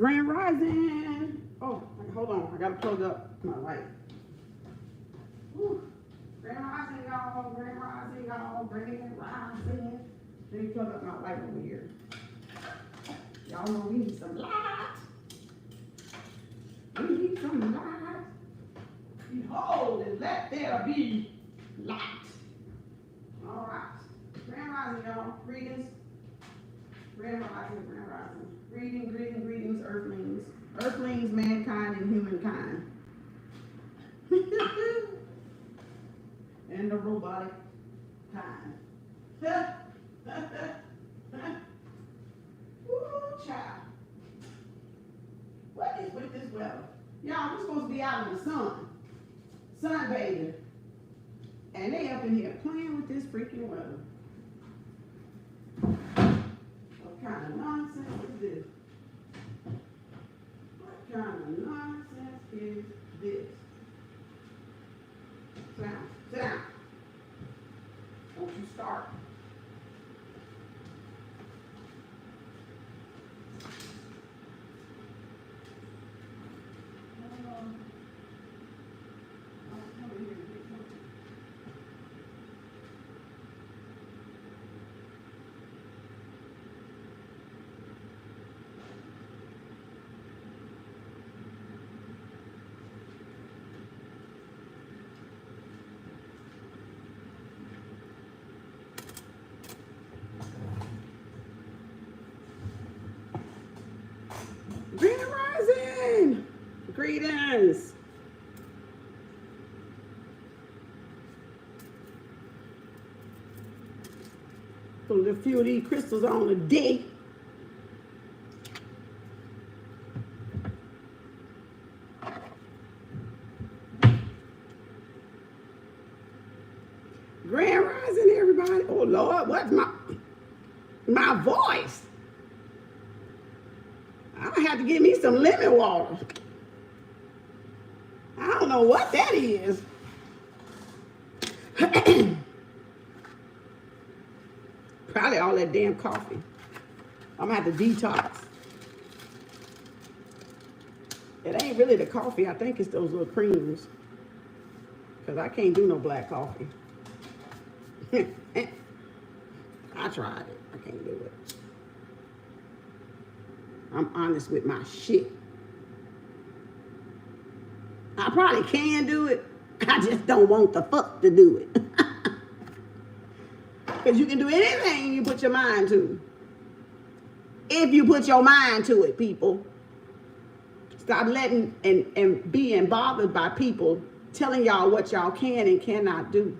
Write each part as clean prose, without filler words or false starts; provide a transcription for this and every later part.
Grand Rising. Oh, hold on. I gotta plug up my light. Whew. Grand Rising, y'all. Grand Rising, y'all. Grand Rising. Let me plug up my light over here. Y'all know we need some light. We need some light. Behold, and let there be light. All right. Grand Rising, y'all. Greetings. Grand Rising, Grand Rising. Greetings, Earthlings. Earthlings, mankind, and humankind. And the robotic kind. Ooh, child. What is with this weather? Y'all, we're supposed to be out in the sun. Sunbathing. And they up in here playing with this freaking weather. What kind of nonsense is this? What kind of nonsense is this? Sit down. Don't you start. Grand Rising! Greetings! Put a few of these crystals on a day. Grand Rising, everybody. Oh, Lord, what's my voice? I have to give me some lemon water. I don't know what that is. Probably all that damn coffee. I'm gonna have to detox. It ain't really the coffee. I think it's those little creams. Because I can't do no black coffee. I tried it. I can't do it. I'm honest with my shit. I probably can do it. I just don't want the fuck to do it. Because you can do anything you put your mind to. If you put your mind to it, people. Stop letting and being bothered by people telling y'all what y'all can and cannot do.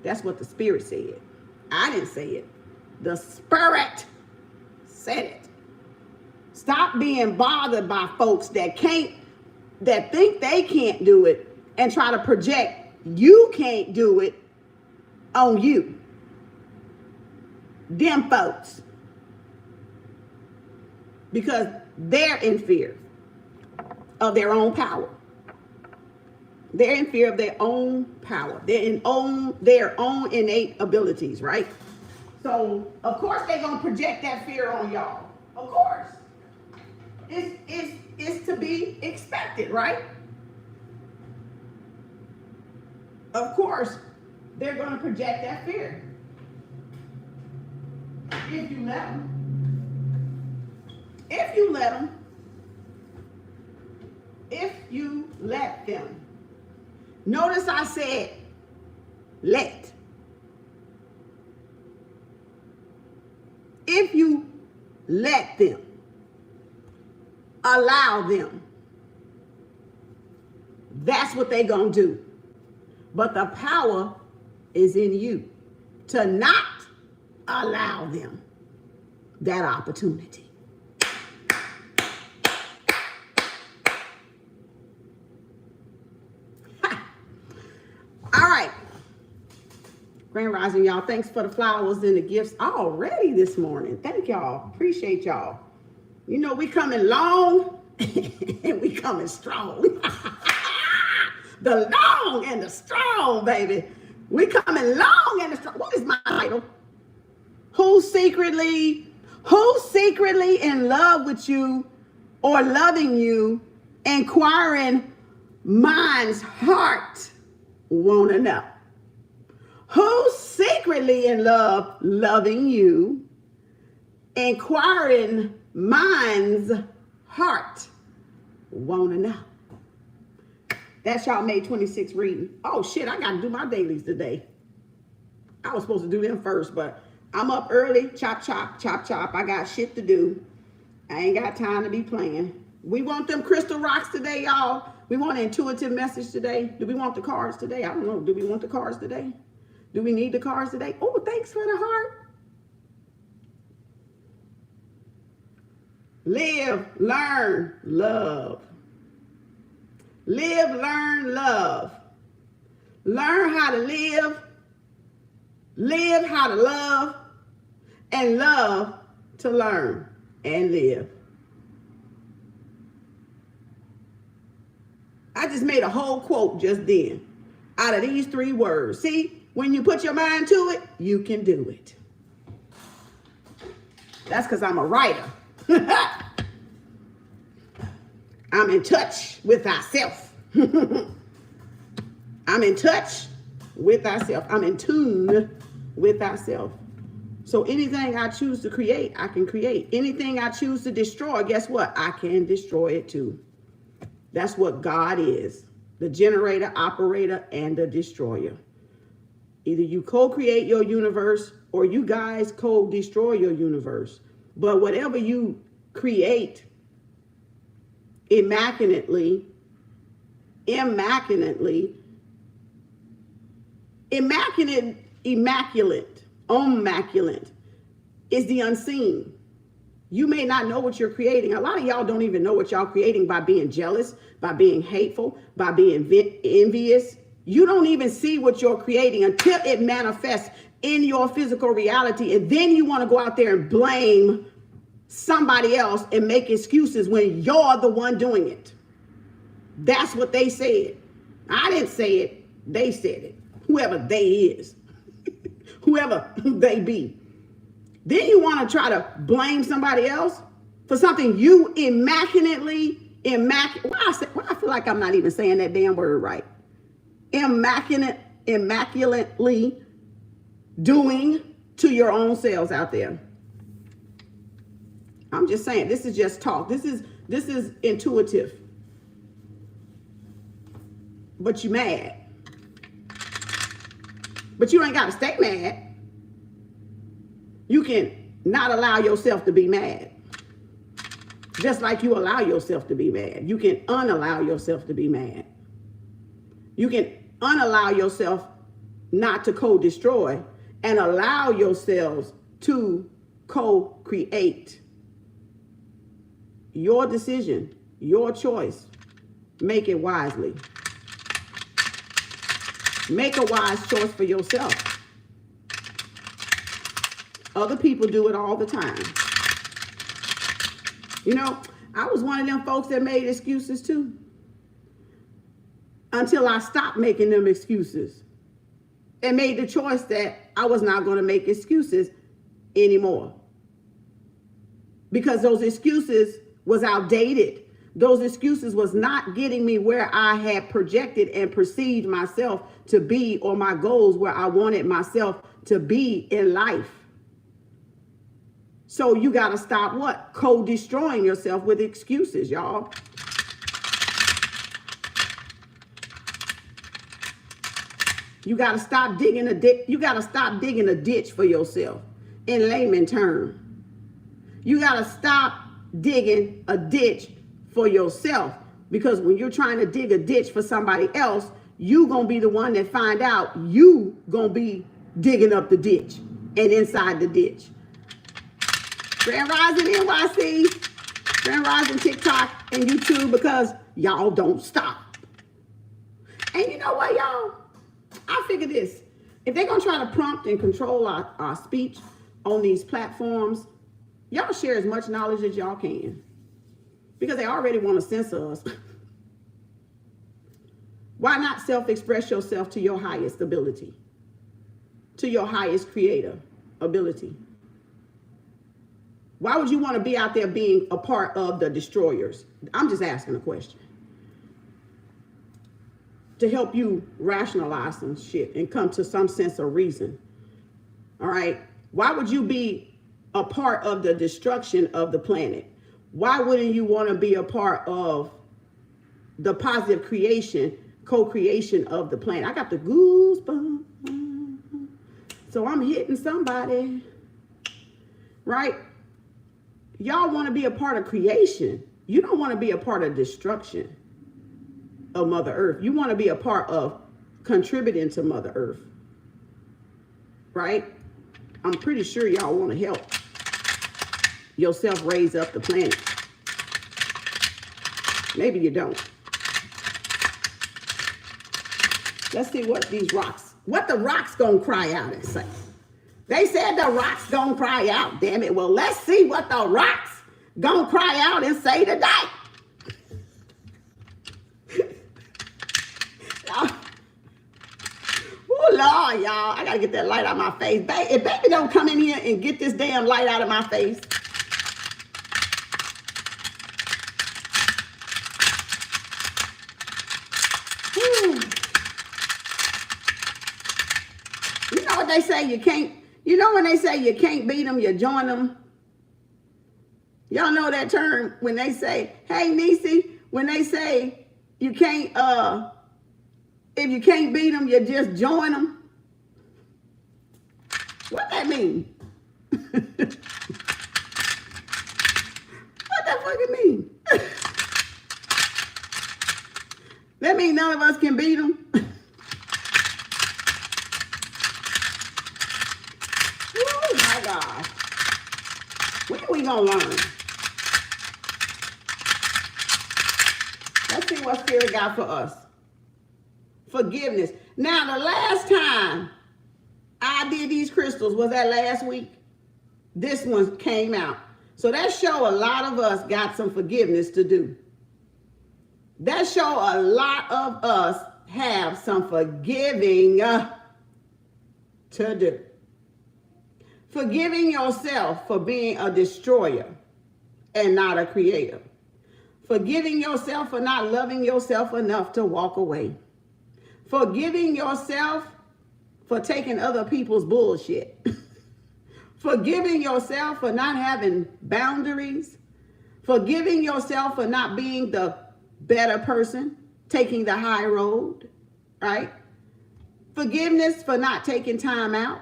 That's what the Spirit said. I didn't say it. The Spirit said it. Stop being bothered by folks that think they can't do it and try to project you can't do it on you. Them folks. Because they're in fear of their own power. They're in fear of their own power. They're in their own innate abilities, right? So, of course, they're going to project that fear on y'all. Of course. It's to be expected, right? Of course, they're going to project that fear. If you let them. If you let them. If you let them. Notice I said, let. If you let them. Allow them. That's what they're going to do. But the power is in you to not allow them that opportunity. All right. Grand Rising, y'all. Thanks for the flowers and the gifts already this morning. Thank y'all. Appreciate y'all. You know, we coming long and we coming strong. The long and the strong, baby. We coming long and the strong. What is my title? Who secretly Who's secretly in love with you or loving you, inquiring mind's heart, wanna know? Who's secretly in love, loving you, inquiring mind's heart, wanna know? That's y'all May 26 reading. Oh shit, I gotta do my dailies today. I was supposed to do them first, but I'm up early, chop, chop, chop, chop. I got shit to do. I ain't got time to be playing. We want them crystal rocks today, y'all. We want an intuitive message today. Do we want the cards today? I don't know. Do we want the cards today? Do we need the cards today? Oh, thanks for the heart. Live, learn, love. Live, learn, love. Learn how to live how to love, and love to learn and live. I just made a whole quote just then out of these 3 words. See, when you put your mind to it, you can do it. That's because I'm a writer. I'm in touch with ourself. I'm in touch with ourself. I'm in tune with ourselves. So anything I choose to create, I can create. Anything I choose to destroy, guess what? I can destroy it too. That's what God is. The generator, operator, and the destroyer. Either you co-create your universe or you guys co-destroy your universe. But whatever you create immaculately, immaculate, is the unseen. You may not know what you're creating. A lot of y'all don't even know what y'all creating by being jealous, by being hateful, by being envious. You don't even see what you're creating until it manifests in your physical reality. And then you want to go out there and blame somebody else and make excuses when you're the one doing it. That's what they said. I didn't say it. They said it. Whoever they is. Whoever they be. Then you want to try to blame somebody else for something you immaculately, why I feel like I'm not even saying that damn word right. Immaculately doing to your own selves out there. I'm just saying, this is just talk. This is intuitive. But you mad. But you ain't got to stay mad. You can not allow yourself to be mad. Just like you allow yourself to be mad. You can unallow yourself to be mad. You can unallow yourself not to co-destroy and allow yourselves to co-create. Your decision, your choice. Make it wisely. Make a wise choice for yourself. Other people do it all the time. You know, I was one of them folks that made excuses too. Until I stopped making them excuses. And made the choice that I was not going to make excuses anymore. Because those excuses was outdated. Those excuses was not getting me where I had projected and perceived myself to be, or my goals where I wanted myself to be in life. So you got to stop what? Co-destroying yourself with excuses, y'all. You got to stop digging a ditch. You got to stop digging a ditch for yourself in layman terms. You got to stop digging a ditch for yourself, because when you're trying to dig a ditch for somebody else, you going to be the one that find out you going to be digging up the ditch and inside the ditch. Grand Rising NYC, Grand Rising TikTok and YouTube, because y'all don't stop. And you know what, y'all? I figure this. If they're going to try to prompt and control our speech on these platforms, y'all share as much knowledge as y'all can. Because they already want to censor us. Why not self-express yourself to your highest ability? To your highest creator ability? Why would you want to be out there being a part of the destroyers? I'm just asking a question. To help you rationalize some shit and come to some sense of reason. All right? Why would you be a part of the destruction of the planet? Why wouldn't you want to be a part of the positive creation, co-creation of the planet? I got the goosebumps. So I'm hitting somebody. Right? Y'all want to be a part of creation. You don't want to be a part of destruction of Mother Earth. You want to be a part of contributing to Mother Earth. Right? I'm pretty sure y'all want to help yourself raise up the planet. Maybe you don't. Let's see what these rocks, what the rocks gonna cry out and say. They said the rocks gonna cry out, damn it. Well, let's see what the rocks gonna cry out and say today. Oh, Lord, y'all. I gotta get that light out of my face. If baby don't come in here and get this damn light out of my face. Whew. You know what they say, you can't, you know when they say you can't beat them, you join them? Y'all know that term when they say, hey, Niecy, when they say you can't, if you can't beat them, you just join them. What that mean? What that fucking mean? That mean none of us can beat them? Oh my God. When are we gonna learn? Let's see what Spirit got for us. Forgiveness. Now, the last time I did these crystals, was that last week? This one came out. So that show a lot of us got some forgiveness to do. That show a lot of us have some forgiving to do. Forgiving yourself for being a destroyer and not a creator. Forgiving yourself for not loving yourself enough to walk away. Forgiving yourself for taking other people's bullshit. Forgiving yourself for not having boundaries. Forgiving yourself for not being the better person, taking the high road, right? Forgiveness for not taking time out.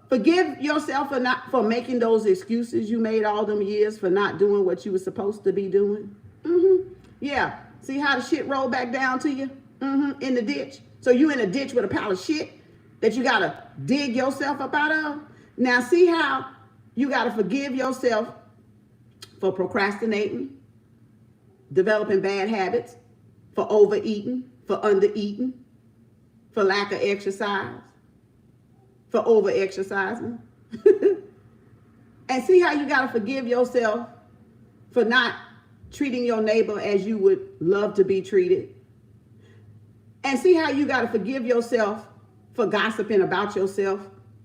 Forgive yourself for making those excuses you made all them years for not doing what you were supposed to be doing. Yeah. See how the shit rolled back down to you? In the ditch. So you in a ditch with a pile of shit that you gotta dig yourself up out of. Now see how you gotta forgive yourself for procrastinating, developing bad habits, for overeating, for undereating, for lack of exercise, for over-exercising. And see how you got to forgive yourself for not treating your neighbor as you would love to be treated. And see how you got to forgive yourself for gossiping about yourself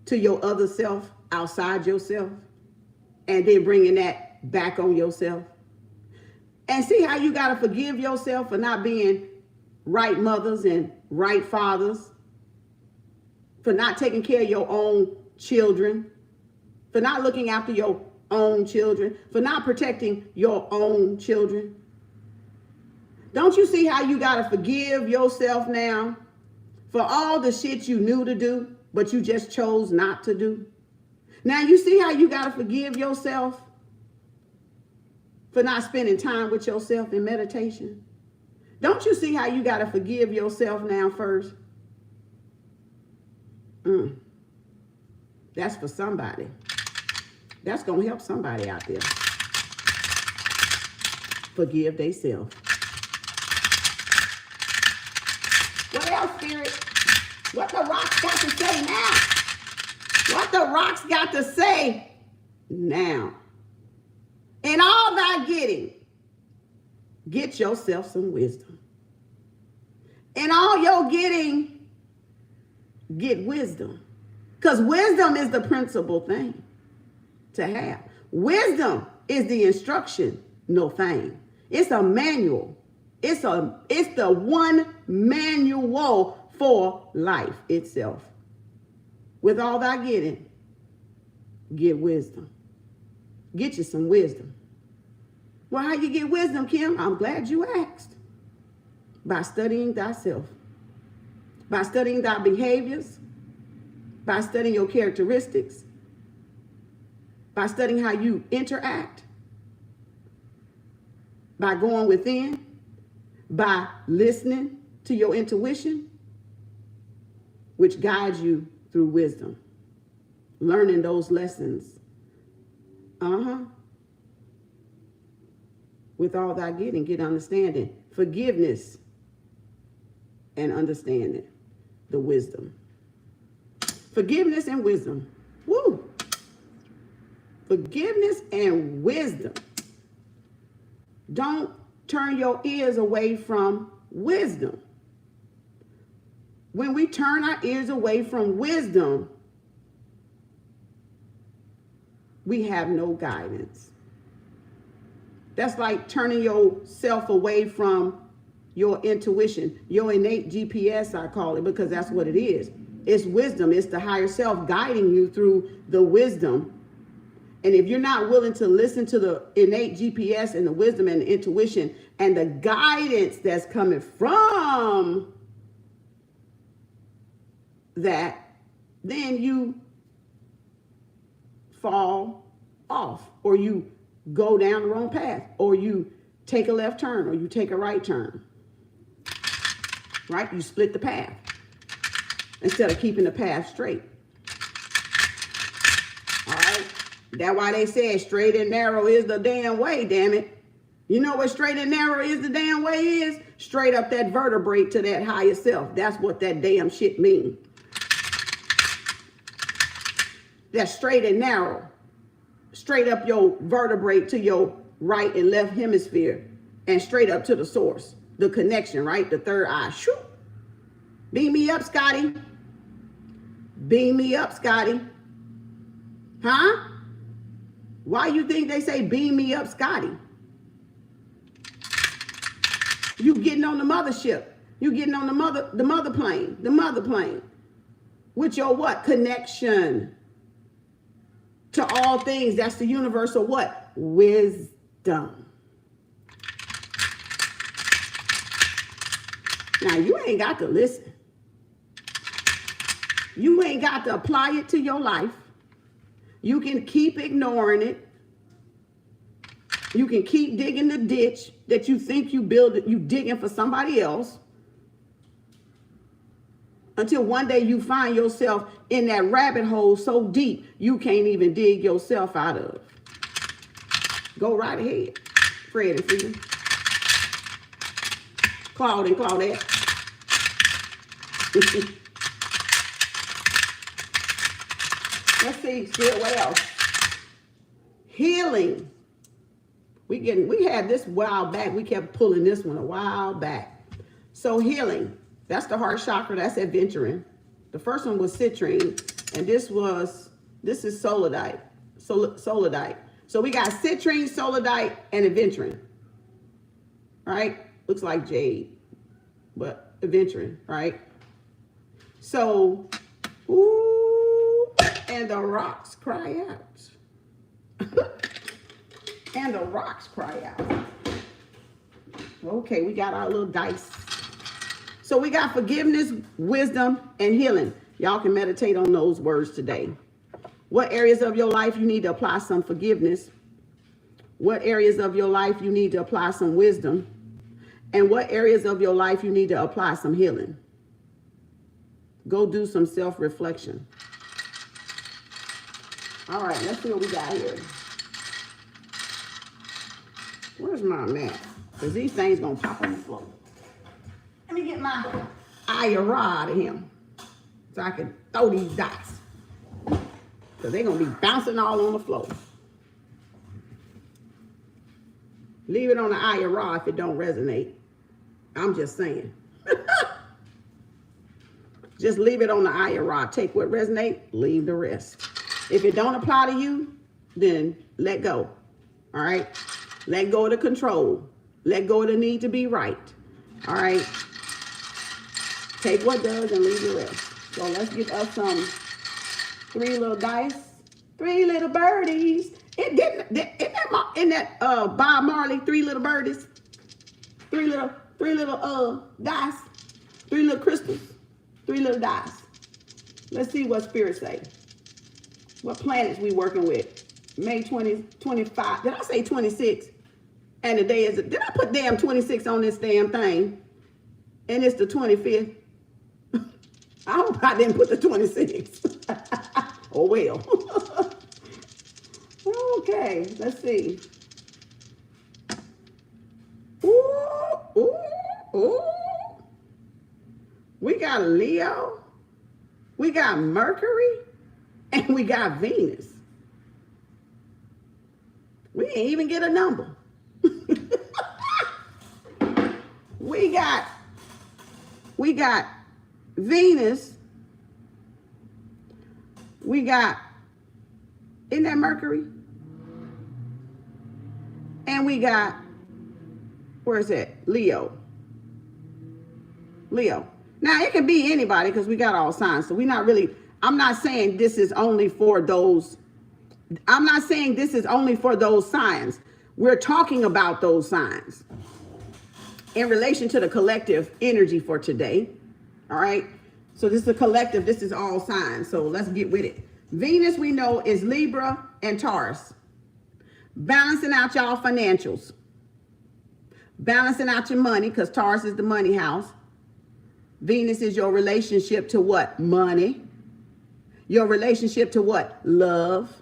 to your other self outside yourself, and then bringing that back on yourself. And see how you got to forgive yourself for not being right mothers and right fathers, for not taking care of your own children, for not looking after your own children, for not protecting your own children. Don't you see how you got to forgive yourself now for all the shit you knew to do, but you just chose not to do? Now you see how you got to forgive yourself for not spending time with yourself in meditation? Don't you see how you got to forgive yourself now first? That's for somebody. That's going to help somebody out there. Forgive theyself. What else, Spirit? What the rocks got to say now? What the rocks got to say now? In all thy getting, get yourself some wisdom. In all your getting, get wisdom. Because wisdom is the principal thing to have. Wisdom is the instruction, no thing. It's a manual. It's the one manual for life itself. With all thy getting, get wisdom. Get you some wisdom. Well, how you get wisdom, Kem? I'm glad you asked. By studying thyself. By studying thy behaviors. By studying your characteristics. By studying how you interact. By going within. By listening to your intuition, which guides you through wisdom. Learning those lessons. With all thy getting, get understanding. Forgiveness and understanding. The wisdom. Forgiveness and wisdom. Woo! Forgiveness and wisdom. Don't turn your ears away from wisdom. When we turn our ears away from wisdom, we have no guidance. That's like turning yourself away from your intuition, your innate GPS, I call it, because that's what it is. It's wisdom. It's the higher self guiding you through the wisdom. And if you're not willing to listen to the innate GPS and the wisdom and the intuition and the guidance that's coming from that, then you fall off, or you go down the wrong path, or you take a left turn, or you take a right turn. Right? You split the path instead of keeping the path straight. All right? That's why they said straight and narrow is the damn way, damn it. You know what straight and narrow is the damn way is? Straight up that vertebrae to that higher self. That's what that damn shit means. That's straight and narrow. Straight up your vertebrae to your right and left hemisphere. And straight up to the source. The connection, right? The third eye. Shoo. Beam me up, Scotty. Beam me up, Scotty. Huh? Why you think they say beam me up, Scotty? You getting on the mothership. You getting on the mother plane. With your what? Connection to all things. That's the universal what? Wisdom. Now, you ain't got to listen. You ain't got to apply it to your life. You can keep ignoring it. You can keep digging the ditch that you think you digging for somebody else. Until one day you find yourself in that rabbit hole so deep you can't even dig yourself out of. Go right ahead, Fred and Freedom. Claude and Claudette. Let's see, still what else? Healing. We had this a while back. We kept pulling this one a while back. So healing. That's the heart chakra. That's adventuring. The first one was citrine, and this is solidite. Solidite. So we got citrine, solidite, and adventuring. Right? Looks like jade, but adventuring, right? So, ooh, and the rocks cry out. And the rocks cry out. Okay, we got our little dice. So we got forgiveness, wisdom, and healing. Y'all can meditate on those words today. What areas of your life you need to apply some forgiveness? What areas of your life you need to apply some wisdom? And what areas of your life you need to apply some healing? Go do some self-reflection. All right, let's see what we got here. Where's my mat? Because these things going to pop on the floor. Let me get my IRA out of him so I can throw these dots. Because they're going to be bouncing all on the floor. Leave it on the IRA if it don't resonate. I'm just saying. Just leave it on the IRA. Take what resonates, leave the rest. If it don't apply to you, then let go. All right? Let go of the control. Let go of the need to be right. All right? Take what does and leave the rest. So let's get us some 3 little dice. 3 little birdies. In that Bob Marley, 3 little birdies. 3 little dice. 3 little crystals. 3 little dice. Let's see what spirits say. What planets we working with? May 25. Did I say 26? And the day is, did I put damn 26 on this damn thing? And it's the 25th. I hope I didn't put the 26. Oh well. Okay, let's see. Ooh. We got Leo. We got Mercury. And we got Venus. We didn't even get a number. We got Venus. We got, isn't that Mercury? And we got, where is it? Leo. Now it can be anybody because we got all signs. So we're not really, I'm not saying this is only for those. I'm not saying this is only for those signs. We're talking about those signs in relation to the collective energy for today. All right. So this is a collective. This is all signs. So let's get with it. Venus, we know, is Libra and Taurus. Balancing out y'all financials. Balancing out your money, because Taurus is the money house. Venus is your relationship to what? Money. Your relationship to what? Love.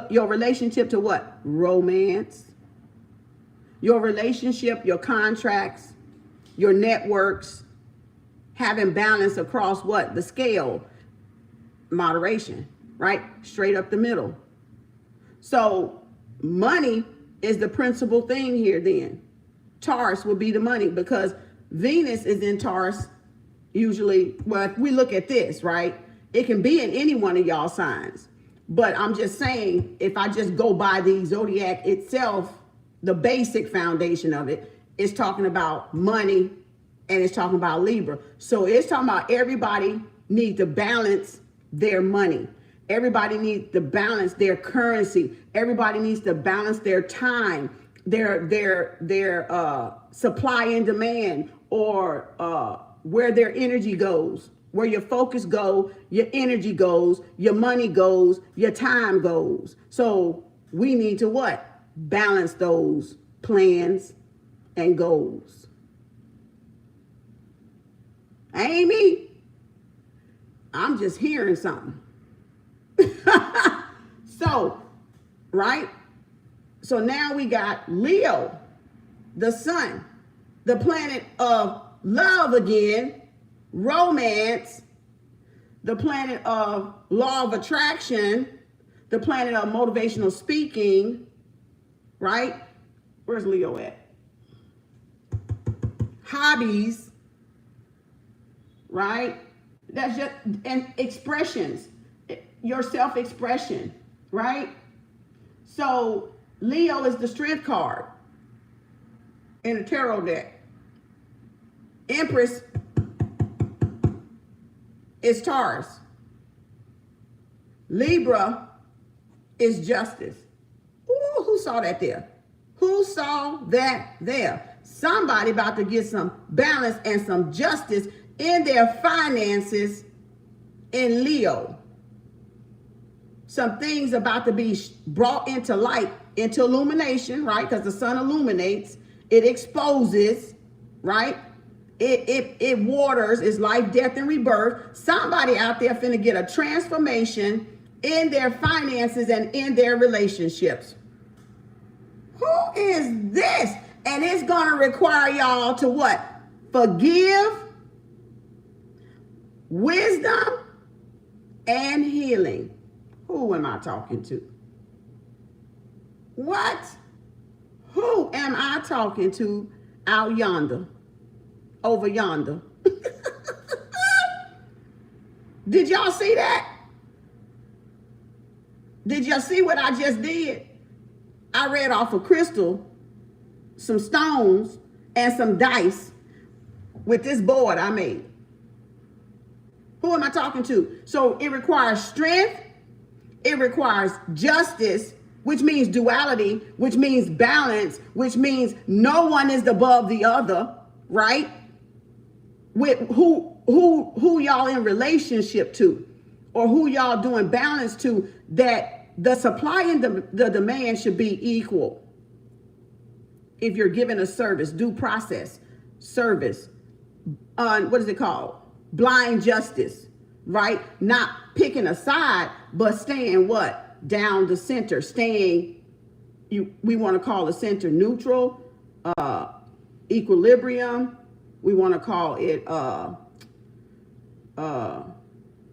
Your relationship to what? Romance. Your relationship, your contracts, your networks. Having balance across what? The scale. Moderation, right? Straight up the middle. So money is the principal thing here then. Taurus will be the money because Venus is in Taurus usually. Well, if we look at this, right? It can be in any one of y'all signs. But I'm just saying, if I just go by the zodiac itself, the basic foundation of it is talking about money and it's talking about Libra. So it's talking about everybody needs to balance their money. Everybody needs to balance their currency. Everybody needs to balance their time, their supply and demand, or where their energy goes. Where your focus goes, your energy goes, your money goes, your time goes. So we need to what? Balance those plans and goals. Ain't me. I'm just hearing something. So, right? So now we got Leo, the sun, the planet of love again. Romance, the planet of law of attraction, the planet of motivational speaking, right? Where's Leo at? Hobbies, right? That's just, and expressions, your self-expression, right? So Leo is the strength card in the tarot deck. Empress is Taurus. Libra is justice. Ooh, who saw that there? Who saw that there? Somebody about to get some balance and some justice in their finances in Leo. Some things about to be brought into light, into illumination, right? Because the sun illuminates, it exposes, right? It waters, it's life, death, and rebirth. Somebody out there finna get a transformation in their finances and in their relationships. Who is this? And it's gonna require y'all to what? Forgive, wisdom, and healing. Who am I talking to? What? Who am I talking to out yonder? Over yonder. Did y'all see that? Did y'all see what I just did? I read off a crystal, some stones, and some dice with this board I made. Who am I talking to? So it requires strength. It requires justice, which means duality, which means balance, which means no one is above the other, right? With who y'all in relationship to, or who y'all doing balance to, that the supply and the demand should be equal. If you're given a service, due process, service, what is it called? Blind justice, right? Not picking a side, but staying what? Down the center, staying, we want to call the center neutral, equilibrium. We want to call it the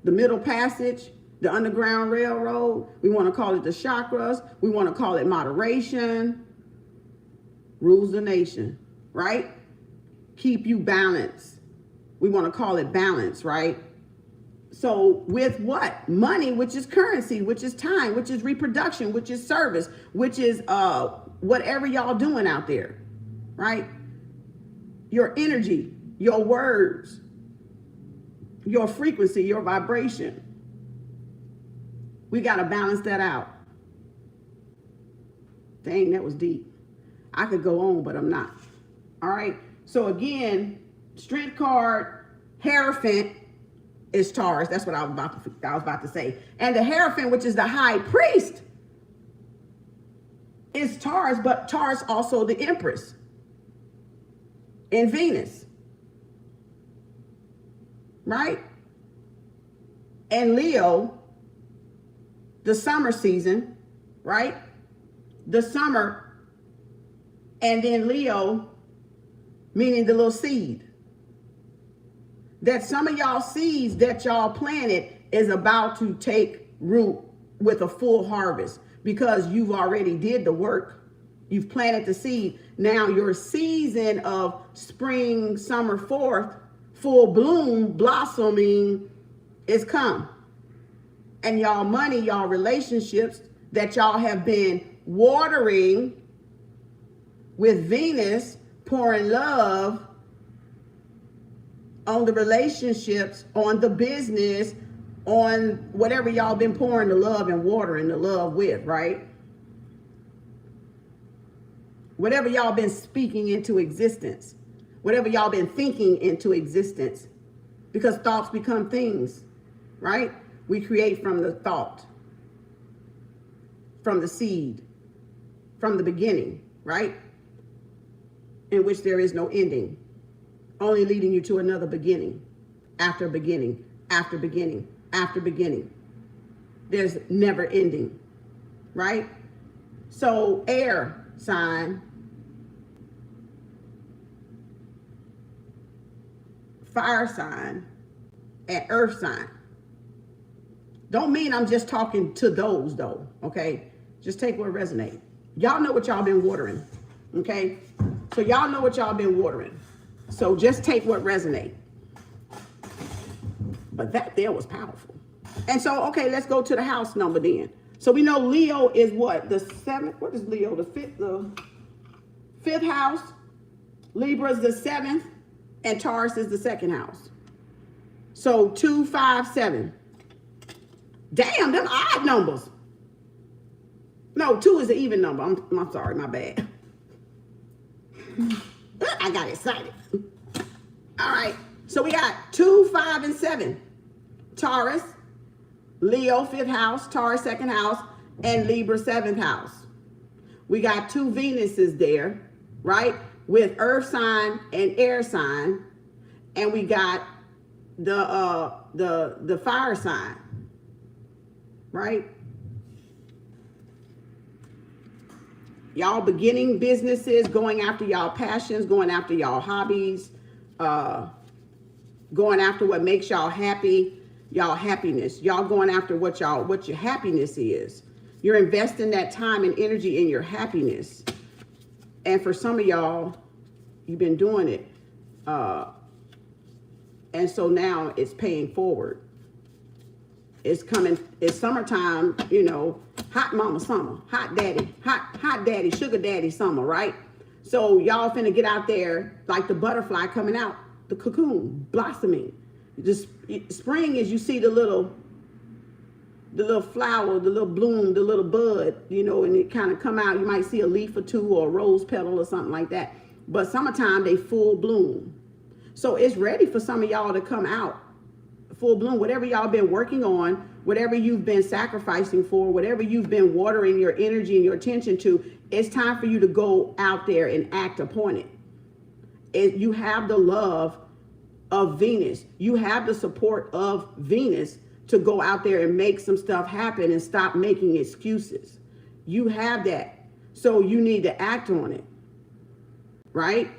middle passage, the underground railroad. We want to call it the chakras. We want to call it moderation. Rules the nation, right? Keep you balanced. We want to call it balance, right? So with what? Money, which is currency, which is time, which is reproduction, which is service, which is whatever y'all doing out there, right? Your energy, your words, your frequency, your vibration. We got to balance that out. Dang, that was deep. I could go on, but I'm not. All right. So again, strength card, Hierophant is Taurus. That's what I was about to say. And the Hierophant, which is the high priest, is Taurus, but Taurus also the Empress in Venus, right? And Leo, the summer season, right? The summer, and then Leo, meaning the little seed. That some of y'all seeds that y'all planted is about to take root with a full harvest, because you've already did the work. You've planted the seed. Now your season of spring, summer, full bloom, blossoming is come. And y'all money, y'all relationships that y'all have been watering with Venus, pouring love on the relationships, on the business, on whatever y'all been pouring the love and watering the love with, right? Whatever y'all been speaking into existence, whatever y'all been thinking into existence, because thoughts become things, right? We create from the thought, from the seed, from the beginning, right? In which there is no ending, only leading you to another beginning, after beginning, after beginning, after beginning. There's never ending, right? So air sign, fire sign, and earth sign. Don't mean I'm just talking to those though, okay? Just take what resonates. Y'all know what y'all been watering, okay? So y'all know what y'all been watering. So just take what resonates. But that there was powerful. And so, okay, let's go to the house number then. So we know Leo is what? The seventh? What is Leo? The fifth house. Libra is the seventh. And Taurus is the second house. So 2, 5, 7. Damn, them odd numbers. No, 2 is an even number. I'm sorry, my bad. I got excited. All right. So we got 2, 5, and 7. Taurus, Leo, 5th house, Taurus, 2nd house, and Libra, 7th house. We got 2 Venuses there, right? With earth sign and air sign. And we got the fire sign, right? Y'all beginning businesses, going after y'all passions, going after y'all hobbies, going after what makes y'all happy, y'all happiness. Y'all going after what your happiness is. You're investing that time and energy in your happiness. And for some of y'all, you've been doing it. And so now it's paying forward. It's coming, it's summertime, you know, hot mama summer, hot daddy, sugar daddy summer, right? So y'all finna get out there like the butterfly coming out, the cocoon, blossoming. Just spring is you see the little flower, the little bloom, the little bud, you know, and it kind of come out. You might see a leaf or two or a rose petal or something like that. But summertime, they full bloom. So it's ready for some of y'all to come out full bloom. Whatever y'all been working on, whatever you've been sacrificing for, whatever you've been watering your energy and your attention to, it's time for you to go out there and act upon it. You have the love of Venus. You have the support of Venus to go out there and make some stuff happen and stop making excuses. You have that. So you need to act on it, right?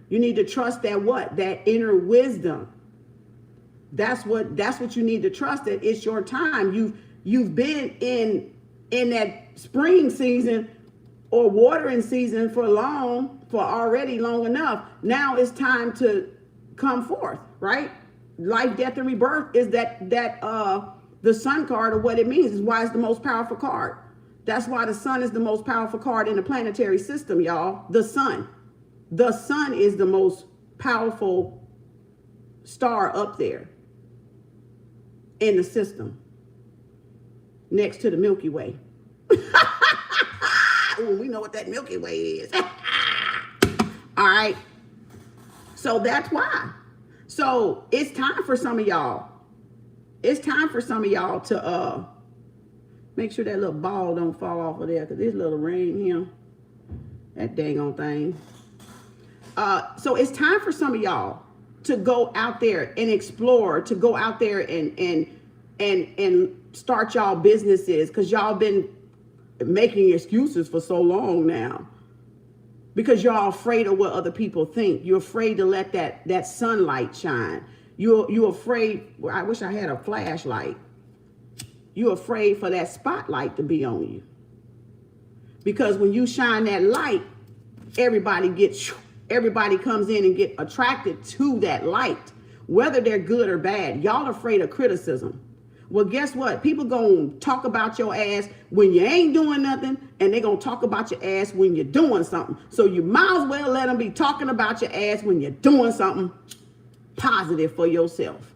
You need to trust that what? That inner wisdom. That's what you need to trust, that it's your time. You've been in that spring season or watering season for already long enough. Now it's time to come forth, right? Life, death, and rebirth is the sun card, or what it means is why it's the most powerful card. That's why the sun is the most powerful card in the planetary system, y'all. The sun is the most powerful star up there in the system, next to the Milky Way. Ooh, we know what that Milky Way is. All right. So that's why. So it's time for some of y'all. It's time for some of y'all to make sure that little ball don't fall off of there, because there's a little rain here. That dang on thing. So it's time for some of y'all to go out there and explore, to go out there and start y'all businesses, because y'all been making excuses for so long now. Because y'all afraid of what other people think. You're afraid to let that sunlight shine. You're afraid. Well, I wish I had a flashlight. You're afraid for that spotlight to be on you. Because when you shine that light, everybody comes in and get attracted to that light, whether they're good or bad. Y'all afraid of criticism. Well, guess what? People gonna talk about your ass when you ain't doing nothing, and they gonna talk about your ass when you're doing something. So you might as well let them be talking about your ass when you're doing something positive for yourself,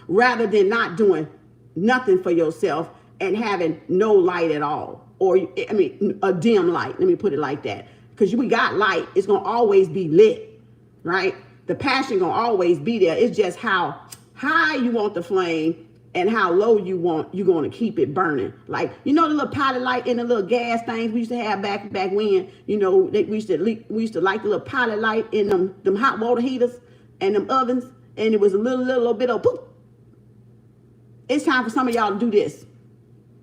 rather than not doing nothing for yourself and having no light at all. Or, I mean, a dim light. Let me put it like that. Because we got light. It's gonna always be lit, right? The passion gonna always be there. It's just how high you want the flame and how low you're going to keep it burning. Like, you know, the little pilot light and the little gas things we used to have back when, you know, we used to light the little pilot light in them hot water heaters and them ovens, and it was a little bit of poop. It's time for some of y'all to do this.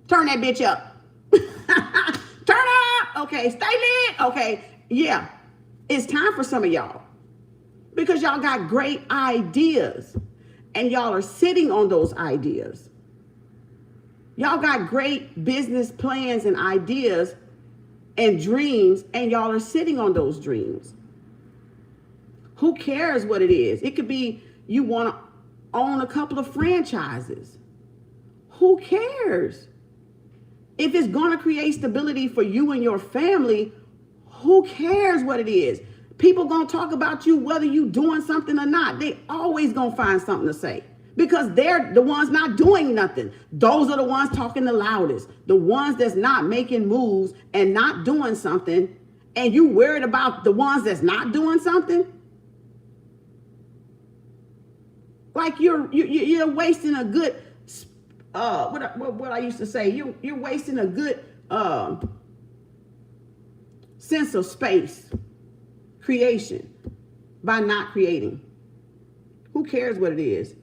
Turn that bitch up. Turn up. Okay, stay lit. Okay, yeah. It's time for some of y'all, because y'all got great ideas. And y'all are sitting on those ideas. Y'all got great business plans and ideas and dreams, and y'all are sitting on those dreams. Who cares what it is? It could be you want to own a couple of franchises. Who cares? If it's going to create stability for you and your family, who cares what it is? People gonna talk about you whether you doing something or not. They always gonna find something to say, because they're the ones not doing nothing. Those are the ones talking the loudest. The ones that's not making moves and not doing something, and you worried about the ones that's not doing something. Like you're wasting a good what I used to say. You're wasting a good sense of space. Creation by not creating. Who cares what it is?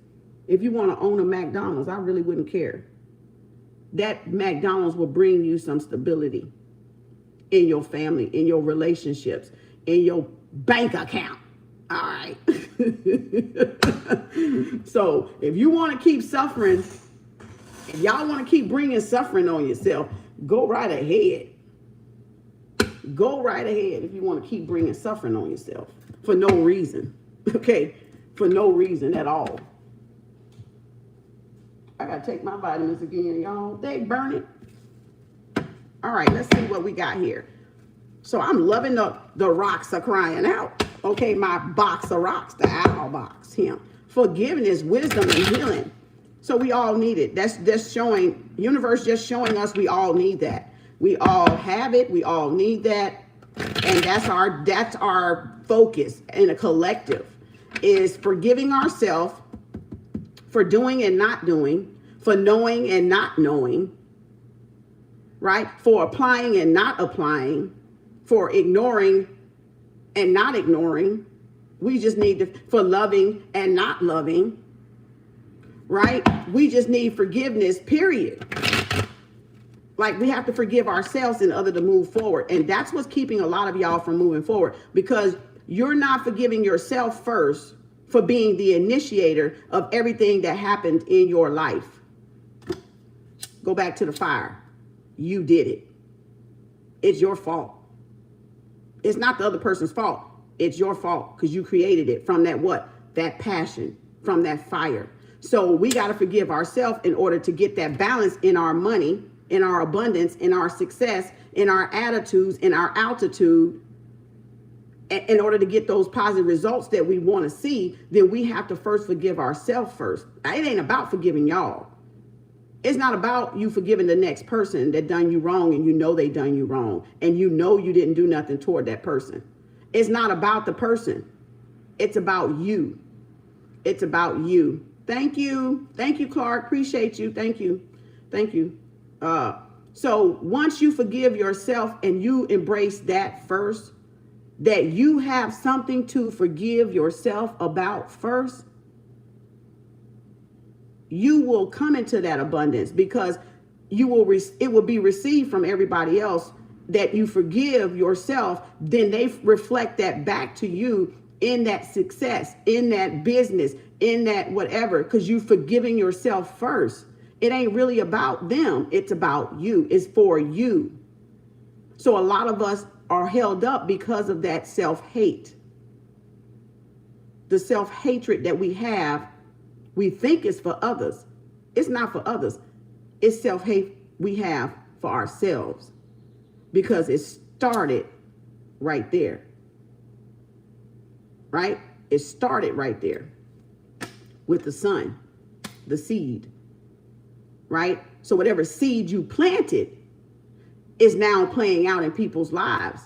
If you want to own a McDonald's, I really wouldn't care. That McDonald's will bring you some stability in your family, in your relationships, in your bank account. All right. So if you want to keep suffering, if y'all want to keep bringing suffering on yourself, go right ahead. Go right ahead if you want to keep bringing suffering on yourself for no reason. Okay? For no reason at all. I got to take my vitamins again, y'all. They burn it. All right, let's see what we got here. So I'm loving the rocks are crying out. Okay, my box of rocks, the owl box, him. Forgiveness, wisdom, and healing. So we all need it. That's showing, universe just showing us we all need that. We all have it. We all need that. And that's our focus in a collective, is forgiving ourselves for doing and not doing, for knowing and not knowing, right? For applying and not applying, for ignoring and not ignoring. We just need to, for loving and not loving, right? We just need forgiveness, period. Like, we have to forgive ourselves in order to move forward. And that's what's keeping a lot of y'all from moving forward, because you're not forgiving yourself first for being the initiator of everything that happened in your life. Go back to the fire. You did it. It's your fault. It's not the other person's fault. It's your fault, because you created it from that what? That passion, from that fire. So we got to forgive ourselves in order to get that balance in our money, in our abundance, in our success, in our attitudes, in our altitude. In order to get those positive results that we want to see, then we have to first forgive ourselves first. It ain't about forgiving y'all. It's not about you forgiving the next person that done you wrong, and you know they done you wrong, and you know you didn't do nothing toward that person. It's not about the person. It's about you. It's about you. Thank you. Thank you, Clark. Appreciate you. Thank you. Thank you. So once you forgive yourself and you embrace that first, that you have something to forgive yourself about first, you will come into that abundance, because you will it will be received from everybody else that you forgive yourself. Then they reflect that back to you in that success, in that business, in that whatever, because you're forgiving yourself first. It ain't really about them. It's about you. It's for you. So a lot of us are held up because of that self-hate. The self-hatred that we have, we think is for others. It's not for others. It's self-hate we have for ourselves, because it started right there. Right? It started right there with the sun, the seed. Right? So whatever seed you planted is now playing out in people's lives.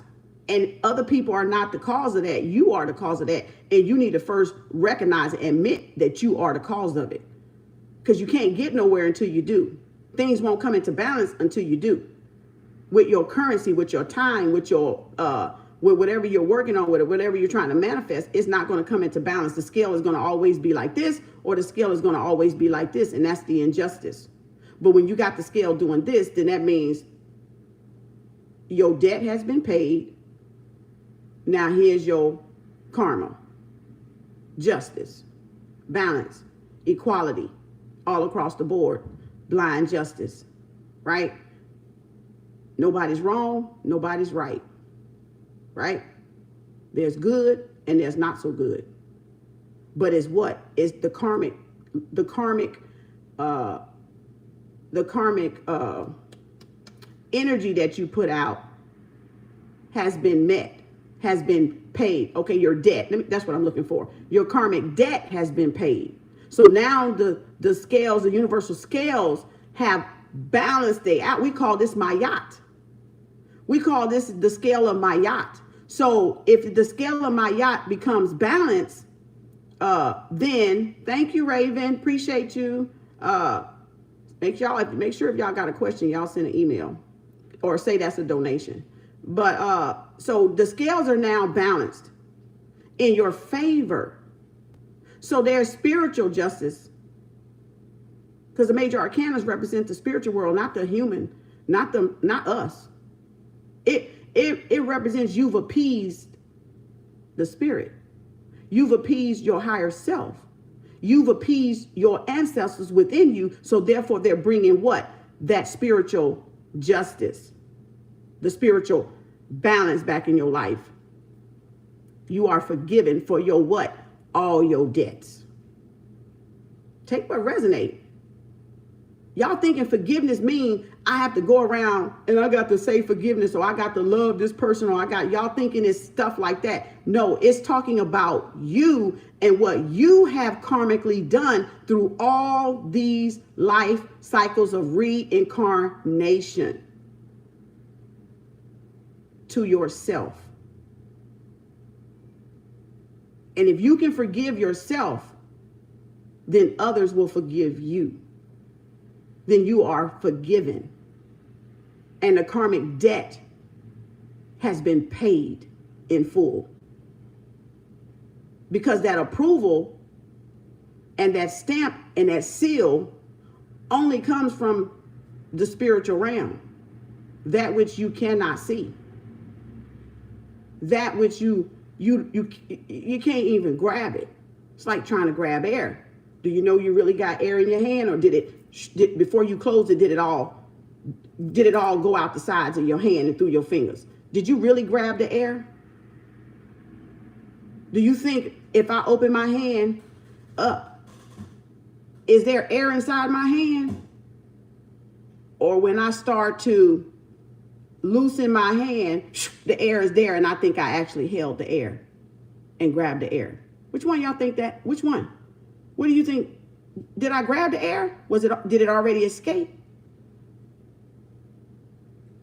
And other people are not the cause of that. You are the cause of that. And you need to first recognize and admit that you are the cause of it. Because you can't get nowhere until you do. Things won't come into balance until you do. With your currency, with your time, with your with whatever you're working on, with whatever you're trying to manifest, it's not going to come into balance. The scale is going to always be like this, or the scale is going to always be like this. And that's the injustice. But when you got the scale doing this, then that means your debt has been paid. Now here's your karma. Justice, balance, equality, all across the board. Blind justice, right? Nobody's wrong, nobody's right, right? There's good and there's not so good. But it's what? It's the karmic energy that you put out has been met, has been paid. Okay, your debt, that's what I'm looking for. Your karmic debt has been paid. So now the scales, the universal scales have balanced it out. We call this my yacht. We call this the scale of my yacht. So if the scale of my yacht becomes balanced, then thank you, Raven. Appreciate you. Make sure if y'all got a question, y'all send an email or say that's a donation. But so the scales are now balanced in your favor. So there's spiritual justice, because the major arcanas represent the spiritual world, not the human, not us. It represents you've appeased the spirit. You've appeased your higher self. You've appeased your ancestors within you. So therefore they're bringing what? That spiritual justice, the spiritual balance back in your life. You are forgiven for your what? All your debts. Take what resonate. Y'all thinking forgiveness mean I have to go around and I got to say forgiveness, or I got to love this person, or I got, y'all thinking it's stuff like that. No, it's talking about you and what you have karmically done through all these life cycles of reincarnation to yourself. And if you can forgive yourself, then others will forgive you. Then you are forgiven. And the karmic debt has been paid in full. Because that approval and that stamp and that seal only comes from the spiritual realm. That which you cannot see. That which you can't even grab it. It's like trying to grab air. Do you know you really got air in your hand, or did before you closed it, did it all go out the sides of your hand and through your fingers? Did you really grab the air? Do you think if I open my hand up, is there air inside my hand? Or when I start to loosen my hand, the air is there, and I think I actually held the air and grabbed the air. Which one y'all think that? Which one? What do you think? Did I grab the air? Did it already escape?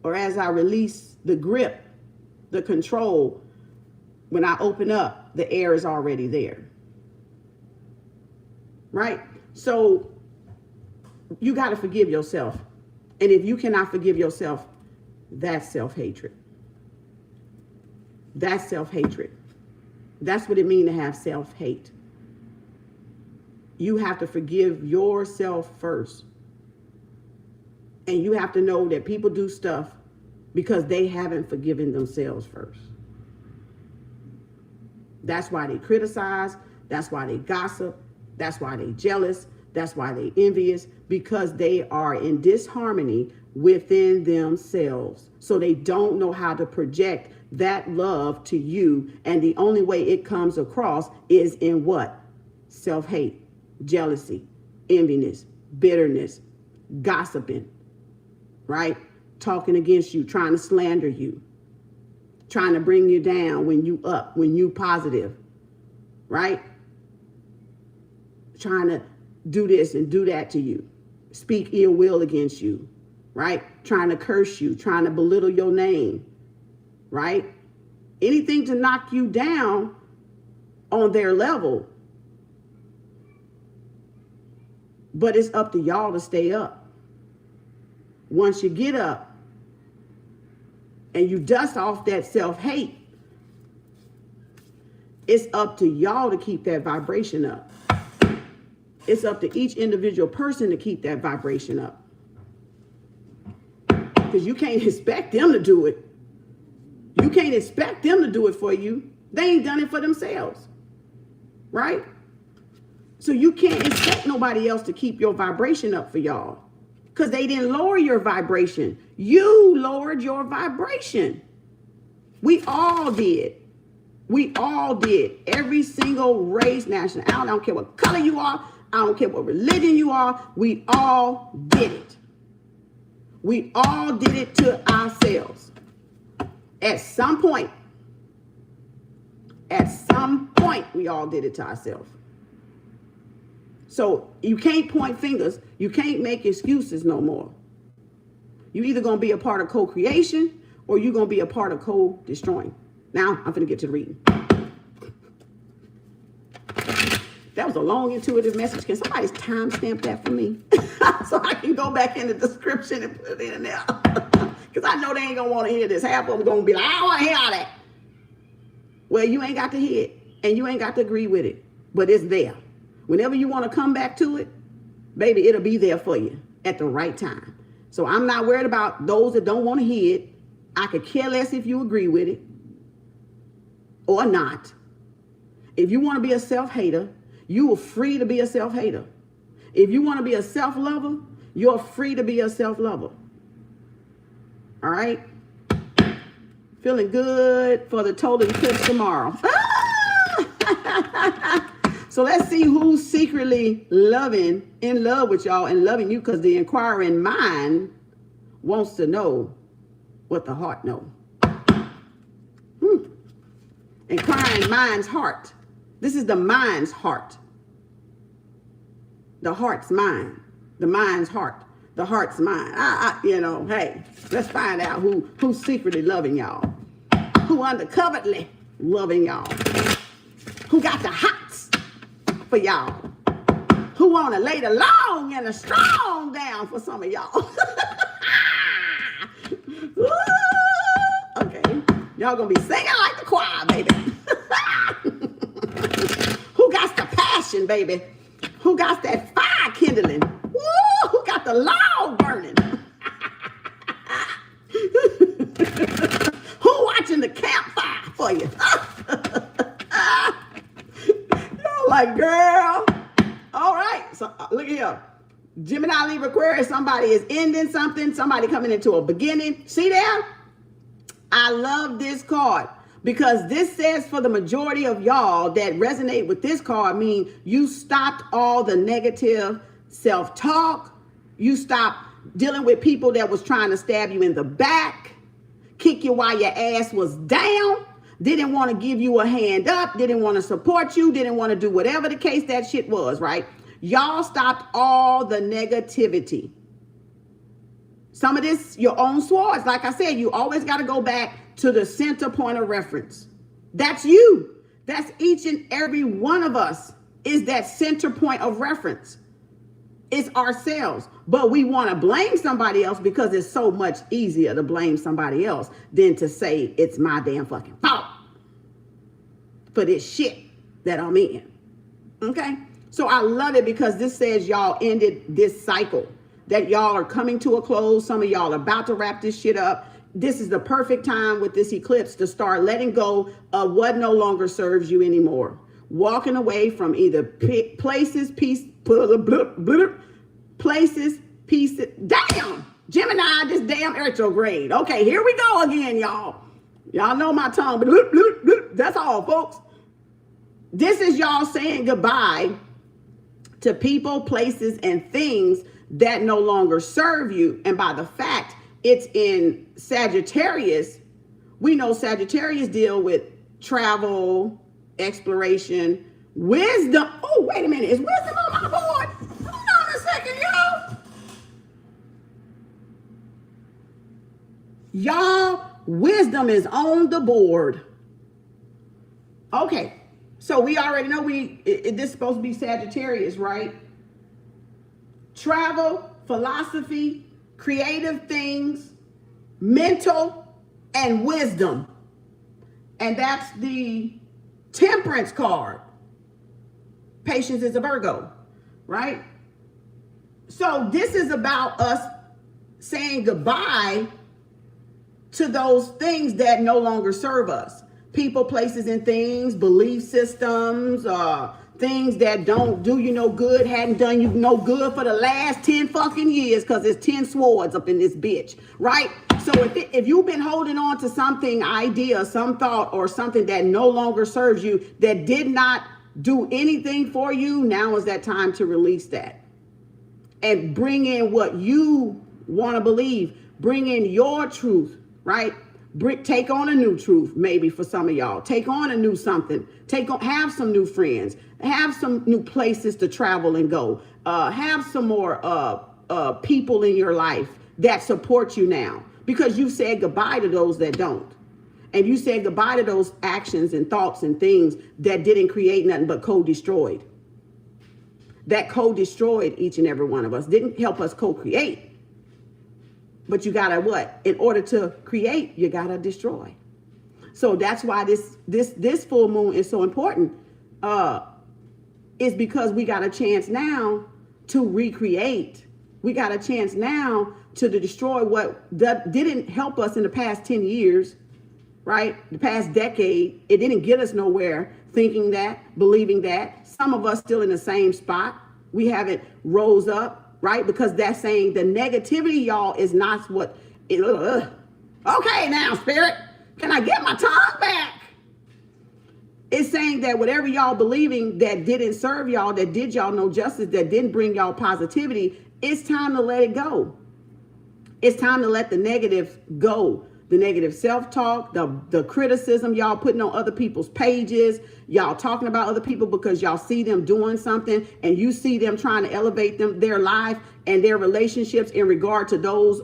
Or as I release the grip, the control, when I open up, the air is already there. Right? So you got to forgive yourself. And if you cannot forgive yourself, that's self-hatred. That's self-hatred. That's what it means to have self-hate. You have to forgive yourself first. And you have to know that people do stuff because they haven't forgiven themselves first. That's why they criticize. That's why they gossip. That's why they jealous. That's why they envious, because they are in disharmony within themselves. So they don't know how to project that love to you. And the only way it comes across is in what? Self-hate, jealousy, enviness, bitterness, gossiping, right? Talking against you, trying to slander you, trying to bring you down when you up, when you positive, right? Trying to do this and do that to you, speak ill will against you, right? Trying to curse you, trying to belittle your name, right? Anything to knock you down on their level. But it's up to y'all to stay up. Once you get up and you dust off that self-hate, it's up to y'all to keep that vibration up. It's up to each individual person to keep that vibration up. Because you can't expect them to do it. You can't expect them to do it for you. They ain't done it for themselves. Right? So you can't expect nobody else to keep your vibration up for y'all. Because they didn't lower your vibration. You lowered your vibration. We all did. We all did. Every single race, nationality, I don't care what color you are. I don't care what religion you are. We all did it. We all did it to ourselves. At some point, we all did it to ourselves. So you can't point fingers. You can't make excuses no more. You either going to be a part of co-creation or you're going to be a part of co-destroying. Now, I'm going to get to the reading. That was a long, intuitive message. Can somebody timestamp that for me? So I can go back in the description and put it in there. Because I know they ain't going to want to hear this. Half of them going to be like, I don't want to hear all that. Well, you ain't got to hear it. And you ain't got to agree with it. But it's there. Whenever you want to come back to it, baby, it'll be there for you at the right time. So I'm not worried about those that don't want to hear it. I could care less if you agree with it or not. If you want to be a self-hater, you are free to be a self-hater. If you want to be a self-lover, you're free to be a self-lover. All right? Feeling good for the total eclipse tomorrow. So let's see who's secretly in love with y'all and loving you, because the inquiring mind wants to know what the heart know. Inquiring mind's heart. This is the mind's heart. The heart's mind. The mind's heart. The heart's mind. You know, hey, let's find out who's secretly loving y'all. Who undercovertly loving y'all. Who got the hots for y'all. Who want to lay the long and the strong down for some of y'all. Okay. Y'all gonna be singing like the choir, baby. Who got the passion, baby? Who got that fire kindling? Woo! Who got the log burning? Who watching the campfire for you? Y'all like, girl. All right. So look here. Gemini, Libra, Aquarius, somebody is ending something. Somebody coming into a beginning. See there? I love this card because this says for the majority of y'all that resonate with this card mean you stopped all the negative self-talk. You stopped dealing with people that was trying to stab you in the back, kick you while your ass was down, didn't want to give you a hand up, didn't want to support you, didn't want to do whatever the case that shit was, right? Y'all stopped all the negativity. Some of this, your own swords. Like I said, you always got to go back to the center point of reference. That's you. That's each and every one of us is that center point of reference. It's ourselves. But we want to blame somebody else because it's so much easier to blame somebody else than to say it's my damn fucking fault for this shit that I'm in. Okay? So I love it because this says y'all ended this cycle. That y'all are coming to a close. Some of y'all are about to wrap this shit up. This is the perfect time with this eclipse to start letting go of what no longer serves you anymore. Walking away from either places, pieces. Damn! Gemini, this damn retrograde. Okay, here we go again, y'all. Y'all know my tongue. That's all, folks. This is y'all saying goodbye to people, places, and things that no longer serve you. And by the fact it's in Sagittarius, we know Sagittarius deal with travel, exploration, wisdom. Oh, wait a minute. Is wisdom on my board? Hold on a second, y'all. Y'all, wisdom is on the board. Okay. So we already know this is supposed to be Sagittarius, right? Travel, philosophy, creative things, mental, and wisdom. And that's the Temperance card. Patience is a Virgo, right? So this is about us saying goodbye to those things that no longer serve us. People, places, and things, belief systems, things that don't do you no good, hadn't done you no good for the last 10 fucking years because there's 10 swords up in this bitch, right? So if you've been holding on to something, idea, some thought, or something that no longer serves you, that did not do anything for you, now is that time to release that. And bring in what you want to believe. Bring in your truth, right? Take on a new truth, maybe for some of y'all. Take on a new something. Have some new friends. Have some new places to travel and go. Have some more people in your life that support you now. Because you said goodbye to those that don't. And you said goodbye to those actions and thoughts and things that didn't create nothing but co-destroyed. That co-destroyed each and every one of us. Didn't help us co-create. But you gotta what? In order to create, you gotta destroy. So that's why this full moon is so important. Is because we got a chance now to recreate. We got a chance now to destroy what didn't help us in the past 10 years, right? The past decade. It didn't get us nowhere thinking that, believing that. Some of us still in the same spot. We haven't rose up. Right? Because that's saying the negativity, y'all, is not what it, okay, now, spirit, can I get my tongue back? It's saying that whatever y'all believing that didn't serve y'all, that did y'all no justice, that didn't bring y'all positivity, it's time to let it go. It's time to let the negative go. The negative self-talk, the criticism y'all putting on other people's pages, y'all talking about other people because y'all see them doing something and you see them trying to elevate their life and their relationships in regard to those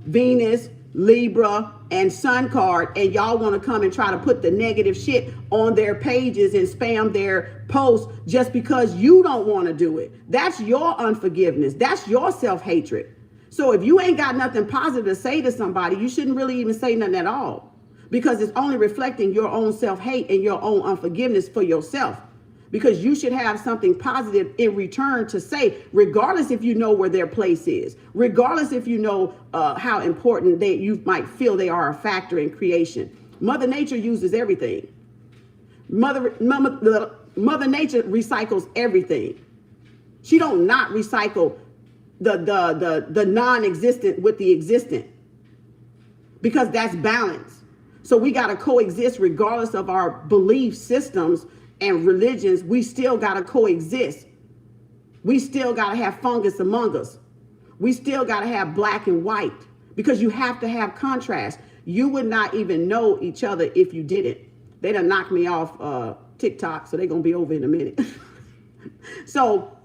Venus, Libra, and Sun card, and y'all want to come and try to put the negative shit on their pages and spam their posts just because you don't want to do it. That's your unforgiveness. That's your self-hatred. So if you ain't got nothing positive to say to somebody, you shouldn't really even say nothing at all, because it's only reflecting your own self-hate and your own unforgiveness for yourself, because you should have something positive in return to say, regardless if you know where their place is, regardless if you know how important you might feel they are a factor in creation. Mother Nature uses everything. Mother Nature recycles everything. She don't not recycle the non-existent with the existent, because that's balance. So we got to coexist regardless of our belief systems and religions. We still got to coexist. We still got to have fungus among us. We still got to have black and white, because you have to have contrast. You would not even know each other if you didn't. They done knocked me off TikTok, so they're going to be over in a minute. So,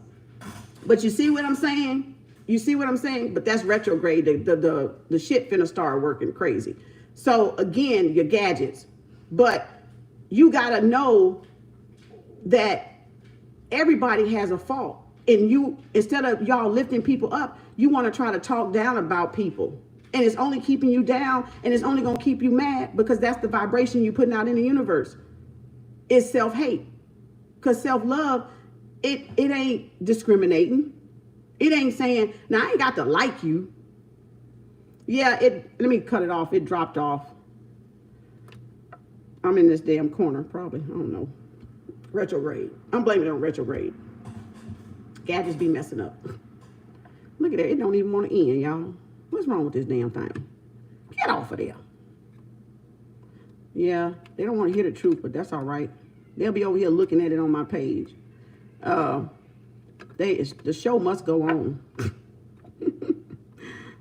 but you see what I'm saying? You see what I'm saying? But that's retrograde. The shit finna start working crazy. So again, your gadgets. But you gotta know that everybody has a fault. And you, instead of y'all lifting people up, you want to try to talk down about people. And it's only keeping you down, and it's only gonna keep you mad, because that's the vibration you're putting out in the universe. It's self-hate. Because self-love, it ain't discriminating. It ain't saying, now I ain't got to like you. Yeah, let me cut it off. It dropped off. I'm in this damn corner, probably. I don't know. Retrograde. I'm blaming it on retrograde. Gadgets be messing up. Look at that. It don't even want to end, y'all. What's wrong with this damn thing? Get off of there. Yeah, they don't want to hear the truth, but that's all right. They'll be over here looking at it on my page. The show must go on.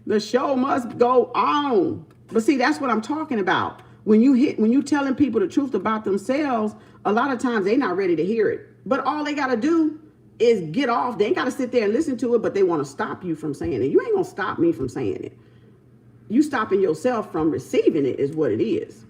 The show must go on. But see, that's what I'm talking about. When you telling people the truth about themselves, a lot of times they're not ready to hear it. But all they got to do is get off. They ain't got to sit there and listen to it, but they want to stop you from saying it. You ain't going to stop me from saying it. You stopping yourself from receiving it is what it is.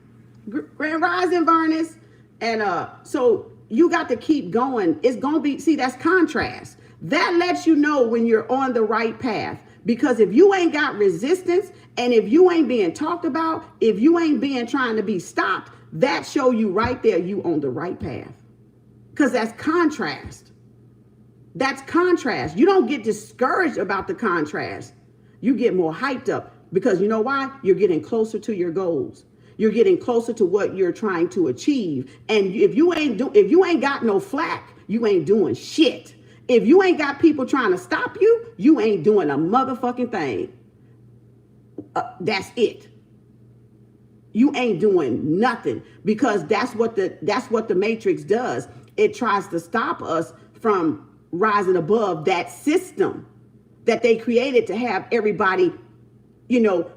Grand Rising, Vernus. And so you got to keep going. It's going to be, see, that's contrast. That lets you know when you're on the right path. Because if you ain't got resistance, and if you ain't being talked about, if you ain't being trying to be stopped, that show you right there you on the right path. Because that's contrast. That's contrast. You don't get discouraged about the contrast. You get more hyped up, because you know why? You're getting closer to your goals. You're getting closer to what you're trying to achieve. And if you ain't got no flack, you ain't doing shit. If you ain't got people trying to stop you, you ain't doing a motherfucking thing. That's it. You ain't doing nothing, because that's what the Matrix does. It tries to stop us from rising above that system that they created to have everybody,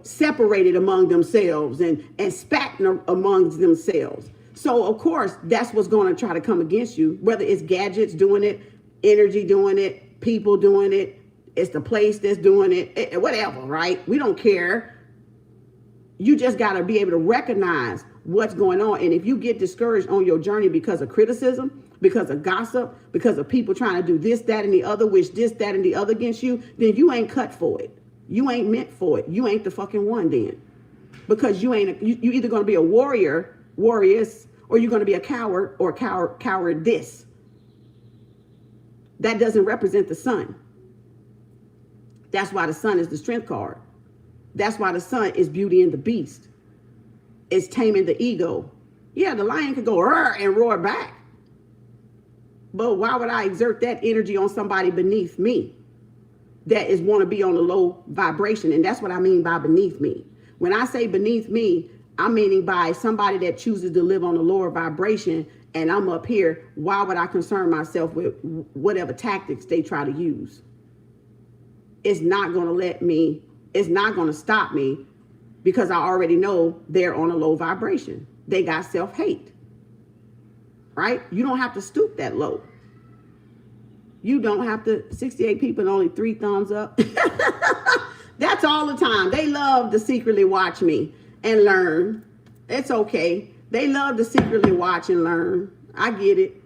separated among themselves and spat among themselves. So of course, that's what's going to try to come against you, whether it's gadgets doing it, energy doing it, people doing it, it's the place that's doing it, whatever, right? We don't care. You just got to be able to recognize what's going on. And if you get discouraged on your journey because of criticism, because of gossip, because of people trying to do this, that, and the other, wish this, that, and the other against you, then you ain't cut for it. You ain't meant for it. You ain't the fucking one then. Because you either going to be a warrioress, or you're going to be a coward or cowardess. That doesn't represent the sun. That's why the sun is the strength card. That's why the sun is Beauty and the Beast. It's taming the ego. Yeah, the lion could go "Rrr" and roar back. But why would I exert that energy on somebody beneath me that want to be on a low vibration? And that's what I mean by beneath me. When I say beneath me, I'm meaning by somebody that chooses to live on a lower vibration, and I'm up here. Why would I concern myself with whatever tactics they try to use? It's not going to let me it's not going to stop me because I already know they're on a low vibration. They got self-hate, right? You don't have to stoop that low. You don't have to, 68 people and only 3 thumbs up. That's all the time. They love to secretly watch me and learn. It's okay. They love to secretly watch and learn. I get it.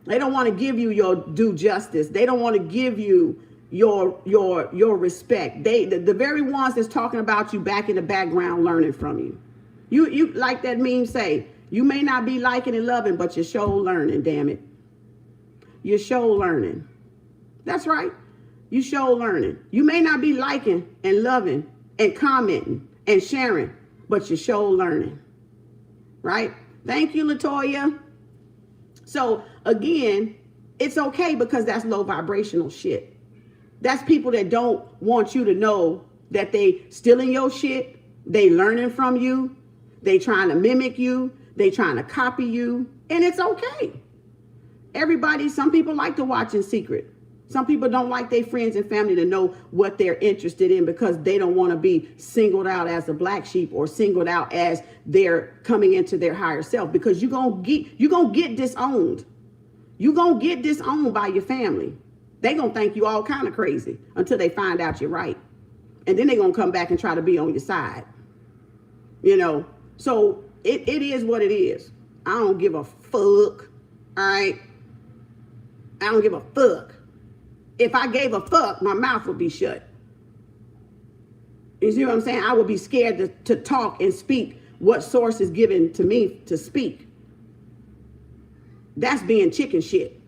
They don't want to give you your due justice. They don't want to give you your respect. The very ones that's talking about you back in the background learning from you. You like that meme say, you may not be liking and loving, but you're sure learning, damn it. You're sure learning. That's right. You sure learning. You may not be liking and loving and commenting and sharing, but you're sure learning. Right? Thank you, Latoya. So again, it's okay because that's low vibrational shit. That's people that don't want you to know that they stealing your shit. They learning from you. They trying to mimic you. They trying to copy you. And it's okay. Everybody, some people like to watch in secret. Some people don't like their friends and family to know what they're interested in because they don't want to be singled out as a black sheep or singled out as they're coming into their higher self, because you're going to get disowned. You're going to get disowned by your family. They're going to think you all kind of crazy until they find out you're right. And then they're going to come back and try to be on your side. You know, so it is what it is. I don't give a fuck. All right. I don't give a fuck. If I gave a fuck, my mouth would be shut. You see what I'm saying? I would be scared to talk and speak what source is given to me to speak. That's being chicken shit.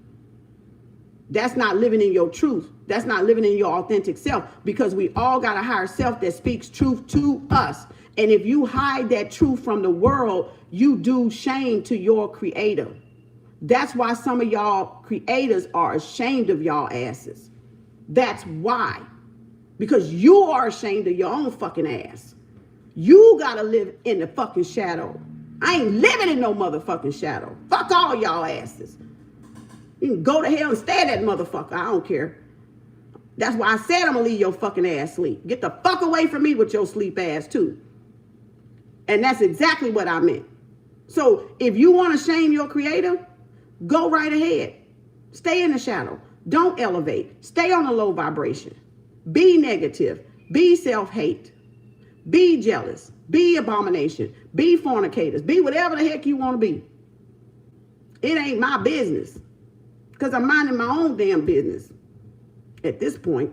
That's not living in your truth. That's not living in your authentic self, because we all got a higher self that speaks truth to us. And if you hide that truth from the world, you do shame to your creator. That's why some of y'all creators are ashamed of y'all asses. That's why. Because you are ashamed of your own fucking ass. You gotta live in the fucking shadow. I ain't living in no motherfucking shadow. Fuck all y'all asses. You can go to hell and stay that motherfucker. I don't care. That's why I said I'm gonna leave your fucking ass sleep. Get the fuck away from me with your sleep ass too. And that's exactly what I meant. So if you want to shame your creator, go right ahead. Stay in the shadow. Don't elevate. Stay on a low vibration. Be negative. Be self-hate. Be jealous. Be abomination. Be fornicators. Be whatever the heck you want to be. It ain't my business, because I'm minding my own damn business at this point.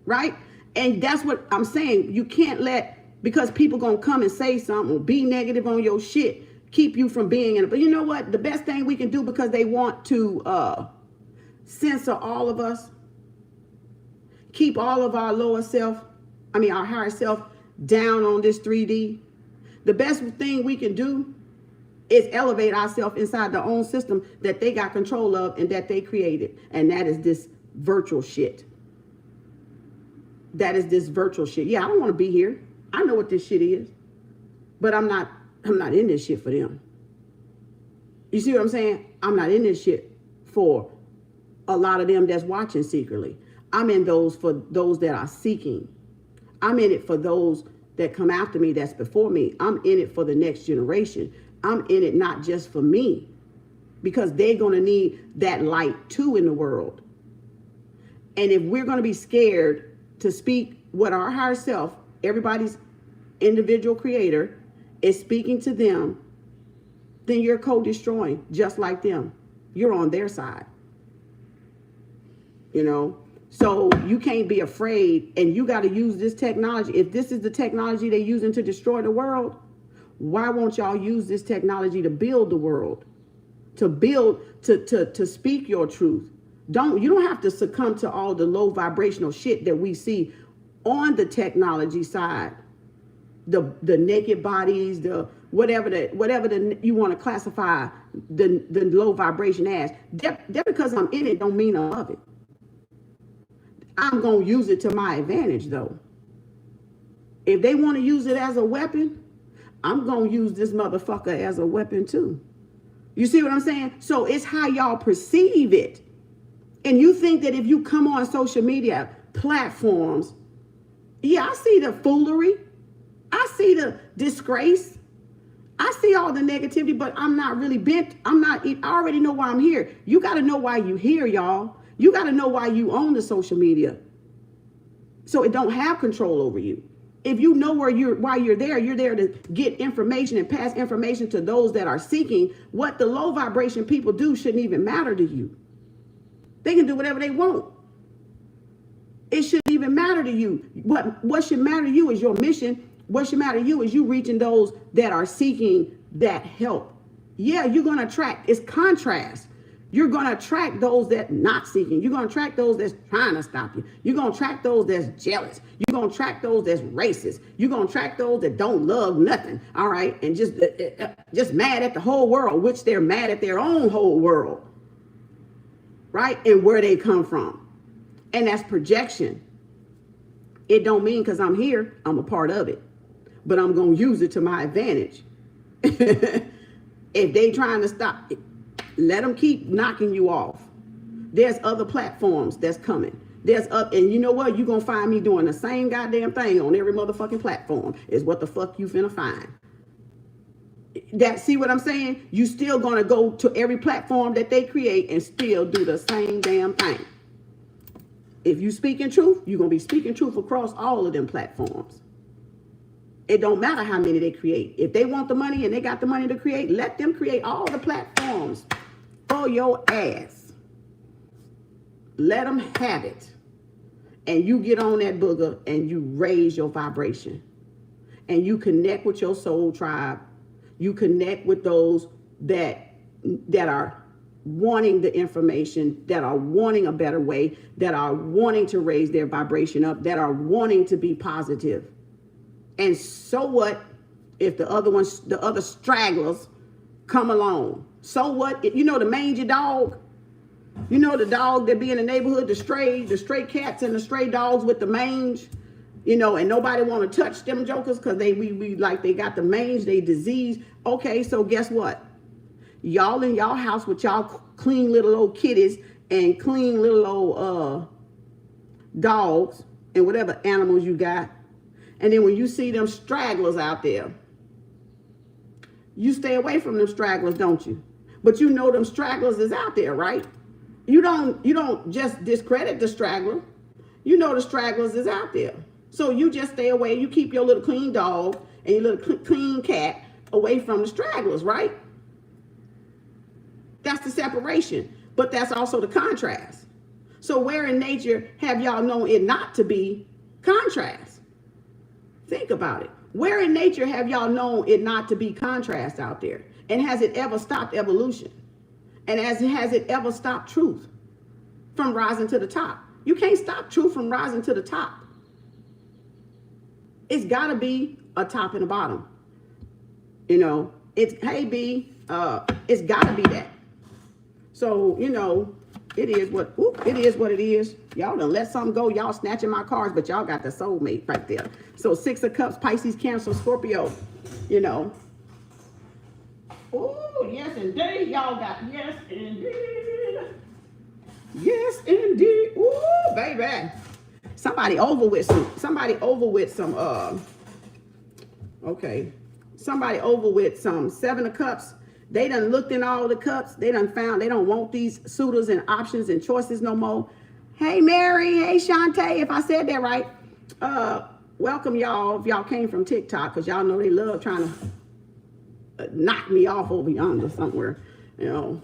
Right? And that's what I'm saying. You can't let, because people gonna come and say something or be negative on your shit, keep you from being in it. But you know what? The best thing we can do, because they want to censor all of us, keep all of our our higher self down on this 3D. The best thing we can do is elevate ourselves inside their own system that they got control of and that they created. And that is this virtual shit. That is this virtual shit. Yeah, I don't want to be here. I know what this shit is. But I'm not in this shit for them. You see what I'm saying? I'm not in this shit for a lot of them that's watching secretly. I'm in those for those that are seeking. I'm in it for those that come after me that's before me. I'm in it for the next generation. I'm in it not just for me, because they're going to need that light too in the world. And if we're going to be scared to speak what our higher self, everybody's individual creator, is speaking to them, then you're co-destroying just like them. You're on their side. You know? So you can't be afraid, and you got to use this technology. If this is the technology they're using to destroy the world, why won't y'all use this technology to build the world? To build, to speak your truth. You don't have to succumb to all the low vibrational shit that we see on the technology side. The naked bodies, the whatever you want to classify the low vibration as. That because I'm in it don't mean I love it. I'm going to use it to my advantage, though. If they want to use it as a weapon, I'm going to use this motherfucker as a weapon, too. You see what I'm saying? So it's how y'all perceive it. And you think that if you come on social media platforms Yeah, I see the foolery. I see the disgrace. I see all the negativity, but I'm not really bent. I already know why I'm here. You got to know why you here, y'all. You got to know why you own the social media. So it don't have control over you. If you know why you're there to get information and pass information to those that are seeking. What the low vibration people do shouldn't even matter to you. They can do whatever they want. It shouldn't even matter to you. What should matter to you is your mission. What should matter to you is you reaching those that are seeking that help. Yeah, you're going to attract. It's contrast. You're going to attract those that not seeking. You're going to attract those that's trying to stop you. You're going to attract those that's jealous. You're going to attract those that's racist. You're going to attract those that don't love nothing. All right. And just mad at the whole world, which they're mad at their own whole world. Right. And where they come from. And that's projection. It don't mean because I'm here, I'm a part of it. But I'm going to use it to my advantage. If they trying to stop it, let them keep knocking you off. There's other platforms that's coming. And you know what? You're going to find me doing the same goddamn thing on every motherfucking platform is what the fuck you finna find. See what I'm saying? You still going to go to every platform that they create and still do the same damn thing. If you speaking truth, you're going to be speaking truth across all of them platforms. It don't matter how many they create. If they want the money and they got the money to create, let them create all the platforms for your ass. Let them have it. And you get on that booger and you raise your vibration. And you connect with your soul tribe. You connect with those that are wanting the information, that are wanting a better way, that are wanting to raise their vibration up, that are wanting to be positive. And so what if the other stragglers come along? So what? You know the mangy dog? You know the dog that be in the neighborhood, the stray cats and the stray dogs with the mange? You know, and nobody want to touch them jokers because they got the mange, they disease. Okay, so guess what? Y'all in y'all house with y'all clean little old kitties and clean little old dogs and whatever animals you got. And then when you see them stragglers out there, you stay away from them stragglers, don't you? But you know them stragglers is out there, right? You don't just discredit the straggler. You know the stragglers is out there. So you just stay away. You keep your little clean dog and your little clean cat away from the stragglers, right? That's the separation. But that's also the contrast. So where in nature have y'all known it not to be contrast? Think about it. Where in nature have y'all known it not to be contrast out there? And has it ever stopped evolution? And has it ever stopped truth from rising to the top? You can't stop truth from rising to the top. It's got to be a top and a bottom. You know, it's, hey, B, it's got to be that. So, you know, it is what it is. Y'all done let something go. Y'all snatching my cards, but y'all got the soulmate right there. So 6 of Cups, Pisces, Cancer, Scorpio, you know. Oh, yes, indeed. Y'all got, yes, indeed. Yes, indeed. Ooh, baby. Somebody over with some, okay. Somebody over with some 7 of Cups. They done looked in all the cups. They done found they don't want these suitors and options and choices no more. Hey, Mary. Hey, Shantae. If I said that right. Welcome, y'all. If y'all came from TikTok, because y'all know they love trying to knock me off over yonder somewhere. You know,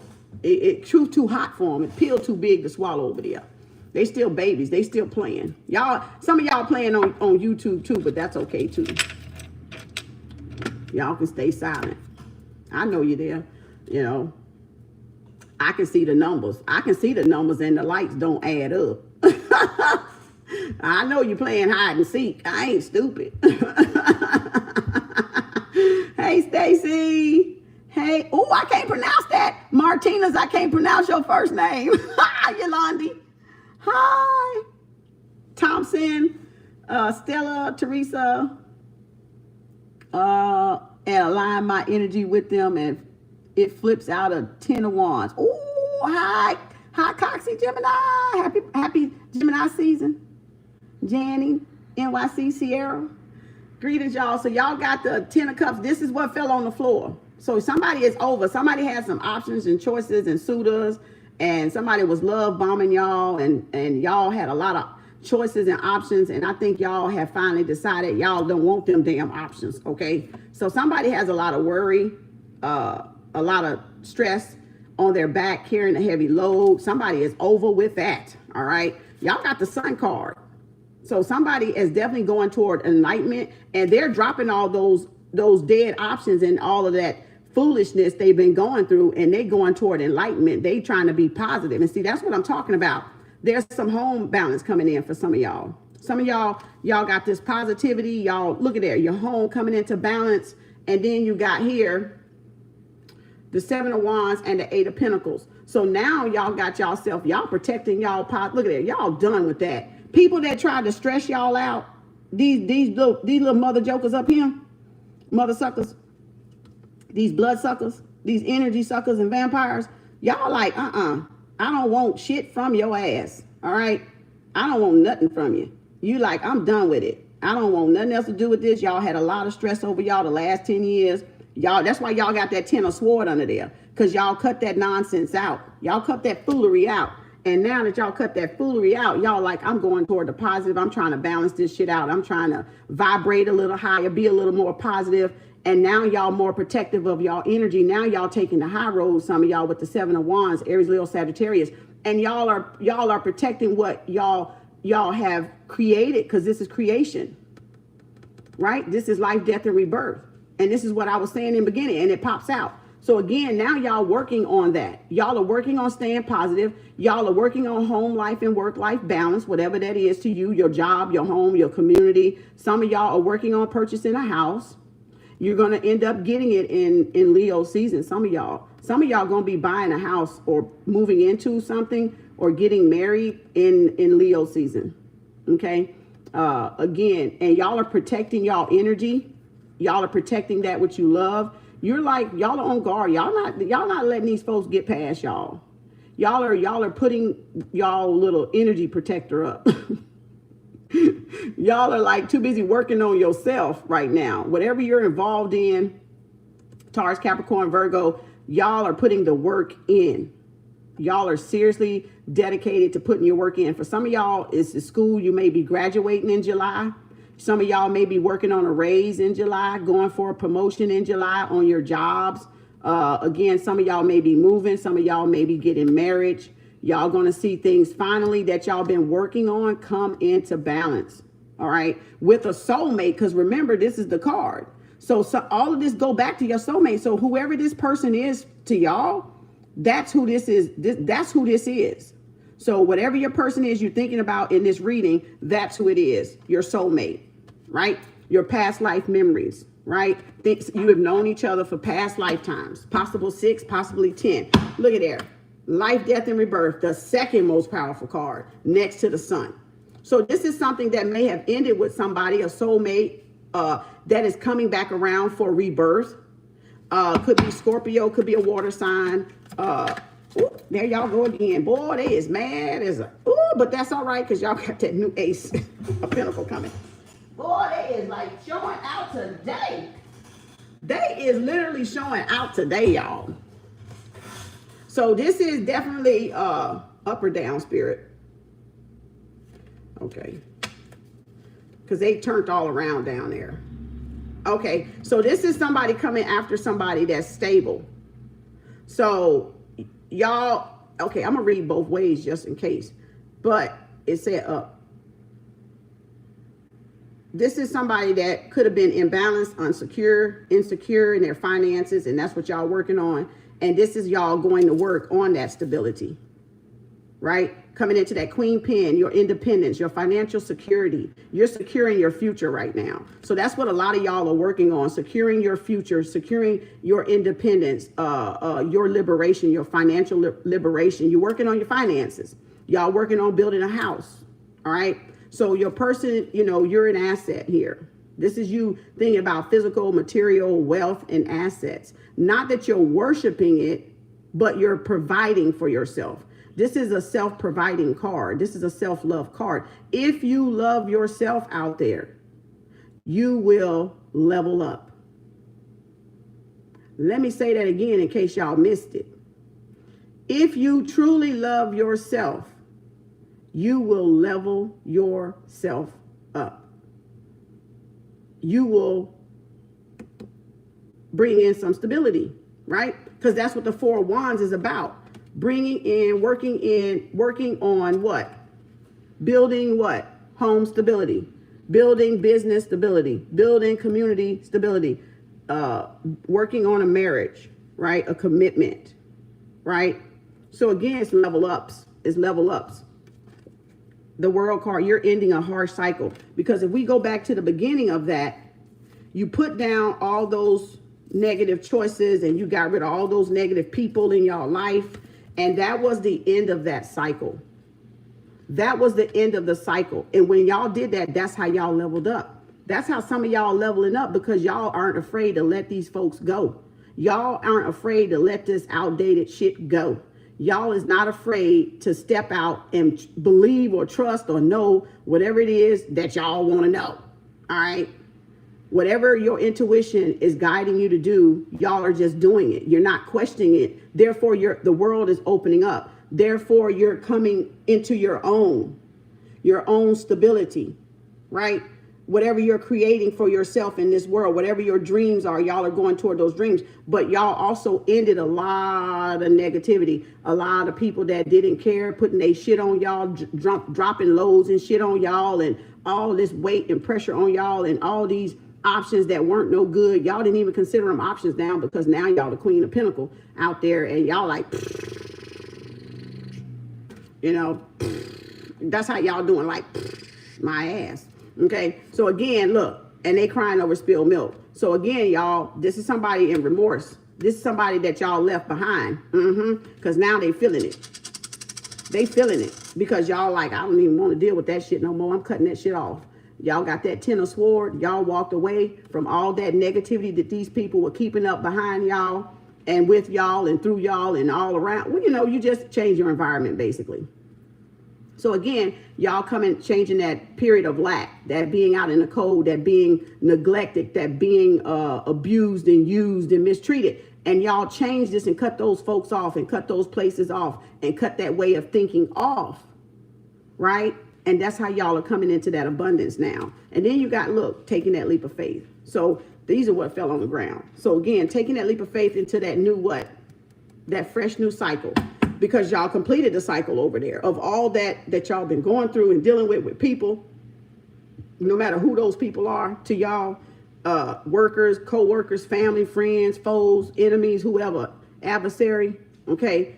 truth too hot for them. It pill too big to swallow over there. They still babies. They still playing. Y'all, some of y'all playing on YouTube too, but that's okay too. Y'all can stay silent. I know you're there. You know, I can see the numbers. I can see the numbers and the lights don't add up. I know you're playing hide and seek. I ain't stupid. Hey, Stacy. Hey, oh, I can't pronounce that. Martinez, I can't pronounce your first name. Hi, Yolandi. Hi. Thompson, Stella, Teresa, and align my energy with them, and it flips out a 10 of Wands. Oh, hi, Coxie Gemini. Happy Gemini season. Janny, NYC Sierra. Greetings, y'all. So y'all got the 10 of Cups. This is what fell on the floor. So somebody is over. Somebody had some options and choices and suitors, and somebody was love bombing y'all, and y'all had a lot of choices and options, and I think y'all have finally decided y'all don't want them damn options, okay? So somebody has a lot of worry, a lot of stress on their back, carrying a heavy load. Somebody is over with that, all right? Y'all got the Sun card. So somebody is definitely going toward enlightenment, and they're dropping all those dead options and all of that foolishness they've been going through, and they going toward enlightenment. They trying to be positive. And see, that's what I'm talking about. There's some home balance coming in for some of y'all. Some of y'all got this positivity. Y'all, look at there, your home coming into balance. And then you got here the 7 of Wands and the 8 of Pentacles. So now y'all got y'allself, y'all protecting y'all. Look at there, y'all done with that. People that tried to stress y'all out, these little mother jokers up here, mother suckers, these blood suckers, these energy suckers and vampires, y'all like, I don't want shit from your ass, all right? I don't want nothing from you. You like, I'm done with it. I don't want nothing else to do with this. Y'all had a lot of stress over y'all the last 10 years. Y'all, that's why y'all got that 10 of Sword under there, because y'all cut that nonsense out. Y'all cut that foolery out. And now that y'all cut that foolery out, y'all like, I'm going toward the positive. I'm trying to balance this shit out. I'm trying to vibrate a little higher, be a little more positive. And now y'all more protective of y'all energy. Now y'all taking the high road, some of y'all with the 7 of Wands, Aries, Leo, Sagittarius. And y'all are protecting what y'all have created, because this is creation, right? This is life, death, and rebirth. And this is what I was saying in the beginning, and it pops out. So again, now y'all working on that. Y'all are working on staying positive. Y'all are working on home life and work life balance, whatever that is to you, your job, your home, your community. Some of y'all are working on purchasing a house. You're going to end up getting it in Leo season. Some of y'all going to be buying a house or moving into something or getting married in Leo season. Okay. Again, and y'all are protecting y'all energy. Y'all are protecting that which you love. You're like, y'all are on guard. Y'all not letting these folks get past y'all. Y'all are putting y'all little energy protector up. Y'all are like too busy working on yourself right now. Whatever you're involved in, Taurus, Capricorn, Virgo, y'all are putting the work in. Y'all are seriously dedicated to putting your work in. For some of y'all, it's the school. You may be graduating in July. Some of y'all may be working on a raise in July, going for a promotion in July on your jobs. Again, some of y'all may be moving. Some of y'all may be getting married. Y'all going to see things finally that y'all been working on come into balance. All right. With a soulmate, because remember, this is the card. So all of this go back to your soulmate. So whoever this person is to y'all, that's who this is. That's who this is. So whatever your person is you're thinking about in this reading, that's who it is. Your soulmate, right? Your past life memories, right? You have known each other for past lifetimes, possible 6, possibly 10. Look at there. Life, death, and rebirth, the second most powerful card next to the sun. So this is something that may have ended with somebody, a soulmate that is coming back around for rebirth. Could be Scorpio, could be a water sign. Ooh, there y'all go again. Boy, they is mad as a, but that's all right, because y'all got that new ace of Pentacle coming. Boy, they is like showing out today. They is literally showing out today, y'all. So this is definitely up or down, Spirit. Okay. Because they turned all around down there. Okay. So this is somebody coming after somebody that's stable. So y'all, okay, I'm going to read both ways just in case. But it said up. This is somebody that could have been imbalanced, insecure in their finances, and that's what y'all working on. And this is y'all going to work on that stability, right? Coming into that queen pin, your independence, your financial security. You're securing your future right now. So that's what a lot of y'all are working on, securing your future, securing your independence, your liberation, your financial liberation. You're working on your finances. Y'all working on building a house, all right? So your person, you know, you're an asset here. This is you thinking about physical, material, wealth, and assets. Not that you're worshiping it, but you're providing for yourself. This is a self-providing card. This is a self-love card. If you love yourself out there, you will level up. Let me say that again in case y'all missed it. If you truly love yourself, you will level yourself up. You will bring in some stability, right? Because that's what the Four of Wands is about. Bringing in, working on what? Building what? Home stability. Building business stability. Building community stability. Working on a marriage, right? A commitment, right? So again, it's level ups. It's level ups. The World card, you're ending a harsh cycle. Because if we go back to the beginning of that, you put down all those negative choices and you got rid of all those negative people in your life. And that was the end of that cycle. That was the end of the cycle. And when y'all did that, that's how y'all leveled up. That's how some of y'all leveling up, because y'all aren't afraid to let these folks go. Y'all aren't afraid to let this outdated shit go. Y'all is not afraid to step out and believe or trust or know whatever it is that y'all want to know. All right. Whatever your intuition is guiding you to do, y'all are just doing it. You're not questioning it. Therefore, the world is opening up. Therefore, you're coming into your own stability, right? Whatever you're creating for yourself in this world, whatever your dreams are, y'all are going toward those dreams. But y'all also ended a lot of negativity. A lot of people that didn't care, putting their shit on y'all, dropping loads and shit on y'all, and all this weight and pressure on y'all, and all these options that weren't no good. Y'all didn't even consider them options now, because now y'all the Queen of Pentacles out there, and y'all like, you know, that's how y'all doing, like, my ass. Okay, so again, look, and they crying over spilled milk. So again, y'all, this is somebody in remorse. This is somebody that y'all left behind. Because now they feeling it. They feeling it because y'all like, I don't even want to deal with that shit no more. I'm cutting that shit off. Y'all got that Ten of Swords. Y'all walked away from all that negativity that these people were keeping up behind y'all and with y'all and through y'all and all around. Well, you know, you just change your environment basically. So again, y'all changing that period of lack, that being out in the cold, that being neglected, that being abused and used and mistreated. And y'all change this and cut those folks off and cut those places off and cut that way of thinking off, right? And that's how y'all are coming into that abundance now. And then you got, look, taking that leap of faith. So these are what fell on the ground. So again, taking that leap of faith into that new what? That fresh new cycle. Because y'all completed the cycle over there of all that y'all been going through and dealing with people, no matter who those people are to y'all, workers, co-workers, family, friends, foes, enemies, whoever, adversary, okay,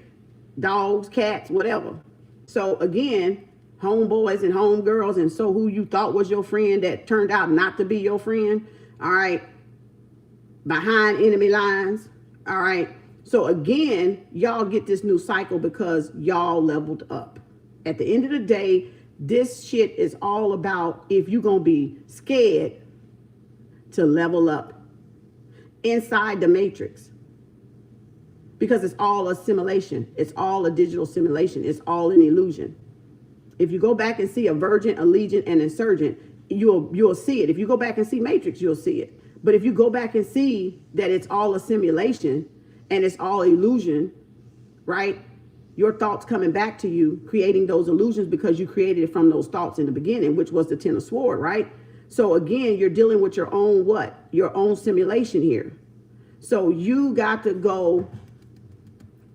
dogs, cats, whatever. So again, homeboys and homegirls, and so who you thought was your friend that turned out not to be your friend, all right, behind enemy lines, all right. So again, y'all get this new cycle because y'all leveled up. At the end of the day, this shit is all about if you're going to be scared to level up inside the matrix. Because it's all a simulation. It's all a digital simulation. It's all an illusion. If you go back and see a Virgin, a Legion, and Insurgent, you'll see it. If you go back and see Matrix, you'll see it. But if you go back and see that it's all a simulation and it's all illusion, right? Your thoughts coming back to you, creating those illusions because you created it from those thoughts in the beginning, which was the Ten of Swords, right? So again, you're dealing with your own what? Your own simulation here. So you got to go,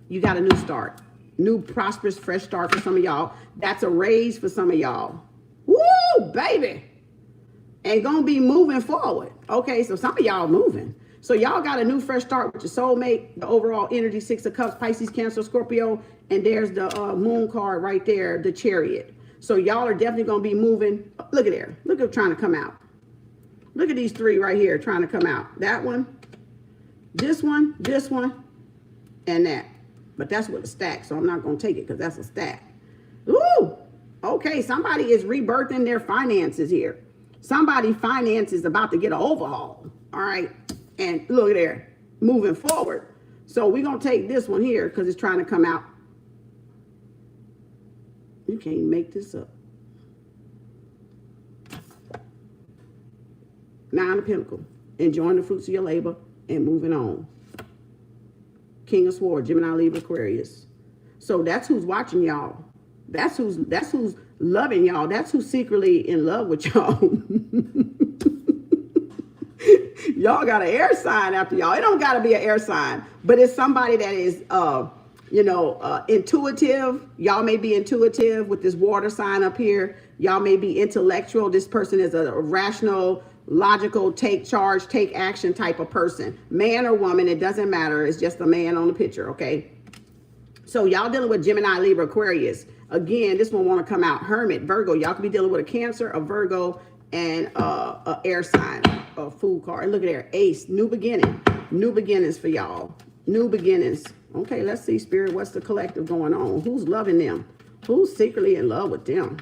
you got a new start. New, prosperous, fresh start for some of y'all. That's a raise for some of y'all. Woo, baby. And gonna be moving forward. Okay, so some of y'all moving. So y'all got a new fresh start with your soulmate, the overall energy, Six of Cups, Pisces, Cancer, Scorpio, and there's the moon card right there, the Chariot. So y'all are definitely going to be moving. Look at there. Look at trying to come out. Look at these three right here trying to come out. That one, this one, and that. But that's with a stack, so I'm not going to take it because that's a stack. Ooh, okay, somebody is rebirthing their finances here. Somebody's finance is about to get an overhaul, all right? And look there, moving forward. So we're going to take this one here because it's trying to come out. You can't make this up. Nine of Pentacles. Enjoying the fruits of your labor and moving on. King of Swords, Gemini, Libra, Aquarius. So that's who's watching y'all. That's who's loving y'all. That's who's secretly in love with y'all. Y'all got an air sign after y'all. It don't got to be an air sign, but it's somebody that is, intuitive. Y'all may be intuitive with this water sign up here. Y'all may be intellectual. This person is a rational, logical, take charge, take action type of person. Man or woman, it doesn't matter. It's just a man on the picture, okay? So y'all dealing with Gemini, Libra, Aquarius. Again, this one want to come out. Hermit, Virgo. Y'all could be dealing with a Cancer, a Virgo, and a air sign, a Fool card. Look at there, Ace, new beginning. New beginnings for y'all. New beginnings. Okay, let's see, Spirit, what's the collective going on? Who's loving them? Who's secretly in love with them?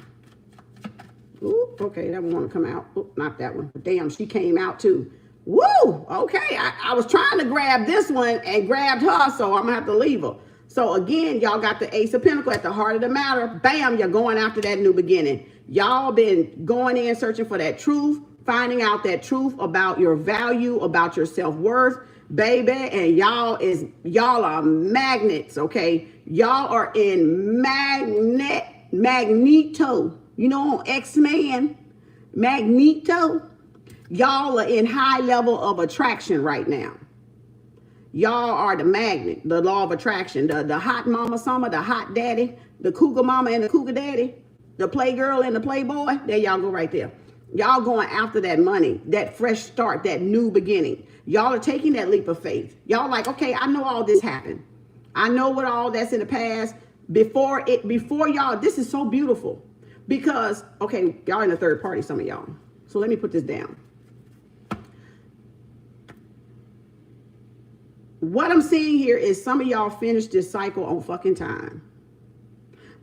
Ooh, okay, that one want to come out. Ooh, not that one. Damn, she came out too. Woo! Okay, I was trying to grab this one and grabbed her, so I'm going to have to leave her. So again, y'all got the Ace of Pentacles at the heart of the matter. Bam, you're going after that new beginning. Y'all been going in searching for that truth, finding out that truth about your value, about your self-worth, baby. And y'all are magnets, okay? Y'all are in Magneto. You know, on X-Men, Magneto. Y'all are in high level of attraction right now. Y'all are the magnet, the law of attraction, the hot mama summer, the hot daddy, the cougar mama and the cougar daddy, the playgirl and the playboy. There y'all go right there. Y'all going after that money, that fresh start, that new beginning. Y'all are taking that leap of faith. Y'all like, okay, I know all this happened. I know what all that's in the past. Before y'all, this is so beautiful. Because, okay, y'all in the third party, some of y'all. So let me put this down. What I'm seeing here is some of y'all finished this cycle on fucking time.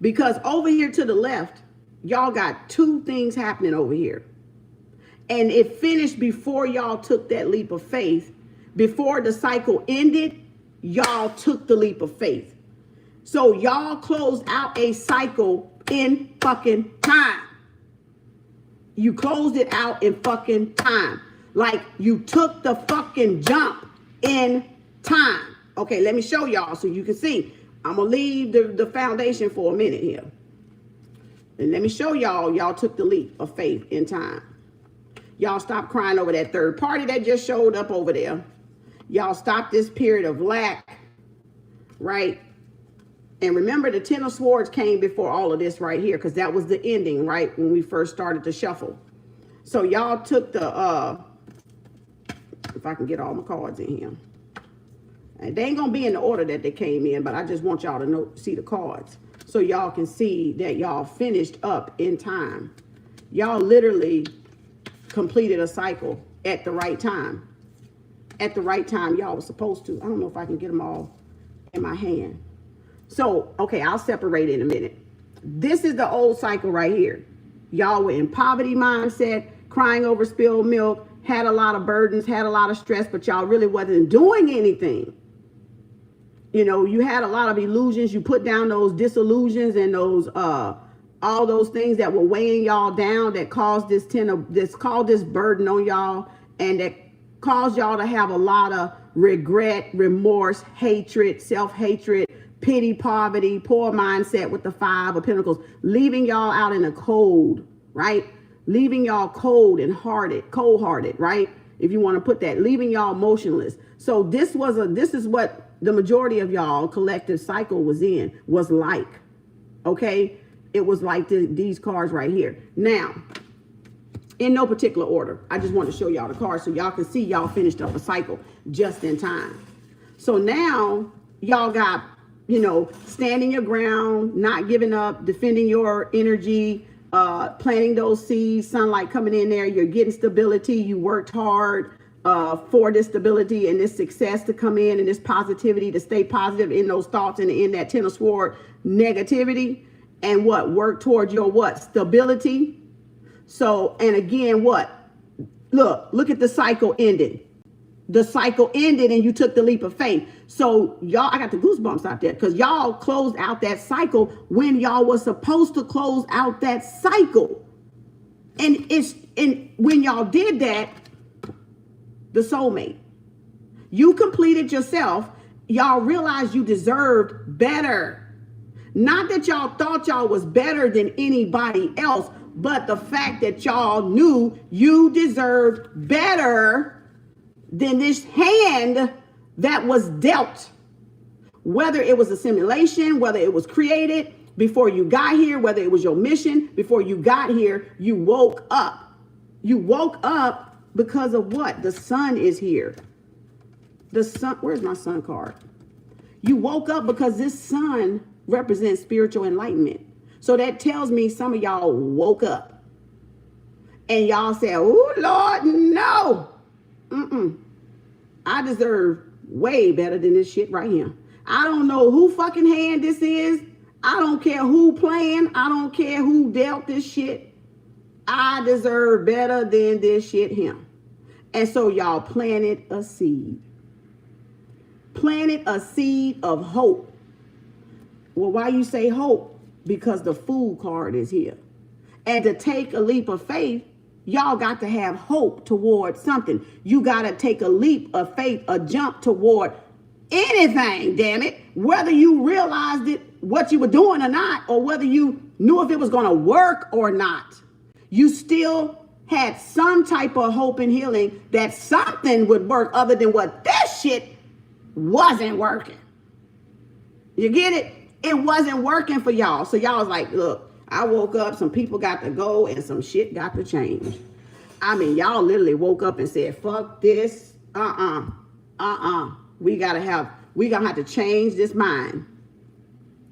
Because over here to the left, y'all got two things happening over here. And it finished before y'all took that leap of faith. Before the cycle ended, y'all took the leap of faith. So y'all closed out a cycle in fucking time. You closed it out in fucking time. Like you took the fucking jump in time. Okay, let me show y'all so you can see. I'm gonna leave the foundation for a minute here. And let me show y'all took the leap of faith in time. Y'all stop crying over that third party that just showed up over there. Y'all stop this period of lack, right? And remember, the Ten of Swords came before all of this right here, because that was the ending, right? When we first started to shuffle. So y'all took the, if I can get all my cards in here. And they ain't going to be in the order that they came in, but I just want y'all to see the cards. So y'all can see that y'all finished up in time. Y'all literally completed a cycle at the right time. At the right time y'all was supposed to. I don't know if I can get them all in my hand. So, okay, I'll separate in a minute. This is the old cycle right here. Y'all were in poverty mindset, crying over spilled milk, had a lot of burdens, had a lot of stress, but y'all really wasn't doing anything. You know, you had a lot of illusions. You put down those disillusions and those, all those things that were weighing y'all down that caused this burden on y'all, and that caused y'all to have a lot of regret, remorse, hatred, self-hatred, pity, poverty, poor mindset with the Five of Pentacles, leaving y'all out in the cold, right? Leaving y'all cold and cold-hearted, right? If you want to put that, leaving y'all motionless. So this is what the majority of y'all collective cycle was like, okay? It was like these cards right here. Now, in no particular order, I just want to show y'all the cards so y'all can see y'all finished up a cycle just in time. So now y'all got, you know, standing your ground, not giving up, defending your energy, planting those seeds, sunlight coming in there. You're getting stability. You worked hard for this stability and this success to come in, and this positivity to stay positive in those thoughts and in that Ten of Swords negativity, and what? Work towards your what? Stability. So, and again, what? Look at the cycle ending. the cycle ended and you took the leap of faith. So y'all, I got the goosebumps out there because y'all closed out that cycle when y'all was supposed to close out that cycle. And when y'all did that, the soulmate, you completed yourself. Y'all realized you deserved better. Not that y'all thought y'all was better than anybody else, but the fact that y'all knew you deserved better than this hand that was dealt. Whether it was a simulation, whether it was created before you got here, whether it was your mission before you got here, you woke up. You woke up because of what? The sun is here. The sun, where's my sun card? You woke up because this sun represents spiritual enlightenment. So that tells me some of y'all woke up and y'all said, oh Lord, no. I deserve way better than this shit right here. I don't know who fucking hand this is. I don't care who playing. I don't care who dealt this shit. I deserve better than this shit here. And so y'all planted a seed. Planted a seed of hope. Well, why you say hope? Because the Fool card is here. And to take a leap of faith, y'all got to have hope toward something. You got to take a leap of faith, a jump toward anything, damn it. Whether you realized it, what you were doing or not, or whether you knew if it was going to work or not, you still had some type of hope and healing that something would work other than what this shit wasn't working. You get it? It wasn't working for y'all. So y'all was like, look, I woke up, some people got to go and some shit got to change. I mean, y'all literally woke up and said, fuck this. We gonna have to change this mind.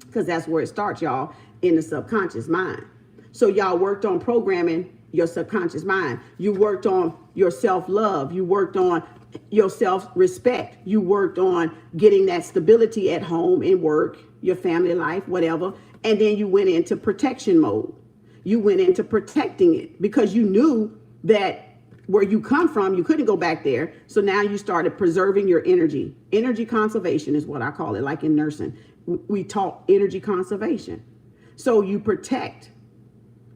Because that's where it starts, y'all, in the subconscious mind. So y'all worked on programming your subconscious mind. You worked on your self-love. You worked on your self-respect. You worked on getting that stability at home and work, your family life, whatever. And then you went into protection mode. You went into protecting it because you knew that where you come from, you couldn't go back there. So now you started preserving your energy. Energy conservation is what I call it, like in nursing. We taught energy conservation. So you protect,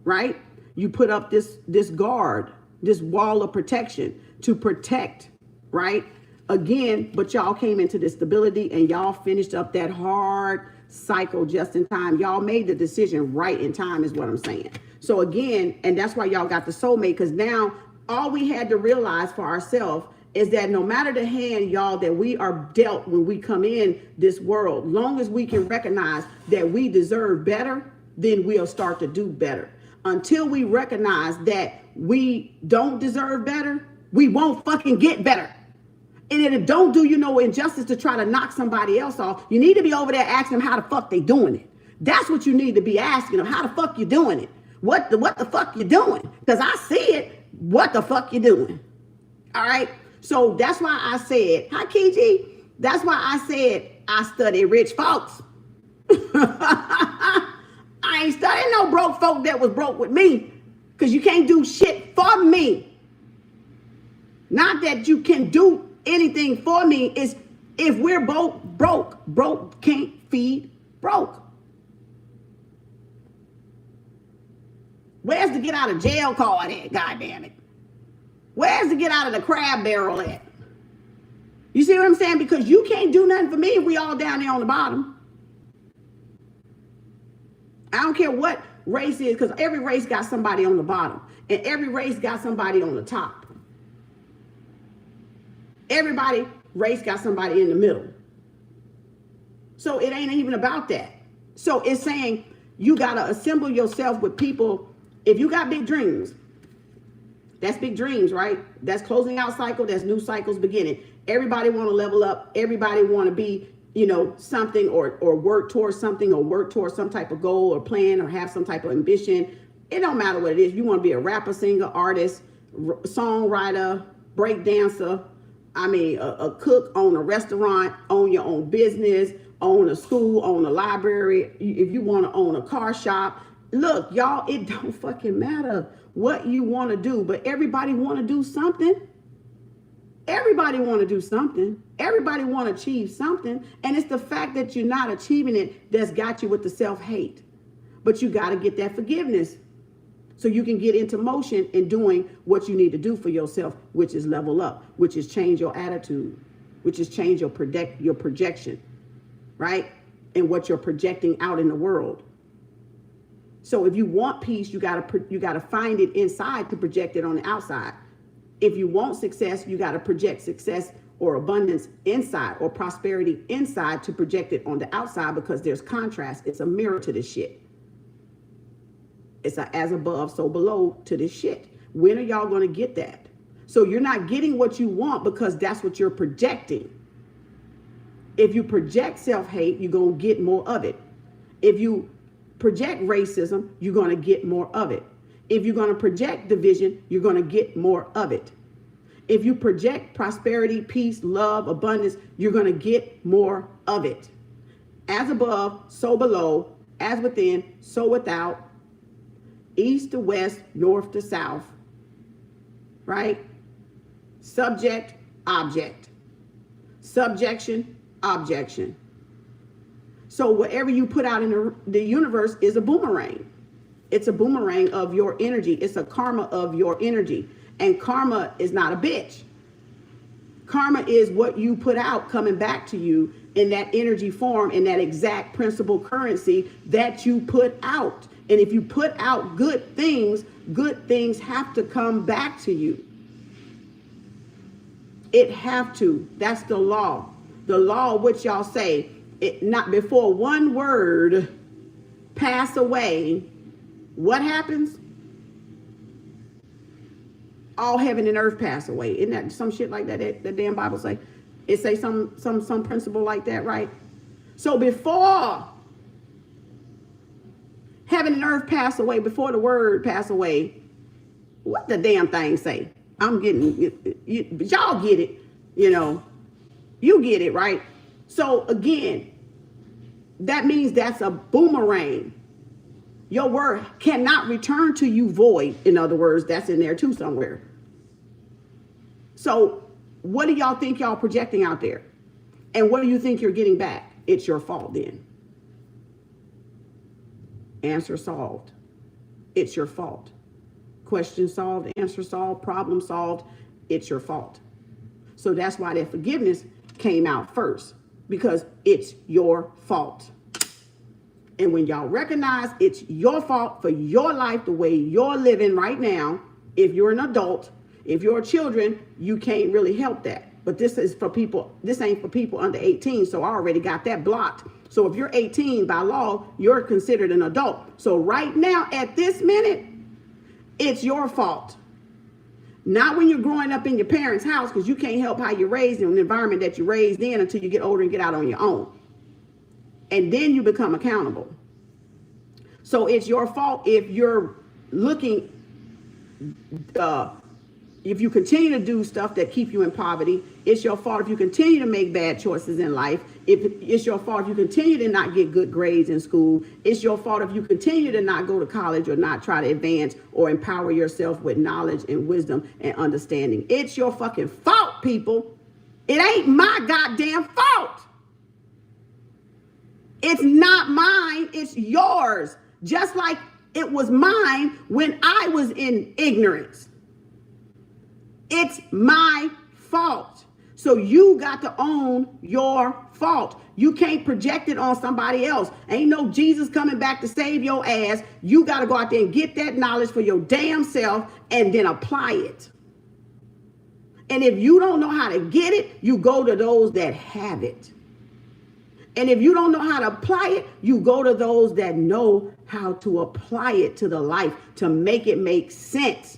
right? You put up this guard, this wall of protection to protect, right? Again, but y'all came into this stability and y'all finished up that hard cycle just in time. Y'all made the decision right in time is what I'm saying. So again, and that's why y'all got the soulmate, because now all we had to realize for ourselves is that no matter the hand, y'all, that we are dealt when we come in this world, long as we can recognize that we deserve better, then we'll start to do better. Until we recognize that we don't deserve better, we won't fucking get better. And then don't do you no injustice to try to knock somebody else off. You need to be over there asking them how the fuck they doing it. That's what you need to be asking them. How the fuck you doing it? What the fuck you doing? Because I see it. What the fuck you doing? All right. So that's why I said, hi Kiji. That's why I said I study rich folks. I ain't studying no broke folk that was broke with me. Because you can't do shit for me. Not that you can do anything for me. Is if we're both broke can't feed broke. Where's the get out of jail card at? God damn it. Where's the get out of the crab barrel at? You see what I'm saying? Because you can't do nothing for me if we all down there on the bottom. I don't care what race is, because every race got somebody on the bottom. And every race got somebody on the top. Everybody race got somebody in the middle. So it ain't even about that. So it's saying you got to assemble yourself with people. If you got big dreams, that's big dreams, right? That's closing out cycle. That's new cycles beginning. Everybody want to level up. Everybody want to be, something or work towards something or work towards some type of goal or plan or have some type of ambition. It don't matter what it is. You want to be a rapper, singer, artist, songwriter, break dancer. A cook, own a restaurant, own your own business, own a school, own a library. If you want to own a car shop, look, y'all, it don't fucking matter what you want to do, but everybody want to do something. Everybody want to do something. Everybody want to achieve something. And it's the fact that you're not achieving it that's got you with the self-hate. But you got to get that forgiveness so you can get into motion in doing what you need to do for yourself, which is level up, which is change your attitude, which is change your projection, right? And what you're projecting out in the world. So if you want peace, you gotta find it inside to project it on the outside. If you want success, you got to project success or abundance inside, or prosperity inside to project it on the outside, because there's contrast. It's a mirror to this shit. It's a as above, so below to this shit. When are y'all going to get that? So you're not getting what you want because that's what you're projecting. If you project self-hate, you're going to get more of it. If you project racism, you're going to get more of it. If you're going to project division, you're going to get more of it. If you project prosperity, peace, love, abundance, you're going to get more of it. As above, so below, as within, so without, east to west, north to south, right? Subject, object. Subjection, objection. So whatever you put out in the universe is a boomerang. It's a boomerang of your energy. It's a karma of your energy. And karma is not a bitch. Karma is what you put out coming back to you in that energy form, in that exact principal currency that you put out. And if you put out good things have to come back to you. It have to. That's the law. The law, which y'all say, it not before one word pass away. What happens? All heaven and earth pass away. Isn't that some shit like that? The damn Bible say. It say some principle like that, right? So before heaven and earth pass away, before the word pass away, what the damn thing say? I'm getting but y'all get it, you get it, right? So again, that means that's a boomerang. Your word cannot return to you void. In other words, that's in there too somewhere. So what do y'all think y'all projecting out there? And what do you think you're getting back? It's your fault then. Answer solved. It's your fault. Question solved, answer solved, problem solved. It's your fault. So that's why that forgiveness came out first, because it's your fault. And when y'all recognize it's your fault for your life, the way you're living right now, if you're an adult, if you're children, you can't really help that. But this is for people, this ain't for people under 18. So I already got that blocked. So if you're 18 by law, you're considered an adult. So right now at this minute, it's your fault. Not when you're growing up in your parents' house, because you can't help how you're raised in the environment that you're raised in until you get older and get out on your own. And then you become accountable. So it's your fault if you're looking, if you continue to do stuff that keep you in poverty. It's your fault if you continue to make bad choices in life. It's your fault if you continue to not get good grades in school. It's your fault if you continue to not go to college or not try to advance or empower yourself with knowledge and wisdom and understanding. It's your fucking fault, people. It ain't my goddamn fault. It's not mine, it's yours. Just like it was mine when I was in ignorance. It's my fault. So you got to own your fault. You can't project it on somebody else. Ain't no Jesus coming back to save your ass. You got to go out there and get that knowledge for your damn self and then apply it. And if you don't know how to get it, you go to those that have it. And if you don't know how to apply it, you go to those that know how to apply it to the life to make it make sense.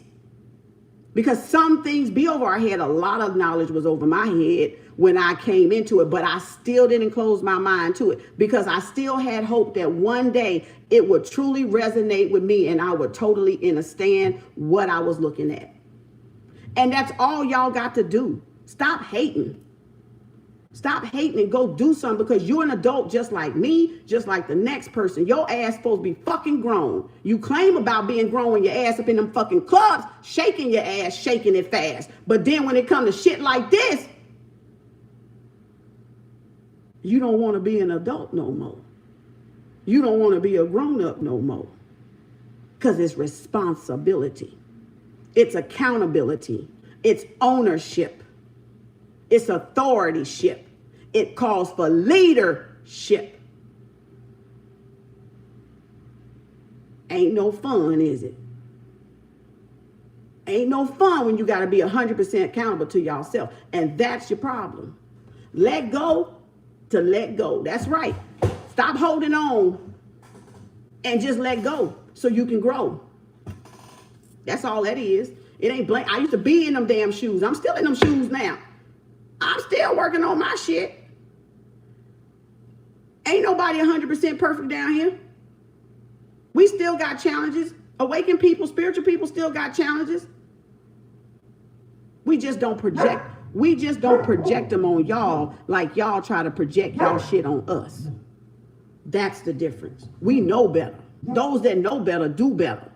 Because some things be over our head. A lot of knowledge was over my head when I came into it, but I still didn't close my mind to it because I still had hope that one day it would truly resonate with me and I would totally understand what I was looking at. And that's all y'all got to do. Stop hating. Stop hating and go do something, because you're an adult just like me, just like the next person. Your ass supposed to be fucking grown. You claim about being grown when your ass up in them fucking clubs, shaking your ass, shaking it fast. But then when it comes to shit like this, you don't want to be an adult no more. You don't want to be a grown-up no more. Because it's responsibility. It's accountability. It's ownership. It's authorityship. It calls for leadership. Ain't no fun, is it? Ain't no fun when you got to be 100% accountable to yourself. And that's your problem. Let go to let go. That's right. Stop holding on and just let go so you can grow. That's all that is. It ain't blank. I used to be in them damn shoes. I'm still in them shoes now. I'm still working on my shit. Ain't nobody 100% perfect down here. We still got challenges. Awakened people, spiritual people still got challenges. We just don't project. We just don't project them on y'all like y'all try to project y'all shit on us. That's the difference. We know better. Those that know better do better.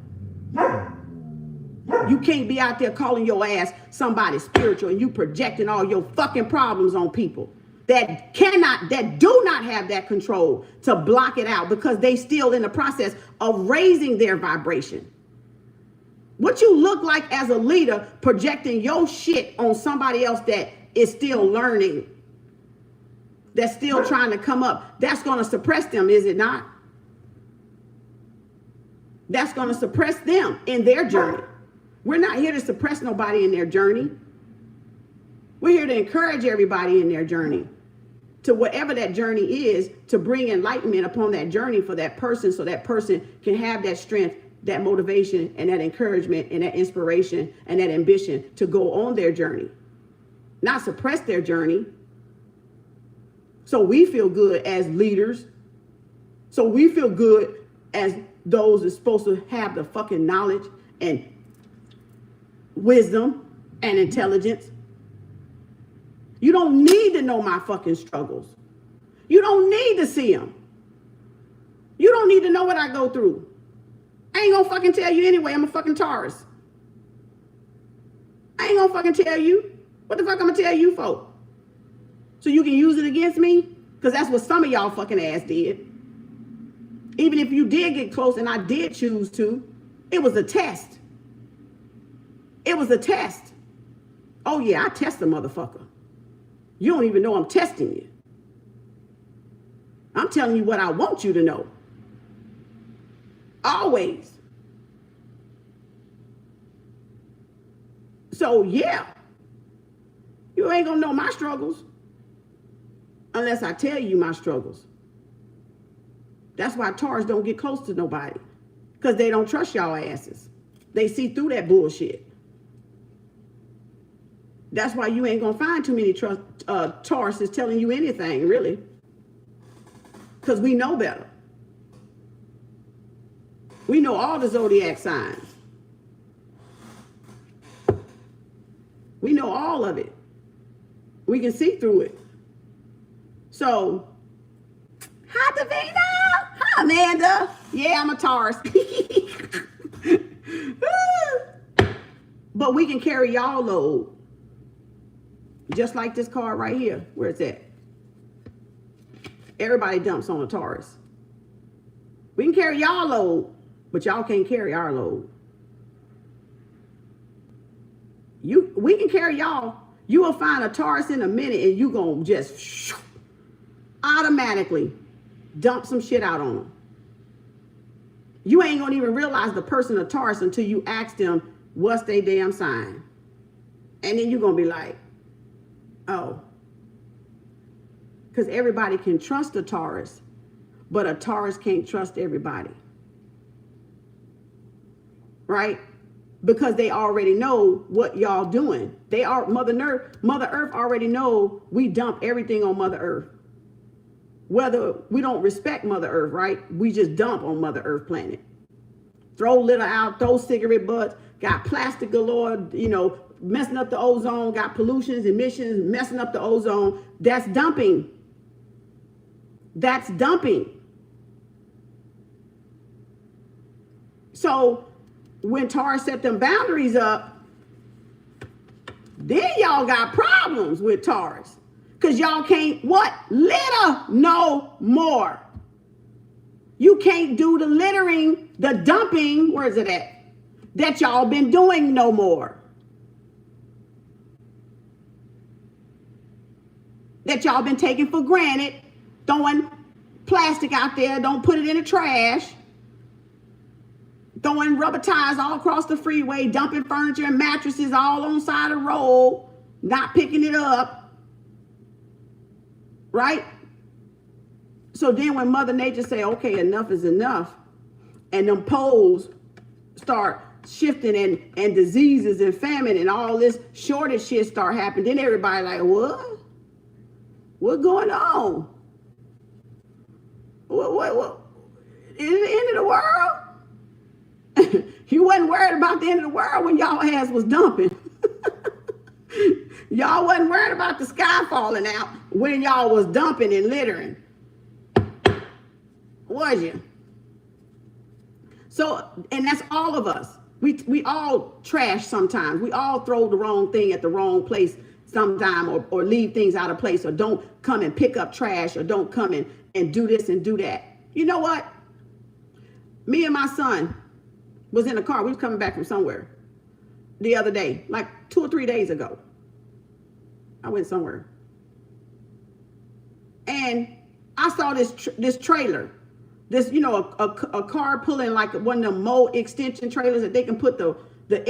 You can't be out there calling your ass somebody spiritual and you projecting all your fucking problems on people that do not have that control to block it out, because they still in the process of raising their vibration. What you look like as a leader projecting your shit on somebody else that is still learning, that's still trying to come up, that's going to suppress them, is it not? That's going to suppress them in their journey. We're not here to suppress nobody in their journey. We're here to encourage everybody in their journey to whatever that journey is, to bring enlightenment upon that journey for that person, so that person can have that strength, that motivation, and that encouragement, and that inspiration, and that ambition to go on their journey, not suppress their journey. So we feel good as leaders. So we feel good as those that's supposed to have the fucking knowledge and wisdom and intelligence. You don't need to know my fucking struggles. You don't need to see them. You don't need to know what I go through. I ain't gonna fucking tell you anyway. I'm a fucking Taurus. I ain't gonna fucking tell you. What the fuck I'm gonna tell you for? So you can use it against me? Because that's what some of y'all fucking ass did. Even if you did get close and I did choose to, it was a test. It was a test. Oh yeah, I test the motherfucker. You don't even know I'm testing you. I'm telling you what I want you to know. Always. So yeah, you ain't gonna know my struggles unless I tell you my struggles. That's why Taurus don't get close to nobody, because they don't trust y'all asses. They see through that bullshit. That's why you ain't gonna find too many Tauruses telling you anything, really, because we know better. We know all the zodiac signs. We know all of it. We can see through it. So, hi Davina. Hi Amanda. Yeah, I'm a Taurus. But we can carry y'all load. Just like this card right here. Where it's at. Everybody dumps on a Taurus. We can carry y'all load, but y'all can't carry our load. We can carry y'all. You will find a Taurus in a minute and you gonna just automatically dump some shit out on them. You ain't gonna even realize the person a Taurus until you ask them what's their damn sign. And then you're gonna be like, oh. Because everybody can trust a Taurus, but a Taurus can't trust everybody. Right? Because they already know what y'all doing. They are Mother Earth already know we dump everything on Mother Earth. Whether we don't respect Mother Earth, right? We just dump on Mother Earth planet. Throw litter out, throw cigarette butts, got plastic galore, messing up the ozone, got pollutions, emissions, messing up the ozone. That's dumping. That's dumping. So when Taurus set them boundaries up, then y'all got problems with Taurus. Because y'all can't, what? Litter no more. You can't do the littering, the dumping, where is it at? That y'all been doing no more. That y'all been taking for granted, throwing plastic out there, don't put it in the trash, throwing rubber tires all across the freeway, dumping furniture and mattresses all on the side of the road, not picking it up, right? So then when Mother Nature say, okay, enough is enough, and them poles start shifting and diseases and famine and all this shortage shit start happening, then everybody like, what? What's going on? What? Is it the end of the world? You wasn't worried about the end of the world when y'all ass was dumping. Y'all wasn't worried about the sky falling out when y'all was dumping and littering. Was you? So, and that's all of us. We all trash sometimes. We all throw the wrong thing at the wrong place sometime, or leave things out of place, or don't come and pick up trash, or don't come and do this and do that. You know what? Me and my son was in a car. We was coming back from somewhere the other day, like 2 or 3 days ago. I went somewhere. And I saw this trailer. This, you know, a car pulling like one of them mold extension trailers that they can put the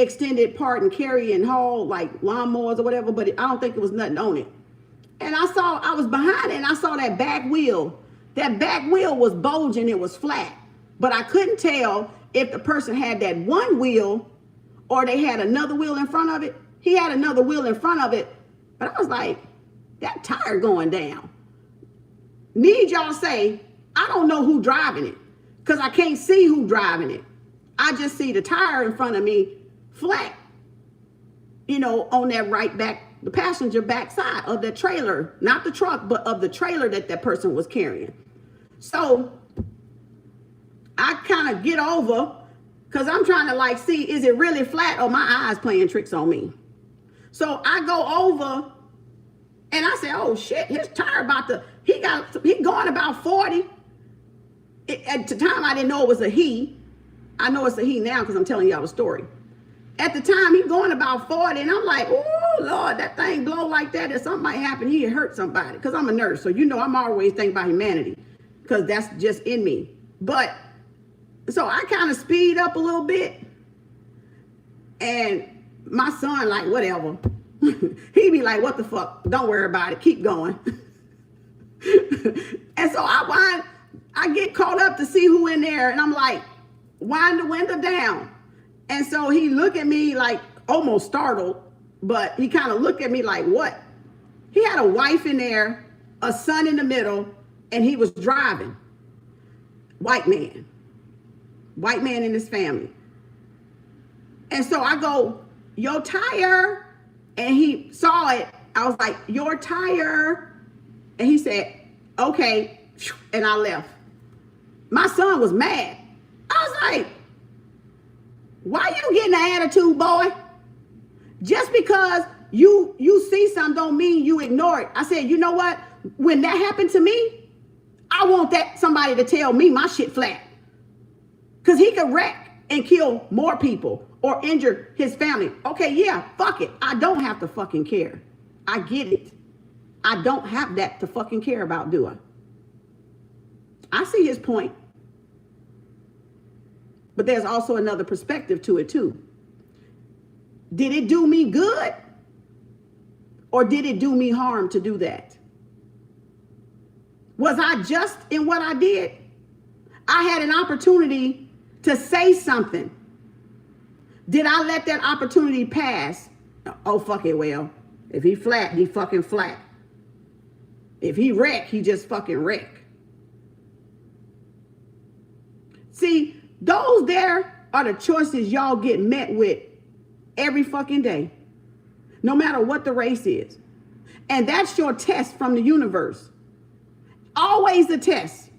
extended part and carry and haul like lawnmowers or whatever, but I don't think it was nothing on it. And I was behind it and I saw that back wheel. That back wheel was bulging, it was flat. But I couldn't tell if the person had that one wheel or they had another wheel in front of it. He had another wheel in front of it, but I was like, that tire going down. Need y'all say, I don't know who driving it because I can't see who driving it. I just see the tire in front of me flat, you know, on that right back, the passenger back side of the trailer, not the truck, but of the trailer that person was carrying. So I kind of get over because I'm trying to like see, is it really flat or my eyes playing tricks on me? So I go over and I say, oh shit, his tire about to, he going about 40. At the time, I didn't know it was a he. I know it's a he now because I'm telling y'all the story. At the time, he going about 40, and I'm like, oh, Lord, that thing blow like that, and something might happen, he'd hurt somebody, because I'm a nurse, so you know I'm always thinking about humanity, because that's just in me. But, so I kind of speed up a little bit, and my son, like, whatever. He'd be like, what the fuck? Don't worry about it. Keep going. And so I get caught up to see who in there, and I'm like, wind the window down. And so he looked at me like almost startled, but he kind of looked at me like, what? He had a wife in there, a son in the middle, and he was driving. White man in his family. And so I go, your tire. And he saw it. I was like, your tire. And he said, okay. And I left. My son was mad. I was like, why you getting an attitude, boy? Just because you see something don't mean you ignore it. I said, you know what? When that happened to me, I want somebody to tell me my shit flat. Because he could wreck and kill more people or injure his family. Okay, yeah, fuck it. I don't have to fucking care. I get it. I don't have that to fucking care about, do I? I see his point. But there's also another perspective to it too. Did it do me good? Or did it do me harm to do that? Was I just in what I did? I had an opportunity to say something. Did I let that opportunity pass? Oh, fuck it, well, if he flat, he fucking flat. If he wreck, he just fucking wreck. See, those there are the choices y'all get met with every fucking day. no matter what the race is. And that's your test from the universe. Always a test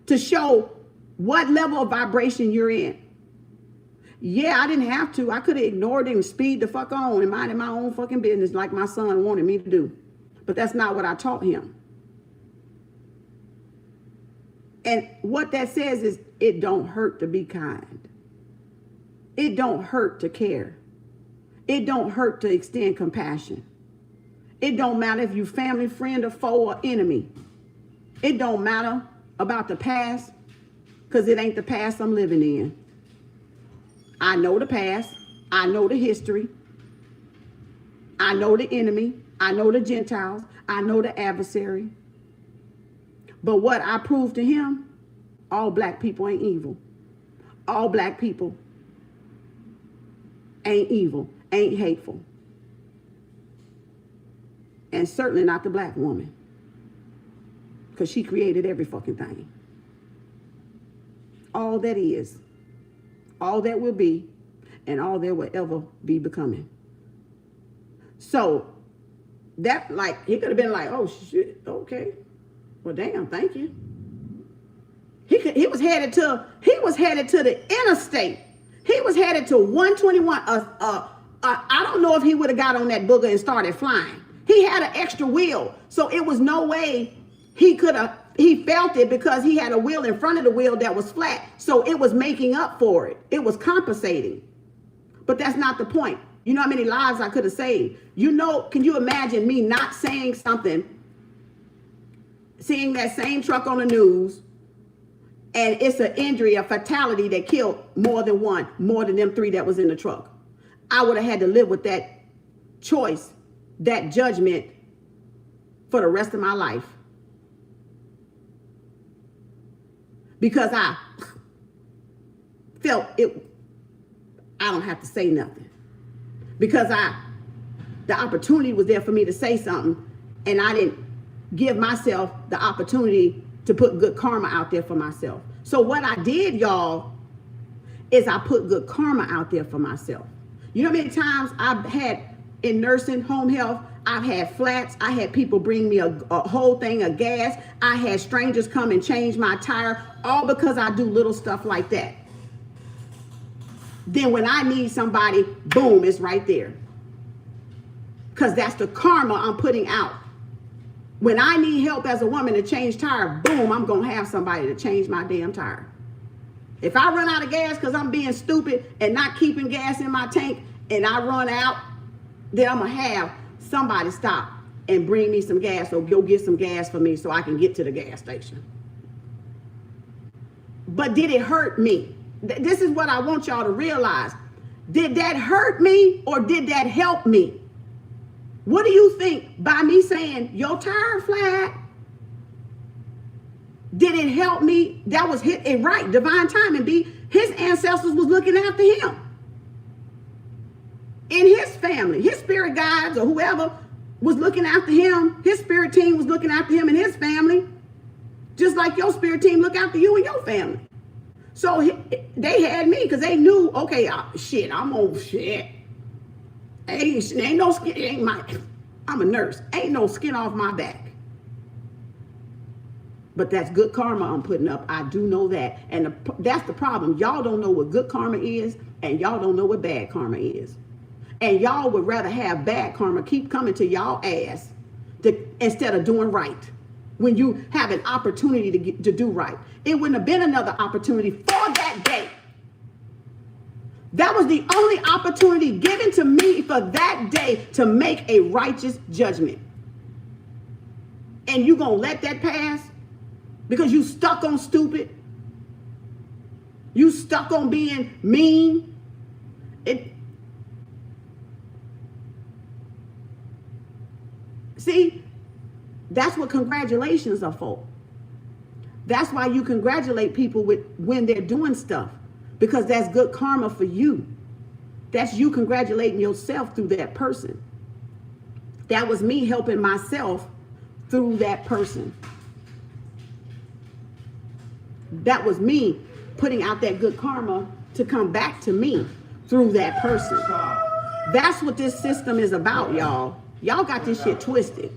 to show what level of vibration you're in. Yeah, I didn't have to. I could have ignored it and speed the fuck on and minded my own fucking business like my son wanted me to do. But that's not what I taught him. And what that says is it don't hurt to be kind. It don't hurt to care. It don't hurt to extend compassion. It don't matter if you family, friend, or foe, or enemy. It don't matter about the past, because it ain't the past I'm living in. I know the past. I know the history. I know the enemy. I know the Gentiles. I know the adversary. But what I proved to him, all black people ain't evil. All black people ain't evil, ain't hateful. And certainly not the black woman. Because she created every fucking thing. All that is, all that will be, and all that will ever be becoming. So, that, like, he could have been like, oh shit, okay. Well, damn, thank you. He was headed to the interstate. He was headed to 121. I don't know if he would have got on that booger and started flying. He had an extra wheel, so it was no way he felt it because he had a wheel in front of the wheel that was flat. So it was making up for it. It was compensating. But that's not the point. You know how many lives I could have saved? You know, can you imagine me not saying something, seeing that same truck on the news, and it's an injury, a fatality that killed more than them 3 that was in the truck? I would have had to live with that choice, that judgment for the rest of my life. Because I felt it, I don't have to say nothing. Because the opportunity was there for me to say something, and I didn't give myself the opportunity to put good karma out there for myself. So what I did, y'all, is I put good karma out there for myself. You know how many times I've had in nursing, home health, I've had flats. I had people bring me a whole thing of gas. I had strangers come and change my tire, all because I do little stuff like that. Then when I need somebody, boom, it's right there. Because that's the karma I'm putting out. When I need help as a woman to change tire, boom, I'm going to have somebody to change my damn tire. If I run out of gas because I'm being stupid and not keeping gas in my tank, and I run out, then I'm going to have somebody stop and bring me some gas, or go get some gas for me so I can get to the gas station. But did it hurt me? This is what I want y'all to realize. Did that hurt me, or did that help me? What do you think by me saying your tire flat? Did it help me? That was hit it right, divine timing. B, his ancestors was looking after him. In his family, his spirit guides or whoever was looking after him. His spirit team was looking after him and his family. Just like your spirit team look after you and your family. So they had me because they knew, okay, shit, I'm on shit. Ain't no skin, I'm a nurse. Ain't no skin off my back. But that's good karma I'm putting up. I do know that. And that's the problem. Y'all don't know what good karma is, and y'all don't know what bad karma is. And y'all would rather have bad karma keep coming to y'all ass instead of doing right. When you have an opportunity to do right. It wouldn't have been another opportunity for that day. That was the only opportunity given to me for that day to make a righteous judgment. And you gonna let that pass? Because you stuck on stupid? You stuck on being mean? See, that's what congratulations are for. That's why you congratulate people when they're doing stuff. Because that's good karma for you. That's you congratulating yourself through that person. That was me helping myself through that person. That was me putting out that good karma to come back to me through that person. That's what this system is about, y'all. Y'all got this shit twisted.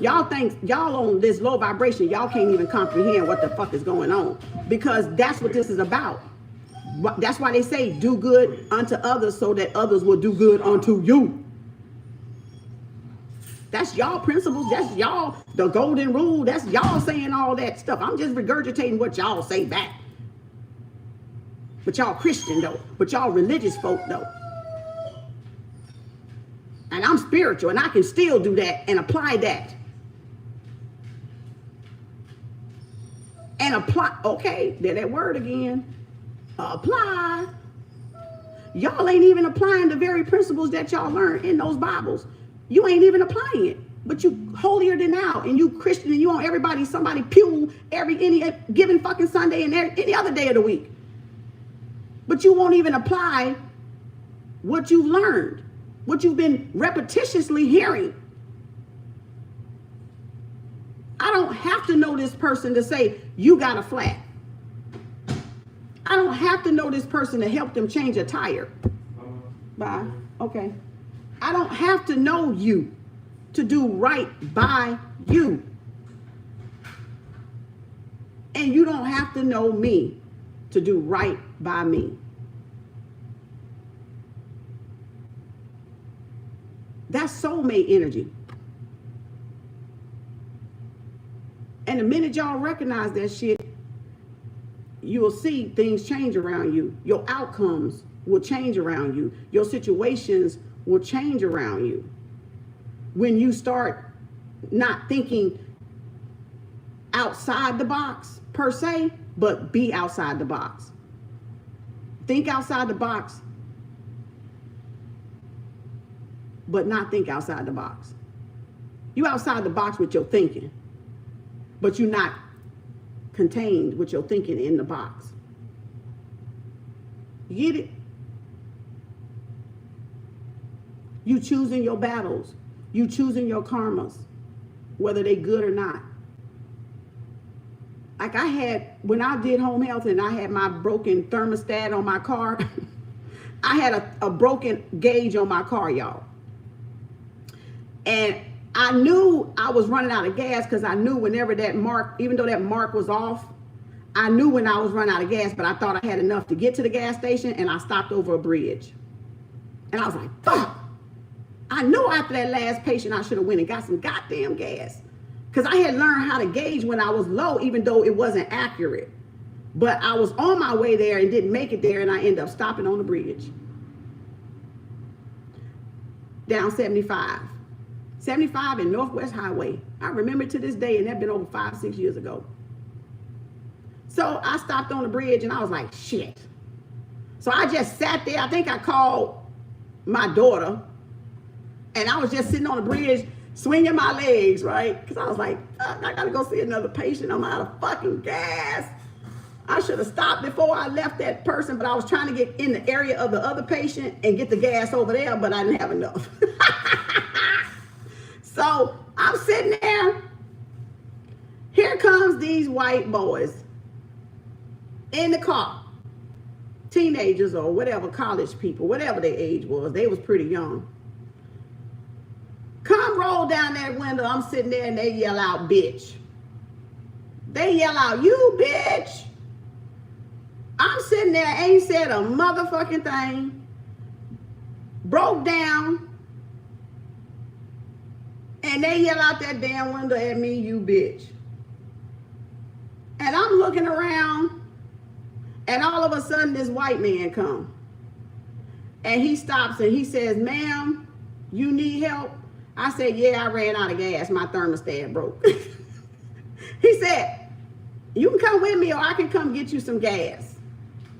Y'all think y'all on this low vibration, y'all can't even comprehend what the fuck is going on, because that's what this is about. That's why they say do good unto others so that others will do good unto you. That's y'all principles. That's y'all, the golden rule. That's y'all saying all that stuff. I'm just regurgitating what y'all say back. But y'all Christian though. But y'all religious folk though. And I'm spiritual and I can still do that and apply that. And apply, okay, there that word again. Apply. Y'all ain't even applying the very principles that y'all learned in those Bibles. You ain't even applying it. But you holier than thou, and you Christian, and you on somebody pew any given fucking Sunday and any other day of the week. But you won't even apply what you've learned, what you've been repetitiously hearing. I don't have to know this person to say, you got a flat. I don't have to know this person to help them change a tire. Bye. Okay. I don't have to know you to do right by you. And you don't have to know me to do right by me. That's soulmate energy. And the minute y'all recognize that shit, you will see things change around you. Your outcomes will change around you. Your situations will change around you. When you start not thinking outside the box per se, but be outside the box. Think outside the box, but not think outside the box. You outside the box with your thinking, but you're not contained with your thinking in the box. You get it? You choosing your battles. You choosing your karmas, whether they good or not. Like I had, when I did home health and I had my broken thermostat on my car, I had a broken gauge on my car, y'all. And I knew I was running out of gas because I knew whenever that mark, even though that mark was off, I knew when I was running out of gas, but I thought I had enough to get to the gas station, and I stopped over a bridge. And I was like, fuck. I knew after that last patient I should have went and got some goddamn gas. Because I had learned how to gauge when I was low, even though it wasn't accurate. But I was on my way there and didn't make it there, and I ended up stopping on the bridge. Down 75. 75 in Northwest Highway. I remember to this day, and that's been over 5-6 years ago. So I stopped on the bridge, and I was like, shit. So I just sat there. I think I called my daughter, and I was just sitting on the bridge, swinging my legs, right? Because I was like, I gotta go see another patient. I'm out of fucking gas. I should have stopped before I left that person, but I was trying to get in the area of the other patient and get the gas over there, but I didn't have enough. So I'm sitting there. Here comes these white boys in the car. Teenagers or whatever, college people, whatever their age was. They was pretty young. Come roll down that window. I'm sitting there and they yell out, bitch. They yell out, you bitch. I'm sitting there, ain't said a motherfucking thing. Broke down. And they yell out that damn window at me, you bitch. And I'm looking around, and all of a sudden this white man come. And he stops and he says, ma'am, you need help? I said, yeah, I ran out of gas. My thermostat broke. He said, you can come with me or I can come get you some gas.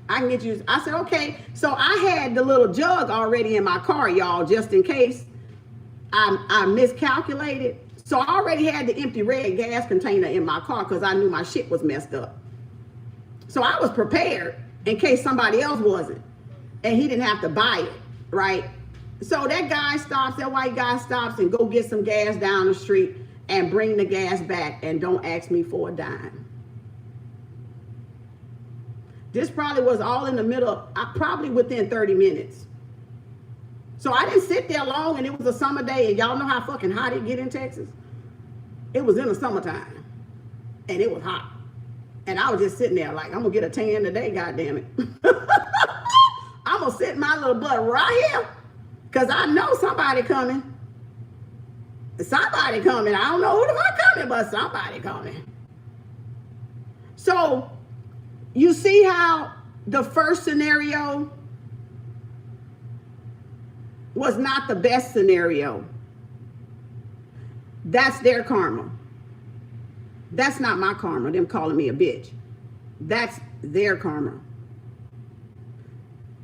I can get you. I said, okay. So I had the little jug already in my car, y'all, just in case I miscalculated. So I already had the empty red gas container in my car because I knew my shit was messed up. So I was prepared in case somebody else wasn't. And he didn't have to buy it, right? So that guy stops, that white guy stops and go get some gas down the street and bring the gas back and don't ask me for a dime. This probably was all in the middle, probably within 30 minutes. So I didn't sit there long, and it was a summer day, and y'all know how fucking hot it get in Texas. It was in the summertime, and it was hot. And I was just sitting there like, I'm gonna get a tan today, goddammit. I'm gonna sit my little butt right here, because I know somebody coming. Somebody coming. I don't know who the fuck coming, but somebody coming. So you see how the first scenario was not the best scenario. That's their karma. That's not my karma, them calling me a bitch. That's their karma.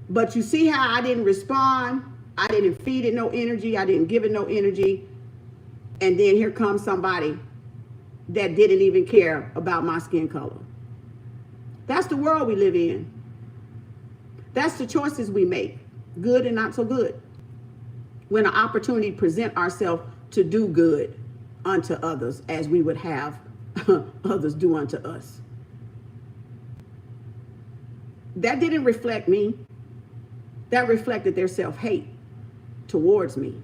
But you see how I didn't respond? I didn't feed it no energy. I didn't give it no energy. And then here comes somebody that didn't even care about my skin color. That's the world we live in. That's the choices we make, good and not so good. When an opportunity present ourselves to do good unto others as we would have others do unto us. That didn't reflect me. That reflected their self-hate towards me.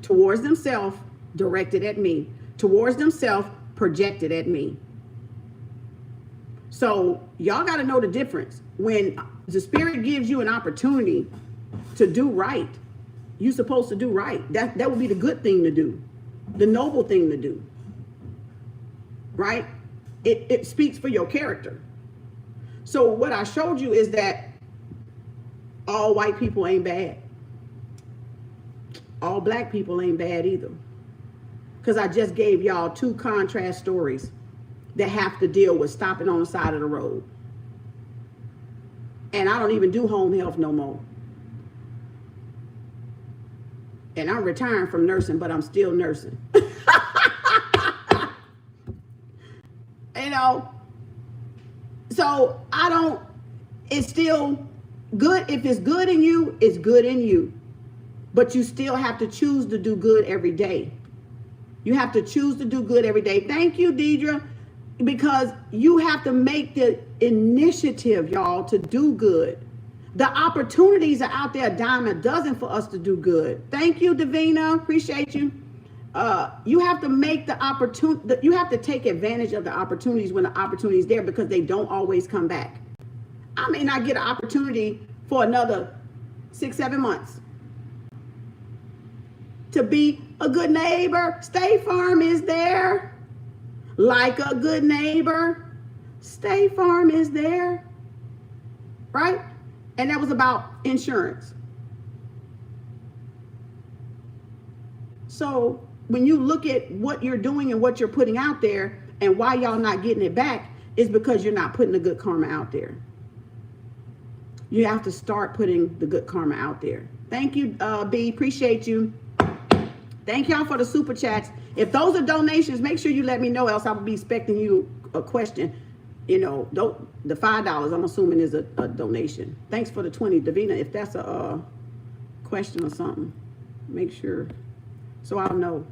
Towards themselves, directed at me. Towards themselves, projected at me. So y'all got to know the difference. When the spirit gives you an opportunity to do right, you're supposed to do right. That would be the good thing to do, the noble thing to do, right? It speaks for your character. So what I showed you is that all white people ain't bad. All black people ain't bad either. Because I just gave y'all two contrast stories that have to deal with stopping on the side of the road. And I don't even do home health no more. And I'm retiring from nursing, but I'm still nursing. You know, so it's still good. If it's good in you, it's good in you. But you still have to choose to do good every day. You have to choose to do good every day. Thank you, Deidre, because you have to make the initiative, y'all, to do good. The opportunities are out there a dime a dozen for us to do good. Thank you, Davina. Appreciate you. You have to make the opportunity. You have to take advantage of the opportunities when the opportunity is there, because they don't always come back. I may not get an opportunity for another 6-7 months to be a good neighbor. State Farm is there. Like a good neighbor, State Farm is there, right? And that was about insurance. So when you look at what you're doing and what you're putting out there and why y'all not getting it back, is because you're not putting the good karma out there. You have to start putting the good karma out there. Thank you, B. Appreciate you. Thank y'all for the super chats. If those are donations, make sure you let me know, else I'll be expecting you a question. You know, the $5, I'm assuming, is a donation. Thanks for the 20, Davina. If that's a question or something, make sure, so I'll know.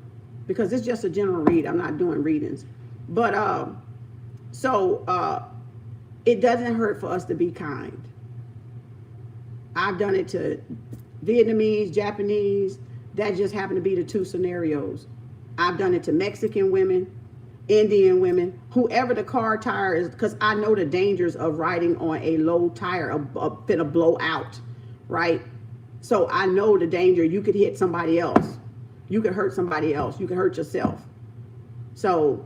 Because it's just a general read. I'm not doing readings. But, it doesn't hurt for us to be kind. I've done it to Vietnamese, Japanese. That just happened to be the two scenarios. I've done it to Mexican women, Indian women, whoever the car tire is, because I know the dangers of riding on a low tire, a blow out, right? So I know the danger. You could hit somebody else. You could hurt somebody else. You could hurt yourself. So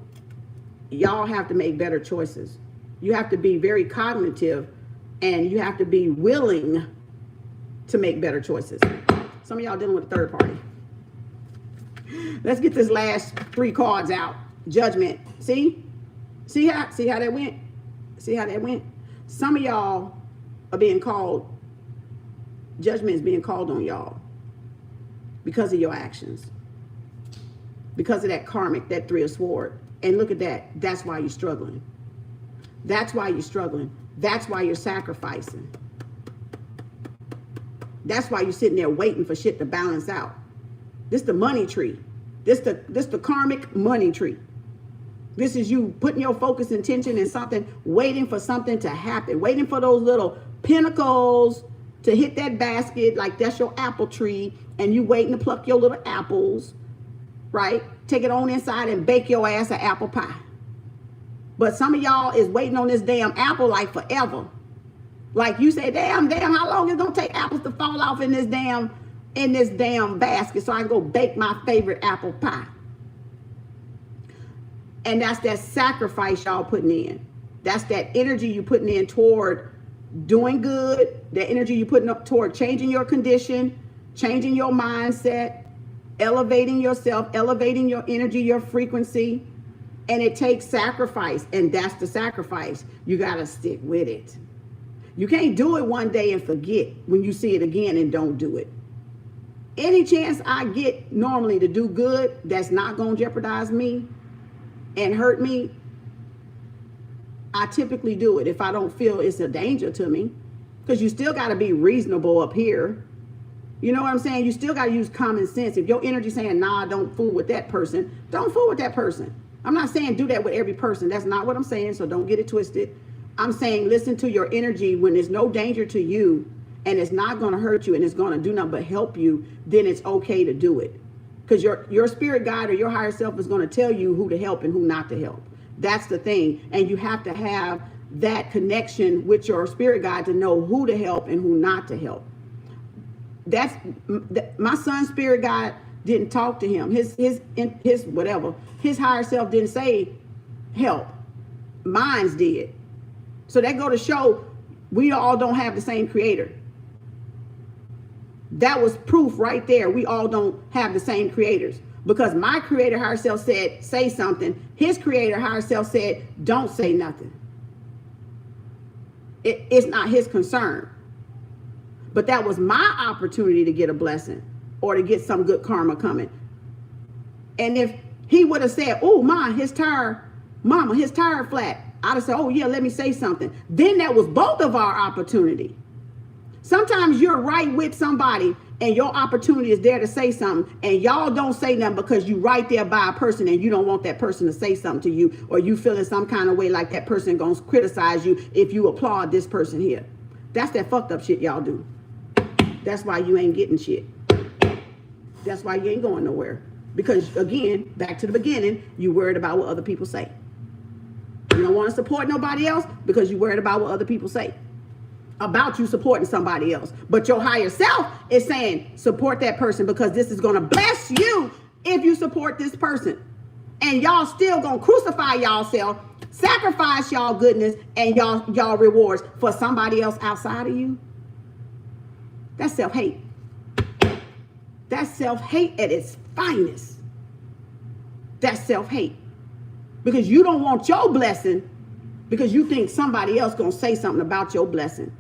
y'all have to make better choices. You have to be very cognitive, and you have to be willing to make better choices. Some of y'all dealing with a third party. Let's get this last 3 cards out. Judgment. See how that went? See how that went? Some of y'all are being called, judgment is being called on y'all because of your actions. Because of that karmic, that 3 of swords. And look at that. That's why you're struggling. That's why you're struggling. That's why you're sacrificing. That's why you're sitting there waiting for shit to balance out. This the money tree. This the karmic money tree. This is you putting your focus and attention in something, waiting for something to happen, waiting for those little pinnacles to hit that basket, like that's your apple tree, and you waiting to pluck your little apples, right? Take it on inside and bake your ass an apple pie. But some of y'all is waiting on this damn apple like forever. Like you say, damn, how long is it gonna take apples to fall off in this damn basket so I can go bake my favorite apple pie? And that's that sacrifice y'all putting in. That's that energy you putting in toward doing good, the energy you putting up toward changing your condition, changing your mindset, elevating yourself, elevating your energy, your frequency. And it takes sacrifice, and that's the sacrifice. You got to stick with it. You can't do it one day and forget when you see it again and don't do it. Any chance I get normally to do good that's not going to jeopardize me and hurt me, I typically do it if I don't feel it's a danger to me. Because you still got to be reasonable up here. You know what I'm saying? You still got to use common sense. If your energy saying, nah, don't fool with that person, don't fool with that person. I'm not saying do that with every person. That's not what I'm saying, so don't get it twisted. I'm saying listen to your energy when there's no danger to you and it's not going to hurt you and it's going to do nothing but help you, then it's okay to do it. Because your spirit guide or your higher self is going to tell you who to help and who not to help. That's the thing. And you have to have that connection with your spirit guide to know who to help and who not to help. That's my son's spirit guide didn't talk to him. His whatever. His higher self didn't say help. Mine's did. So that go to show we all don't have the same creator. That was proof right there. We all don't have the same creators. Because my creator higher self said, say something. His creator higher self said, don't say nothing. It's not his concern. But that was my opportunity to get a blessing or to get some good karma coming. And if he would have said, oh, his tire flat. I'd have said, oh, yeah, let me say something. Then that was both of our opportunity. Sometimes you're right with somebody and your opportunity is there to say something and y'all don't say nothing because you right there by a person and you don't want that person to say something to you, or you feel in some kind of way like that person gonna criticize you if you applaud this person here. That's that fucked up shit y'all do. That's why you ain't getting shit. That's why you ain't going nowhere. Because again, back to the beginning, you worried about what other people say. You don't want to support nobody else because you worried about what other people say about you supporting somebody else. But your higher self is saying, support that person because this is going to bless you if you support this person. And y'all still going to crucify y'all self, sacrifice y'all goodness and y'all rewards for somebody else outside of you. That's self-hate. That's self-hate at its finest. That's self-hate. Because you don't want your blessing because you think somebody else going to say something about your blessing.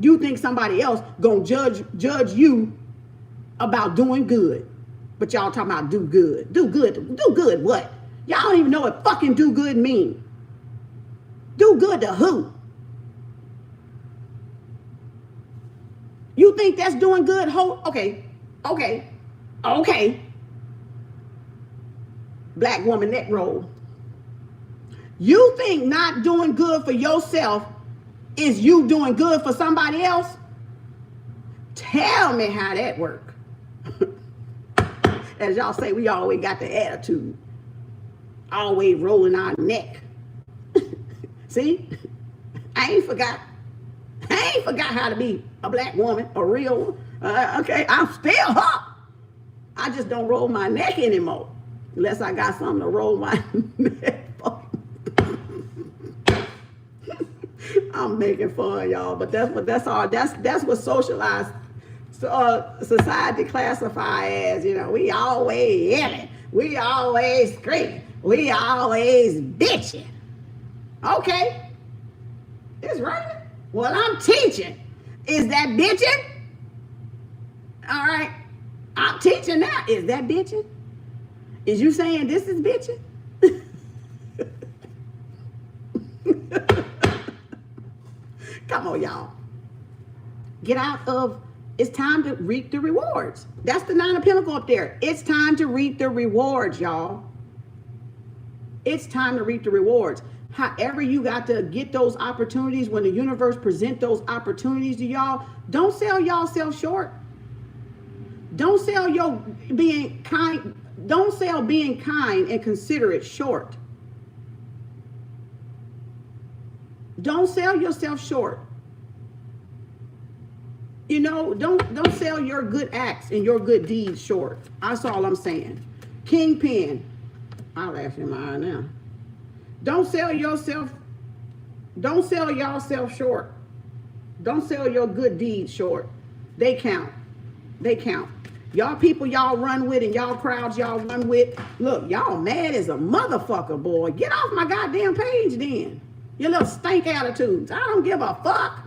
You think somebody else going to judge you about doing good. But y'all talking about do good. Do good what? Y'all don't even know what fucking do good mean. Do good to who? You think that's doing good? Okay. Black woman neck roll. You think not doing good for yourself is you doing good for somebody else? Tell me how that work. As y'all say, we always got the attitude. Always rolling our neck. See? I ain't forgot how to be a black woman, a real one. Okay, I'm still hot. I just don't roll my neck anymore. Unless I got something to roll my neck for. I'm making fun, y'all, but that's what socialized society classify as, we always yelling, we always screaming, we always bitching. Okay, it's raining. Well, I'm teaching. Is that bitching? All right, I'm teaching now. Is that bitching? Is you saying this is bitching? Come on, y'all. Get out of, it's time to reap the rewards. That's the 9 of Pentacles up there. It's time to reap the rewards, y'all. It's time to reap the rewards. However you got to get those opportunities, when the universe present those opportunities to y'all, don't sell yourself short. Don't sell your being kind. Don't sell being kind and considerate short. Don't sell yourself short. You know, don't sell your good acts and your good deeds short. That's all I'm saying. Kingpin. I'll ask him out now. Don't sell yourself short. Don't sell your good deeds short. They count. They count. Y'all people y'all run with and y'all crowds y'all run with. Look, y'all mad as a motherfucker, boy. Get off my goddamn page then. Your little stank attitudes. I don't give a fuck.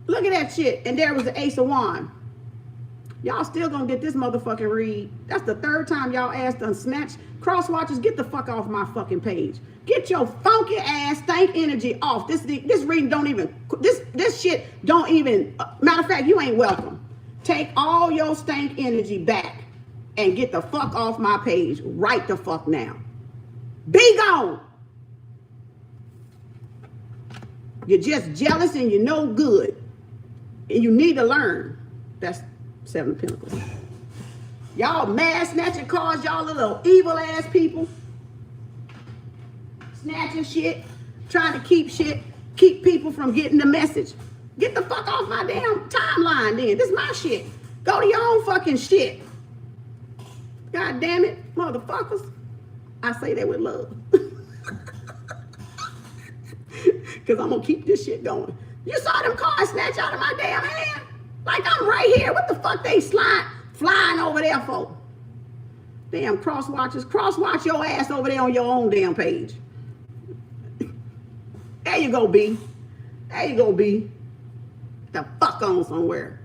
Look at that shit. And there was the Ace of Wands. Y'all still gonna get this motherfucking read. That's the third time y'all asked unsnatched. Cross watchers, get the fuck off my fucking page. Get your funky ass stank energy off. This reading don't even, this shit don't even, matter of fact, you ain't welcome. Take all your stank energy back and get the fuck off my page right the fuck now. Be gone. You're just jealous and you're no good. And you need to learn. That's Seven of Pentacles. Y'all mad snatching cars, y'all little evil ass people. Snatching shit, trying to keep people from getting the message. Get the fuck off my damn timeline then. This is my shit. Go to your own fucking shit. God damn it, motherfuckers. I say that with love. Because I'm going to keep this shit going. You saw them cars snatch out of my damn hand? Like I'm right here. What the fuck they flying over there for? Damn cross watchers. Cross watch your ass over there on your own damn page. There you go, B. There you go, B. The fuck on somewhere.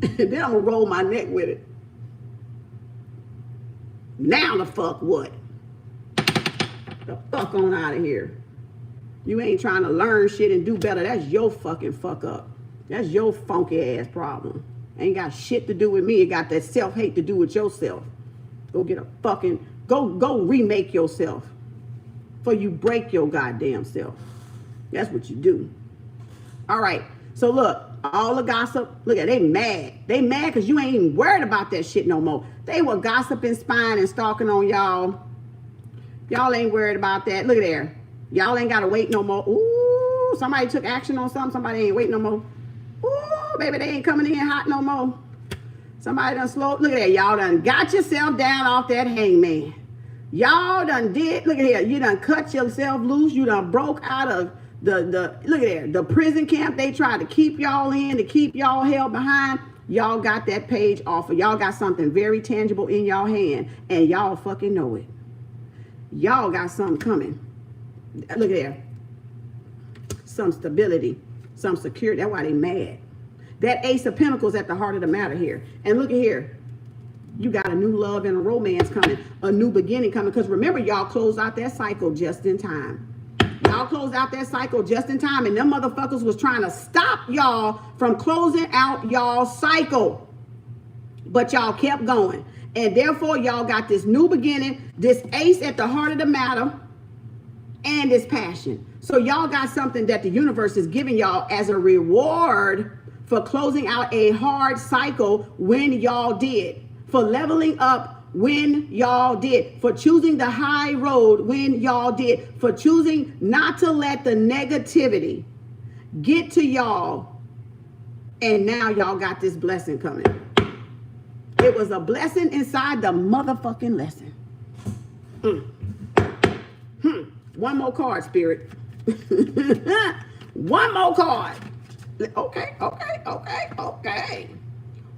And then I'm going to roll my neck with it. Now the fuck what? The fuck on out of here. You ain't trying to learn shit and do better. That's your fucking fuck up. That's your funky ass problem. Ain't got shit to do with me. It got that self-hate to do with yourself. Go get a fucking, go remake yourself. For you break your goddamn self. That's what you do. All right. So look, all the gossip, look at, they mad. They mad because you ain't even worried about that shit no more. They were gossiping, spying, and stalking on y'all. Y'all ain't worried about that. Look at there. Y'all ain't got to wait no more. Ooh, somebody took action on something. Somebody ain't waiting no more. Ooh, baby, they ain't coming in hot no more. Somebody done slow. Look at that. Y'all done got yourself down off that hangman. Y'all done did. Look at here. You done cut yourself loose. You done broke out of the look at there. The prison camp they tried to keep y'all in, to keep y'all held behind. Y'all got that page off. Y'all got something very tangible in y'all hand. And y'all fucking know it. Y'all got something coming. Look at there. Some stability, some security. That's why they mad. That Ace of Pentacles at the heart of the matter here. And look at here. You got a new love and a romance coming. A new beginning coming. Because remember, y'all closed out that cycle just in time. Y'all closed out that cycle just in time. And them motherfuckers was trying to stop y'all from closing out y'all's cycle. But y'all kept going. And therefore, y'all got this new beginning, this ace at the heart of the matter, and this passion. So y'all got something that the universe is giving y'all as a reward for closing out a hard cycle when y'all did. For leveling up when y'all did. For choosing the high road when y'all did. For choosing not to let the negativity get to y'all. And now y'all got this blessing coming. It was a blessing inside the motherfucking lesson. One more card, Spirit. One more card. Okay.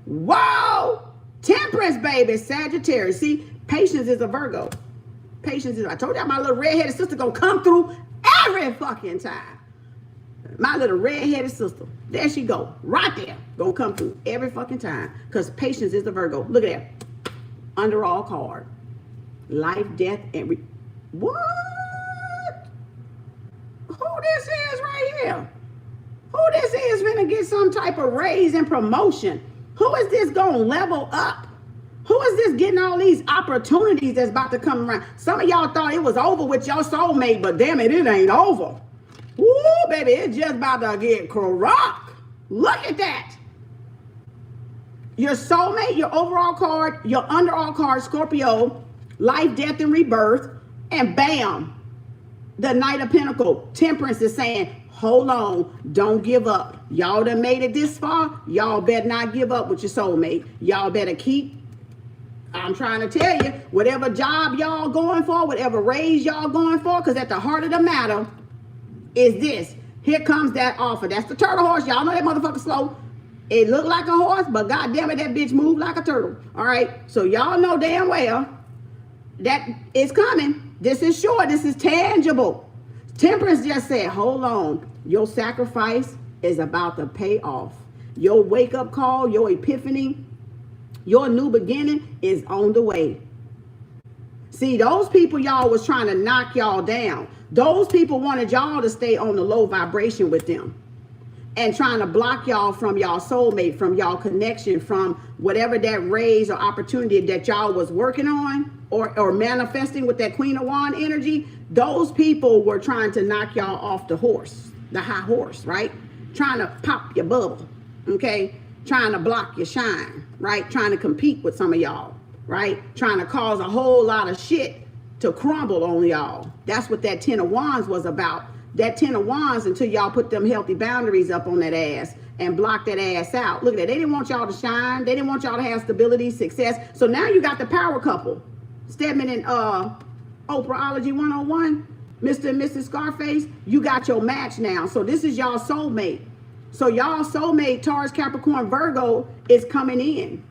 Whoa! Temperance, baby. Sagittarius. See, patience is a Virgo. Patience is, I told you my little redheaded sister gonna come through every fucking time. My little redheaded sister. There she go. Right there. Gonna come through every fucking time. Because patience is the Virgo. Look at that. Under all card. Life, death, and... What? Who this is right here? Who this is gonna get some type of raise and promotion? Who is this gonna level up? Who is this getting all these opportunities that's about to come around? Some of y'all thought it was over with your soulmate, but damn it, it ain't over. Woo, baby, it's just about to get corrupt. Look at that. Your soulmate, your overall card, your underall card, Scorpio, life, death, and rebirth, and bam, the Knight of Pentacles. Temperance is saying, hold on, don't give up. Y'all done made it this far. Y'all better not give up with your soulmate. Y'all better keep, I'm trying to tell you, whatever job y'all going for, whatever raise y'all going for, because at the heart of the matter is this. Here comes that offer. That's the turtle horse. Y'all know that motherfucker slow. It looked like a horse, but goddamn it, that bitch moved like a turtle. All right, so y'all know damn well that it's coming. This is sure. This is tangible. Temperance just said, hold on. Your sacrifice is about to pay off. Your wake-up call, your epiphany, your new beginning is on the way. See, those people y'all was trying to knock y'all down. Those people wanted y'all to stay on the low vibration with them and trying to block y'all from y'all soulmate, from y'all connection, from whatever that raise or opportunity that y'all was working on or manifesting with that Queen of Wands energy. Those people were trying to knock y'all off the horse, the high horse, right? Trying to pop your bubble, okay? Trying to block your shine, right? Trying to compete with some of y'all, right? Trying to cause a whole lot of shit to crumble on y'all. That's what that 10 of Wands was about. That 10 of Wands, until y'all put them healthy boundaries up on that ass and block that ass out. Look at that. They didn't want y'all to shine. They didn't want y'all to have stability, success. So now you got the power couple. Stedman and Oprahology 101, Mr. and Mrs. Scarface, you got your match now. So this is y'all soulmate. So y'all soulmate, Taurus, Capricorn, Virgo, is coming in.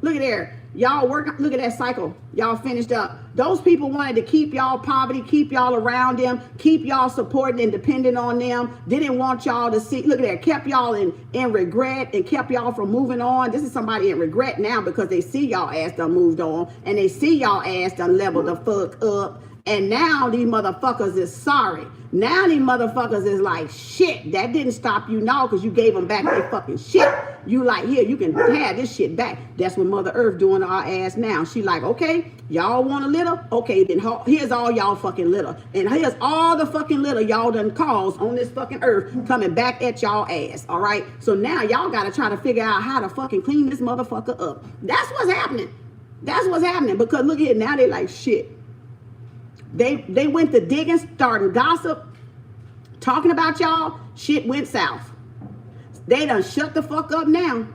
Look at there. Y'all work, look at that cycle. Y'all finished up. Those people wanted to keep y'all poverty, keep y'all around them, keep y'all supporting and dependent on them. Didn't want y'all to see, look at that, kept y'all in regret and kept y'all from moving on. This is somebody in regret now because they see y'all ass done moved on and they see y'all ass done leveled the fuck up. And now these motherfuckers is sorry. Now these motherfuckers is like, shit, that didn't stop you now because you gave them back their fucking shit. You like, here, you can have this shit back. That's what Mother Earth doing to our ass now. She like, okay, y'all want a litter? Okay, then here's all y'all fucking litter. And here's all the fucking litter y'all done caused on this fucking earth coming back at y'all ass, all right? So now y'all got to try to figure out how to fucking clean this motherfucker up. That's what's happening. That's what's happening because look at it, now they like, shit. They went to digging, starting gossip, talking about y'all. Shit went south. They done shut the fuck up now.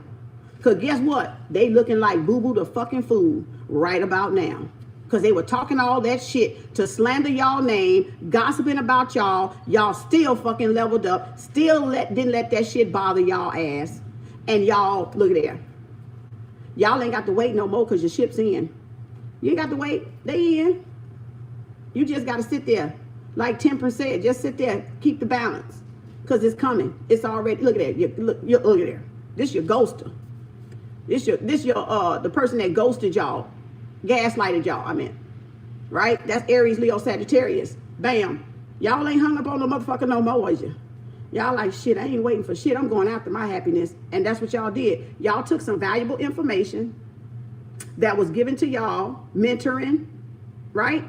Because guess what? They looking like boo-boo the fucking fool right about now. Because they were talking all that shit to slander y'all name, gossiping about y'all. Y'all still fucking leveled up. Still didn't let that shit bother y'all ass. And y'all, look at there. Y'all ain't got to wait no more because your ship's in. You ain't got to wait. They in. You just got to sit there. Like Temperance said, just sit there. Keep the balance. Because it's coming. It's already, look at that. Look at there. This your ghoster. This your the person that ghosted y'all. Gaslighted y'all, I mean. Right? That's Aries, Leo, Sagittarius. Bam. Y'all ain't hung up on the motherfucker no more, is you? Y'all like, shit, I ain't waiting for shit. I'm going after my happiness. And that's what y'all did. Y'all took some valuable information that was given to y'all, mentoring, right?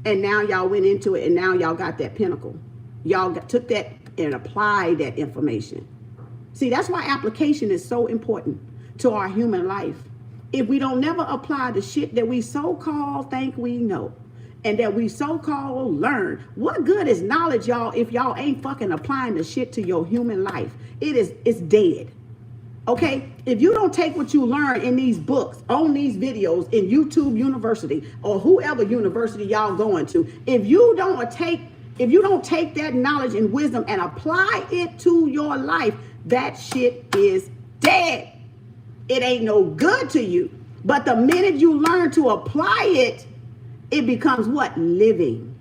And now y'all went into it and now y'all got that pinnacle. Y'all took that and applied that information. See, that's why application is so important to our human life. If we don't never apply the shit that we so-called think we know and that we so-called learn, what good is knowledge, y'all, if y'all ain't fucking applying the shit to your human life? It's dead. Okay, if you don't take what you learn in these books, on these videos, in YouTube University, or whoever university y'all going to, if you don't take that knowledge and wisdom and apply it to your life, that shit is dead. It ain't no good to you. But the minute you learn to apply it, it becomes what? Living.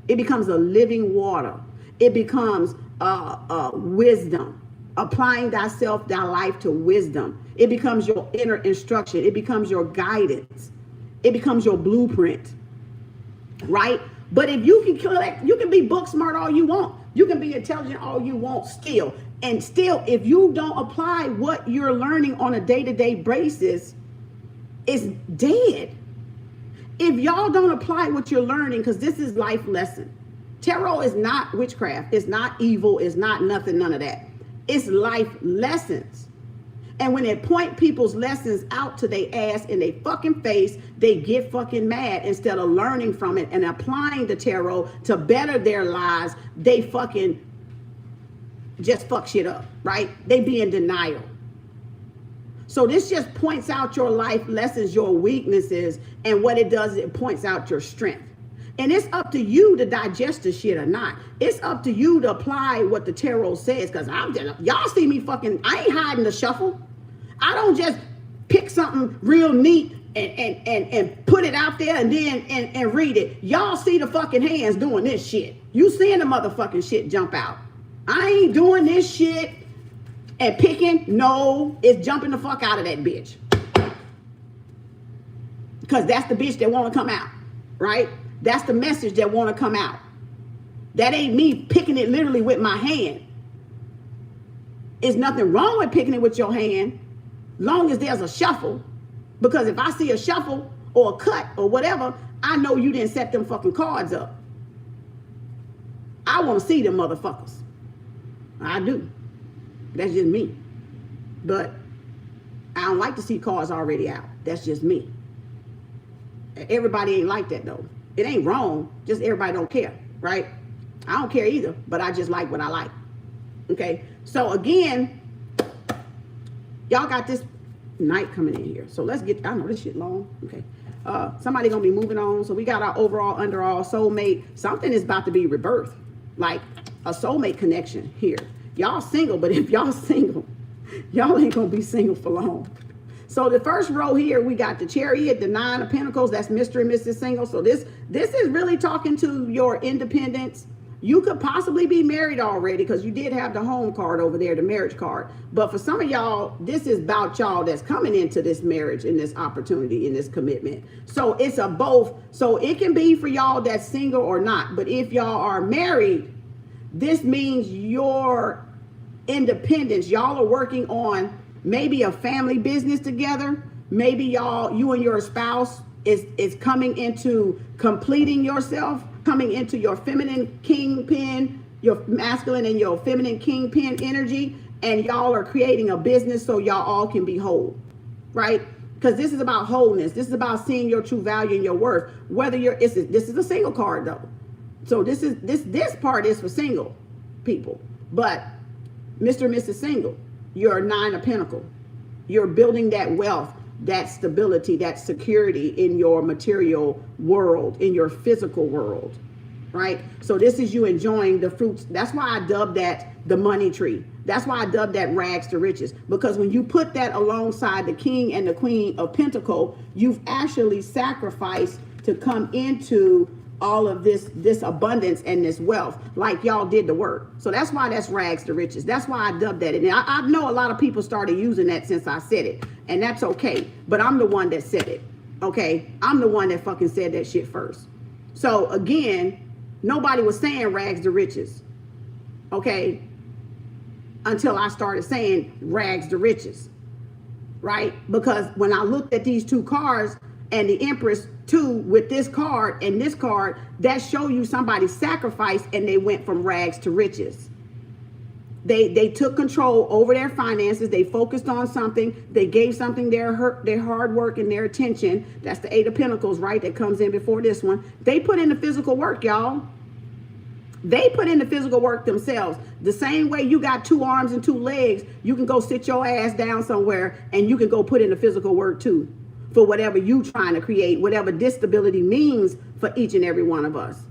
It becomes a living water. It becomes wisdom. Applying thyself, thy life to wisdom. It becomes your inner instruction. It becomes your guidance. It becomes your blueprint, right? But if you can collect, you can be book smart all you want. You can be intelligent all you want still. And still, if you don't apply what you're learning on a day-to-day basis, is dead. If y'all don't apply what you're learning, because this is life lesson. Tarot is not witchcraft. It's not evil. It's not nothing, none of that. It's life lessons. And when they point people's lessons out to their ass in their fucking face, they get fucking mad. Instead of learning from it and applying the tarot to better their lives, they fucking just fuck shit up, right? They be in denial. So this just points out your life lessons, your weaknesses, and what it does, it points out your strength. And it's up to you to digest the shit or not. It's up to you to apply what the tarot says, because y'all see me fucking, I ain't hiding the shuffle. I don't just pick something real neat and put it out there and then and read it. Y'all see the fucking hands doing this shit. You seeing the motherfucking shit jump out. I ain't doing this shit and picking. No, it's jumping the fuck out of that bitch. Because that's the bitch that want to come out, right? That's the message that want to come out. That ain't me picking it literally with my hand. There's nothing wrong with picking it with your hand, long as there's a shuffle. Because if I see a shuffle or a cut or whatever, I know you didn't set them fucking cards up. I want to see them motherfuckers. I do. That's just me. But I don't like to see cards already out. That's just me. Everybody ain't like that though. It ain't wrong. Just everybody don't care, right? I don't care either, but I just like what I like. Okay. So again, y'all got this night coming in here. So let's get, I know this shit long. Okay. Somebody gonna be moving on. So we got our overall, underall, soulmate. Something is about to be rebirthed. Like a soulmate connection here. Y'all single, but if y'all single, y'all ain't gonna be single for long. So the first row here, we got the Chariot, the Nine of Pentacles. That's Mr. and Mrs. Single. So this is really talking to your independence. You could possibly be married already because you did have the home card over there, the marriage card. But for some of y'all, this is about y'all that's coming into this marriage and this opportunity and this commitment. So it's a both. So it can be for y'all that's single or not. But if y'all are married, this means your independence. Y'all are working on maybe a family business together. Maybe you and your spouse is coming into completing yourself, coming into your feminine kingpin, your masculine and your feminine kingpin energy, and y'all are creating a business so y'all all can be whole, right? Because this is about wholeness. This is about seeing your true value and your worth. Whether this is a single card though. So this part is for single people. But Mr. and Mrs. Single, you're Nine of Pentacles. You're building that wealth, that stability, that security in your material world, in your physical world, right? So this is you enjoying the fruits. That's why I dubbed that the money tree. That's why I dubbed that rags to riches. Because when you put that alongside the King and the Queen of Pentacles, you've actually sacrificed to come into all of this abundance and this wealth, like y'all did the work. So that's why that's rags to riches. That's why I dubbed that. And I know a lot of people started using that since I said it, and that's okay. But I'm the one that said it. Okay, I'm the one that fucking said that shit first. So again, nobody was saying rags to riches, okay, until I started saying rags to riches, right? Because when I looked at these two cards and the Empress too, with this card and this card, that show you somebody sacrificed and they went from rags to riches. They took control over their finances. They focused on something. They gave something their hard work and their attention. That's the Eight of Pentacles, right? That comes in before this one. They put in the physical work, y'all. They put in the physical work themselves. The same way you got 2 arms and 2 legs, you can go sit your ass down somewhere and you can go put in the physical work too, for whatever you trying to create, whatever disability means for each and every one of us.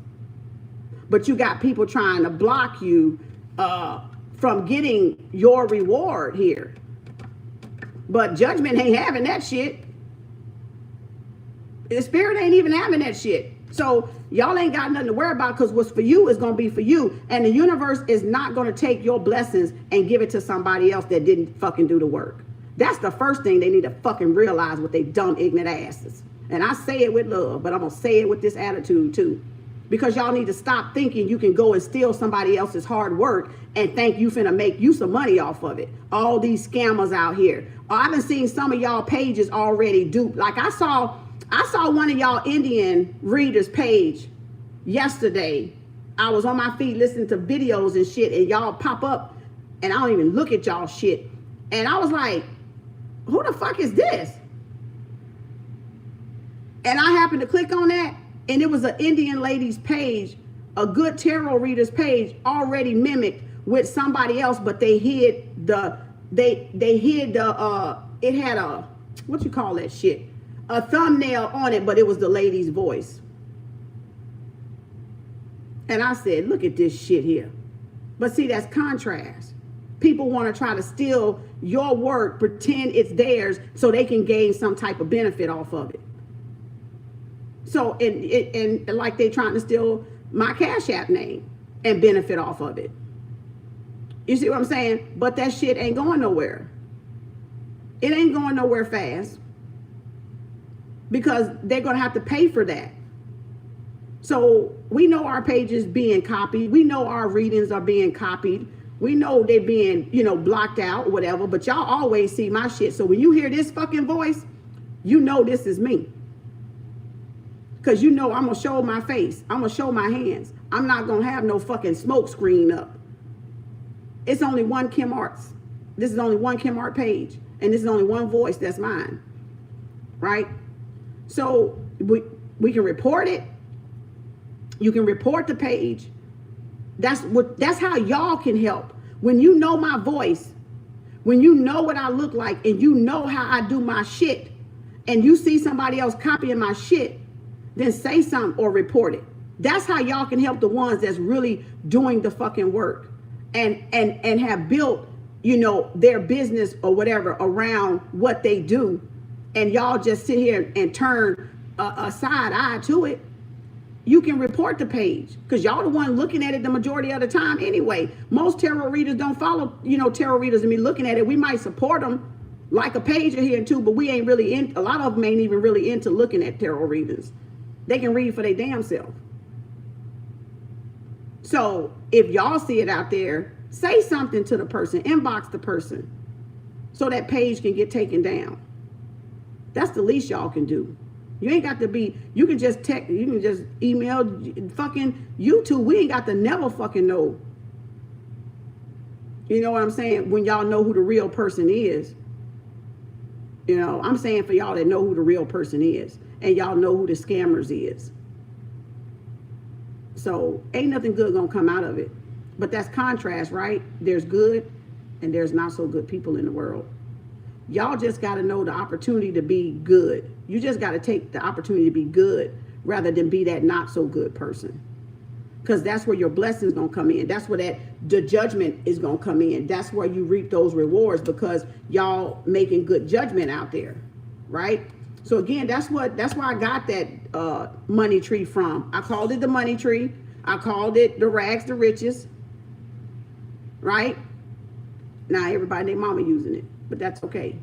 But you got people trying to block you from getting your reward here. But judgment ain't having that shit. The spirit ain't even having that shit. So y'all ain't got nothing to worry about, because what's for you is going to be for you. And the universe is not going to take your blessings and give it to somebody else that didn't fucking do the work. That's the first thing they need to fucking realize with they dumb, ignorant asses. And I say it with love, but I'm going to say it with this attitude too. because y'all need to stop thinking you can go and steal somebody else's hard work and think you finna make you some money off of it. All these scammers out here. I've been seeing some of y'all pages already duped. Like I saw one of y'all Indian readers page yesterday. I was on my feed listening to videos and shit, and y'all pop up and I don't even look at y'all shit. And I was like, who the fuck is this? And I happened to click on that, and it was an Indian lady's page, a good tarot reader's page, already mimicked with somebody else, but they hid it had a, what you call that shit? A thumbnail on it, but it was the lady's voice. And I said, look at this shit here. But see, that's contrast. People want to try to steal your work, pretend it's theirs, so they can gain some type of benefit off of it. So, and like they trying to steal my Cash App name and benefit off of it. You see what I'm saying? But that shit ain't going nowhere. It ain't going nowhere fast, because they're going to have to pay for that. So we know our pages being copied. We know our readings are being copied. We know they're being, you know, blocked out or whatever, but y'all always see my shit. So when you hear this fucking voice, you know this is me. Because you know I'm going to show my face. I'm going to show my hands. I'm not going to have no fucking smoke screen up. It's only one Kem Arts. This is only one Kem Art page. And this is only one voice that's mine. Right? So we can report it. You can report the page. That's how y'all can help. When you know my voice, when you know what I look like, and you know how I do my shit, and you see somebody else copying my shit, then say something or report it. That's how y'all can help the ones that's really doing the fucking work and have built, you know, their business or whatever around what they do. And y'all just sit here and turn a side eye to it. You can report the page, because y'all the one looking at it the majority of the time anyway. Most tarot readers don't follow, you know, tarot readers and me looking at it. We might support them like a page or here and two, but we ain't really in, a lot of them ain't even really into looking at tarot readers. They can read for their damn self. So if y'all see it out there, say something to the person, inbox the person, so that page can get taken down. That's the least y'all can do. You ain't got to be, you can just text, you can just email fucking YouTube. We ain't got to never fucking know. You know what I'm saying? When y'all know who the real person is. You know, I'm saying for y'all that know who the real person is, and y'all know who the scammers is. So ain't nothing good gonna come out of it. But that's contrast, right? There's good and there's not so good people in the world. Y'all just got to know the opportunity to be good. You just got to take the opportunity to be good rather than be that not so good person. Because that's where your blessings going to come in. That's where the judgment is going to come in. That's where you reap those rewards, because y'all making good judgment out there, right? So again, that's why I got that money tree from. I called it the money tree. I called it the rags to riches, right? Now everybody and their mama using it, but that's okay.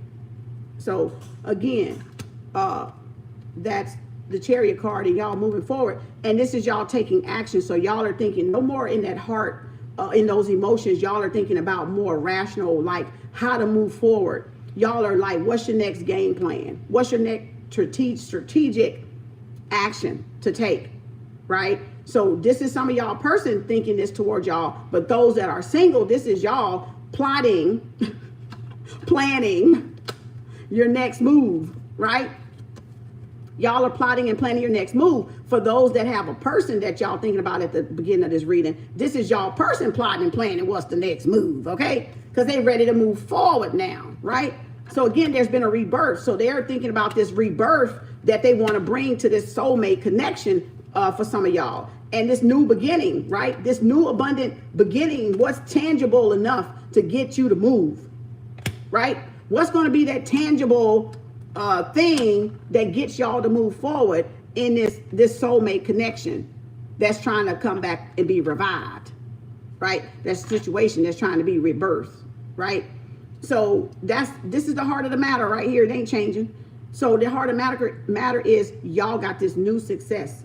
So again, that's the Chariot card, and y'all moving forward. And this is y'all taking action. So y'all are thinking no more in that heart, in those emotions. Y'all are thinking about more rational, like how to move forward. Y'all are like, what's your next game plan? What's your next strategic action to take, right? So this is some of y'all person thinking this towards y'all, but those that are single, this is y'all plotting, planning your next move, right? Y'all are plotting and planning your next move. For those that have a person that y'all thinking about at the beginning of this reading, this is y'all person plotting and planning what's the next move, okay? Because they're ready to move forward now, right? So again, there's been a rebirth. So they're thinking about this rebirth that they want to bring to this soulmate connection for some of y'all. And this new beginning, right? This new abundant beginning, what's tangible enough to get you to move, right? What's going to be that tangible thing that gets y'all to move forward in this soulmate connection that's trying to come back and be revived, right? That situation that's trying to be rebirthed, right? So this is the heart of the matter right here. It ain't changing. So the heart of matter is y'all got this new success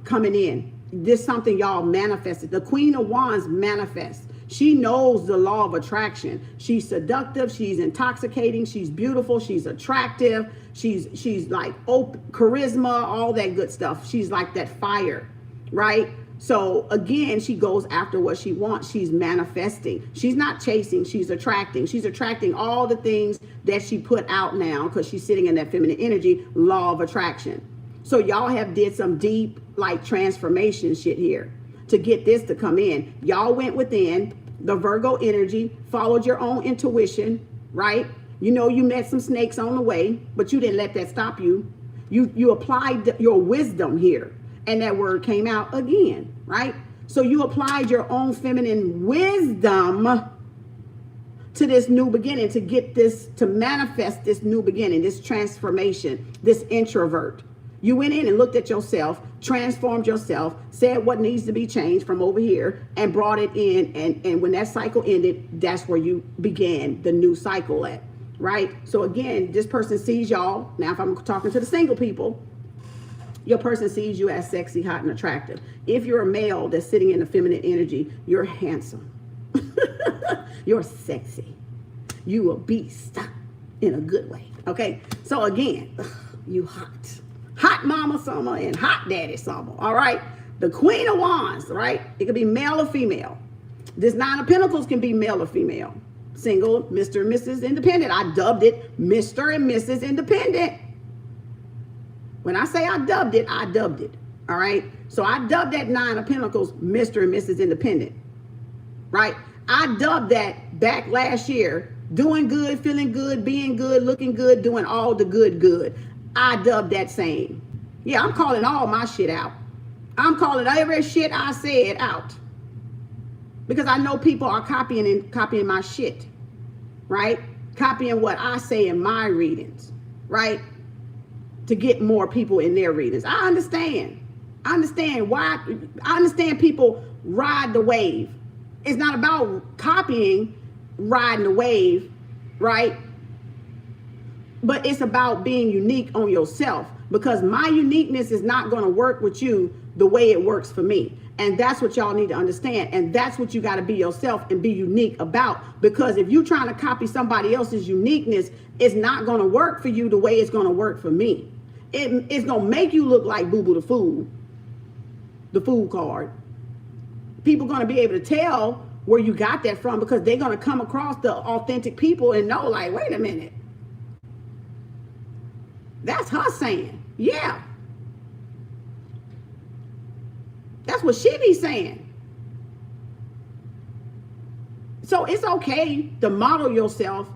coming in. This is something y'all manifested. The Queen of Wands manifests. She knows the law of attraction. She's seductive. She's intoxicating. She's beautiful. She's attractive. She's like charisma, all that good stuff. She's like that fire, right? So again, she goes after what she wants. She's manifesting. She's not chasing. She's attracting. She's attracting all the things that she put out now because she's sitting in that feminine energy, law of attraction. So y'all have did some deep like transformation shit here to get this to come in. Y'all went within the Virgo energy, followed your own intuition, right? You know, you met some snakes on the way, but you didn't let that stop you. You applied your wisdom here, and that word came out again, right? So you applied your own feminine wisdom to this new beginning, to get this, to manifest this new beginning, this transformation, this introvert. You went in and looked at yourself, transformed yourself, said what needs to be changed from over here, and brought it in. And when that cycle ended, that's where you began the new cycle at, right? So again, this person sees y'all. Now, if I'm talking to the single people, your person sees you as sexy, hot, and attractive. If you're a male that's sitting in the feminine energy, you're handsome. You're sexy. You a beast in a good way, okay? So again, you hot. Hot mama summer and hot daddy summer, all right? The Queen of Wands, right? It could be male or female. This Nine of Pentacles can be male or female. Single, Mr. and Mrs. Independent. I dubbed it Mr. and Mrs. Independent. When I say I dubbed it, all right? So I dubbed that Nine of Pentacles Mr. and Mrs. Independent, right? I dubbed that back last year, doing good, feeling good, being good, looking good, doing all the good. I dubbed that same. Yeah, I'm calling all my shit out. I'm calling every shit I said out. Because I know people are copying my shit, right? Copying what I say in my readings, right? To get more people in their readings. I understand why. I understand people ride the wave. It's not about copying, riding the wave, right? But it's about being unique on yourself, because my uniqueness is not going to work with you the way it works for me. And that's what y'all need to understand. And that's what you got to be yourself and be unique about. Because if you're trying to copy somebody else's uniqueness, it's not going to work for you the way it's going to work for me. It's going to make you look like Boo Boo the fool card. People are going to be able to tell where you got that from, because they're going to come across the authentic people and know, like, wait a minute. That's her saying. Yeah. That's what she be saying. So it's okay to model yourself,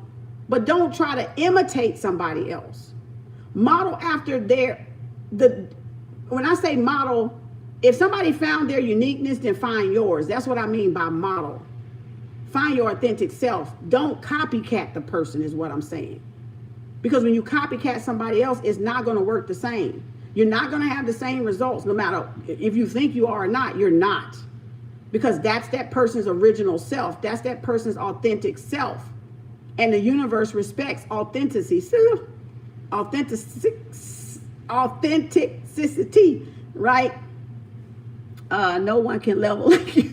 but don't try to imitate somebody else. Model after when I say model, if somebody found their uniqueness, then find yours. That's what I mean by model. Find your authentic self. Don't copycat the person is what I'm saying. Because when you copycat somebody else, it's not going to work the same. You're not going to have the same results, no matter if you think you are or not. You're not. Because that's that person's original self. That's that person's authentic self. And the universe respects authenticity. Authenticity, right? No one can level like you.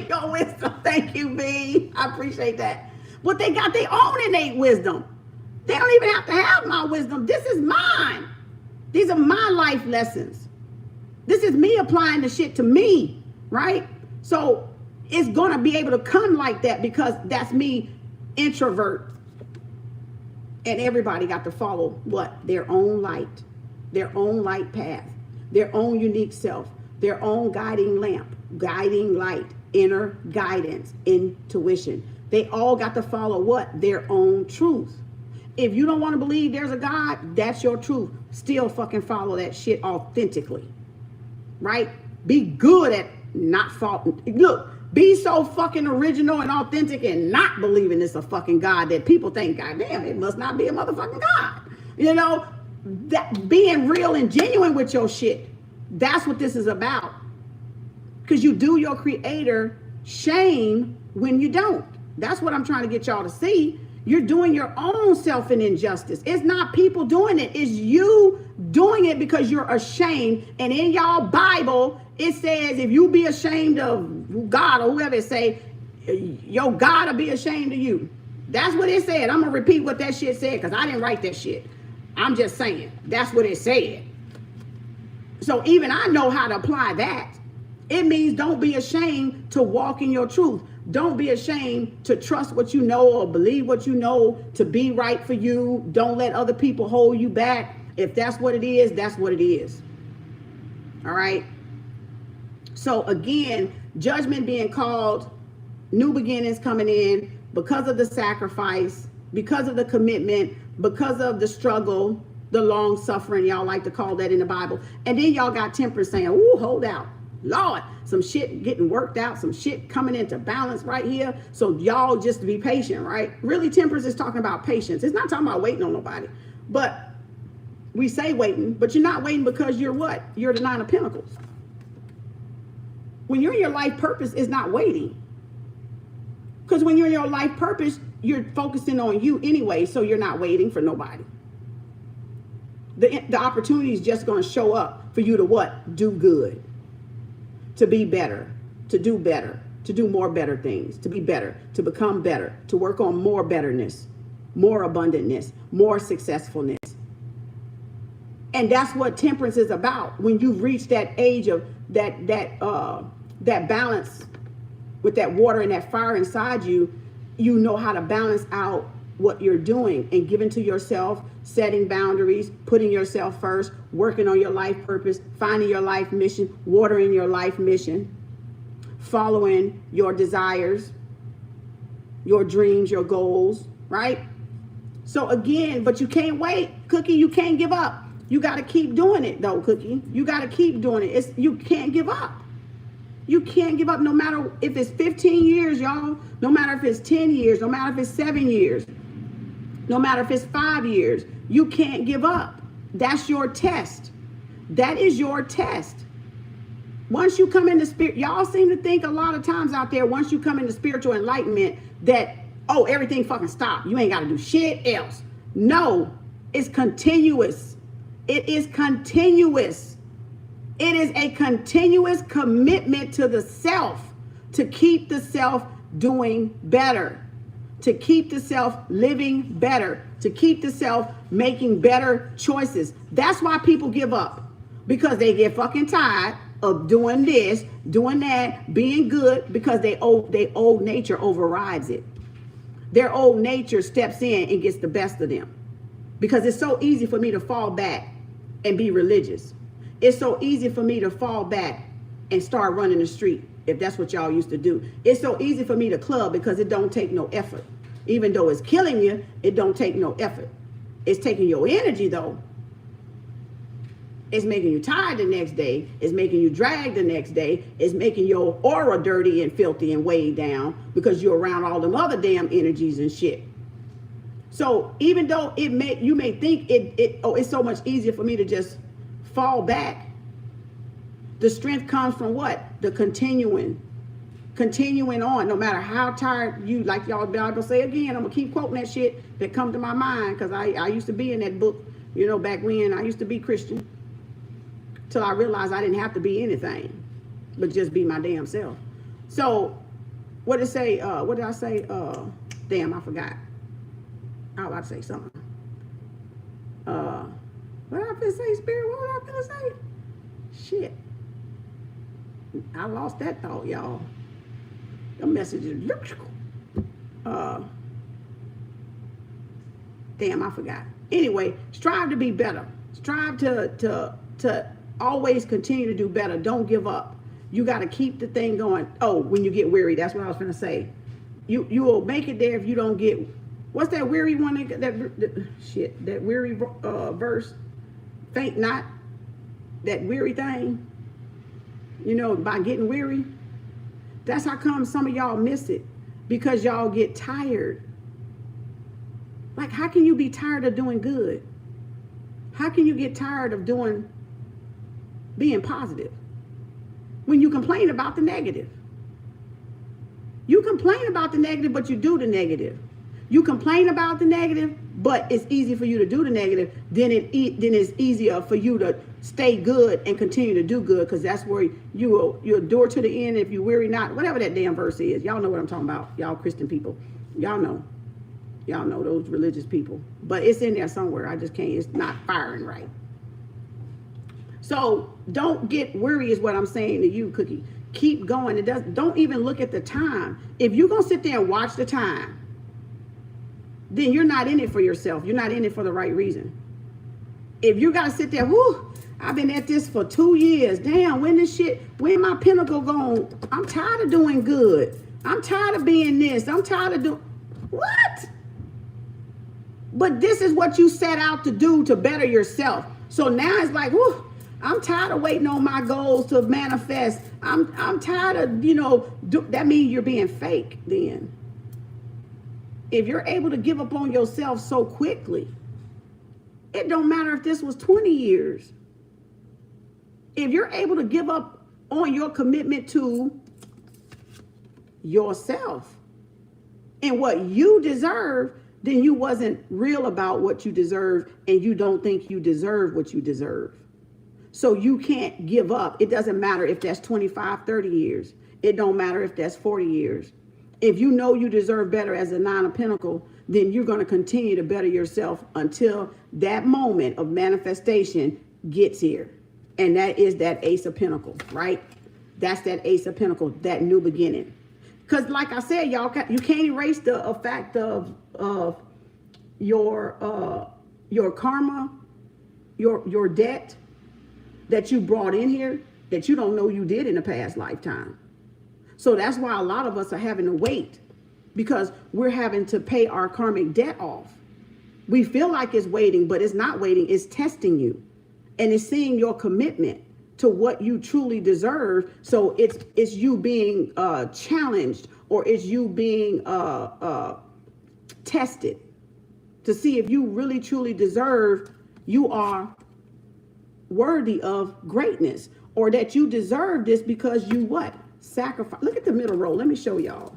Your wisdom. Thank you, B. I appreciate that. But they got their own innate wisdom. They don't even have to have my wisdom. This is mine. These are my life lessons. This is me applying the shit to me, right? So it's going to be able to come like that, because that's me, introvert. And everybody got to follow what? Their own light path, their own unique self, their own guiding lamp, guiding light, inner guidance, intuition. They all got to follow what? Their own truth. If you don't want to believe there's a God, that's your truth. Still fucking follow that shit authentically, right? Be good at not faulting. Look, be so fucking original and authentic and not believing it's a fucking God that people think, God damn, it must not be a motherfucking God. You know, that being real and genuine with your shit. That's what this is about. Because you do your creator shame when you don't. That's what I'm trying to get y'all to see. You're doing your own self an injustice. It's not people doing it. It's you doing it because you're ashamed. And in y'all Bible, it says if you be ashamed of God or whoever it say, your God will be ashamed of you. That's what it said. I'm going to repeat what that shit said because I didn't write that shit. I'm just saying. That's what it said. So even I know how to apply that. It means don't be ashamed to walk in your truth. Don't be ashamed to trust what you know or believe what you know to be right for you. Don't let other people hold you back. If that's what it is, that's what it is. All right. So again, judgment being called, new beginnings coming in because of the sacrifice, because of the commitment, because of the struggle, the long suffering, y'all like to call that in the Bible. And then y'all got Temperance saying, ooh, hold out. Lord, some shit getting worked out, some shit coming into balance right here. So y'all just be patient, right? Really, Temperance is talking about patience. It's not talking about waiting on nobody. But we say waiting, but you're not waiting because you're what? You're the Nine of Pentacles. When you're in your life purpose, it's not waiting. Because when you're in your life purpose, you're focusing on you anyway, so you're not waiting for nobody. The opportunity is just going to show up for you to what? Do good. To be better, to do more better things, to be better, to become better, to work on more betterness, more abundantness, more successfulness. And that's what Temperance is about. When you've reached that age of that balance with that water and that fire inside you, you know how to balance out what you're doing and giving to yourself, setting boundaries, putting yourself first, working on your life purpose, finding your life mission, watering your life mission, following your desires, your dreams, your goals, right? So again, but you can't wait, Cookie, you can't give up. You got to keep doing it though, Cookie. You got to keep doing it. You can't give up. You can't give up no matter if it's 15 years, y'all. No matter if it's 10 years, no matter if it's 7 years, no matter if it's 5 years, you can't give up. That's your test. That is your test. Once you come into spirit, y'all seem to think a lot of times out there, once you come into spiritual enlightenment, that, oh, everything fucking stopped. You ain't got to do shit else. No, it's continuous. It is continuous. It is a continuous commitment to the self, to keep the self doing better, to keep the self living better, to keep the self making better choices. That's why people give up, because they get fucking tired of doing this, doing that, being good, because their old nature overrides it. Their old nature steps in and gets the best of them, because it's so easy for me to fall back and be religious. It's so easy for me to fall back and start running the street, if that's what y'all used to do. It's so easy for me to club because it don't take no effort. Even though it's killing you, it don't take no effort. It's taking your energy though. It's making you tired the next day. It's making you drag the next day. It's making your aura dirty and filthy and weighed down because you're around all them other damn energies and shit. So even though you may think it's so much easier for me to just fall back, the strength comes from what? The continuing on, no matter how tired you, like y'all Bible say again, I'm gonna keep quoting that shit that come to my mind, because I used to be in that book, you know, back when I used to be Christian, till I realized I didn't have to be anything but just be my damn self. So what did it say? What did I say? Damn, I forgot. I was about to say something. What did I finna say, Spirit? What was I finna say? Shit. I lost that thought, y'all. The message is damn, I forgot. Anyway, strive to be better. Strive to always continue to do better. Don't give up. You got to keep the thing going. Oh, when you get weary, that's what I was gonna say. You will make it there if you don't get. What's that weary one? That weary verse. Faint not. That weary thing. You know, by getting weary. That's how come some of y'all miss it, because y'all get tired. Like, how can you be tired of doing good? How can you get tired of being positive when you complain about the negative? You complain about the negative, but you do the negative. you complain about the negative, but it's easy for you to do the negative, then it's easier for you to stay good and continue to do good, because that's where you endure to the end if you weary not, whatever that damn verse is. Y'all know what I'm talking about, y'all Christian people. Y'all know those religious people, but it's in there somewhere. I just can't, it's not firing right. So don't get weary is what I'm saying to you, Cookie. Keep going. Don't even look at the time. If you're gonna sit there and watch the time, then you're not in it for yourself. You're not in it for the right reason. If you gotta sit there, whoo, I've been at this for 2 years. Damn, when my pinnacle going? I'm tired of doing good. I'm tired of being this. I'm tired of doing, what? But this is what you set out to do to better yourself. So now it's like, whoo, I'm tired of waiting on my goals to manifest. I'm tired of, that means you're being fake then. If you're able to give up on yourself so quickly, it don't matter if this was 20 years. If you're able to give up on your commitment to yourself and what you deserve, then you wasn't real about what you deserve, and you don't think you deserve what you deserve. So you can't give up. It doesn't matter if that's 25, 30 years. It don't matter if that's 40 years. If you know you deserve better as a Nine of Pentacles, then you're going to continue to better yourself until that moment of manifestation gets here. And that is that Ace of Pentacles, right? That's that Ace of Pentacles, that new beginning. Because like I said, y'all, you can't erase the fact of your karma, your debt that you brought in here that you don't know you did in a past lifetime. So that's why a lot of us are having to wait, because we're having to pay our karmic debt off. We feel like it's waiting, but it's not waiting. It's testing you, and it's seeing your commitment to what you truly deserve. So it's you being challenged, or it's you being tested to see if you really truly deserve, you are worthy of greatness, or that you deserve this because you what? Sacrifice. Look at the middle row. Let me show y'all.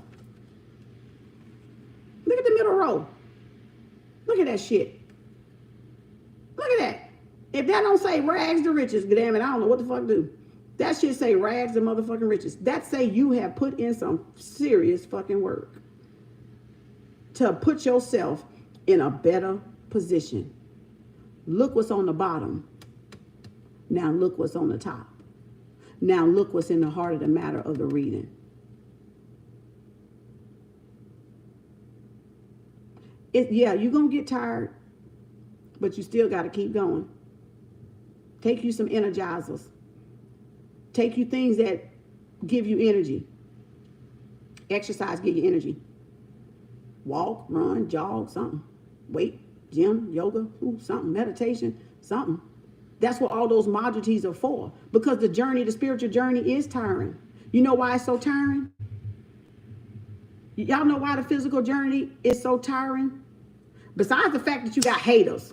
Look at the middle row. Look at that shit. Look at that. If that don't say rags to riches, damn it, I don't know what the fuck do. That shit say rags to motherfucking riches. That say you have put in some serious fucking work to put yourself in a better position. Look what's on the bottom. Now look what's on the top. Now look what's in the heart of the matter of the reading. Yeah, you're going to get tired, but you still got to keep going. Take you some energizers. Take you things that give you energy. Exercise give you energy. Walk, run, jog, something. Weight, gym, yoga, something, meditation, something. That's what all those modalities are for, because the journey, the spiritual journey is tiring. You know why it's so tiring? Y'all know why the physical journey is so tiring? Besides the fact that you got haters,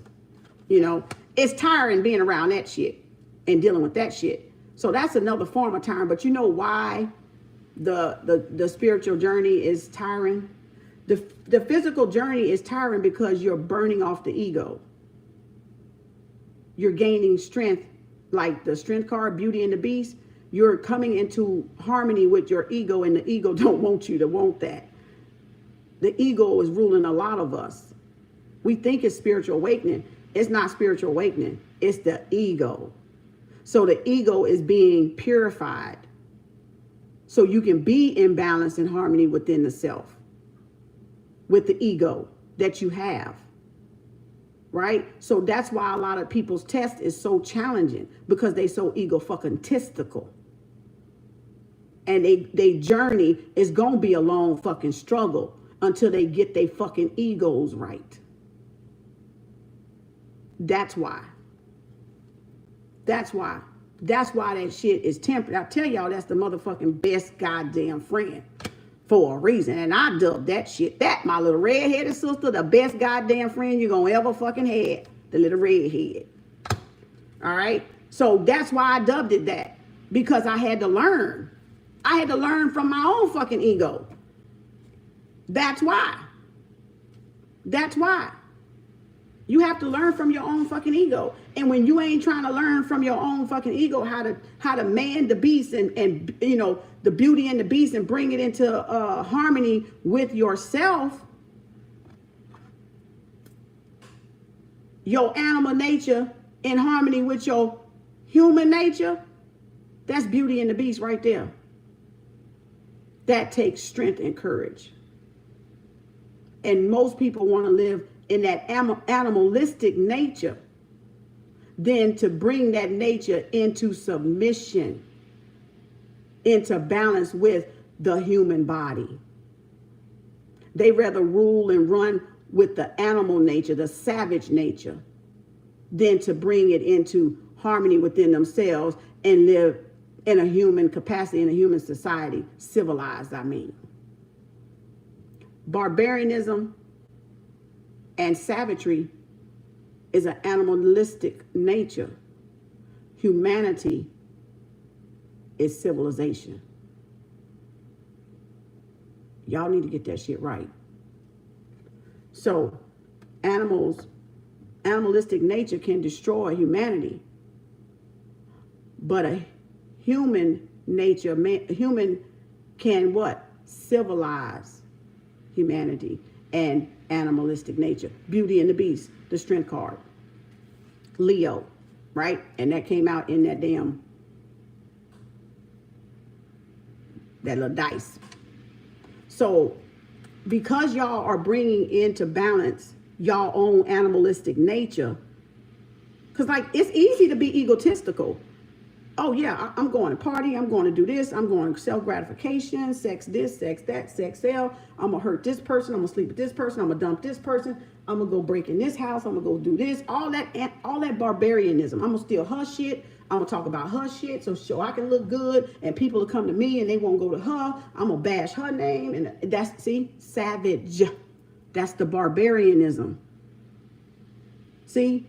it's tiring being around that shit and dealing with that shit. So that's another form of tiring. But you know why the spiritual journey is tiring? The physical journey is tiring because you're burning off the ego. You're gaining strength, like the strength card, Beauty and the Beast. You're coming into harmony with your ego, and the ego don't want you to want that. The ego is ruling a lot of us. We think it's spiritual awakening. It's not spiritual awakening. It's the ego. So the ego is being purified so you can be in balance and harmony within the self, with the ego that you have. Right? So that's why a lot of people's test is so challenging, because they so ego-fucking-tistical. And they journey is going to be a long fucking struggle until they get their fucking egos right. That's why. That's why that shit is tempered. I tell y'all, that's the motherfucking best goddamn friend for a reason. And I dubbed that shit, that my little redheaded sister, the best goddamn friend you're gonna ever fucking have, the little redhead. All right? So that's why I dubbed it that, because I had to learn. I had to learn from my own fucking ego. That's why. That's why. You have to learn from your own fucking ego. And when you ain't trying to learn from your own fucking ego how to man the beast and you know, the beauty in the beast and bring it into harmony with yourself, your animal nature in harmony with your human nature, that's beauty in the beast right there. That takes strength and courage. And most people want to live in that animalistic nature than to bring that nature into submission, into balance with the human body. They rather rule and run with the animal nature, the savage nature, than to bring it into harmony within themselves and live in a human capacity, in a human society, civilized, I mean. Barbarianism and savagery is an animalistic nature. Humanity is civilization. Y'all need to get that shit right. So, animalistic nature can destroy humanity, but a human nature, human can what? Civilize humanity and animalistic nature. Beauty and the Beast, the strength card. Leo, right? And that came out in that little dice. So because y'all are bringing into balance y'all own animalistic nature, because like it's easy to be egotistical. Oh yeah, I'm going to party, I'm going to do this, I'm going to self-gratification, sex this, sex that, sex sell, I'm going to hurt this person, I'm going to sleep with this person, I'm going to dump this person, I'm going to go break in this house, I'm going to go do this, all that barbarianism. I'm going to steal her shit, I'm going to talk about her shit so I can look good and people will come to me and they won't go to her, I'm going to bash her name, and that's, see, savage. That's the barbarianism. See?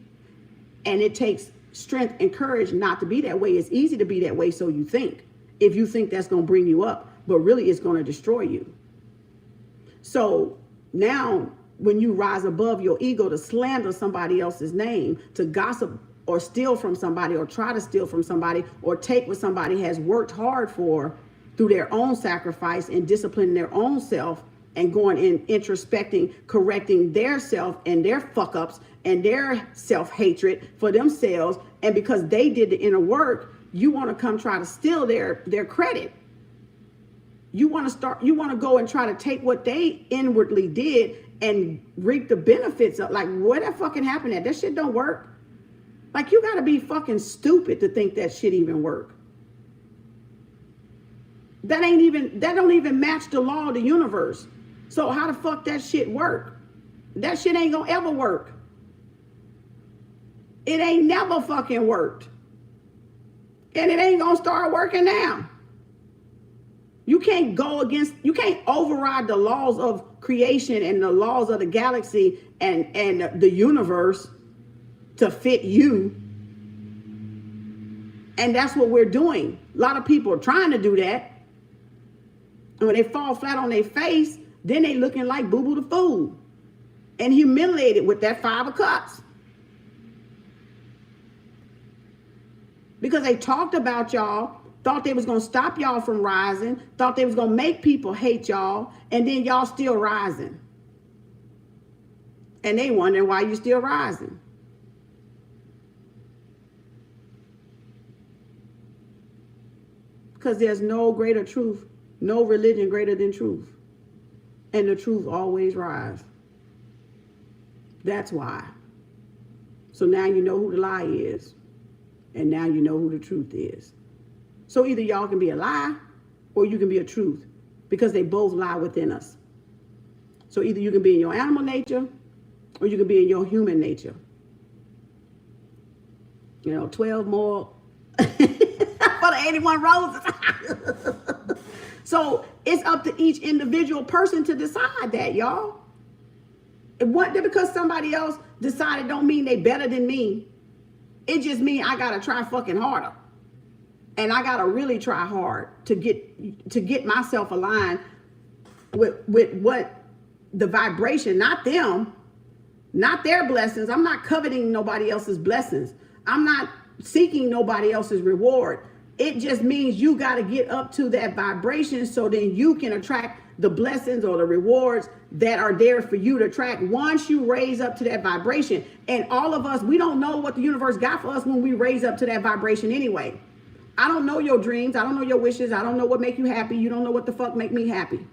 And it takes strength and courage not to be that way. It's easy to be that way, so you think. If you think that's going to bring you up, but really it's going to destroy you. So now when you rise above your ego to slander somebody else's name, to gossip or steal from somebody or try to steal from somebody or take what somebody has worked hard for through their own sacrifice and disciplining their own self and going in introspecting, correcting their self and their fuck ups and their self-hatred for themselves, and because they did the inner work, you want to come try to steal their credit. You want to go and try to take what they inwardly did and reap the benefits of, like, where that fucking happened at? That shit don't work. Like, you got to be fucking stupid to think that shit even work. That don't even match the law of the universe. So how the fuck that shit work? That shit ain't gonna ever work. It ain't never fucking worked. And it ain't gonna start working now. You can't override the laws of creation and the laws of the galaxy and the universe to fit you. And that's what we're doing. A lot of people are trying to do that. And when they fall flat on their face, then they looking like Boo Boo the Fool and humiliated with that 5 of Cups. Because they talked about y'all, thought they was going to stop y'all from rising, thought they was going to make people hate y'all, and then y'all still rising. And they wondering why you still rising. Because there's no greater truth, no religion greater than truth. And the truth always rise. That's why. So now you know who the lie is. And now you know who the truth is. So either y'all can be a lie or you can be a truth, because they both lie within us. So either you can be in your animal nature or you can be in your human nature. 12 more for the 81 roses. So it's up to each individual person to decide that, y'all. Because somebody else decided don't mean they better than me. It just means I gotta try fucking harder. And I gotta really try hard to get myself aligned with what the vibration, not them, not their blessings. I'm not coveting nobody else's blessings. I'm not seeking nobody else's reward. It just means you got to get up to that vibration so then you can attract the blessings or the rewards that are there for you to attract once you raise up to that vibration. And all of us, we don't know what the universe got for us when we raise up to that vibration anyway. I don't know your dreams. I don't know your wishes. I don't know what make you happy. You don't know what the fuck make me happy.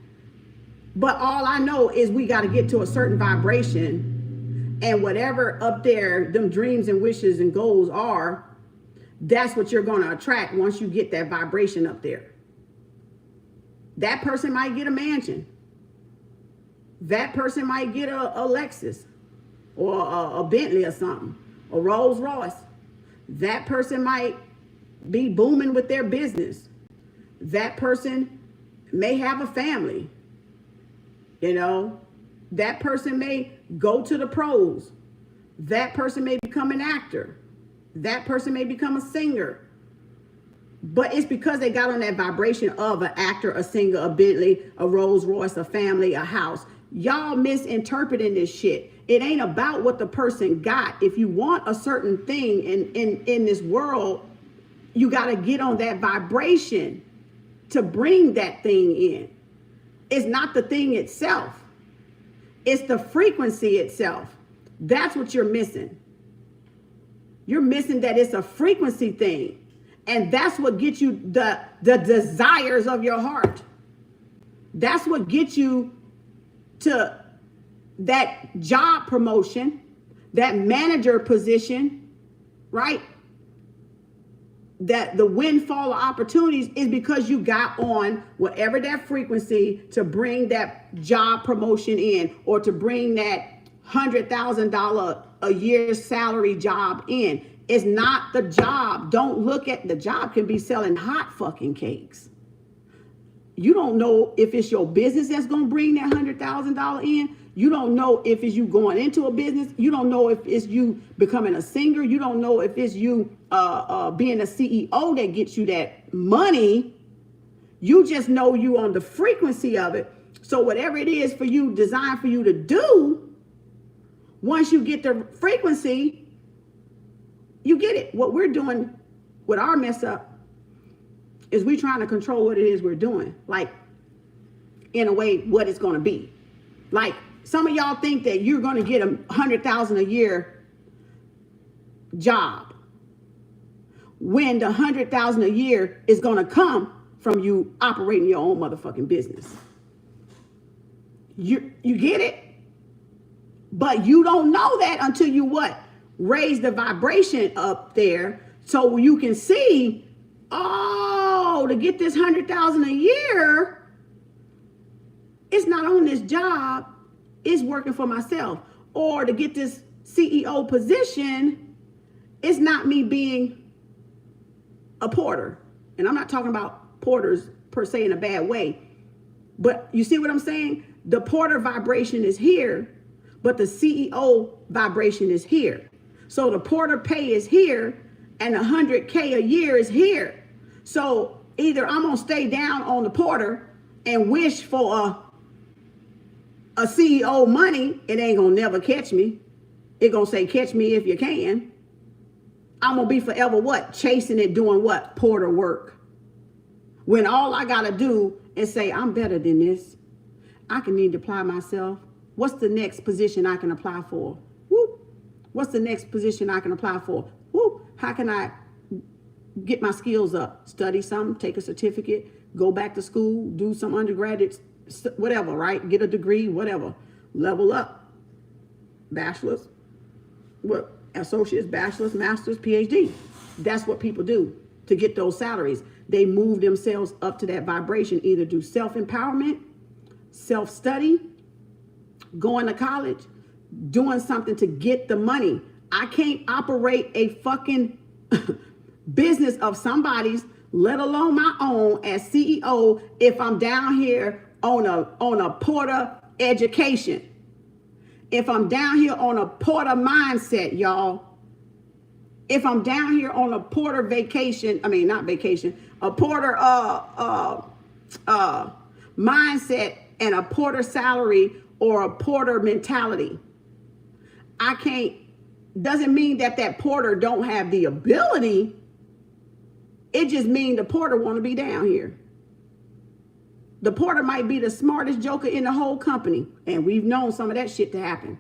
But all I know is we got to get to a certain vibration, and whatever up there, them dreams and wishes and goals are, that's what you're going to attract once you get that vibration up there. That person might get a mansion. That person might get a Lexus or a Bentley or something, a Rolls Royce. That person might be booming with their business. That person may have a family. You know, that person may go to the pros. That person may become an actor. That person may become a singer. But it's because they got on that vibration of an actor, a singer, a Bentley, a Rolls Royce, a family, a house. Y'all misinterpreting this shit. It ain't about what the person got. If you want a certain thing in this world, you got to get on that vibration to bring that thing in. It's not the thing itself. It's the frequency itself. That's what you're missing. You're missing that it's a frequency thing. And that's what gets you the desires of your heart. That's what gets you to that job promotion, that manager position, right? That the windfall of opportunities is because you got on whatever that frequency to bring that job promotion in, or to bring that $100,000 a year salary job in. It's not the job. Don't look at the job. Can be selling hot fucking cakes. You don't know if it's your business that's going to bring that $100,000 in. You don't know if it's you going into a business. You don't know if it's you becoming a singer. You don't know if it's you being a CEO that gets you that money. You just know you on the frequency of it. So whatever it is for you, designed for you to do, once you get the frequency, you get it. What we're doing with our mess up is we trying to control what it is we're doing. Like, in a way, what it's going to be. Like, some of y'all think that you're going to get $100,000 a year job, when the $100,000 a year is going to come from you operating your own motherfucking business. You get it? But you don't know that until you what? Raise the vibration up there so you can see, oh, to get this $100,000 a year, it's not on this job, it's working for myself. Or to get this CEO position, it's not me being a porter. And I'm not talking about porters per se in a bad way, but you see what I'm saying? The porter vibration is here, but the CEO vibration is here. So the porter pay is here and $100K a year is here. So either I'm going to stay down on the porter and wish for a CEO money. It ain't going to never catch me. It going to say, catch me if you can. I'm going to be forever what? Chasing it, doing what? Porter work. When all I got to do is say, I'm better than this. I can need to apply myself. What's the next position I can apply for? Whoop. What's the next position I can apply for? Whoop. How can I get my skills up? Study something, take a certificate, go back to school, do some undergraduate, whatever, right? Get a degree, whatever. Level up. Bachelor's, what? Associates, bachelor's, master's, PhD. That's what people do to get those salaries. They move themselves up to that vibration, either do self-empowerment, self-study, going to college, doing something to get the money. I can't operate a fucking business of somebody's, let alone my own as CEO, if I'm down here on a porter education. If I'm down here on a porter mindset, y'all. If I'm down here on a porter vacation, I mean not vacation, a porter mindset and a porter salary or a porter mentality. doesn't mean that porter don't have the ability. It just means the porter want to be down here. The porter might be the smartest joker in the whole company. And we've known some of that shit to happen.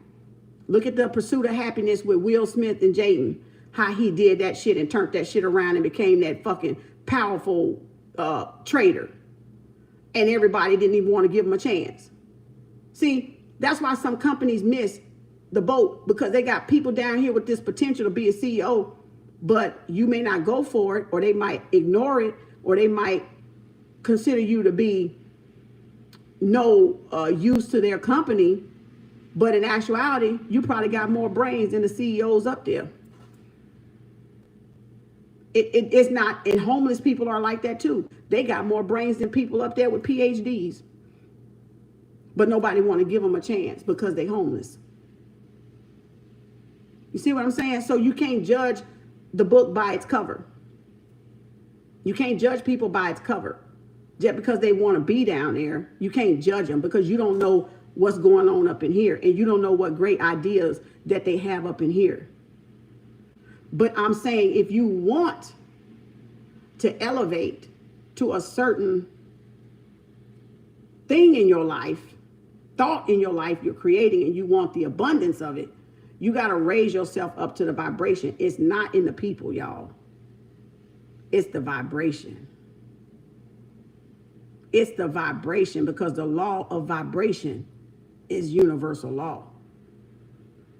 Look at the Pursuit of Happiness with Will Smith and Jaden. How he did that shit and turned that shit around and became that fucking powerful trader. And everybody didn't even want to give him a chance. See, that's why some companies miss the boat, because they got people down here with this potential to be a CEO, but you may not go for it, or they might ignore it, or they might consider you to be no use to their company. But in actuality, you probably got more brains than the CEOs up there. It's not, and homeless people are like that too. They got more brains than people up there with PhDs. But nobody want to give them a chance because they homeless. You see what I'm saying? So you can't judge the book by its cover. You can't judge people by its cover. Just because they want to be down there, you can't judge them, because you don't know what's going on up in here. And you don't know what great ideas that they have up in here. But I'm saying, if you want to elevate to a certain thing in your life, thought in your life you're creating, and you want the abundance of it, you got to raise yourself up to the vibration. It's not in the people, y'all. It's the vibration. It's the vibration, because the law of vibration is universal law.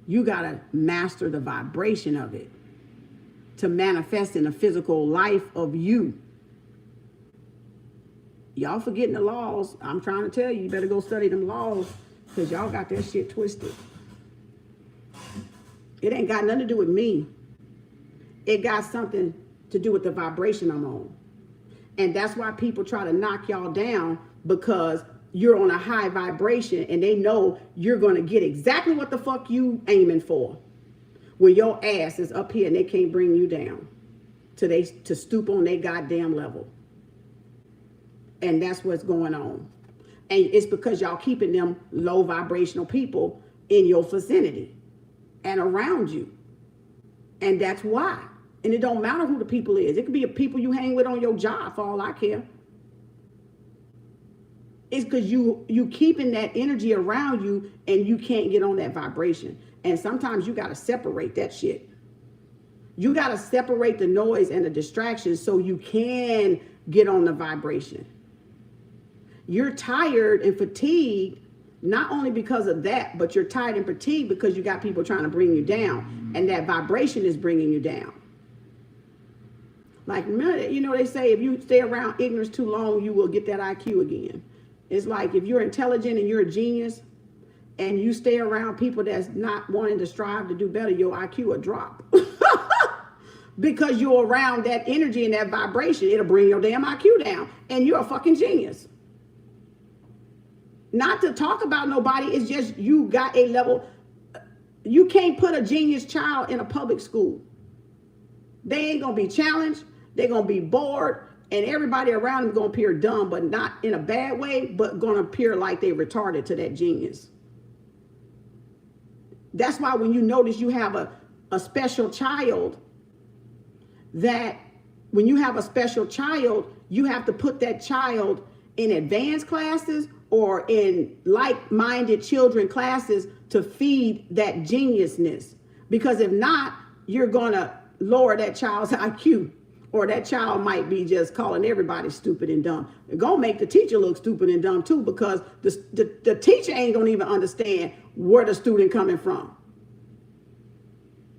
You got to master the vibration of it to manifest in the physical life of you. Y'all forgetting the laws. I'm trying to tell you, you better go study them laws, because y'all got that shit twisted. It ain't got nothing to do with me. It got something to do with the vibration I'm on. And that's why people try to knock y'all down, because you're on a high vibration and they know you're going to get exactly what the fuck you aiming for. When your ass is up here and they can't bring you down to stoop on their goddamn level. And that's what's going on. And it's because y'all keeping them low vibrational people in your vicinity and around you. And that's why. And it don't matter who the people is. It could be the people you hang with on your job, for all I care. It's because you keeping that energy around you and you can't get on that vibration. And sometimes you got to separate that shit. You got to separate the noise and the distractions so you can get on the vibration. You're tired and fatigued, not only because of that, but you're tired and fatigued because you got people trying to bring you down. And that vibration is bringing you down. Like, you know, they say if you stay around ignorance too long, you will get that IQ again. It's like if you're intelligent and you're a genius and you stay around people that's not wanting to strive to do better, your IQ will drop. Because you're around that energy and that vibration, it'll bring your damn IQ down. And you're a fucking genius. Not to talk about nobody, it's just you got a level. You can't put a genius child in a public school. They ain't going to be challenged. They're going to be bored. And everybody around them is going to appear dumb, but not in a bad way, but going to appear like they retarded to that genius. That's why when you notice you have a special child, that when you have a special child, you have to put that child in advanced classes or in like-minded children classes to feed that geniusness. Because if not, you're going to lower that child's IQ. Or that child might be just calling everybody stupid and dumb. It's going to make the teacher look stupid and dumb too, because the teacher ain't going to even understand where the student coming from.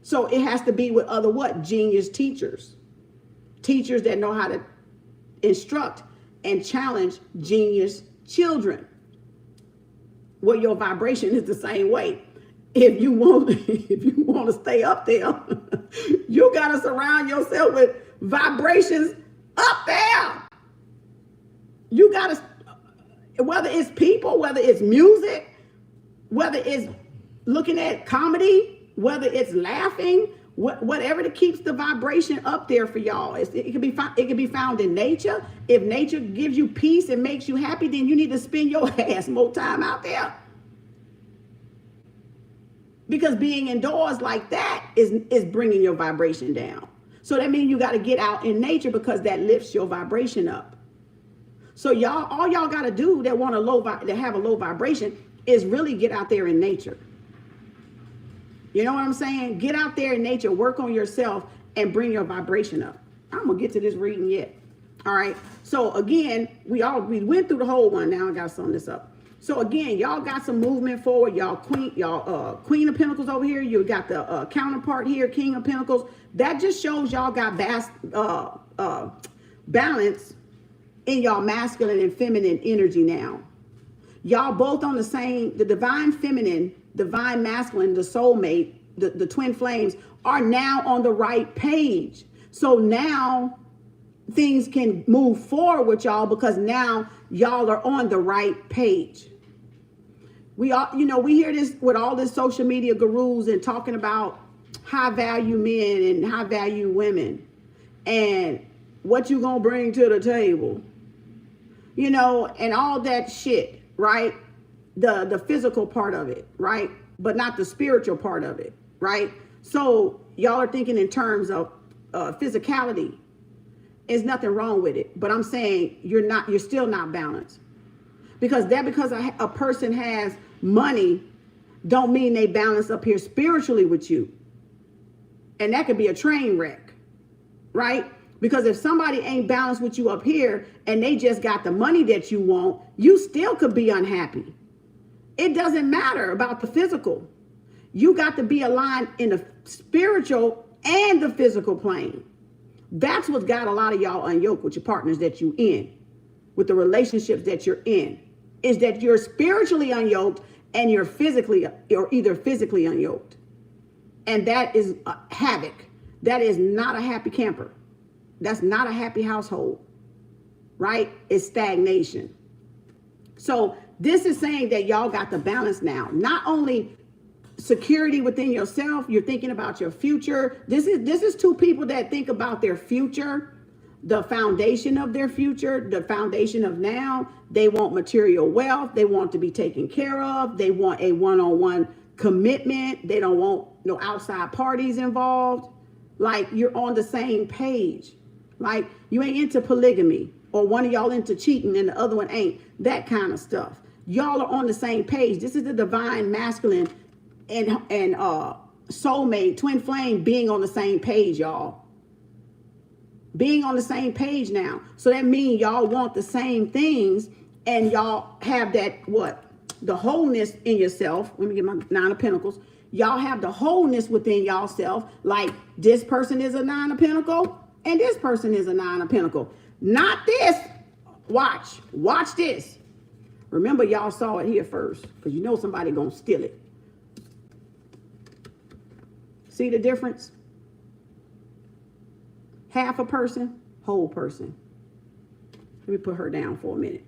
So it has to be with other what? Genius teachers. Teachers that know how to instruct and challenge genius children. Well, your vibration is the same way. If you want to stay up there, you got to surround yourself with vibrations up there. You got to, whether it's people, whether it's music, whether it's looking at comedy, whether it's laughing, whatever that keeps the vibration up there for y'all. It can be found in nature. If nature gives you peace and makes you happy, then you need to spend your ass more time out there. Because being indoors like that is bringing your vibration down. So that means you got to get out in nature, because that lifts your vibration up. So y'all, all y'all got to do that want to have a low vibration is really get out there in nature. You know what I'm saying? Get out there in nature, work on yourself, and bring your vibration up. I'm gonna get to this reading yet. All right. So again, we went through the whole one. Now I gotta sum this up. So again, y'all got some movement forward. Y'all Queen of Pentacles over here. You got the counterpart here, King of Pentacles. That just shows y'all got balance in y'all masculine and feminine energy now. Y'all both on the same, the divine feminine, divine masculine, the soulmate, the twin flames are now on the right page. So now things can move forward with y'all, because now y'all are on the right page. We hear this with all this social media gurus and talking about high value men and high value women and what you gonna bring to the table, and all that shit, right? The physical part of it, right? But not the spiritual part of it, right? So y'all are thinking in terms of physicality. There's nothing wrong with it, but I'm saying you're still not balanced. Because a person has money don't mean they balance up here spiritually with you. And that could be a train wreck, right? Because if somebody ain't balanced with you up here and they just got the money that you want, you still could be unhappy. It doesn't matter about the physical. You got to be aligned in the spiritual and the physical plane. That's what's got a lot of y'all unyoked with your partners that you in, with the relationships that you're in, is that you're spiritually unyoked and you're either physically unyoked. And that is havoc. That is not a happy camper. That's not a happy household, right? It's stagnation. So this is saying that y'all got the balance now. Not only security within yourself, you're thinking about your future. This is two people that think about their future, the foundation of their future, the foundation of now. They want material wealth. They want to be taken care of. They want a one-on-one commitment. They don't want no outside parties involved. Like, you're on the same page. Like, you ain't into polygamy, or one of y'all into cheating and the other one ain't. That kind of stuff. Y'all are on the same page. This is the divine masculine and soulmate, twin flame being on the same page, y'all. Being on the same page now. So that means y'all want the same things, and y'all have that, the wholeness in yourself. Let me get my Nine of Pentacles. Y'all have the wholeness within y'all self. Like, this person is a Nine of Pentacles and this person is a Nine of Pentacles. Not this. Watch this. Remember, y'all saw it here first, because you know somebody gonna steal it. See the difference? Half a person, whole person. Let me put her down for a minute.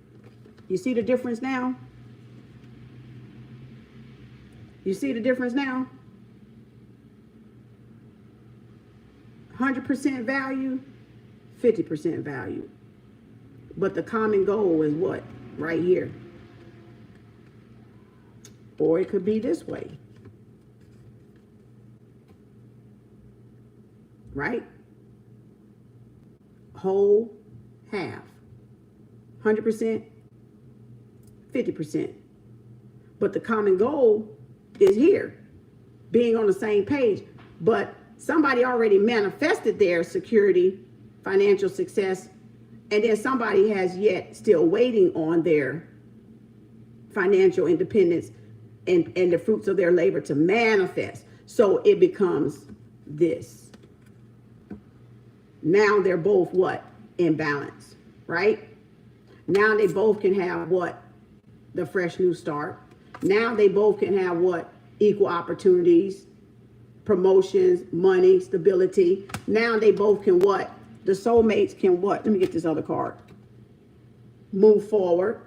You see the difference now? You see the difference now? 100% value, 50% value. But the common goal is what? Right here. Or it could be this way. Right? Whole, half. 100%, 50%. But the common goal is here, being on the same page. But somebody already manifested their security, financial success, and then somebody has yet still waiting on their financial independence and the fruits of their labor to manifest. So it becomes this. Now they're both what? In balance, right? Now they both can have what? The fresh new start. Now they both can have what? Equal opportunities, promotions, money, stability. Now they both can what? The soulmates can what? Let me get this other card. Move forward.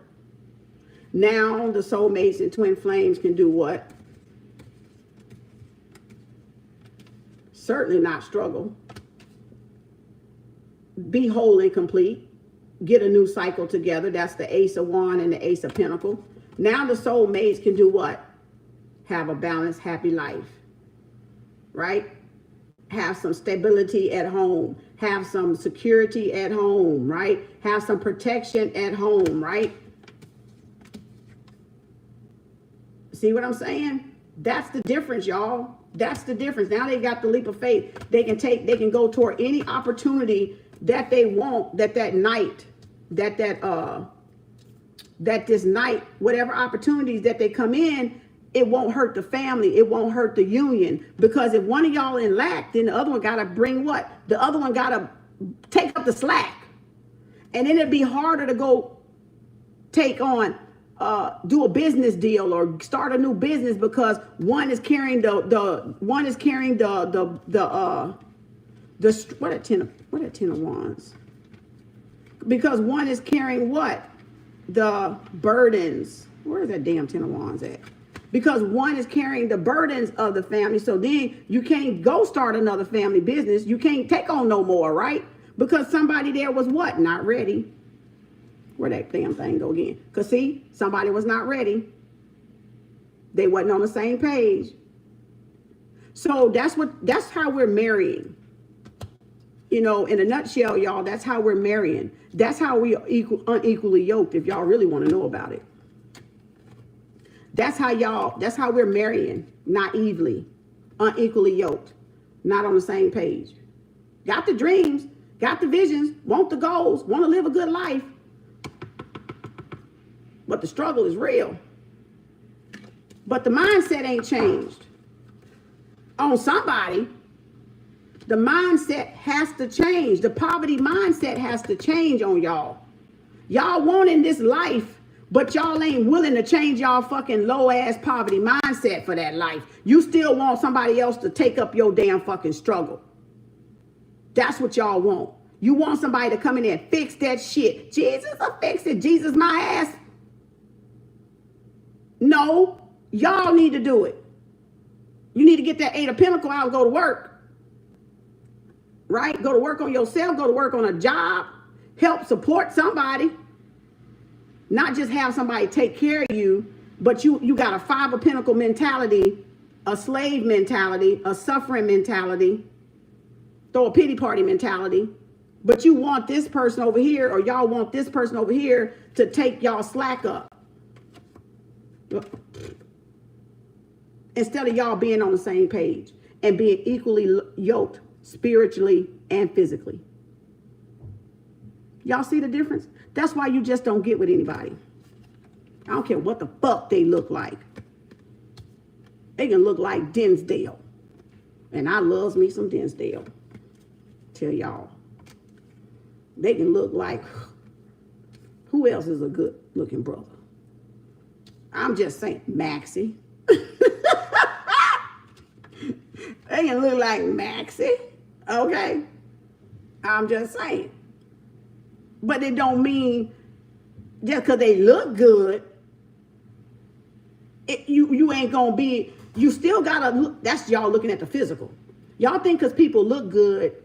Now the soulmates and twin flames can do what? Certainly not struggle. Be whole and complete. Get a new cycle together. That's the Ace of Wands and the Ace of Pentacles. Now the soulmates can do what? have a balanced, happy life, right? Have some stability at home, have some security at home, right? Have some protection at home, right? See what I'm saying? That's the difference, y'all. That's the difference. Now they got the leap of faith. They can go toward any opportunity that they want, that night, that this night, whatever opportunities that they come in, it won't hurt the family. It won't hurt the union. Because if one of y'all in lack, then the other one got to bring what? The other one got to take up the slack. And then it'd be harder to go take on, do a business deal or start a new business because one is carrying what a ten of wands. Because one is carrying what? The burdens. Where is that damn 10 of wands at? Because one is carrying the burdens of the family. So then you can't go start another family business. You can't take on no more, right? Because somebody there was what? Not ready. Where that damn thing go again? Because see, somebody was not ready. They wasn't on the same page. So that's how we're marrying. You know, in a nutshell, y'all, that's how we're marrying. That's how we are unequally yoked, if y'all really want to know about it. That's how we're marrying, naively, unequally yoked, not on the same page. Got the dreams, got the visions, want the goals, want to live a good life. But the struggle is real. But the mindset ain't changed. On somebody, the mindset has to change. The poverty mindset has to change on y'all. Y'all wanting this life, but y'all ain't willing to change y'all fucking low ass poverty mindset for that life. You still want somebody else to take up your damn fucking struggle. That's what y'all want. You want somebody to come in there and fix that shit. Jesus will fix it. Jesus my ass. No, y'all need to do it. You need to get that 8 of Pentacles out and go to work. Right? Go to work on yourself. Go to work on a job. Help support somebody. Not just have somebody take care of you, but you got a 5 of Pentacles mentality, a slave mentality, a suffering mentality, throw a pity party mentality. But you want this person over here, or y'all want this person over here to take y'all slack up. Instead of y'all being on the same page and being equally yoked spiritually and physically. Y'all see the difference? That's why you just don't get with anybody. I don't care what the fuck they look like. They can look like Dinsdale. And I loves me some Dinsdale. Tell y'all. They can look like, who else is a good looking brother? I'm just saying, Maxie. They can look like Maxie. Okay? I'm just saying. But it don't mean just because they look good, you ain't going to be, you still got to look. That's y'all looking at the physical. Y'all think because people look good,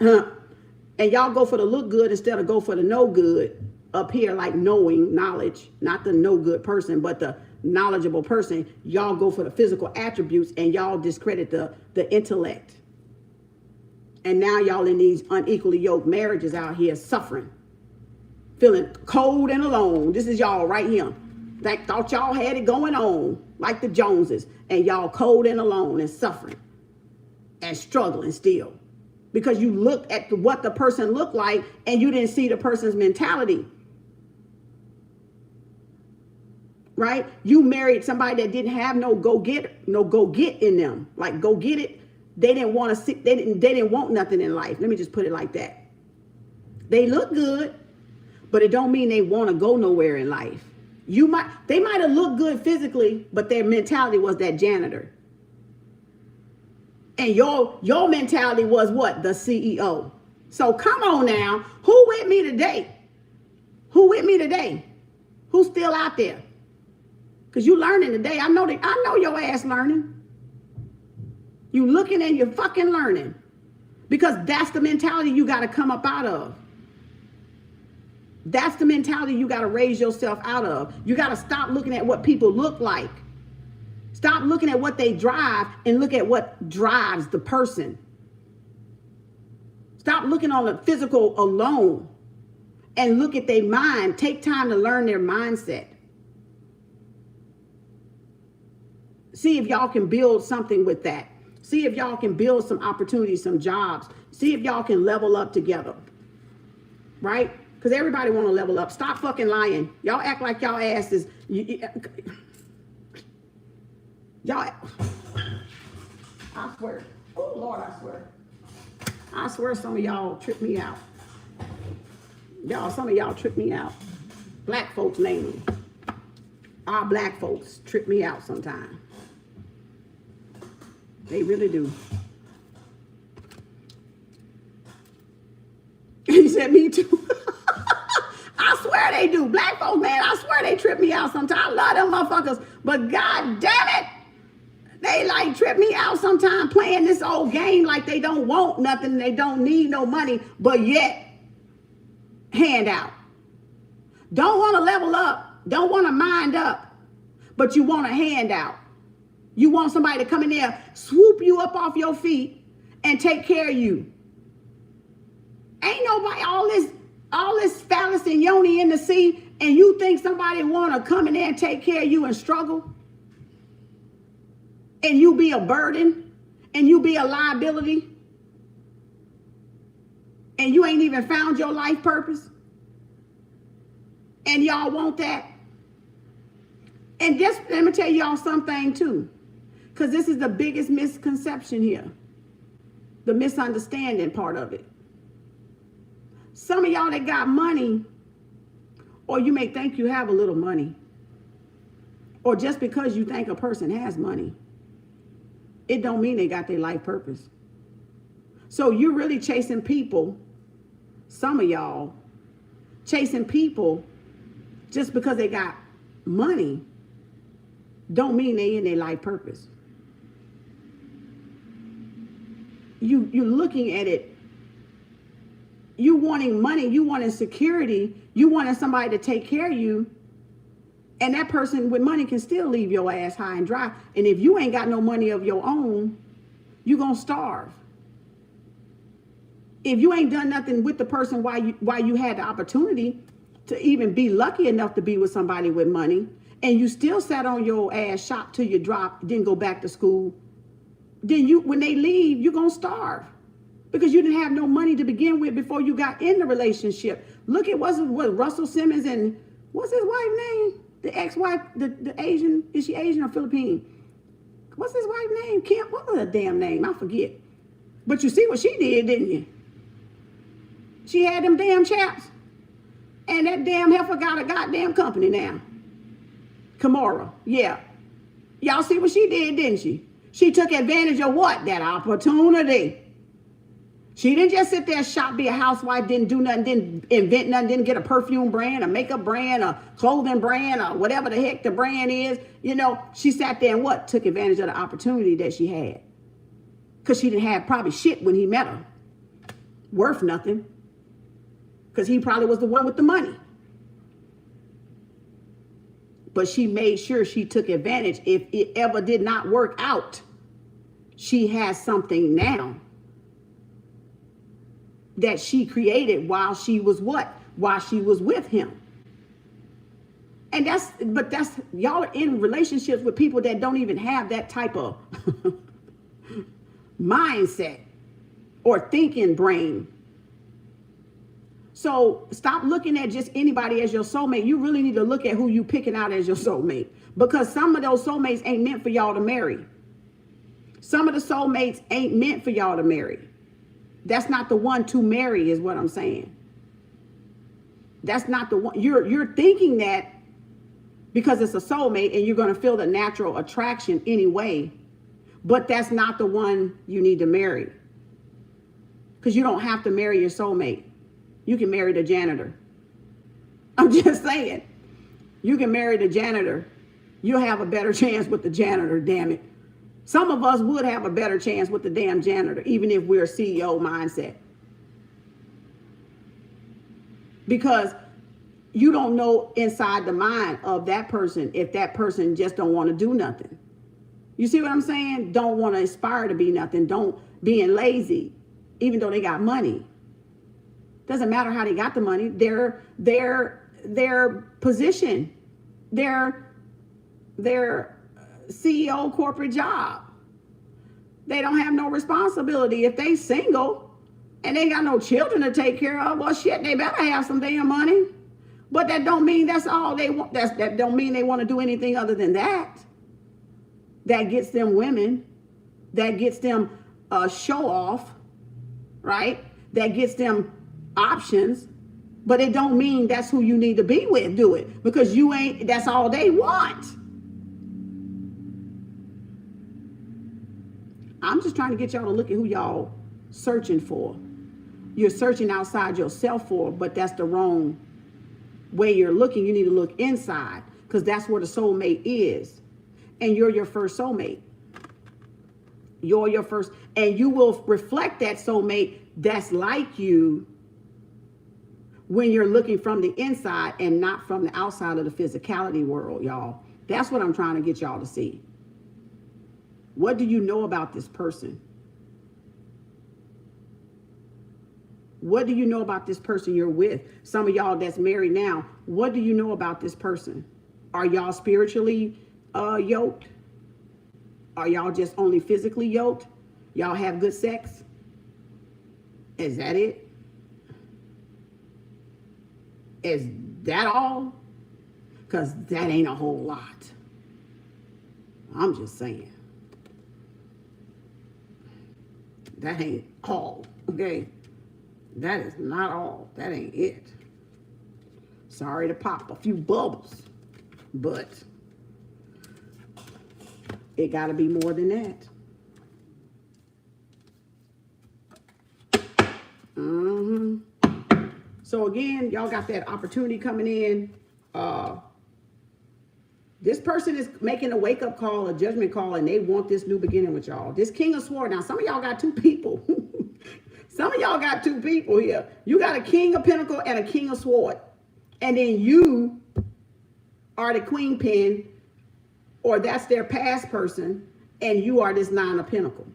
and y'all go for the look good instead of go for the no good up here, like knowing, knowledge, not the no good person, but the knowledgeable person. Y'all go for the physical attributes and y'all discredit the intellect. And now y'all in these unequally yoked marriages out here suffering, feeling cold and alone. This is y'all right here. That thought y'all had it going on like the Joneses, and y'all cold and alone and suffering and struggling still because you looked at what the person looked like and you didn't see the person's mentality. Right? You married somebody that didn't have no go get in them. Like go get it. They didn't want to see, they didn't want nothing in life. Let me just put it like that. They look good, but it don't mean they want to go nowhere in life. They might have looked good physically, but their mentality was that janitor. And your mentality was what? The CEO. So come on now. Who with me today? Who with me today? Who's still out there? Because you learning today. I know your ass learning. You looking and you're fucking learning. Because that's the mentality you got to come up out of. That's the mentality you got to raise yourself out of. You got to stop looking at what people look like. Stop looking at what they drive and look at what drives the person. Stop looking on the physical alone and look at their mind. Take time to learn their mindset. See if y'all can build something with that. See if y'all can build some opportunities, some jobs. See if y'all can level up together. Right? Because everybody want to level up. Stop fucking lying. Y'all act like y'all asses. Y'all. I swear. Oh, Lord, I swear. I swear some of y'all trip me out. Some of y'all trip me out. Black folks namely. Our black folks trip me out sometimes. They really do. He said, me too. I swear they do. Black folks, man, I swear they trip me out sometimes. I love them motherfuckers. But God damn it, they like trip me out sometimes playing this old game like they don't want nothing. They don't need no money, but yet hand out. Don't want to level up. Don't want to mind up, but you want a handout. You want somebody to come in there, swoop you up off your feet and take care of you. Ain't nobody, all this phallus and yoni in the sea, and you think somebody want to come in there and take care of you and struggle? And you be a burden? And you be a liability? And you ain't even found your life purpose? And y'all want that? And just let me tell y'all something too. Because this is the biggest misconception here. The misunderstanding part of it. Some of y'all that got money, or you may think you have a little money, or just because you think a person has money, it don't mean they got their life purpose. So you're really chasing people, some of y'all, chasing people just because they got money, don't mean they in their life purpose. You're looking at it. You wanting money, you wanting security, you wanting somebody to take care of you, and that person with money can still leave your ass high and dry. And if you ain't got no money of your own, you're gonna starve. If you ain't done nothing with the person while you had the opportunity to even be lucky enough to be with somebody with money, and you still sat on your ass, shop till you drop, didn't go back to school, then when they leave, you're gonna starve. Because you didn't have no money to begin with before you got in the relationship. Look at what Russell Simmons and what's his wife's name? The ex-wife, the Asian, is she Asian or Philippine? What's his wife's name? Kem, what was her damn name? I forget. But you see what she did, didn't you? She had them damn chaps. And that damn heifer got a goddamn company now. Kimora, yeah. Y'all see what she did, didn't she? She took advantage of what? That opportunity. She didn't just sit there, shop, be a housewife, didn't do nothing, didn't invent nothing, didn't get a perfume brand, a makeup brand, a clothing brand, or whatever the heck the brand is. You know, she sat there and what? Took advantage of the opportunity that she had. Because she didn't have probably shit when he met her. Worth nothing. Because he probably was the one with the money. But she made sure she took advantage. If it ever did not work out, she has something now that she created while she was what? While she was with him. And that's y'all are in relationships with people that don't even have that type of mindset or thinking brain. So stop looking at just anybody as your soulmate. You really need to look at who you picking out as your soulmate, because some of those soulmates ain't meant for y'all to marry. Some of the soulmates ain't meant for y'all to marry. That's not the one to marry is what I'm saying. That's not the one. You're thinking that because it's a soulmate and you're going to feel the natural attraction anyway, but that's not the one you need to marry. Because you don't have to marry your soulmate. You can marry the janitor. I'm just saying. You can marry the janitor. You'll have a better chance with the janitor, damn it. Some of us would have a better chance with the damn janitor, even if we're CEO mindset. Because you don't know inside the mind of that person if that person just don't want to do nothing. You see what I'm saying? Don't want to aspire to be nothing. Don't being lazy, even though they got money. Doesn't matter how they got the money. Their position, their CEO corporate job. They don't have no responsibility. If they single and they got no children to take care of, well, shit, they better have some damn money. But that don't mean that's all they want. That don't mean they want to do anything other than that. That gets them women. That gets them a show off, right? That gets them options. But it don't mean that's who you need to be with. Do it because you ain't. That's all they want. I'm just trying to get y'all to look at who y'all searching for. You're searching outside yourself for, but that's the wrong way you're looking. You need to look inside because that's where the soulmate is. And you're your first soulmate. You're your first, and you will reflect that soulmate that's like you when you're looking from the inside and not from the outside of the physicality world, y'all. That's what I'm trying to get y'all to see. What do you know about this person? What do you know about this person you're with? Some of y'all that's married now, what do you know about this person? Are y'all spiritually yoked? Are y'all just only physically yoked? Y'all have good sex? Is that it? Is that all? Because that ain't a whole lot. I'm just saying. That ain't all, okay? That is not all. That ain't it. Sorry to pop a few bubbles, but it got to be more than that. So again, y'all got that opportunity coming in. This person is making a wake-up call, a judgment call, and they want this new beginning with y'all. This King of Swords. Now, some of y'all got two people. Some of y'all got two people here. You got a King of Pentacle and a King of Swords. And then you are the Queen Pin, or that's their past person, and you are this Nine of Pentacle.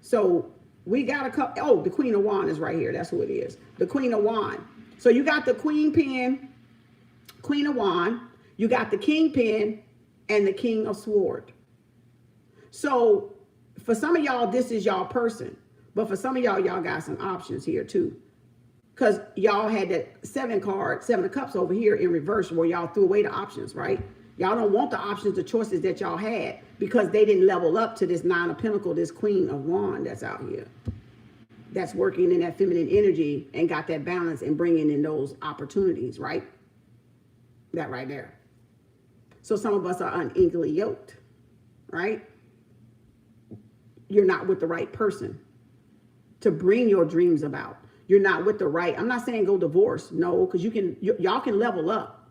So we got a couple. Oh, the Queen of Wands is right here. That's who it is. The Queen of Wands. So you got the Queen Pin, Queen of Wands. You got the Kingpin and the King of Swords. So for some of y'all, this is y'all person. But for some of y'all, y'all got some options here too. Because y'all had that Seven of Cups over here in reverse where y'all threw away the options, right? Y'all don't want the options, the choices that y'all had because they didn't level up to this Nine of Pentacles, this Queen of Wands that's out here. That's working in that feminine energy and got that balance and bringing in those opportunities, right? That right there. So some of us are unequally yoked, right? You're not with the right person to bring your dreams about. You're not with the right. I'm not saying go divorce. No, because y'all can level up.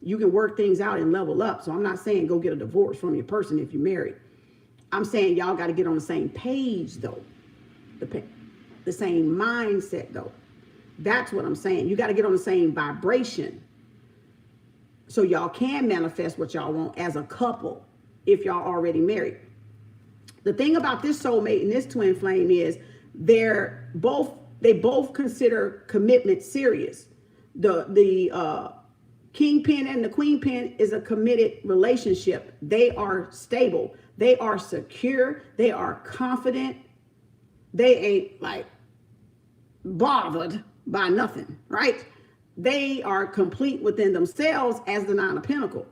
You can work things out and level up. So I'm not saying go get a divorce from your person if you're married. I'm saying y'all got to get on the same page though. The same mindset though. That's what I'm saying. You got to get on the same vibration. So y'all can manifest what y'all want as a couple if y'all already married. The thing about this soulmate and this twin flame is they both consider commitment serious. The Kingpin and the Queenpin is a committed relationship. They are stable. They are secure. They are confident. They ain't like bothered by nothing, right? They are complete within themselves as the Nine of Pentacles.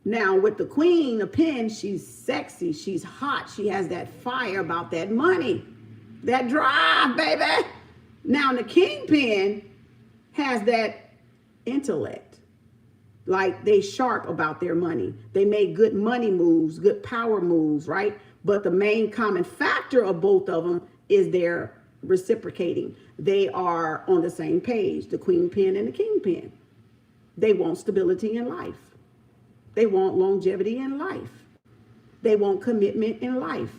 Now with the Queen of Pentacles, she's sexy, she's hot, she has that fire about that money, that drive, baby. Now the Kingpin has that intellect, like they sharp about their money. They make good money moves, good power moves, right? But the main common factor of both of them is their reciprocating. They are on the same page, the Queenpin and the Kingpin. They want stability in life. They want longevity in life. They want commitment in life.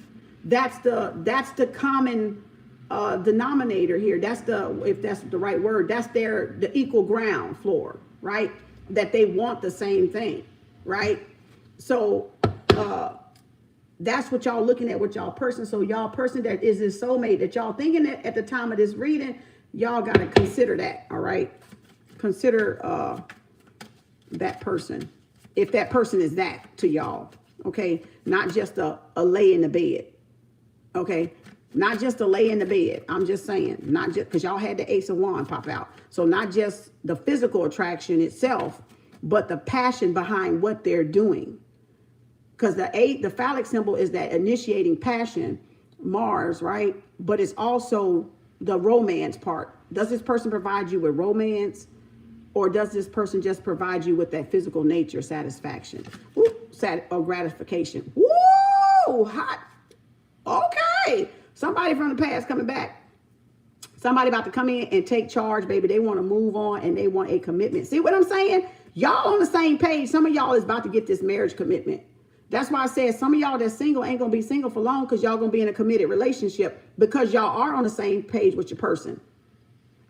That's the common denominator here. That's if that's the right word, that's the equal ground floor, right? That they want the same thing, right? So That's what y'all looking at with y'all person. So y'all person that is this soulmate that y'all thinking that at the time of this reading, y'all got to consider that. All right. Consider that person. If that person is that to y'all. Okay. Not just a lay in the bed. Okay. Not just a lay in the bed. I'm just saying, not just because y'all had the Ace of Wands pop out. So not just the physical attraction itself, but the passion behind what they're doing. Because the phallic symbol is that initiating passion, Mars, right? But it's also the romance part. Does this person provide you with romance? Or does this person just provide you with that physical nature satisfaction? Or gratification? Woo! Hot. Okay. Somebody from the past coming back. Somebody about to come in and take charge, baby. They want to move on and they want a commitment. See what I'm saying? Y'all on the same page. Some of y'all is about to get this marriage commitment. That's why I said some of y'all that's single ain't going to be single for long because y'all going to be in a committed relationship because y'all are on the same page with your person.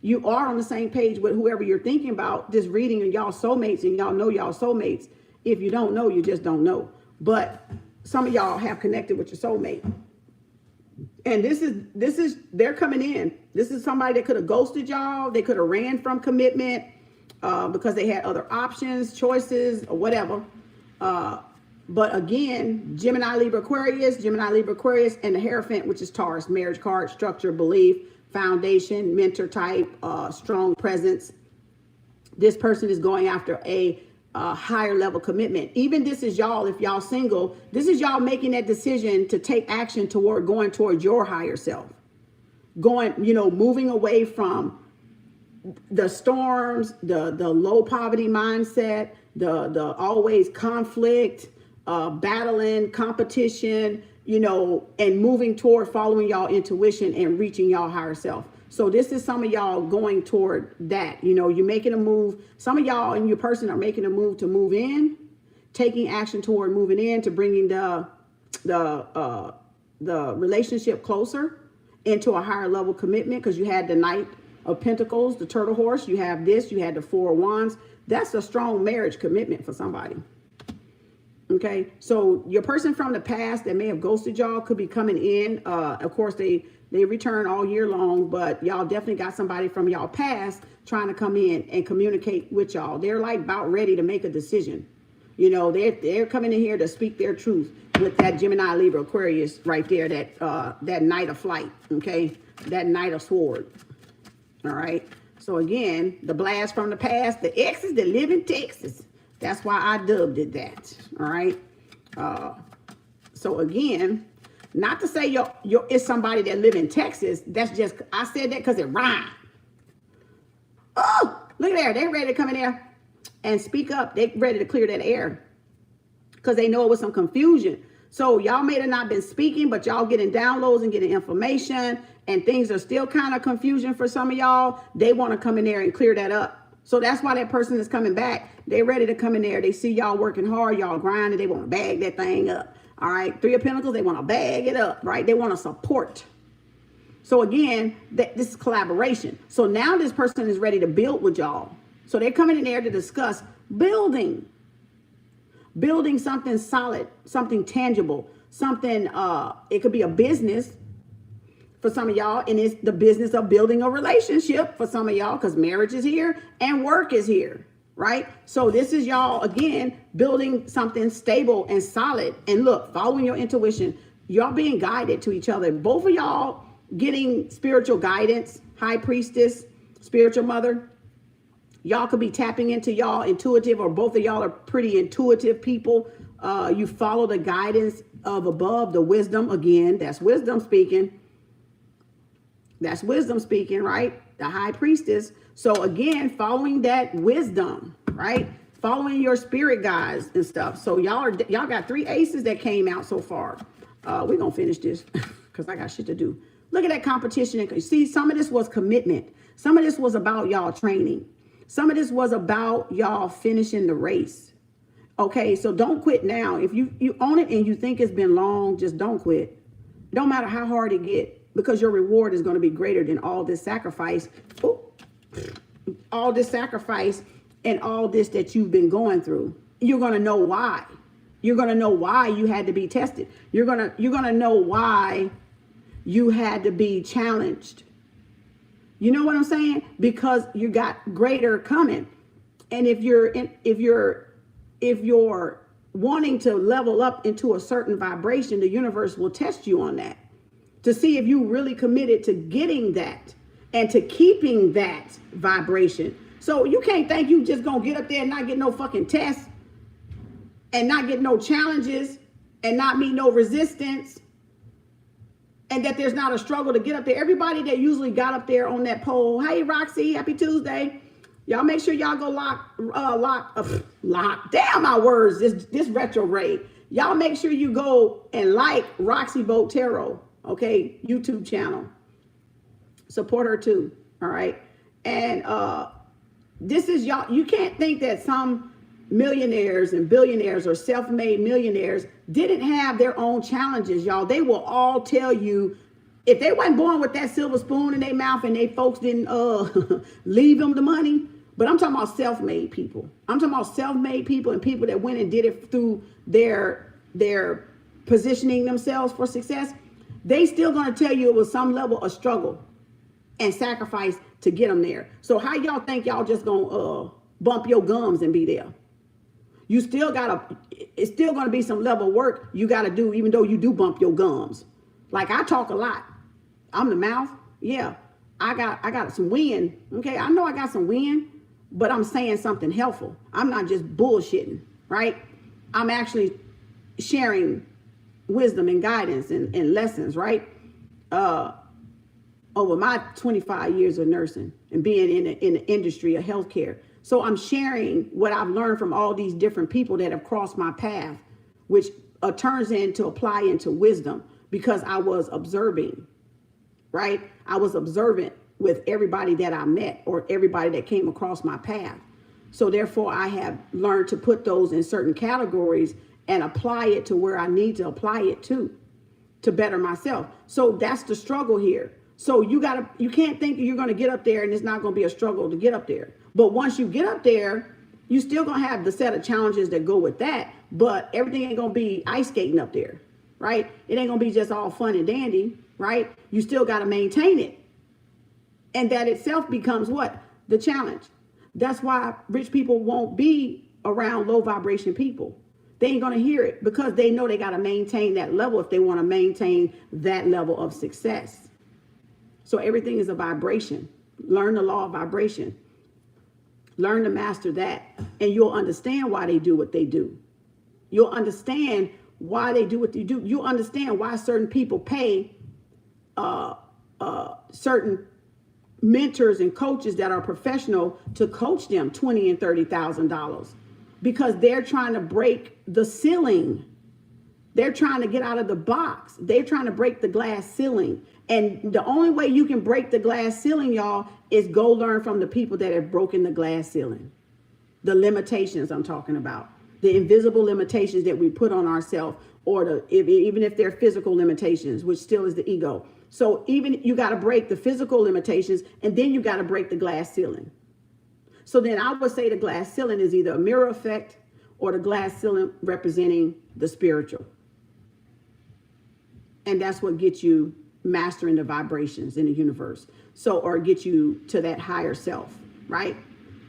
You are on the same page with whoever you're thinking about, just reading and y'all soulmates and y'all know y'all soulmates. If you don't know, you just don't know. But some of y'all have connected with your soulmate. And this is, they're coming in. This is somebody that could have ghosted y'all. They could have ran from commitment because they had other options, choices, or whatever. But again, Gemini, Libra, Aquarius, and the Hierophant, which is Taurus, marriage card, structure, belief, foundation, mentor type, strong presence. This person is going after a higher level commitment. Even this is y'all, if y'all single, this is y'all making that decision to take action toward going towards your higher self. Going, moving away from the storms, the low poverty mindset, the always conflict, battling, competition, and moving toward following y'all intuition and reaching y'all higher self. So this is some of y'all going toward that. You're making a move. Some of y'all and your person are making a move to move in, taking action toward moving in, to bringing the relationship closer into a higher level commitment, because you had the Knight of Pentacles, the Turtle Horse. You have this. You had the Four of Wands. That's a strong marriage commitment for somebody. Okay, so your person from the past that may have ghosted y'all could be coming in. Of course, they return all year long, but y'all definitely got somebody from y'all past trying to come in and communicate with y'all. They're like about ready to make a decision. They're coming in here to speak their truth with that Gemini, Libra, Aquarius right there, that Knight of Flight, okay, that Knight of Sword. All right, so again, the blast from the past, the exes that live in Texas. That's why I dubbed it that. All right. So again, not to say it's somebody that live in Texas. That's just, I said that because it rhymed. Oh, look at there. They ready to come in there and speak up. They ready to clear that air because they know it was some confusion. So y'all may have not been speaking, but y'all getting downloads and getting information, and things are still kind of confusion for some of y'all. They want to come in there and clear that up. So that's why that person is coming back. They ready to come in there. They see y'all working hard, y'all grinding. They want to bag that thing up. All right. Three of Pentacles, they want to bag it up, right? They want to support. So again, this is collaboration. So now this person is ready to build with y'all. So they're coming in there to discuss building something solid, something tangible, something, it could be a business for some of y'all, and it's the business of building a relationship for some of y'all, because marriage is here and work is here, right? So this is y'all, again, building something stable and solid. And look, following your intuition, y'all being guided to each other. Both of y'all getting spiritual guidance, High Priestess, Spiritual Mother. Y'all could be tapping into y'all intuitive, or both of y'all are pretty intuitive people. You follow the guidance of above, the wisdom. Again, that's wisdom speaking. That's wisdom speaking, right? The High Priestess. So again, following that wisdom, right? Following your spirit guides and stuff. So y'all got 3 aces that came out so far. We're gonna finish this because I got shit to do. Look at that competition. And see, some of this was commitment. Some of this was about y'all training. Some of this was about y'all finishing the race. Okay, so don't quit now. If you own it and you think it's been long, just don't quit. Don't matter how hard it gets, because your reward is going to be greater than all this sacrifice. All this sacrifice and all this that you've been going through. You're going to know why. You're going to know why you had to be tested. You're going to know why you had to be challenged. You know what I'm saying? Because you got greater coming. And if you're wanting to level up into a certain vibration, the universe will test you on that to see if you really committed to getting that and to keeping that vibration. So you can't think you just gonna get up there and not get no fucking tests and not get no challenges and not meet no resistance, and that there's not a struggle to get up there. Everybody that usually got up there on that pole, hey Roxy, happy Tuesday. Y'all make sure y'all go lock. Damn my words, this retrograde. Y'all make sure you go and like Roxy Boat Tarot, okay, YouTube channel. Support her too, all right? And this is y'all, you can't think that some millionaires and billionaires or self-made millionaires didn't have their own challenges, y'all. They will all tell you, if they weren't born with that silver spoon in their mouth and they folks didn't leave them the money. But I'm talking about self-made people. I'm talking about self-made people and people that went and did it through their positioning themselves for success. They still gonna tell you it was some level of struggle and sacrifice to get them there. So how y'all think y'all just gonna bump your gums and be there? You still gotta, it's still gonna be some level of work you gotta do, even though you do bump your gums. Like I talk a lot. I'm the mouth. Yeah, I got some wind. Okay, I know I got some wind, but I'm saying something helpful. I'm not just bullshitting, right? I'm actually sharing wisdom and guidance and lessons, right? Over my 25 years of nursing and being in the industry of healthcare. So I'm sharing what I've learned from all these different people that have crossed my path, which turns into apply into wisdom, because I was observing, right? I was observant with everybody that I met or everybody that came across my path. So therefore I have learned to put those in certain categories and apply it to where I need to apply it to better myself. So that's the struggle here. So you can't think you're going to get up there and it's not going to be a struggle to get up there. But once you get up there, you still going to have the set of challenges that go with that, but everything ain't going to be ice skating up there, right? It ain't going to be just all fun and dandy, right? You still got to maintain it. And that itself becomes what? The challenge. That's why rich people won't be around low vibration people. They ain't going to hear it because they know they got to maintain that level if they want to maintain that level of success. So everything is a vibration. Learn the law of vibration. Learn to master that. And you'll understand why they do what they do. You'll understand why they do what they do. You'll understand why certain people pay certain mentors and coaches that are professional to coach them $20,000 and $30,000, because they're trying to break the ceiling. They're trying to get out of the box. They're trying to break the glass ceiling. And the only way you can break the glass ceiling, y'all, is go learn from the people that have broken the glass ceiling. The limitations I'm talking about, the invisible limitations that we put on ourselves, or even if they're physical limitations, which still is the ego. So even you got to break the physical limitations, and then you got to break the glass ceiling. So then I would say the glass ceiling is either a mirror effect or the glass ceiling representing the spiritual. And that's what gets you mastering the vibrations in the universe. So, or get you to that higher self, right?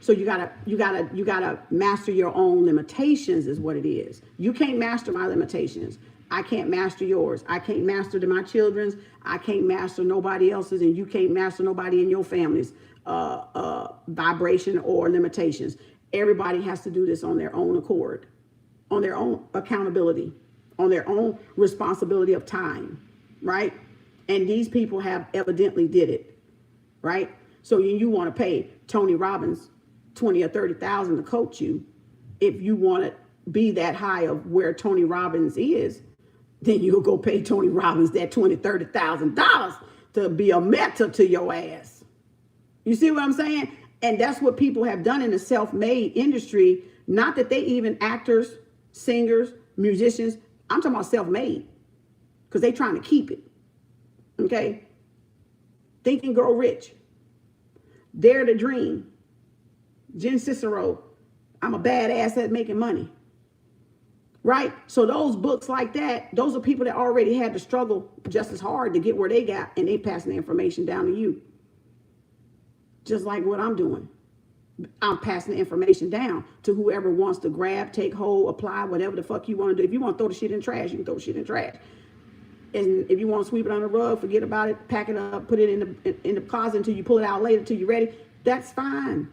So you gotta master your own limitations is what it is. You can't master my limitations. I can't master yours. I can't master my children's. I can't master nobody else's, and you can't master nobody in your family's vibration or limitations. Everybody has to do this on their own accord, on their own accountability, on their own responsibility of time, right? And these people have evidently did it, right? So you want to pay Tony Robbins $20,000 or $30,000 to coach you. If you want to be that high of where Tony Robbins is, then you'll go pay Tony Robbins that $20,000, $30,000 to be a mentor to your ass. You see what I'm saying? And that's what people have done in the self-made industry. Not that they even actors, singers, musicians. I'm talking about self-made, because they trying to keep it. Okay? Think and Grow Rich. Dare to Dream. Jen Cicero. I'm a badass at making money. right? So those books like that, those are people that already had to struggle just as hard to get where they got, and they passing the information down to you. Just like what I'm doing. I'm passing the information down to whoever wants to grab, take hold, apply, whatever the fuck you want to do. If you want to throw the shit in trash, you can throw the shit in trash. And if you want to sweep it on the rug, forget about it, pack it up, put it in the closet until you pull it out later, until you're ready. That's fine.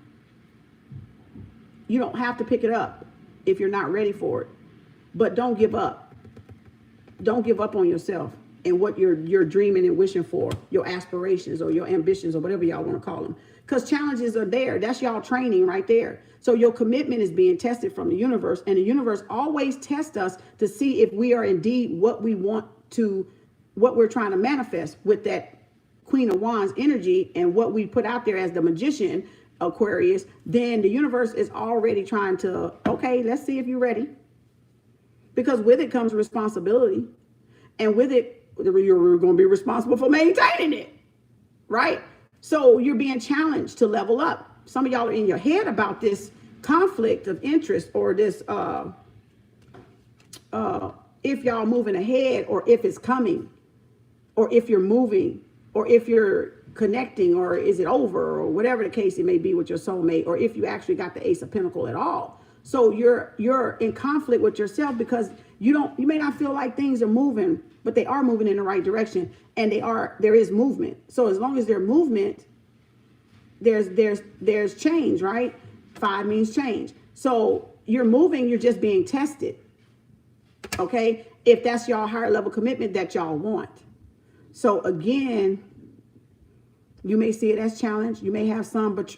You don't have to pick it up if you're not ready for it. But don't give up. Don't give up on yourself and what you're dreaming and wishing for, your aspirations or your ambitions or whatever y'all want to call them. Because challenges are there. That's y'all training right there. So your commitment is being tested from the universe, and the universe always tests us to see if we are indeed what we want to, what we're trying to manifest with that Queen of Wands energy and what we put out there as the magician, Aquarius. Then the universe is already trying to, okay, let's see if you're ready. Because with it comes responsibility, and with it, you're going to be responsible for maintaining it, right? So you're being challenged to level up. Some of y'all are in your head about this conflict of interest, or this, if y'all moving ahead, or if it's coming, or if you're moving, or if you're connecting, or is it over, or whatever the case it may be with your soulmate, or if you actually got the Ace of Pentacles at all. So you're in conflict with yourself because you may not feel like things are moving, but they are moving in the right direction, and there is movement. So as long as there's movement, there's change, right? 5 means change. So you're moving, you're just being tested. Okay? If that's y'all higher level commitment that y'all want. So again, you may see it as challenge. You may have some, but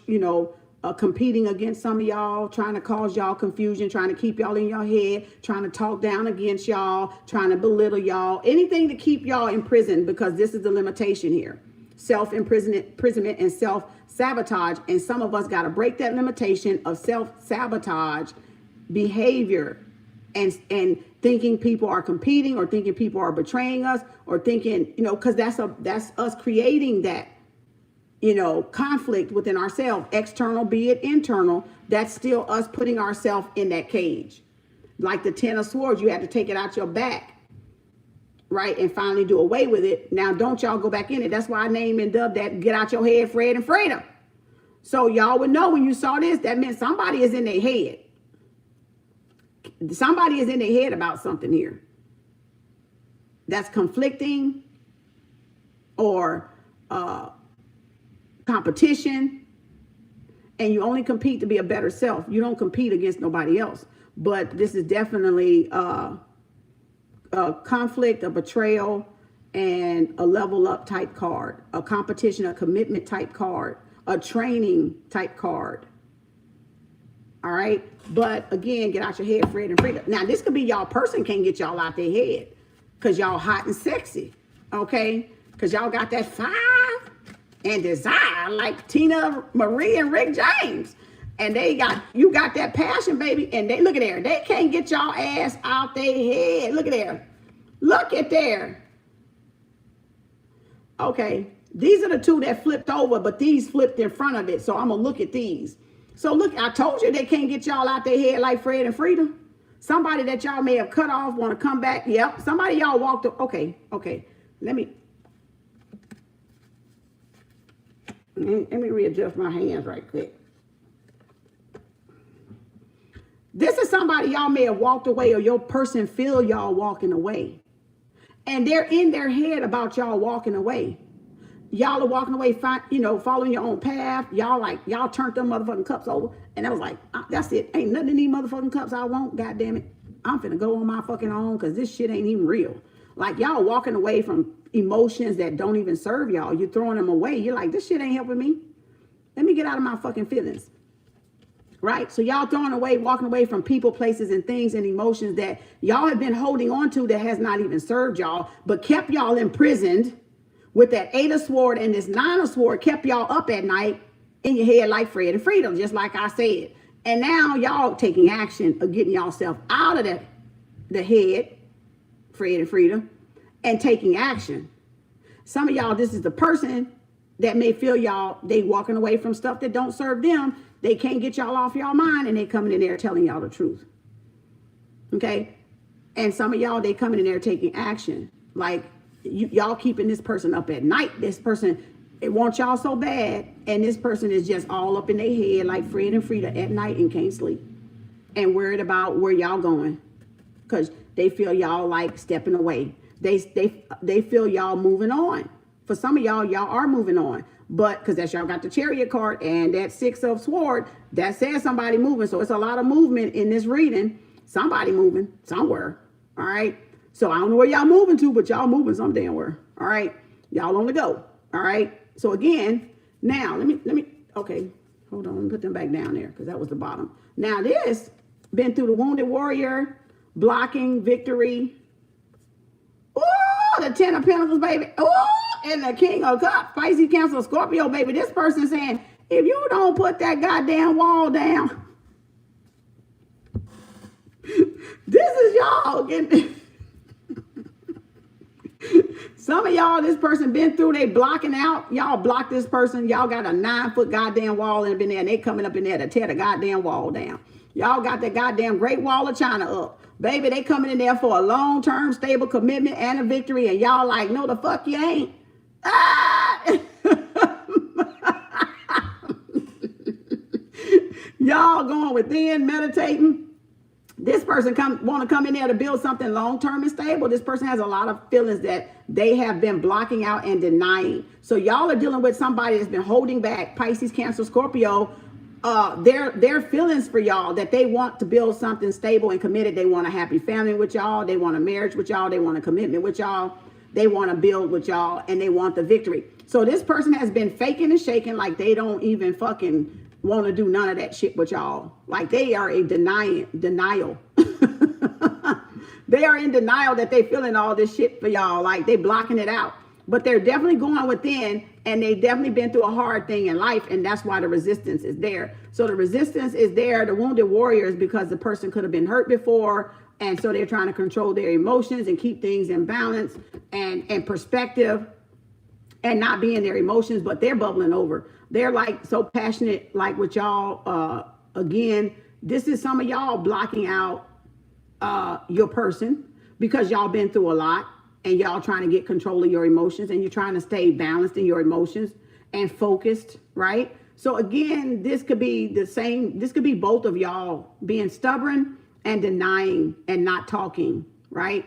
competing against some of y'all, trying to cause y'all confusion, trying to keep y'all in your head, trying to talk down against y'all, trying to belittle y'all, anything to keep y'all in prison, because this is the limitation here. Self-imprisonment and self-sabotage. And some of us got to break that limitation of self-sabotage behavior and thinking people are competing, or thinking people are betraying us, or thinking, because that's us creating that, conflict within ourselves, external, be it internal. That's still us putting ourselves in that cage. Like the 10 of Swords, you had to take it out your back, right? And finally do away with it. Now, don't y'all go back in it. That's why I named and dubbed that Get Out Your Head, Fred and Freda. So y'all would know when you saw this, that meant somebody is in their head. Somebody is in their head about something here that's conflicting, or competition, and you only compete to be a better self. You don't compete against nobody else. But this is definitely a conflict, a betrayal, and a level up type card, a competition, a commitment type card, a training type card. All right. But again, get out your head, Fred and Frida. Now, this could be y'all person can't get y'all out their head because y'all hot and sexy. Okay. Because y'all got that fire and desire like Tina Marie and Rick James. And you got that passion, baby. And look at there. They can't get y'all ass out their head. Look at there. Look at there. Okay. These are the two that flipped over, but these flipped in front of it. So I'm going to look at these. So look, I told you they can't get y'all out their head like Fred and Frida. Somebody that y'all may have cut off want to come back. Yep. Somebody y'all walked up. Okay. Let me readjust my hands right quick. This is somebody y'all may have walked away, or your person feel y'all walking away. And they're in their head about y'all walking away. Y'all are walking away, following your own path. Y'all turned them motherfucking cups over. And I was like, that's it. Ain't nothing in these motherfucking cups I want. God damn it. I'm finna go on my fucking own because this shit ain't even real. Like, y'all walking away from emotions that don't even serve y'all. You're throwing them away. You're like, this shit ain't helping me. Let me get out of my fucking feelings. Right? So y'all walking away from people, places, and things and emotions that y'all have been holding on to that has not even served y'all, but kept y'all imprisoned with that 8 of Swords, and this 9 of Swords kept y'all up at night in your head like Fred and Freedom, just like I said. And now y'all taking action of getting yourself out of the head, Fred and Freedom, and taking action. Some of y'all, this is the person that may feel y'all, they walking away from stuff that don't serve them. They can't get y'all off y'all mind, and they coming in there telling y'all the truth. Okay? And some of y'all, they coming in there taking action. Like y'all keeping this person up at night. This person, it wants y'all so bad. And this person is just all up in their head like Fred and Frida at night and can't sleep. And worried about where y'all going. Because they feel y'all like stepping away. They feel y'all moving on. For some of y'all, y'all are moving on. But because that's y'all got the Chariot card and that 6 of Swords, that says somebody moving. So it's a lot of movement in this reading. Somebody moving somewhere. All right. So I don't know where y'all moving to, but y'all moving some damn where. All right. Y'all on the go. All right. So again, now let me, okay, hold on. Let me put them back down there because that was the bottom. Now this, been through the Wounded Warrior, blocking, victory. Oh, the 10 of Pentacles, baby. Oh, and the King of Cups, Pisces, Cancer, Scorpio, baby. This person saying, if you don't put that goddamn wall down, this is y'all getting. Some of y'all, this person been through, they blocking out. Y'all block this person. Y'all got a 9-foot goddamn wall and been there, and they coming up in there to tear the goddamn wall down. Y'all got that goddamn Great Wall of China up. Baby, they coming in there for a long-term, stable commitment and a victory, and y'all like, no, the fuck you ain't. Ah! Y'all going within, meditating. This person want to come in there to build something long-term and stable. This person has a lot of feelings that they have been blocking out and denying. So y'all are dealing with somebody that's been holding back. Pisces, Cancer, Scorpio, their feelings for y'all that they want to build something stable and committed. They want a happy family with y'all. They want a marriage with y'all. They want a commitment with y'all. They want to build with y'all, and they want the victory. So this person has been faking and shaking like they don't even fucking want to do none of that shit with y'all. Like they are a denial. They are in denial that they feeling all this shit for y'all. Like they blocking it out. But they're definitely going within, and they definitely been through a hard thing in life, and that's why the resistance is there. So the resistance is there, the Wounded Warriors, because the person could have been hurt before, and so they're trying to control their emotions and keep things in balance and perspective and not be in their emotions, but they're bubbling over. They're like so passionate, like with y'all. Again, this is some of y'all blocking out your person because y'all been through a lot. And y'all trying to get control of your emotions, and you're trying to stay balanced in your emotions and focused, right? So again, this could be the same. This could be both of y'all being stubborn and denying and not talking, right?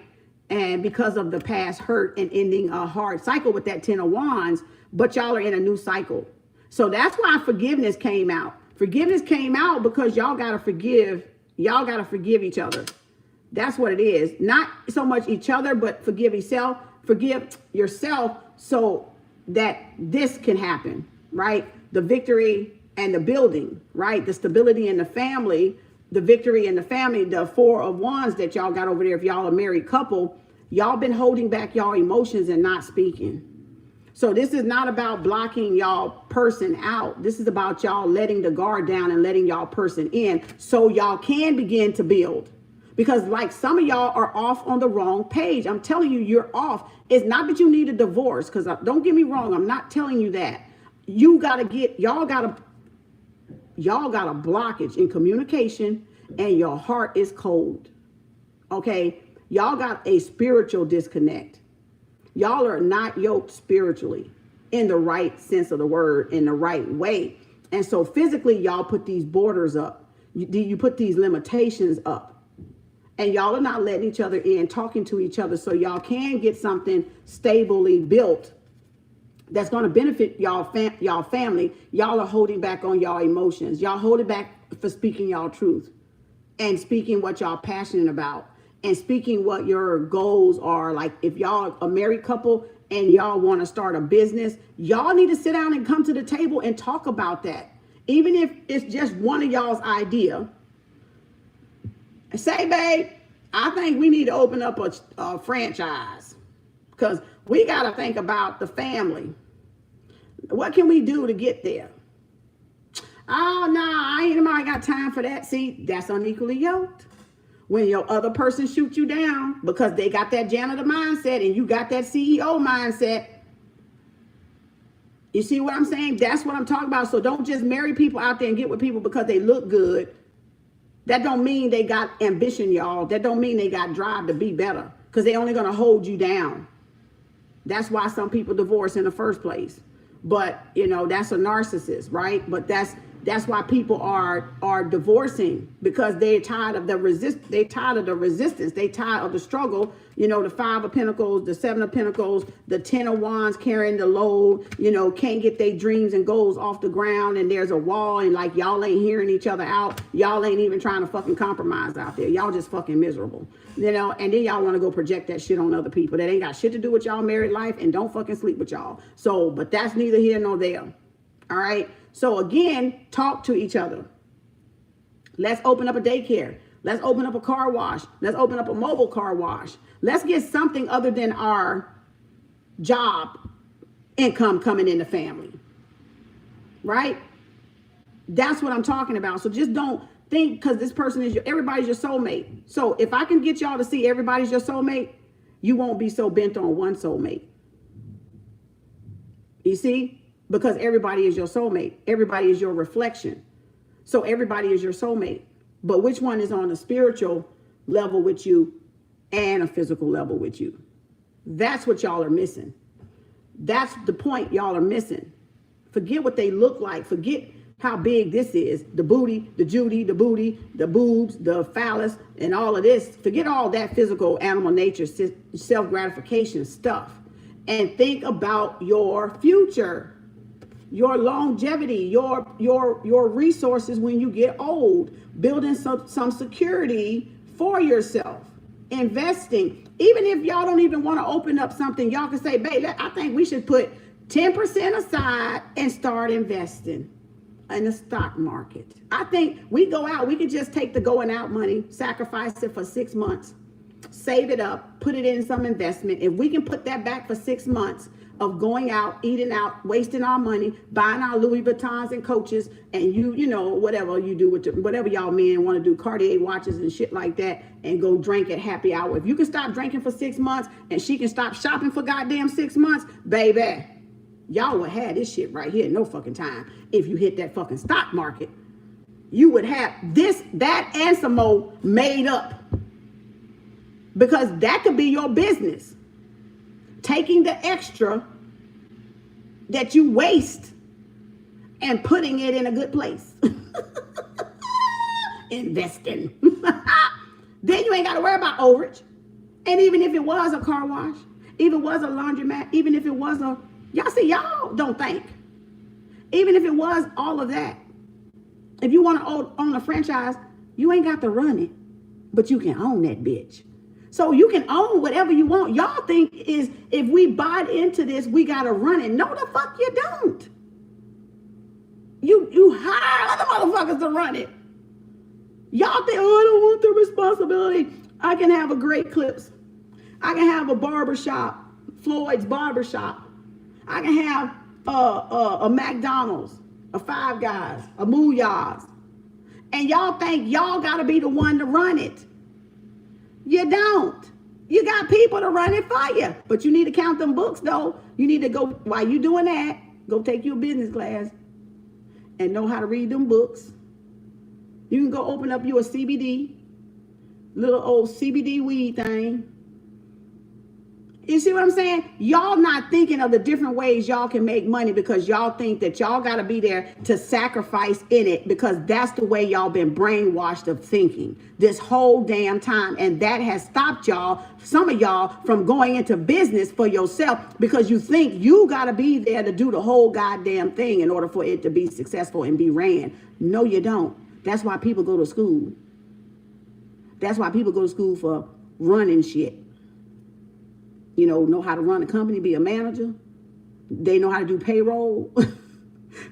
And because of the past hurt and ending a hard cycle with that 10 of Wands, but y'all are in a new cycle. So that's why forgiveness came out. Forgiveness came out because y'all got to forgive. Y'all got to forgive each other. That's what it is. Not so much each other, but forgive yourself. Forgive yourself so that this can happen, right? The victory and the building, right? The stability in the family, the victory in the family, the 4 of Wands that y'all got over there. If y'all a married couple, y'all been holding back y'all emotions and not speaking. So this is not about blocking y'all person out. This is about y'all letting the guard down and letting y'all person in so y'all can begin to build. Because like some of y'all are off on the wrong page. I'm telling you, you're off. It's not that you need a divorce, because don't get me wrong. I'm not telling you that. You got to get, y'all got a blockage in communication, and your heart is cold. Okay. Y'all got a spiritual disconnect. Y'all are not yoked spiritually in the right sense of the word, in the right way. And so physically, y'all put these borders up. You put these limitations up. And y'all are not letting each other in, talking to each other, so y'all can get something stably built that's going to benefit y'all family. Y'all are holding back on y'all emotions. Y'all holding back for speaking y'all truth and speaking what y'all passionate about and speaking what your goals are. Like if y'all a married couple and y'all want to start a business, y'all need to sit down and come to the table and talk about that. Even if it's just one of y'all's idea. Say, babe, I think we need to open up a franchise because we got to think about the family. What can we do to get there? Oh, no, I ain't got time for that. See, that's unequally yoked. When your other person shoots you down because they got that janitor mindset and you got that CEO mindset. You see what I'm saying? That's what I'm talking about. So don't just marry people out there and get with people because they look good. That don't mean they got ambition, y'all. That don't mean they got drive to be better, because they only going to hold you down. That's why some people divorce in the first place. But, you know, that's a narcissist, right? But that's why people are divorcing, because they're tired of the resistance. They tired of the struggle. You know, the 5 of Pentacles, the 7 of Pentacles, the 10 of Wands carrying the load, you know, can't get their dreams and goals off the ground. And there's a wall, and like, y'all ain't hearing each other out. Y'all ain't even trying to fucking compromise out there. Y'all just fucking miserable, you know, and then y'all want to go project that shit on other people that ain't got shit to do with y'all married life and don't fucking sleep with y'all. So, but that's neither here nor there. All right. So again, talk to each other. Let's open up a daycare. Let's open up a car wash. Let's open up a mobile car wash. Let's get something other than our job income coming in the family. Right? That's what I'm talking about. So just don't think because this person is everybody's your soulmate. So if I can get y'all to see everybody's your soulmate, you won't be so bent on one soulmate. You see? Because everybody is your soulmate. Everybody is your reflection. So everybody is your soulmate. But which one is on a spiritual level with you and a physical level with you? That's what y'all are missing. That's the point y'all are missing. Forget what they look like. Forget how big this is. The booty, the Judy, the booty, the boobs, the phallus, and all of this. Forget all that physical animal nature, self-gratification stuff. And think about your future. Your longevity, your resources when you get old, building some security for yourself, investing. Even if y'all don't even want to open up something, y'all can say, babe, I think we should put 10% aside and start investing in the stock market. I think we go out, we could just take the going out money, sacrifice it for 6 months, save it up, put it in some investment. If we can put that back for 6 months, of going out, eating out, wasting our money, buying our Louis Vuittons and Coaches, and you know, whatever you do with whatever y'all men want to do, Cartier watches and shit like that, and go drink at happy hour. If you can stop drinking for 6 months and she can stop shopping for goddamn 6 months, baby, y'all would have this shit right here in no fucking time. If you hit that fucking stock market, you would have this, that, and some more made up. Because that could be your business. Taking the extra that you waste and putting it in a good place. Investing. Then you ain't got to worry about overage. And even if it was a car wash, even was a laundromat, even if it was a, y'all see, y'all don't think. Even if it was all of that, if you want to own a franchise, you ain't got to run it, but you can own that bitch. So you can own whatever you want. Y'all think is if we buy into this, we got to run it. No, the fuck you don't. You hire other motherfuckers to run it. Y'all think, oh, I don't want the responsibility. I can have a Great Clips. I can have a barbershop, Floyd's Barbershop. I can have a McDonald's, a Five Guys, a Mooyah's. And y'all think y'all got to be the one to run it. You don't. You got people to run it for you. But you need to count them books, though. You need to go, while you doing that, go take your business class and know how to read them books. You can go open up you a CBD, little old CBD weed thing. You see what I'm saying? Y'all not thinking of the different ways y'all can make money because y'all think that y'all got to be there to sacrifice in it because that's the way y'all been brainwashed of thinking this whole damn time. And that has stopped y'all, some of y'all, from going into business for yourself because you think you got to be there to do the whole goddamn thing in order for it to be successful and be ran. No, you don't. That's why people go to school. That's why people go to school for running shit. You know how to run a company, be a manager. They know how to do payroll.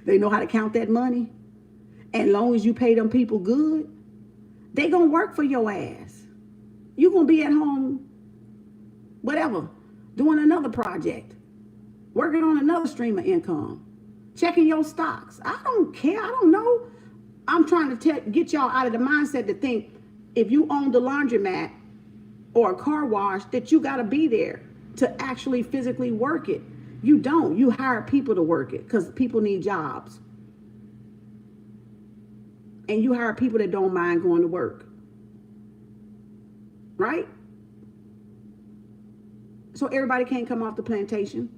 They know how to count that money. And as long as you pay them people good, they gonna work for your ass. You gonna be at home, whatever, doing another project, working on another stream of income, checking your stocks. I don't care. I don't know. I'm trying to get y'all out of the mindset to think if you own the laundromat or a car wash that you gotta be there to actually physically work it. You don't. You hire people to work it because people need jobs. and you hire people that don't mind going to work. Right? So everybody can't come off the plantation.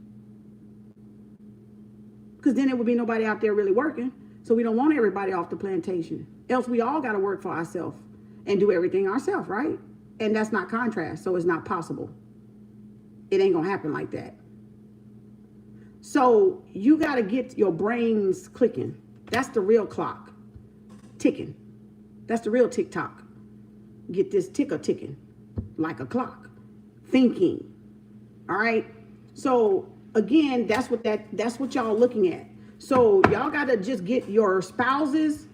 Because then there would be nobody out there really working. So we don't want everybody off the plantation. Else we all got to work for ourselves and do everything ourselves, right? And that's not contrast, so it's not possible. It ain't gonna happen like that. So you got to get your brains clicking. That's the real clock. Ticking. That's the real tick-tock. Get this ticker ticking like a clock. Thinking. All right? So again, that's what y'all looking at. So y'all got to just get your spouses,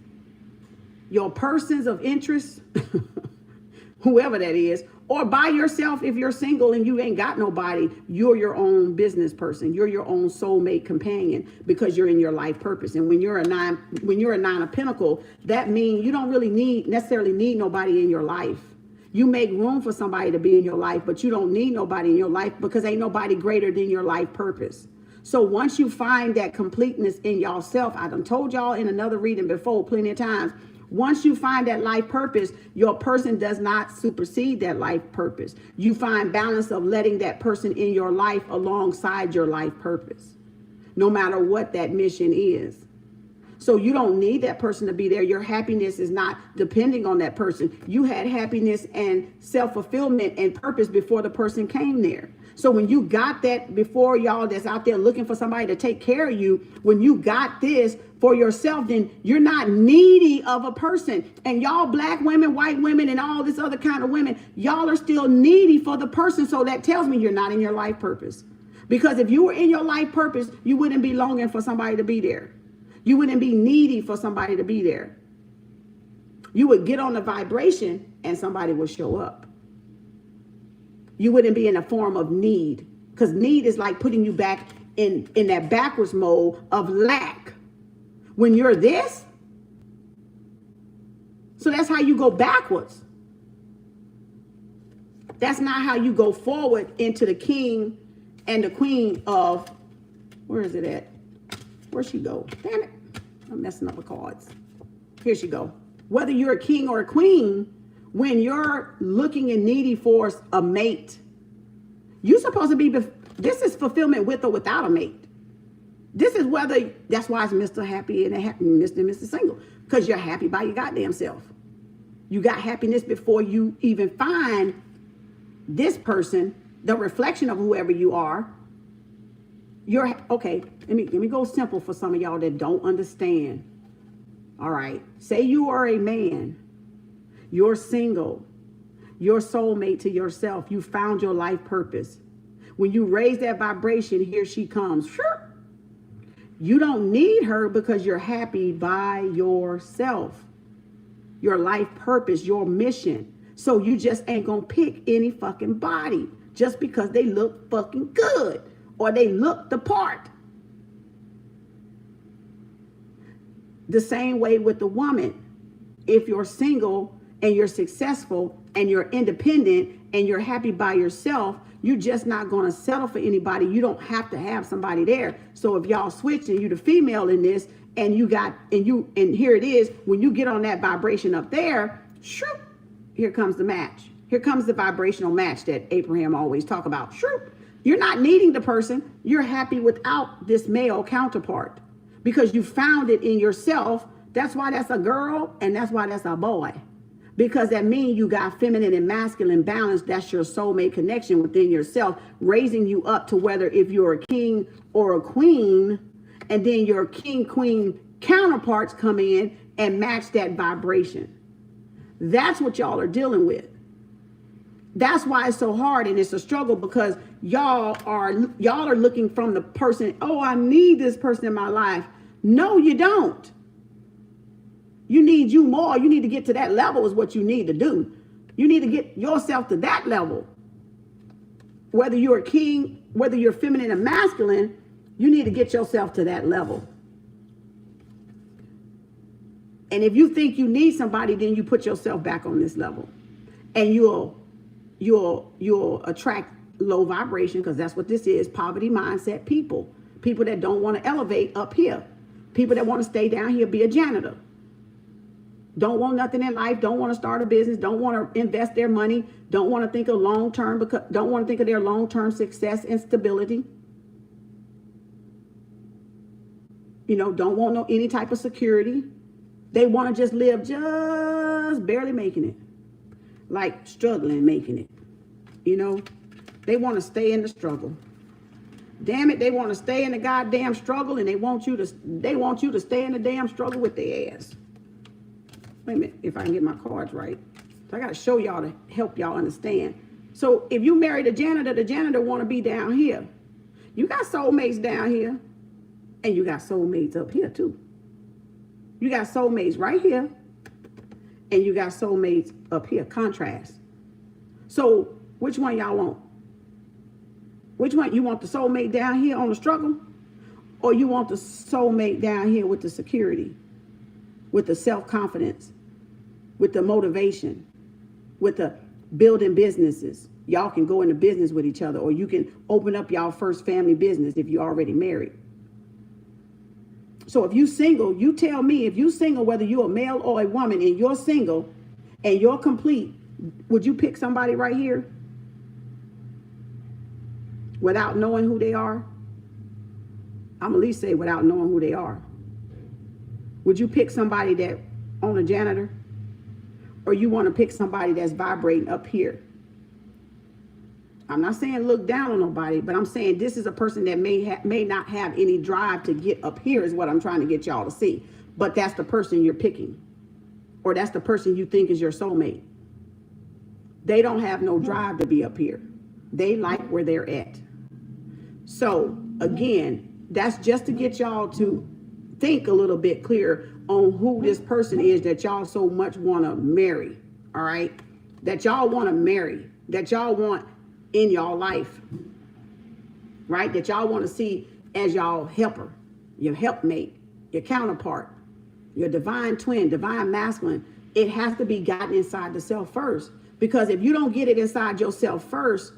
your persons of interest, whoever that is, or by yourself if you're single and you ain't got nobody, you're your own business person. You're your own soulmate companion because you're in your life purpose. And when you're a nine of Pentacles, that means you don't really necessarily need nobody in your life. You make room for somebody to be in your life, but you don't need nobody in your life because ain't nobody greater than your life purpose. So once you find that completeness in yourself, I done told y'all in another reading before plenty of times, once you find that life purpose, your person does not supersede that life purpose. You find balance of letting that person in your life alongside your life purpose, no matter what that mission is. So you don't need that person to be there. Your happiness is not depending on that person. You had happiness and self-fulfillment and purpose before the person came there. So when you got that before, y'all that's out there looking for somebody to take care of you, when you got this for yourself, then you're not needy of a person. And y'all black women, white women, and all this other kind of women, y'all are still needy for the person. So that tells me you're not in your life purpose. Because if you were in your life purpose, you wouldn't be longing for somebody to be there. You wouldn't be needy for somebody to be there. You would get on the vibration and somebody would show up. You wouldn't be in a form of need, because need is like putting you back in that backwards mode of lack. When you're this, so that's how you go backwards. That's not how you go forward into the king and the queen of, where is it at? Where'd she go? Damn it. I'm messing up the cards. Here she go. Whether you're a king or a queen, when you're looking and needy for a mate, you're supposed to be, this is fulfillment with or without a mate. This is whether, that's why it's Mr. Happy and Mr. and Mr. Single, because you're happy by your goddamn self. You got happiness before you even find this person, the reflection of whoever you are. You're okay. Let me go simple for some of y'all that don't understand. All right. Say you are a man. You're single. You're soulmate to yourself. You found your life purpose. When you raise that vibration, here she comes. Sure. You don't need her because you're happy by yourself. Your life purpose, your mission. So you just ain't gonna pick any fucking body just because they look fucking good or they look the part. The same way with the woman. If you're single and you're successful and you're independent and you're happy by yourself, you're just not going to settle for anybody. You don't have to have somebody there. So if y'all switch and you the female in this and you got, and here it is, when you get on that vibration up there, shoop, here comes the match. Here comes the vibrational match that Abraham always talk about. Shoop. You're not needing the person. You're happy without this male counterpart because you found it in yourself. That's why that's a girl and that's why that's a boy. Because that means you got feminine and masculine balance. That's your soulmate connection within yourself, raising you up to whether if you're a king or a queen, and then your king, queen counterparts come in and match that vibration. That's what y'all are dealing with. That's why it's so hard and it's a struggle, because y'all are looking from the person, oh, I need this person in my life. No, you don't. You need you more. You need to get to that level is what you need to do. You need to get yourself to that level. Whether you're a king, whether you're feminine or masculine, you need to get yourself to that level. And if you think you need somebody, then you put yourself back on this level. And you'll attract low vibration, because that's what this is, poverty mindset people. People that don't want to elevate up here. People that want to stay down here, be a janitor. don't want nothing in life, don't want to start a business, don't want to invest their money, don't want to think of long-term, because don't want to think of their long-term success and stability. You know, don't want any type of security. They want to just live just barely making it. Like struggling making it. You know, they want to stay in the struggle. Damn it, they want to stay in the goddamn struggle, and they want you to stay in the damn struggle with their ass. Wait a minute, if I can get my cards right. So I got to show y'all to help y'all understand. So if you marry the janitor want to be down here. You got soulmates down here, and you got soulmates up here too. You got soulmates right here, and you got soulmates up here, contrast. So which one y'all want? Which one? You want the soulmate down here on the struggle, or you want the soulmate down here with the security, with the self-confidence, with the motivation, with the building businesses? Y'all can go into business with each other, or you can open up y'all first family business if you're already married. So if you single, you tell me, if you single, whether you're a male or a woman, and you're single and you're complete, would you pick somebody right here without knowing who they are? I'm at least say without knowing who they are. Would you pick somebody that on a janitor, or you want to pick somebody that's vibrating up here? I'm not saying look down on nobody, but I'm saying this is a person that may not have any drive to get up here, is what I'm trying to get y'all to see. But that's the person you're picking, or that's the person you think is your soulmate. They don't have no drive to be up here. They like where they're at. So again, that's just to get y'all to think a little bit clearer on who this person is that y'all so much want to marry. All right, that y'all want to marry, that y'all want in y'all life, right? That y'all want to see as y'all helper, your helpmate, your counterpart, your divine twin, divine masculine. It has to be gotten inside the self first, because if you don't get it inside yourself first,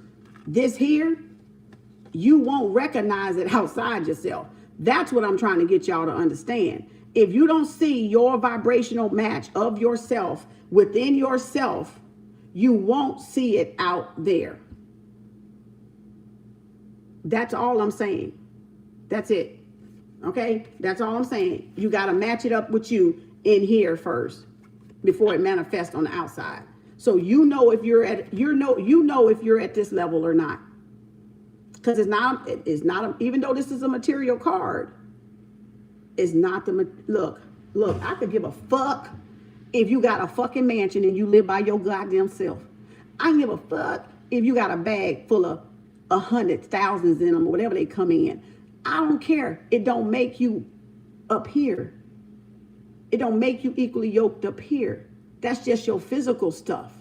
this here, you won't recognize it outside yourself. That's what I'm trying to get y'all to understand. If you don't see your vibrational match of yourself within yourself, you won't see it out there. That's all I'm saying. That's it. Okay? That's all I'm saying. You got to match it up with you in here first before it manifests on the outside. So you know if you're at if you're at this level or not. Because it's not even though this is a material card, it's not the look, I could give a fuck if you got a fucking mansion and you live by your goddamn self. I can give a fuck if you got a bag full of 100 thousands in them, or whatever they come in. I don't care. It don't make you up here. It don't make you equally yoked up here. That's just your physical stuff.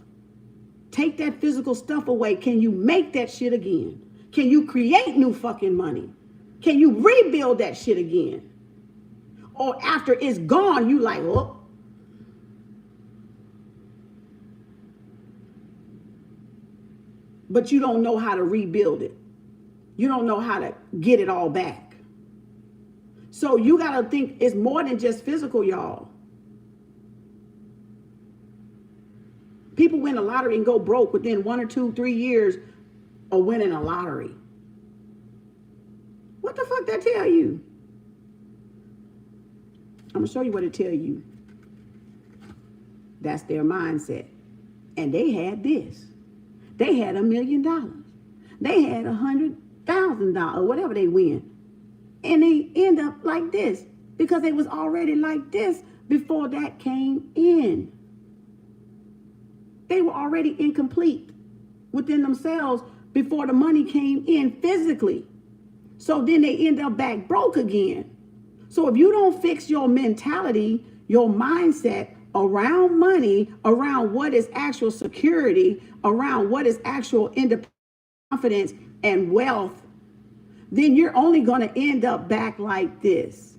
Take that physical stuff away. Can you make that shit again? Can you create new fucking money? Can you rebuild that shit again? Or after it's gone, you like, oh. But you don't know how to rebuild it. You don't know how to get it all back. So you got to think it's more than just physical, y'all. People win a lottery and go broke within 1 or 2, 3 years of winning a lottery. What the fuck that tell you? I'm going to show you what it tell you. That's their mindset. And they had this. They had $1 million. They had $100,000, whatever they win. And they end up like this because they was already like this before that came in. They were already incomplete within themselves before the money came in physically. So then they end up back broke again. So if you don't fix your mentality, your mindset around money, around what is actual security, around what is actual independence, confidence, and wealth, then you're only going to end up back like this.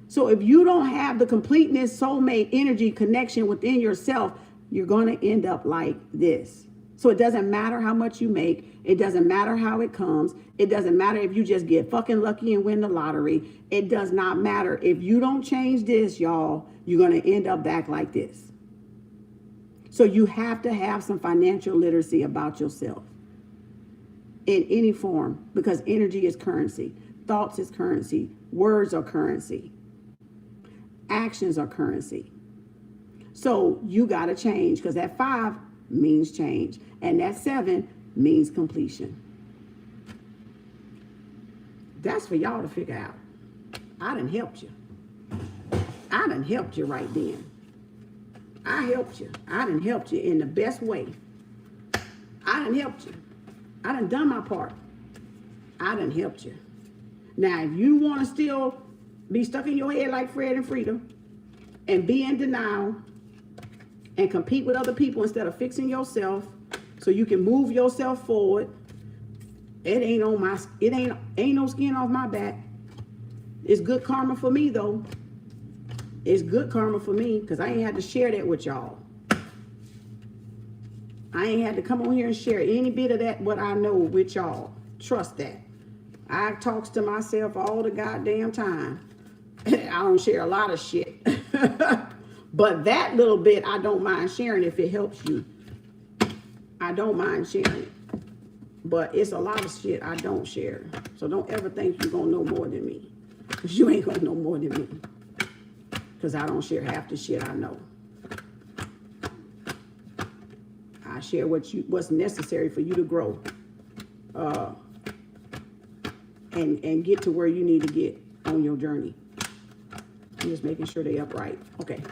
So if you don't have the completeness, soulmate energy connection within yourself, you're going to end up like this. So it doesn't matter how much you make. It doesn't matter how it comes. It doesn't matter if you just get fucking lucky and win the lottery. It does not matter. If you don't change this, y'all, you're going to end up back like this. So you have to have some financial literacy about yourself in any form, because energy is currency. Thoughts is currency. Words are currency. Actions are currency. So you got to change, because that 5 means change. And that 7 means completion. That's for y'all to figure out. I done helped you. I done helped you right then. I helped you. I done helped you in the best way. I done helped you. I done done my part. I done helped you. Now, if you want to still be stuck in your head like Fred and Frida and be in denial and compete with other people instead of fixing yourself so you can move yourself forward, it ain't no skin off my back. It's good karma for me, though. It's good karma for me, because I ain't had to share that with y'all. I ain't had to come on here and share any bit of that, what I know, with y'all. Trust that. I talks to myself all the goddamn time. I don't share a lot of shit. But that little bit, I don't mind sharing if it helps you. I don't mind sharing it. But it's a lot of shit I don't share. So don't ever think you're going to know more than me. Because you ain't going to know more than me. Because I don't share half the shit I know. I share what's necessary for you to grow. And get to where you need to get on your journey. I'm just making sure they upright. Okay.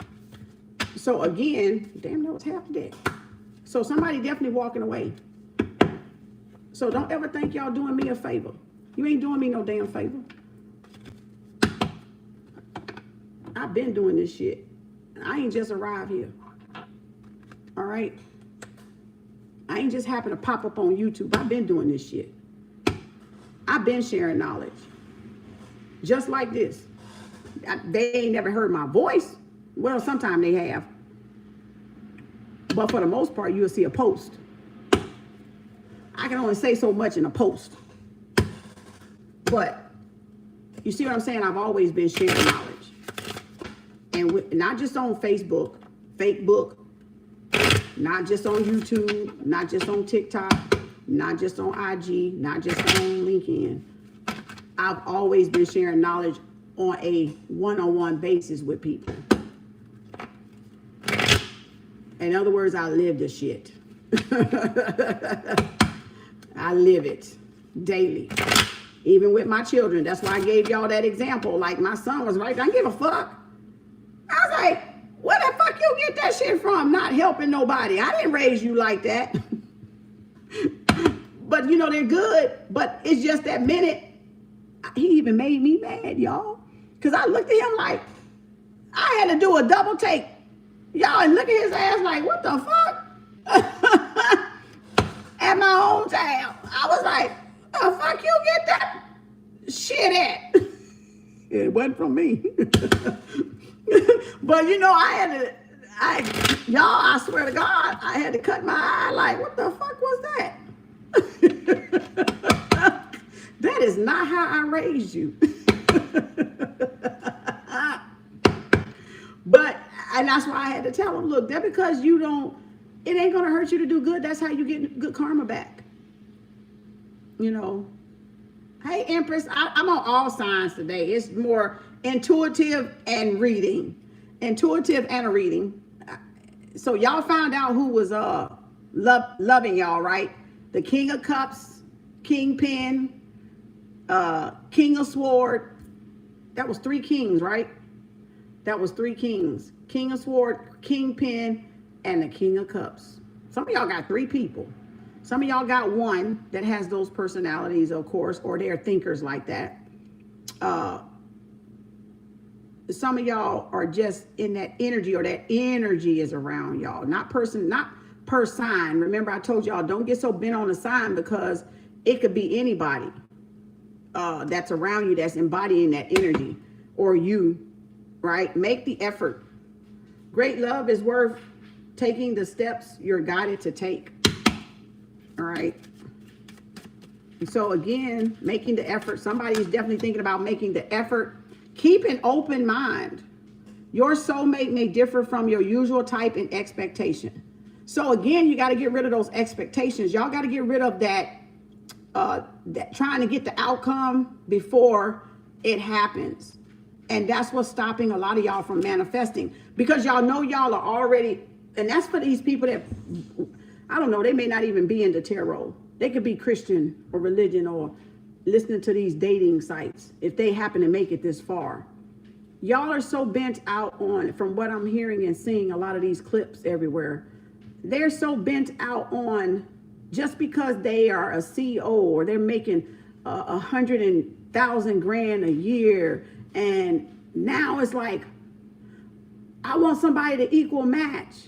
So again, damn, that was half the deck. So somebody definitely walking away. So don't ever think y'all doing me a favor. You ain't doing me no damn favor. I've been doing this shit. I ain't just arrived here. All right? I ain't just happen to pop up on YouTube. I've been doing this shit. I've been sharing knowledge. Just like this. They ain't never heard my voice. Well, sometimes they have. But for the most part, you'll see a post. I can only say so much in a post. But you see what I'm saying? I've always been sharing knowledge. And not just on Facebook, not just on YouTube, not just on TikTok, not just on IG, not just on LinkedIn. I've always been sharing knowledge on a one-on-one basis with people. In other words, I live this shit. I live it daily. Even with my children. That's why I gave y'all that example. Like my son was right. I don't give a fuck. I was like, where the fuck you get that shit from? Not helping nobody. I didn't raise you like that. But you know, they're good. But it's just that minute. He even made me mad, y'all. Because I looked at him like, I had to do a double take. Y'all, and look at his ass like, what the fuck? At my own child. I was like, the fuck you get that shit at? It wasn't from me. But you know, y'all, I swear to God, I had to cut my eye like, what the fuck was that? That is not how I raised you. But, and that's why I had to tell him, look, that because you don't, it ain't going to hurt you to do good. That's how you get good karma back. You know. Hey, Empress, I'm on all signs today. It's more intuitive and reading. Intuitive and a reading. So y'all found out who was loving y'all, right? The King of Cups, Kingpin, King of Sword. That was 3 kings, right? That was 3 kings. King of Sword, Kingpin, and the King of Cups. Some of y'all got 3 people. Some of y'all got 1 that has those personalities, of course, or they're thinkers like that. Some of y'all are just in that energy, or that energy is around y'all. Not per sign. Remember, I told y'all, don't get so bent on a sign, because it could be anybody that's around you that's embodying that energy, or you, right? Make the effort. Great love is worth taking the steps you're guided to take. All right. So again, making the effort. Somebody's definitely thinking about making the effort. Keep an open mind. Your soulmate may differ from your usual type and expectation. So again, you got to get rid of those expectations. Y'all got to get rid of that trying to get the outcome before it happens. And that's what's stopping a lot of y'all from manifesting, because y'all know y'all are already, and that's for these people that, I don't know, they may not even be into tarot. They could be Christian or religion or listening to these dating sites if they happen to make it this far. Y'all are so bent out on, from what I'm hearing and seeing a lot of these clips everywhere, they're so bent out on just because they are a CEO or they're making $100,000 a year, and now it's like, I want somebody to equal match,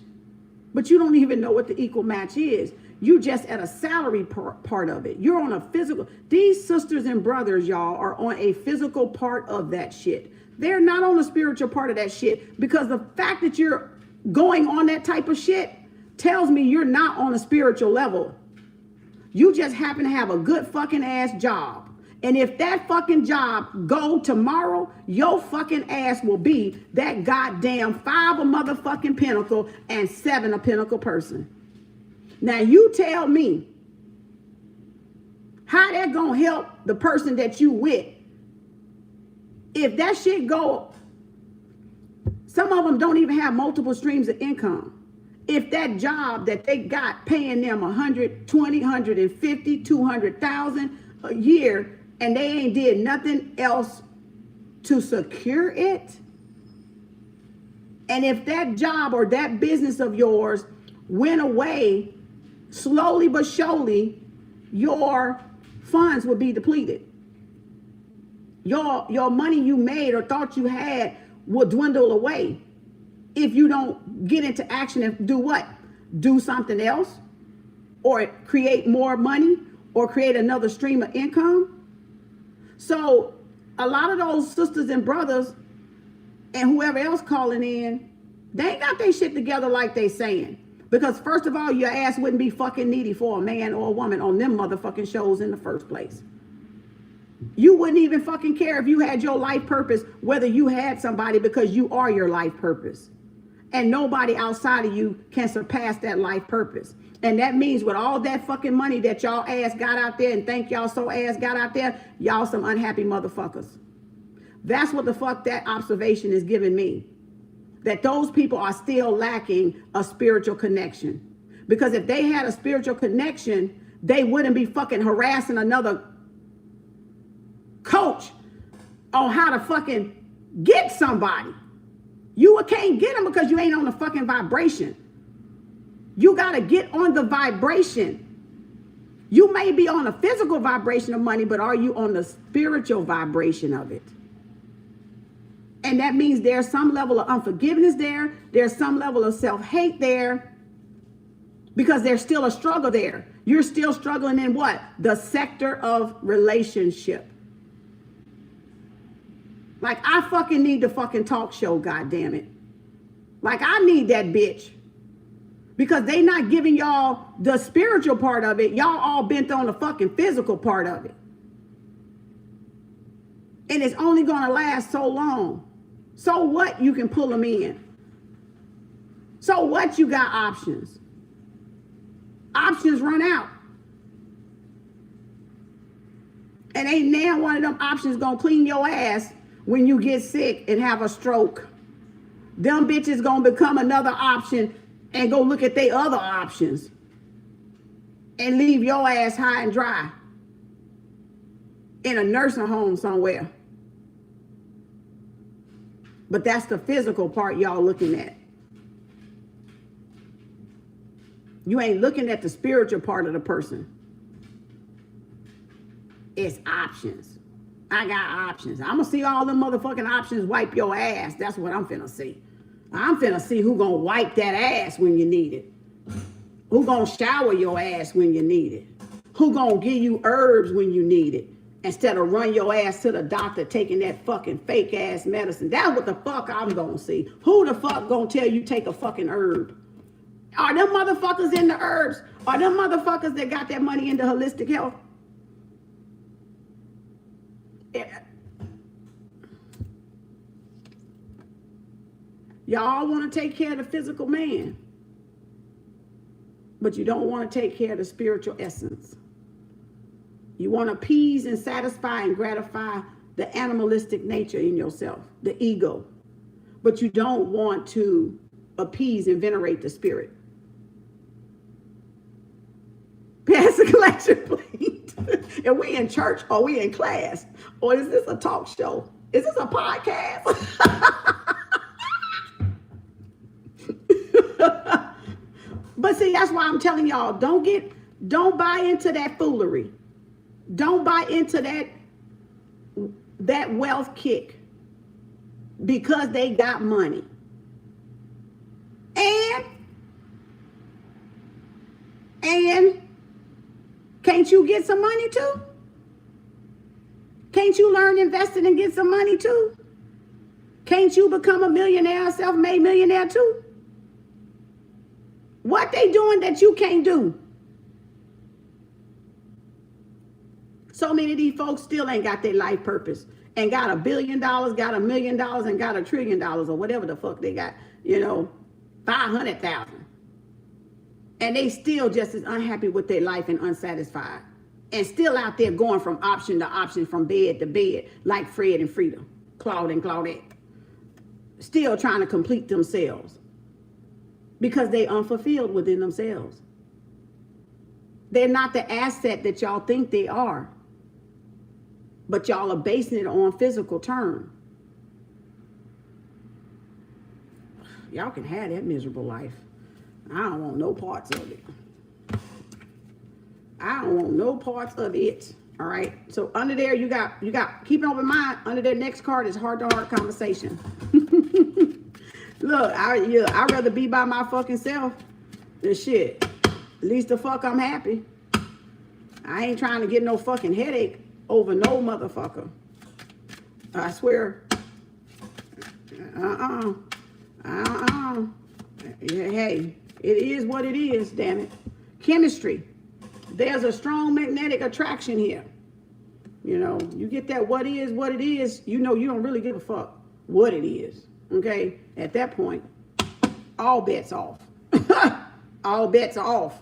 but you don't even know what the equal match is. You just at a salary part of it. You're on a physical. These sisters and brothers, y'all, are on a physical part of that shit. They're not on the spiritual part of that shit, because the fact that you're going on that type of shit tells me you're not on a spiritual level. You just happen to have a good fucking ass job. And if that fucking job go tomorrow, your fucking ass will be that goddamn 5 of motherfucking pentacle and 7 of pentacle person. Now you tell me how that gonna help the person that you with. If that shit go, some of them don't even have multiple streams of income. If that job that they got paying them 120, 150, 200,000 a year, and they ain't did nothing else to secure it. And if that job or that business of yours went away, slowly but surely, your funds would be depleted. Your money you made or thought you had will dwindle away if you don't get into action and do what? Do something else, or create more money, or create another stream of income. So a lot of those sisters and brothers and whoever else calling in, they ain't got their shit together like they saying. Because first of all, your ass wouldn't be fucking needy for a man or a woman on them motherfucking shows in the first place. You wouldn't even fucking care if you had your life purpose, whether you had somebody, because you are your life purpose. And nobody outside of you can surpass that life purpose. And that means with all that fucking money that y'all ass got out there, and thank y'all so ass got out there, y'all some unhappy motherfuckers. That's what the fuck that observation is giving me. That those people are still lacking a spiritual connection. Because if they had a spiritual connection, they wouldn't be fucking harassing another coach on how to fucking get somebody. You can't get them because you ain't on the fucking vibration. You got to get on the vibration. You may be on a physical vibration of money, but are you on the spiritual vibration of it? And that means there's some level of unforgiveness there. There's some level of self-hate there, because there's still a struggle there. You're still struggling in what? The sector of relationship. Like, I fucking need the fucking talk show, goddammit. Like, I need that bitch. Because they not giving y'all the spiritual part of it. Y'all all bent on the fucking physical part of it. And it's only going to last so long. So what? You can pull them in. So what? You got options. Options run out. And ain't now one of them options going to clean your ass when you get sick and have a stroke. Them bitches gonna become another option and go look at their other options and leave your ass high and dry in a nursing home somewhere. But that's the physical part y'all looking at. You ain't looking at the spiritual part of the person. It's options. I got options. I'm gonna see all them motherfucking options wipe your ass. That's what I'm finna see. I'm finna see who gonna wipe that ass when you need it. Who gonna shower your ass when you need it. Who gonna give you herbs when you need it, instead of run your ass to the doctor taking that fucking fake ass medicine. That's what the fuck I'm gonna see. Who the fuck gonna tell you take a fucking herb Are them motherfuckers in the herbs? Are them motherfuckers that got that money into holistic health? Y'all want to take care of the physical man, but you don't want to take care of the spiritual essence. You want to appease and satisfy and gratify the animalistic nature in yourself, the ego, but you don't want to appease and venerate the spirit. Pass the collection, please. And we in church or we in class, or is this a talk show? Is this a podcast? But see, that's why I'm telling y'all, don't buy into that foolery. Don't buy into that wealth kick because they got money. And can't you get some money too? Can't you learn investing and get some money too? Can't you become a millionaire, self-made millionaire too? What they doing that you can't do? So many of these folks still ain't got their life purpose and got $1 billion, got $1 million, and got $1 trillion or whatever the fuck they got, 500,000. And they still just as unhappy with their life and unsatisfied. And still out there going from option to option, from bed to bed, like Fred and Frida, Claude and Claudette. Still trying to complete themselves. Because they unfulfilled within themselves. They're not the asset that y'all think they are. But y'all are basing it on physical terms. Y'all can have that miserable life. I don't want no parts of it. I don't want no parts of it. All right. So under there, you got, keep an open mind. Under their next card is heart-to-heart conversation. Look, I'd rather be by my fucking self than shit. At least the fuck I'm happy. I ain't trying to get no fucking headache over no motherfucker. I swear. Hey, it is what it is, damn it. Chemistry. There's a strong magnetic attraction here. You get that what is what it is, you don't really give a fuck what it is. Okay? At that point, all bets off. All bets are off.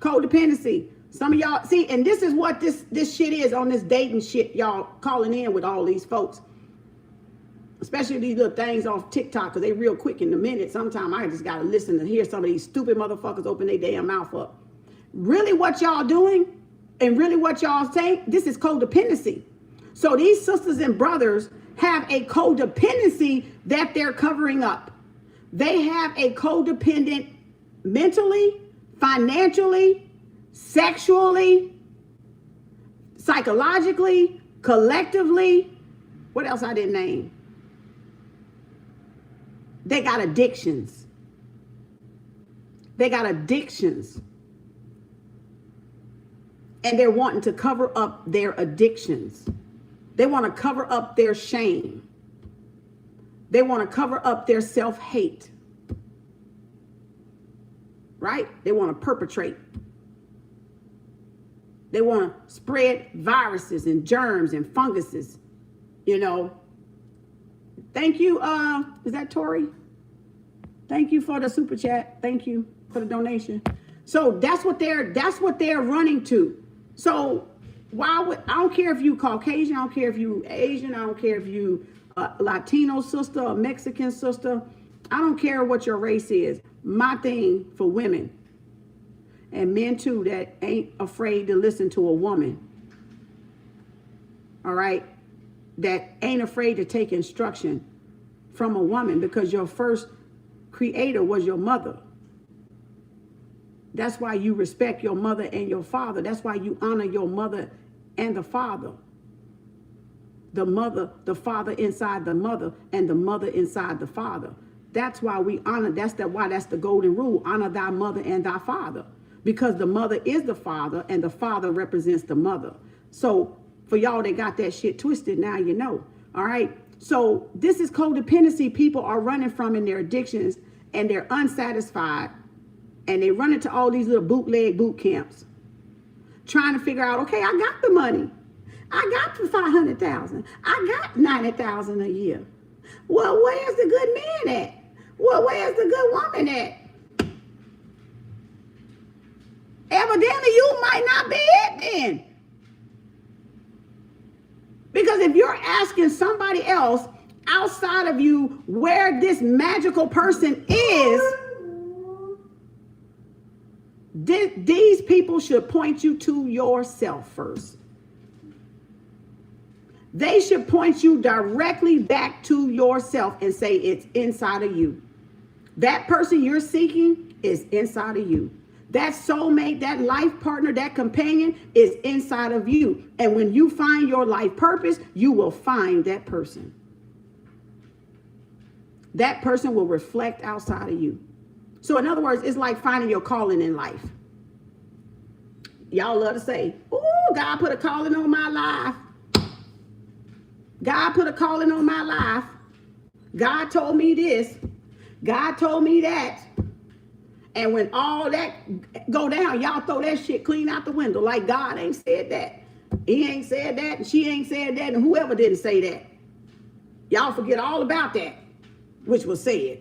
Codependency. Some of y'all, see, and this is what this shit is on this dating shit, y'all calling in with all these folks. Especially these little things off TikTok, because they real quick in a minute. Sometimes I just got to listen and hear some of these stupid motherfuckers open their damn mouth up. Really what y'all doing and really what y'all saying, this is codependency. So these sisters and brothers have a codependency that they're covering up. They have a codependent mentally, financially, sexually, psychologically, collectively. What else I didn't name? They got addictions. They got addictions. And they're wanting to cover up their addictions. They want to cover up their shame. They want to cover up their self-hate. Right? They want to perpetrate. They want to spread viruses and germs and funguses. Thank you. Is that Tori? Thank you for the super chat. Thank you for the donation. So that's what they're running to. So I don't care if you Caucasian, I don't care if you Asian, I don't care if you Latino sister or Mexican sister. I don't care what your race is. My thing for women and men too that ain't afraid to listen to a woman. All right. That ain't afraid to take instruction from a woman, because your first creator was your mother. That's why you respect your mother and your father. That's why you honor your mother and the father. The mother, the father inside the mother, and the mother inside the father. That's why we honor, why that's the golden rule. Honor thy mother and thy father. Because the mother is the father and the father represents the mother. So for y'all that got that shit twisted, now you know. All right. So this is codependency people are running from in their addictions, and they're unsatisfied And they run into all these little bootleg boot camps, trying to figure out, okay, I got the money. I got the 500,000. I got 90,000 a year. Well, where's the good man at? Well, where's the good woman at? Evidently, you might not be it then. Because if you're asking somebody else outside of you where this magical person is, these people should point you to yourself first. They should point you directly back to yourself and say it's inside of you. That person you're seeking is inside of you. That soulmate, that life partner, that companion is inside of you. And when you find your life purpose, you will find that person. That person will reflect outside of you. So in other words, it's like finding your calling in life. Y'all love to say, oh, God put a calling on my life. God put a calling on my life. God told me this. God told me that. And when all that go down, y'all throw that shit clean out the window. Like God ain't said that. He ain't said that. And she ain't said that. And whoever didn't say that. Y'all forget all about that, which was said.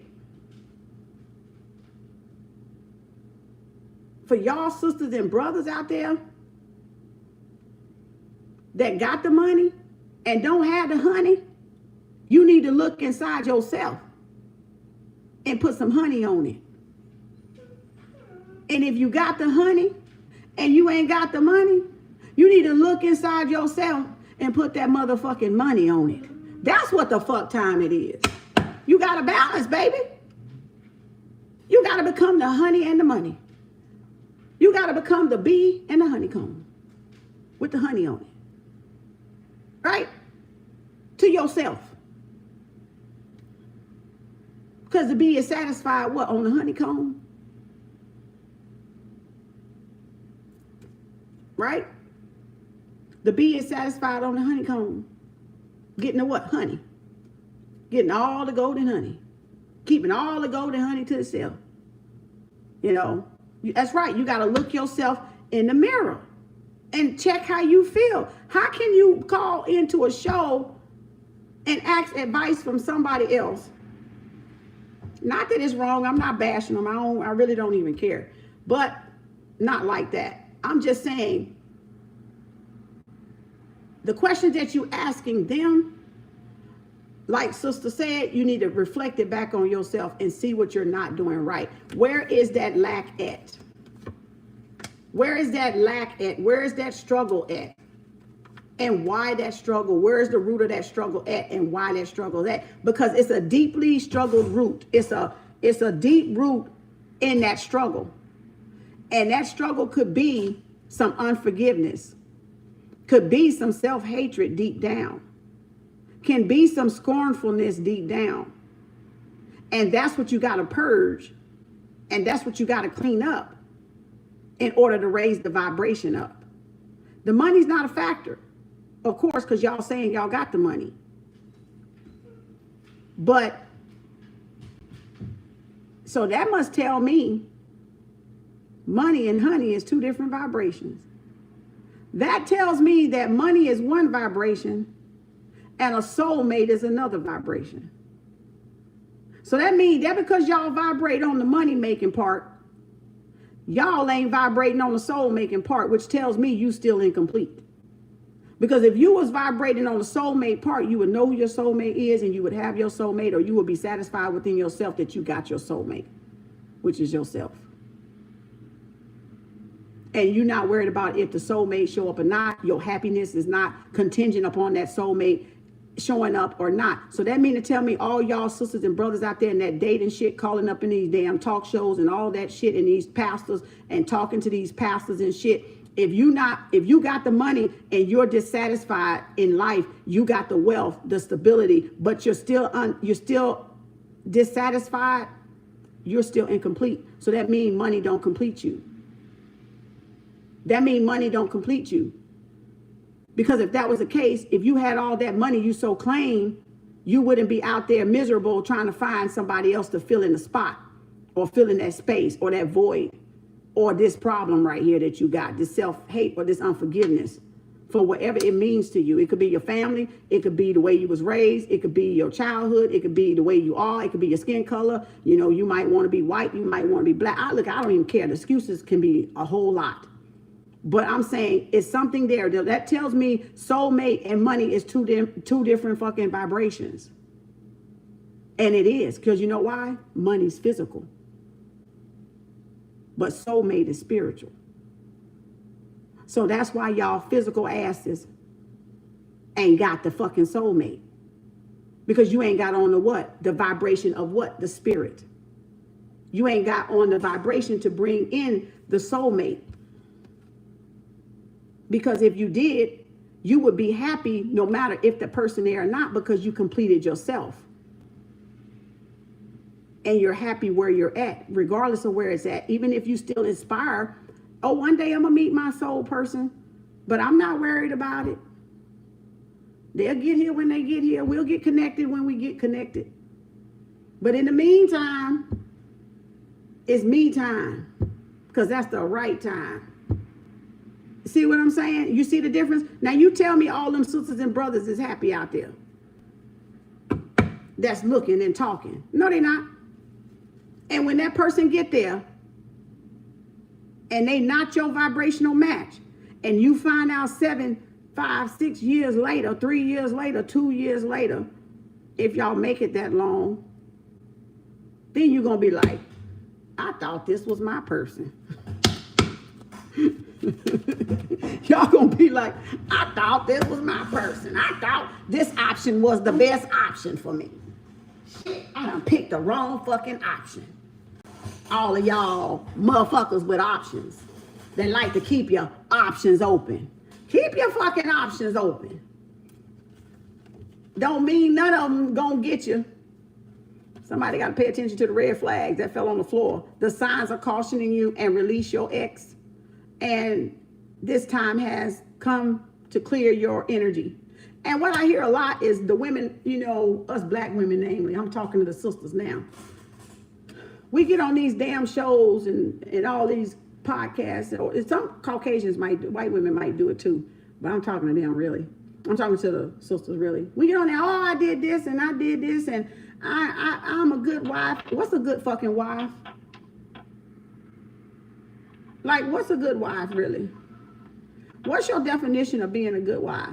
For y'all sisters and brothers out there that got the money and don't have the honey, you need to look inside yourself and put some honey on it. And if you got the honey and you ain't got the money, you need to look inside yourself and put that motherfucking money on it. That's what the fuck time it is. You got to balance, baby. You got to become the honey and the money. You got to become the bee and the honeycomb with the honey on it. Right? To yourself. Because the bee is satisfied, what, on the honeycomb? Right? The bee is satisfied on the honeycomb. Getting the what? Honey. Getting all the golden honey. Keeping all the golden honey to itself. You know, that's right. You got to look yourself in the mirror and check how you feel. How can you call into a show and ask advice from somebody else? Not that it's wrong. I'm not bashing them. I really don't even care. But not like that. I'm just saying, the questions that you asking them, like Sister said, you need to reflect it back on yourself and see what you're not doing right. Where is that lack at? Where is that lack at? Where is that struggle at? And why that struggle? Where is the root of that struggle at? And why that struggle is at? Because it's a deeply struggled root. It's a deep root in that struggle. And that struggle could be some unforgiveness, could be some self-hatred deep down, can be some scornfulness deep down. And that's what you got to purge. And that's what you got to clean up in order to raise the vibration up. The money's not a factor, of course, because y'all saying y'all got the money. But so that must tell me money and honey is two different vibrations. That tells me that money is one vibration and a soulmate is another vibration. So that means that because y'all vibrate on the money making part, y'all ain't vibrating on the soul making part, which tells me you still incomplete. Because if you was vibrating on the soulmate part, you would know who your soulmate is and you would have your soulmate, or you would be satisfied within yourself that you got your soulmate, which is yourself. And you're not worried about if the soulmate show up or not. Your happiness is not contingent upon that soulmate showing up or not. So that mean to tell me all y'all sisters and brothers out there in that dating shit, calling up in these damn talk shows and all that shit, and these pastors and talking to these pastors and shit. If you got the money and you're dissatisfied in life, you got the wealth, the stability, but you're still dissatisfied, you're still incomplete. So that means money don't complete you. That means money don't complete you. Because if that was the case, if you had all that money you so claim, you wouldn't be out there miserable trying to find somebody else to fill in the spot. or filling that space or that void or this problem right here that you got, this self-hate or this unforgiveness for whatever it means to you. It could be your family. It could be the way you was raised. It could be your childhood. It could be the way you are. It could be your skin color. You know, you might want to be white. You might want to be black. I don't even care. The excuses can be a whole lot. But I'm saying it's something there that tells me soulmate and money is two different fucking vibrations. And it is, because you know why? Money's physical. But soulmate is spiritual. So that's why y'all physical asses ain't got the fucking soulmate. Because you ain't got on the what? The vibration of what? The spirit. You ain't got on the vibration to bring in the soulmate. Because if you did, you would be happy no matter if the person there or not, because you completed yourself. And you're happy where you're at, regardless of where it's at. Even if you still inspire, oh, one day I'm going to meet my soul person, but I'm not worried about it. They'll get here when they get here. We'll get connected when we get connected. But in the meantime, it's me time, because that's the right time. See what I'm saying? You see the difference? Now you tell me all them sisters and brothers is happy out there. That's looking and talking. No, they're not. And when that person get there and they not your vibrational match, and you find out 7, 5, 6 years later, 3 years later, 2 years later, if y'all make it that long, then you're going to be like, I thought this was my person. Y'all going to be like, I thought this was my person. I thought this option was the best option for me. Shit, I done picked the wrong fucking option. All of y'all motherfuckers with options that like to keep your options open. Keep your fucking options open. Don't mean none of them gonna get you. Somebody got to pay attention to the red flags that fell on the floor. The signs are cautioning you and release your ex. And this time has come to clear your energy. And what I hear a lot is the women, you know, us black women namely, I'm talking to the sisters now. We get on these damn shows and all these podcasts, or some Caucasians might do, white women might do it too, but I'm talking to them really. I'm talking to the sisters really. We get on there, oh, I did this and I did this and I'm a good wife. What's a good fucking wife? Like, what's a good wife really? What's your definition of being a good wife?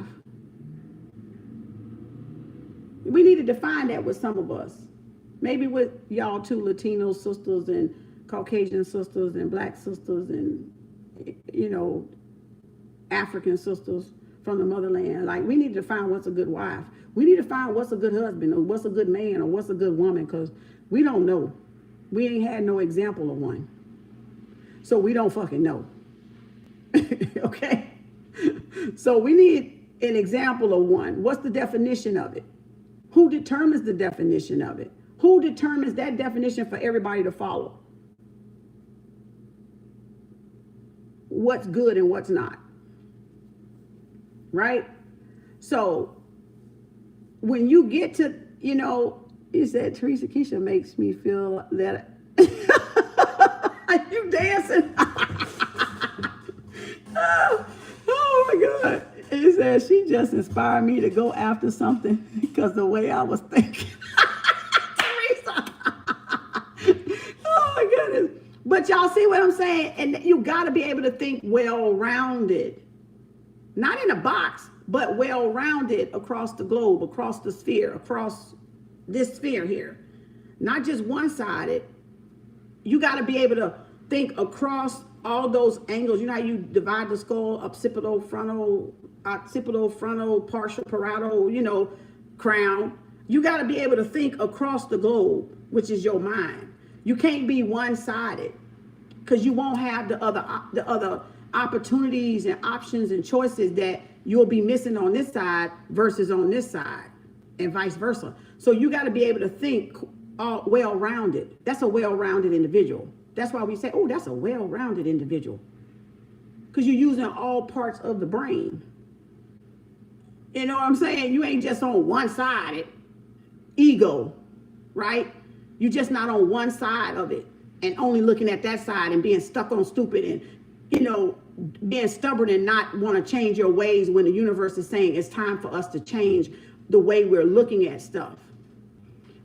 We need to define that with some of us. Maybe with y'all too, Latino sisters and Caucasian sisters and black sisters and, you know, African sisters from the motherland. Like, we need to find what's a good wife. We need to find what's a good husband, or what's a good man, or what's a good woman, because we don't know. We ain't had no example of one. So we don't fucking know. Okay? So we need an example of one. What's the definition of it? Who determines the definition of it? Who determines that definition for everybody to follow? What's good and what's not? Right? So when you get to, you know, you said Teresa Keisha makes me feel that. Are you dancing? Oh my God. He said she just inspired me to go after something because the way I was thinking. Oh my goodness. But y'all see what I'm saying? And you got to be able to think well-rounded. Not in a box, but well-rounded across the globe, across the sphere, across this sphere here. Not just one-sided. You got to be able to think across all those angles. You know how you divide the skull, occipital, frontal, partial, parietal, you know, crown. You got to be able to think across the globe, which is your mind. You can't be one-sided, because you won't have the other opportunities and options and choices that you'll be missing on this side versus on this side, and vice versa. So you got to be able to think well-rounded. That's a well-rounded individual. That's why we say, oh, that's a well-rounded individual, because you're using all parts of the brain. You know what I'm saying? You ain't just on one-sided ego, right? You're just not on one side of it. and only looking at that side and being stuck on stupid and, you know, being stubborn and not want to change your ways when the universe is saying it's time for us to change the way we're looking at stuff.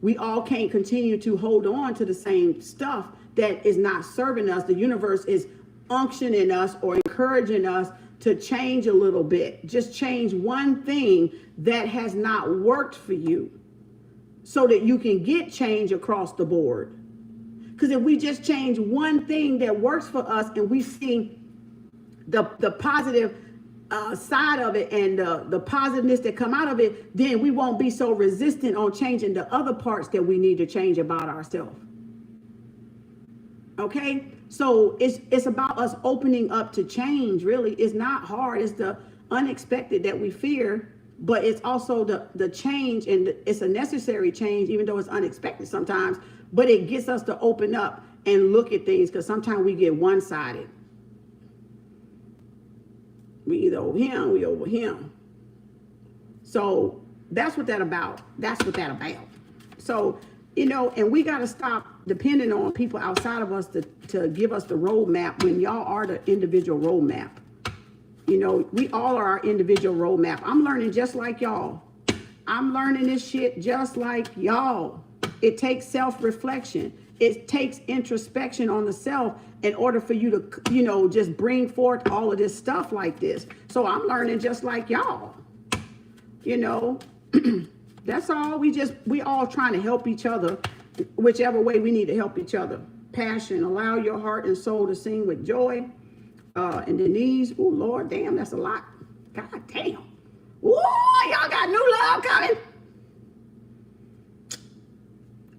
We all can't continue to hold on to the same stuff that is not serving us. The universe is unctioning us or encouraging us to change a little bit. Just change one thing that has not worked for you so that you can get change across the board. Because if we just change one thing that works for us and we see the positive side of it and the positiveness that come out of it, then we won't be so resistant on changing the other parts that we need to change about ourselves. Okay, so it's about us opening up to change. Really, it's not hard. It's the unexpected that we fear, but it's also the change, and it's a necessary change, even though it's unexpected sometimes. But it gets us to open up and look at things, because sometimes we get one-sided. We either over him, we over him. So that's what that about. That's what that about. So, you know, and we got to stop depending on people outside of us to give us the roadmap when y'all are the individual roadmap. You know, we all are our individual roadmap. I'm learning just like y'all. I'm learning this shit just like y'all. It takes self-reflection. It takes introspection on the self in order for you to, you know, just bring forth all of this stuff like this. So I'm learning just like y'all. You know, that's all. We all trying to help each other, whichever way we need to help each other. Passion, allow your heart and soul to sing with joy. And Denise, oh Lord, damn, that's a lot. God damn. Oh, y'all got new love coming.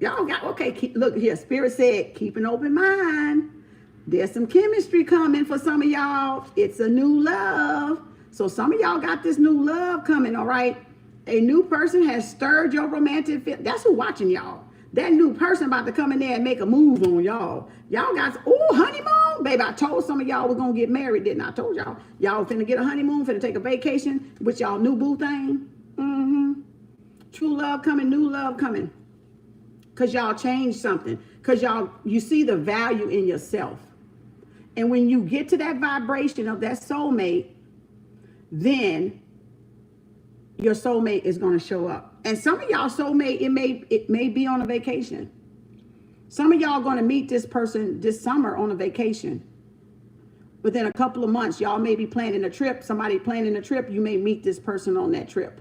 Y'all got, okay, look here. Spirit said, keep an open mind. There's some chemistry coming for some of y'all. It's a new love. So some of y'all got this new love coming, all right? A new person has stirred your romantic fit. That's who watching y'all. That new person about to come in there and make a move on y'all. Y'all got, oh, honeymoon. Baby, I told some of y'all we're going to get married, didn't I? I told y'all. Y'all finna get a honeymoon, finna take a vacation with y'all new boo thing. True love coming, new love coming. Because y'all changed something. Because you see the value in yourself. And when you get to that vibration of that soulmate, then your soulmate is going to show up. And some of y'all soulmate, it may be on a vacation. Some of y'all going to meet this person this summer on a vacation. Within a couple of months, y'all may be planning a trip. Somebody planning a trip, you may meet this person on that trip.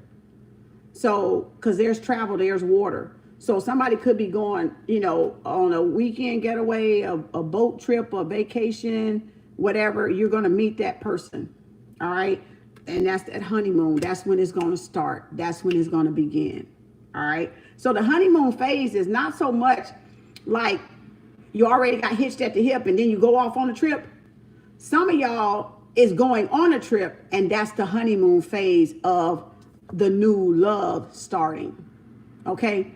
So, because there's travel, there's water. So somebody could be going, you know, on a weekend getaway, a boat trip, a vacation, whatever. You're going to meet that person. All right. And that's that honeymoon. That's when it's going to start. That's when it's going to begin. All right. So the honeymoon phase is not so much like you already got hitched at the hip and then you go off on a trip. Some of y'all is going on a trip, and that's the honeymoon phase of the new love starting. Okay.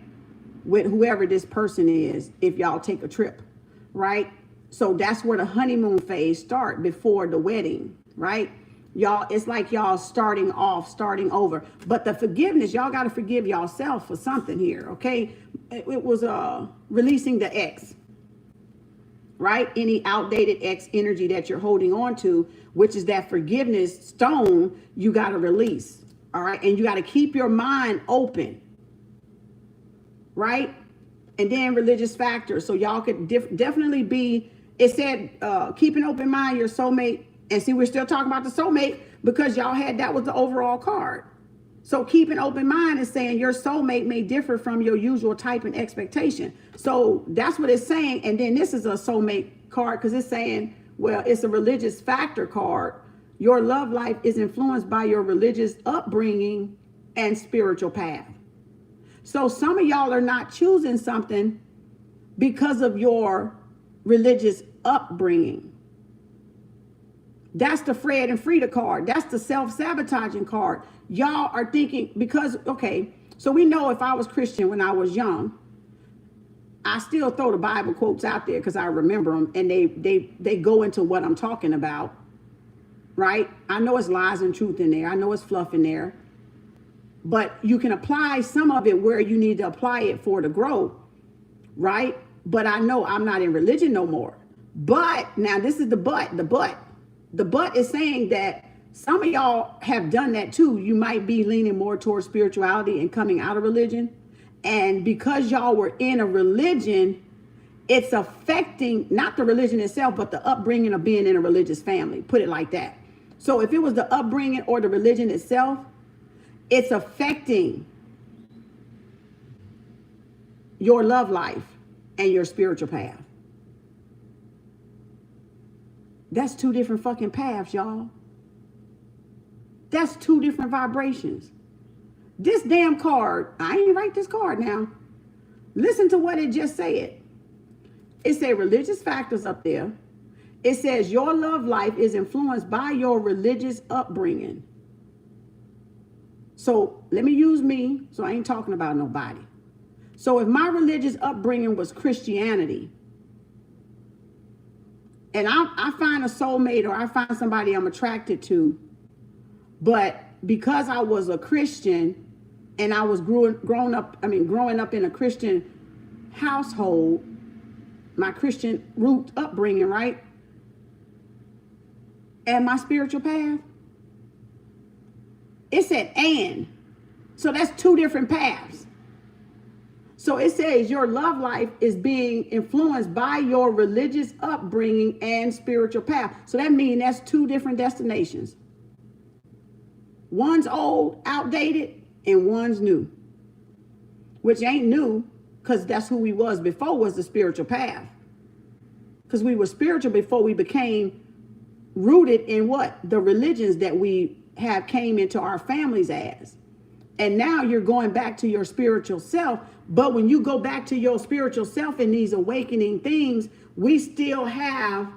With whoever this person is, if y'all take a trip, right? So that's where the honeymoon phase start before the wedding, right? Y'all, it's like y'all starting over. But the forgiveness, y'all got to forgive yourself for something here, okay? It was releasing the ex, right? Any outdated ex energy that you're holding on to, which is that forgiveness stone, you got to release, all right? And you got to keep your mind open. Right? And then religious factors. So y'all could definitely be, it said, keep an open mind, your soulmate. And see, we're still talking about the soulmate because y'all had, that was the overall card. So keep an open mind is saying your soulmate may differ from your usual type and expectation. So that's what it's saying. And then this is a soulmate card because it's saying, well, it's a religious factor card. Your love life is influenced by your religious upbringing and spiritual path. So some of y'all are not choosing something because of your religious upbringing. That's the Fred and Frida card. That's the self-sabotaging card. Y'all are thinking because, okay, so we know if I was Christian when I was young, I still throw the Bible quotes out there because I remember them and they go into what I'm talking about, right? I know it's lies and truth in there. I know it's fluff in there. But you can apply some of it where you need to apply it for to grow, right? but I know I'm not in religion no more. But now this is the but. The but is saying that some of y'all have done that too. You might be leaning more towards spirituality and coming out of religion. And because y'all were in a religion, it's affecting not the religion itself, but the upbringing of being in a religious family. Put it like that. So if it was the upbringing or the religion itself, it's affecting your love life and your spiritual path. That's two different fucking paths, y'all. That's two different vibrations. This damn card, I ain't write this card now. Listen to what it just said. It said religious factors up there. It says your love life is influenced by your religious upbringing. So let me use me, so I ain't talking about nobody. So if my religious upbringing was Christianity, and I find a soulmate or I find somebody I'm attracted to, but because I was a Christian and I was growing up in a Christian household, my Christian root upbringing, right? And my spiritual path, it said and. So that's two different paths. So it says your love life is being influenced by your religious upbringing and spiritual path. So that means that's two different destinations. One's old, outdated, and one's new. Which ain't new, because that's who we was before, was the spiritual path. Because we were spiritual before we became rooted in what? The religions that we have came into our families as. And now you're going back to your spiritual self. But when you go back to your spiritual self in these awakening things, we still have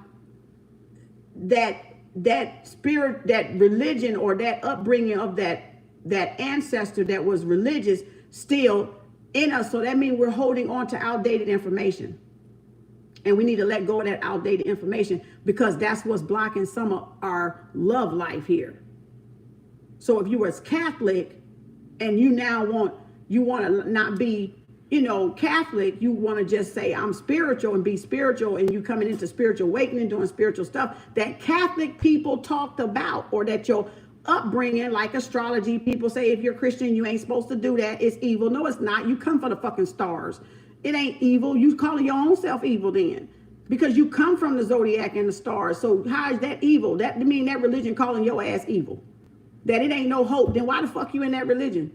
that spirit, that religion, or that upbringing of that ancestor that was religious still in us. So that means we're holding on to outdated information. And we need to let go of that outdated information, because that's what's blocking some of our love life here. So if you were Catholic and you now want to not be, Catholic, you want to just say, I'm spiritual and be spiritual, and you coming into spiritual awakening, doing spiritual stuff that Catholic people talked about, or that your upbringing, like astrology, people say, if you're Christian, you ain't supposed to do that. It's evil. No, it's not. You come for the fucking stars. It ain't evil. You calling your own self evil then, because you come from the zodiac and the stars. So how is that evil? That mean that religion calling your ass evil, that it ain't no hope. Then why the fuck you in that religion?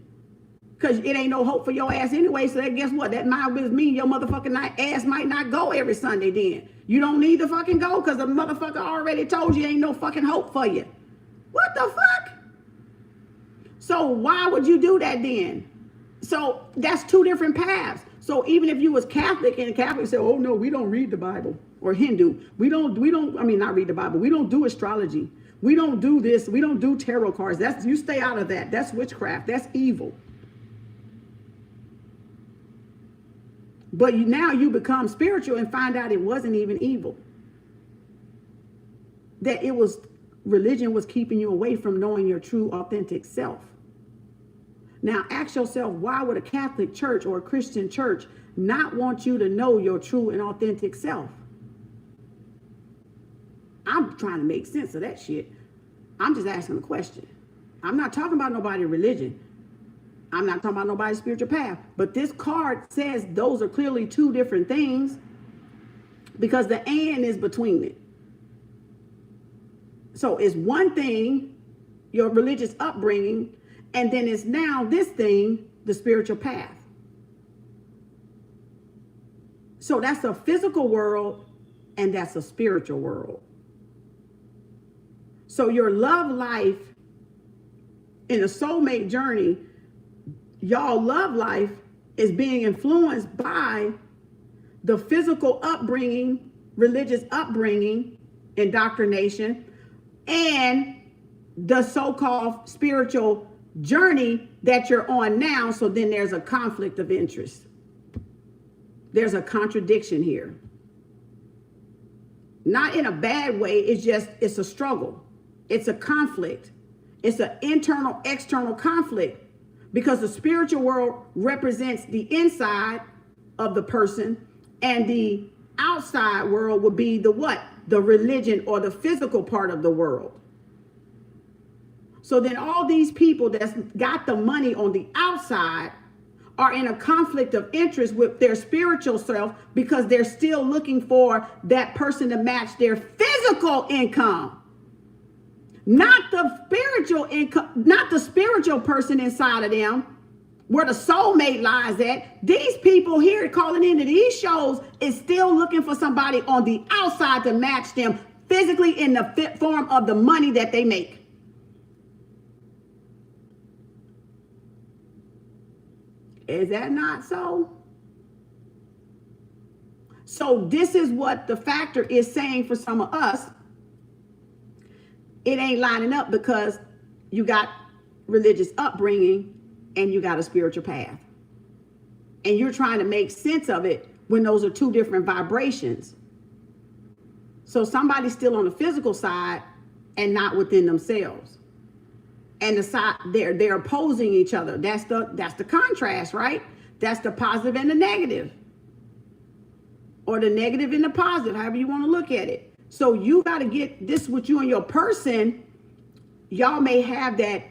Because it ain't no hope for your ass anyway. So that, guess what? That might mean your motherfucking ass might not go every Sunday then. You don't need to fucking go, because the motherfucker already told you ain't no fucking hope for you. What the fuck? So why would you do that then? So that's two different paths. So even if you was Catholic and Catholic said, oh no, we don't read the Bible, or Hindu, we don't, not read the Bible. We don't do astrology. We don't do this. We don't do tarot cards. You stay out of that. That's witchcraft. That's evil. But now you become spiritual and find out it wasn't even evil. That it was, religion was keeping you away from knowing your true, authentic self. Now ask yourself, why would a Catholic church or a Christian church not want you to know your true and authentic self? I'm trying to make sense of that shit. I'm just asking a question. I'm not talking about nobody's religion. I'm not talking about nobody's spiritual path. But this card says those are clearly two different things, because the and is between it. So it's one thing, your religious upbringing, and then it's now this thing, the spiritual path. So that's a physical world and that's a spiritual world. So your love life in a soulmate journey, y'all love life is being influenced by the physical upbringing, religious upbringing, indoctrination, and the so-called spiritual journey that you're on now. So then there's a conflict of interest. There's a contradiction here. Not in a bad way. It's a struggle. It's a conflict. It's an internal, external conflict, because the spiritual world represents the inside of the person And the outside world would be the what? The religion or the physical part of the world. So then all these people that's got the money on the outside are in a conflict of interest with their spiritual self because they're still looking for that person to match their physical income. Not the spiritual income, not the spiritual person inside of them, where the soulmate lies at. These people here calling into these shows is still looking for somebody on the outside to match them physically in the form of the money that they make. Is that not so? So this is what the factor is saying for some of us. It ain't lining up because you got religious upbringing and you got a spiritual path. And you're trying to make sense of it when those are two different vibrations. So somebody's still on the physical side and not within themselves. And the side they're opposing each other. That's the contrast, right? That's the positive and the negative. Or the negative and the positive, however you want to look at it. So you got to get this with you and your person. Y'all may have that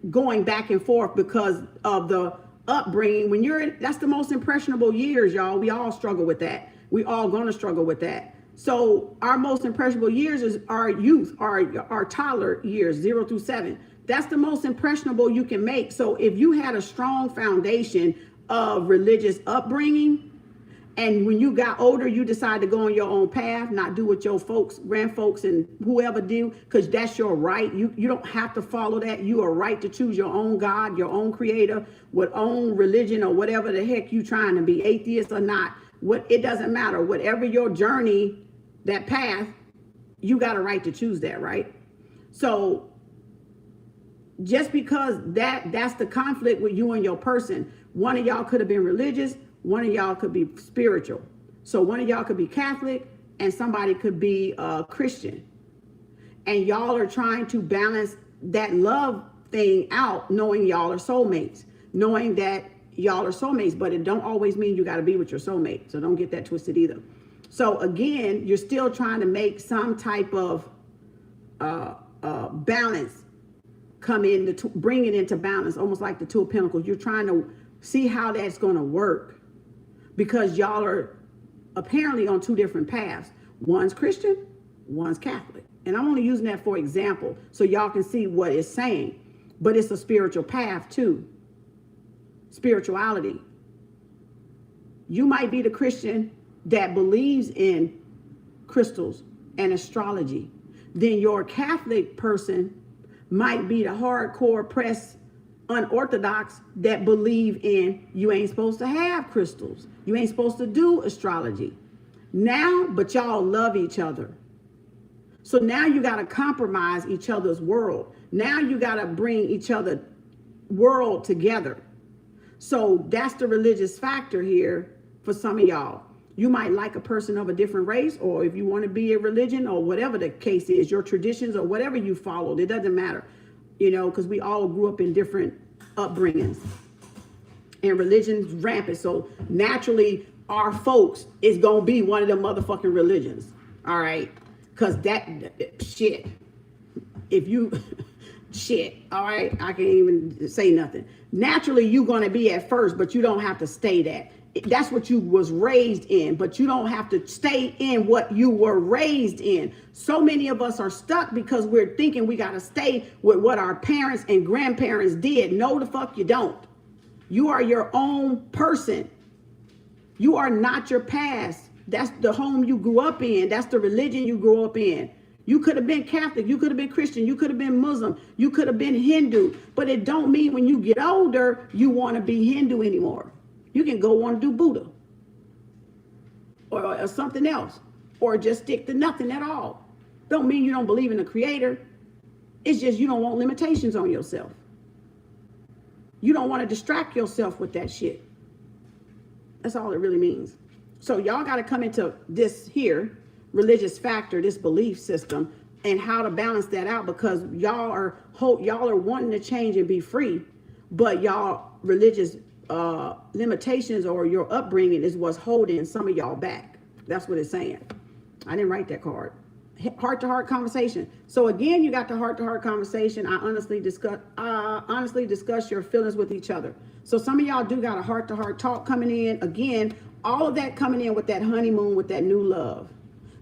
going back and forth because of the upbringing. When that's the most impressionable years, y'all. We all struggle with that. We all going to struggle with that. So our most impressionable years is our youth, our toddler years, 0 through 7. That's the most impressionable you can make. So if you had a strong foundation of religious upbringing, and when you got older, you decide to go on your own path, not do what your folks, grandfolks, and whoever do, because that's your right. You don't have to follow that. You are right to choose your own God, your own creator, what own religion or whatever the heck you trying to be, atheist or not. It doesn't matter. Whatever your journey, that path, you got a right to choose that, right? So just because that's the conflict with you and your person. One of y'all could have been religious. One of y'all could be spiritual. So one of y'all could be Catholic and somebody could be Christian. And y'all are trying to balance that love thing out, knowing y'all are soulmates, knowing that y'all are soulmates, but it don't always mean you got to be with your soulmate. So don't get that twisted either. So again, you're still trying to make some type of balance come in, to bring it into balance, almost like the Two of Pentacles. You're trying to see how that's going to work because y'all are apparently on two different paths. One's Christian, one's Catholic. And I'm only using that for example so y'all can see what it's saying. But it's a spiritual path too. Spirituality. You might be the Christian that believes in crystals and astrology. Then your Catholic person might be the hardcore press unorthodox that believe in you ain't supposed to have crystals. You ain't supposed to do astrology. Now, but y'all love each other. So now you got to compromise each other's world. Now you got to bring each other world together. So that's the religious factor here for some of y'all. You might like a person of a different race, or if you want to be a religion or whatever the case is, your traditions or whatever you followed, it doesn't matter, you know, because we all grew up in different upbringings and religion's rampant. So naturally our folks is going to be one of them motherfucking religions. All right. Cause that shit, if you shit, all right, I can't even say nothing. Naturally you're going to be at first, but you don't have to stay that. That's what you was raised in, but you don't have to stay in what you were raised in. So many of us are stuck because we're thinking we got to stay with what our parents and grandparents did. No, the fuck you don't. You are your own person. You are not your past. That's the home you grew up in. That's the religion you grew up in. You could have been Catholic. You could have been Christian. You could have been Muslim. You could have been Hindu. But it don't mean when you get older, you want to be Hindu anymore. You can go on to do Buddha or something else, or just stick to nothing at all. Don't mean you don't believe in the creator. It's just you don't want limitations on yourself. You don't want to distract yourself with that shit. That's all it really means. So y'all got to come into this here religious factor, this belief system, and how to balance that out, because y'all are wanting to change and be free, but y'all religious limitations or your upbringing is what's holding some of y'all back. That's what it's saying. I didn't write that card. Heart-to-heart conversation. So again, you got the heart-to-heart conversation. I honestly discuss your feelings with each other. So some of y'all do got a heart-to-heart talk coming in. Again, all of that coming in with that honeymoon, with that new love.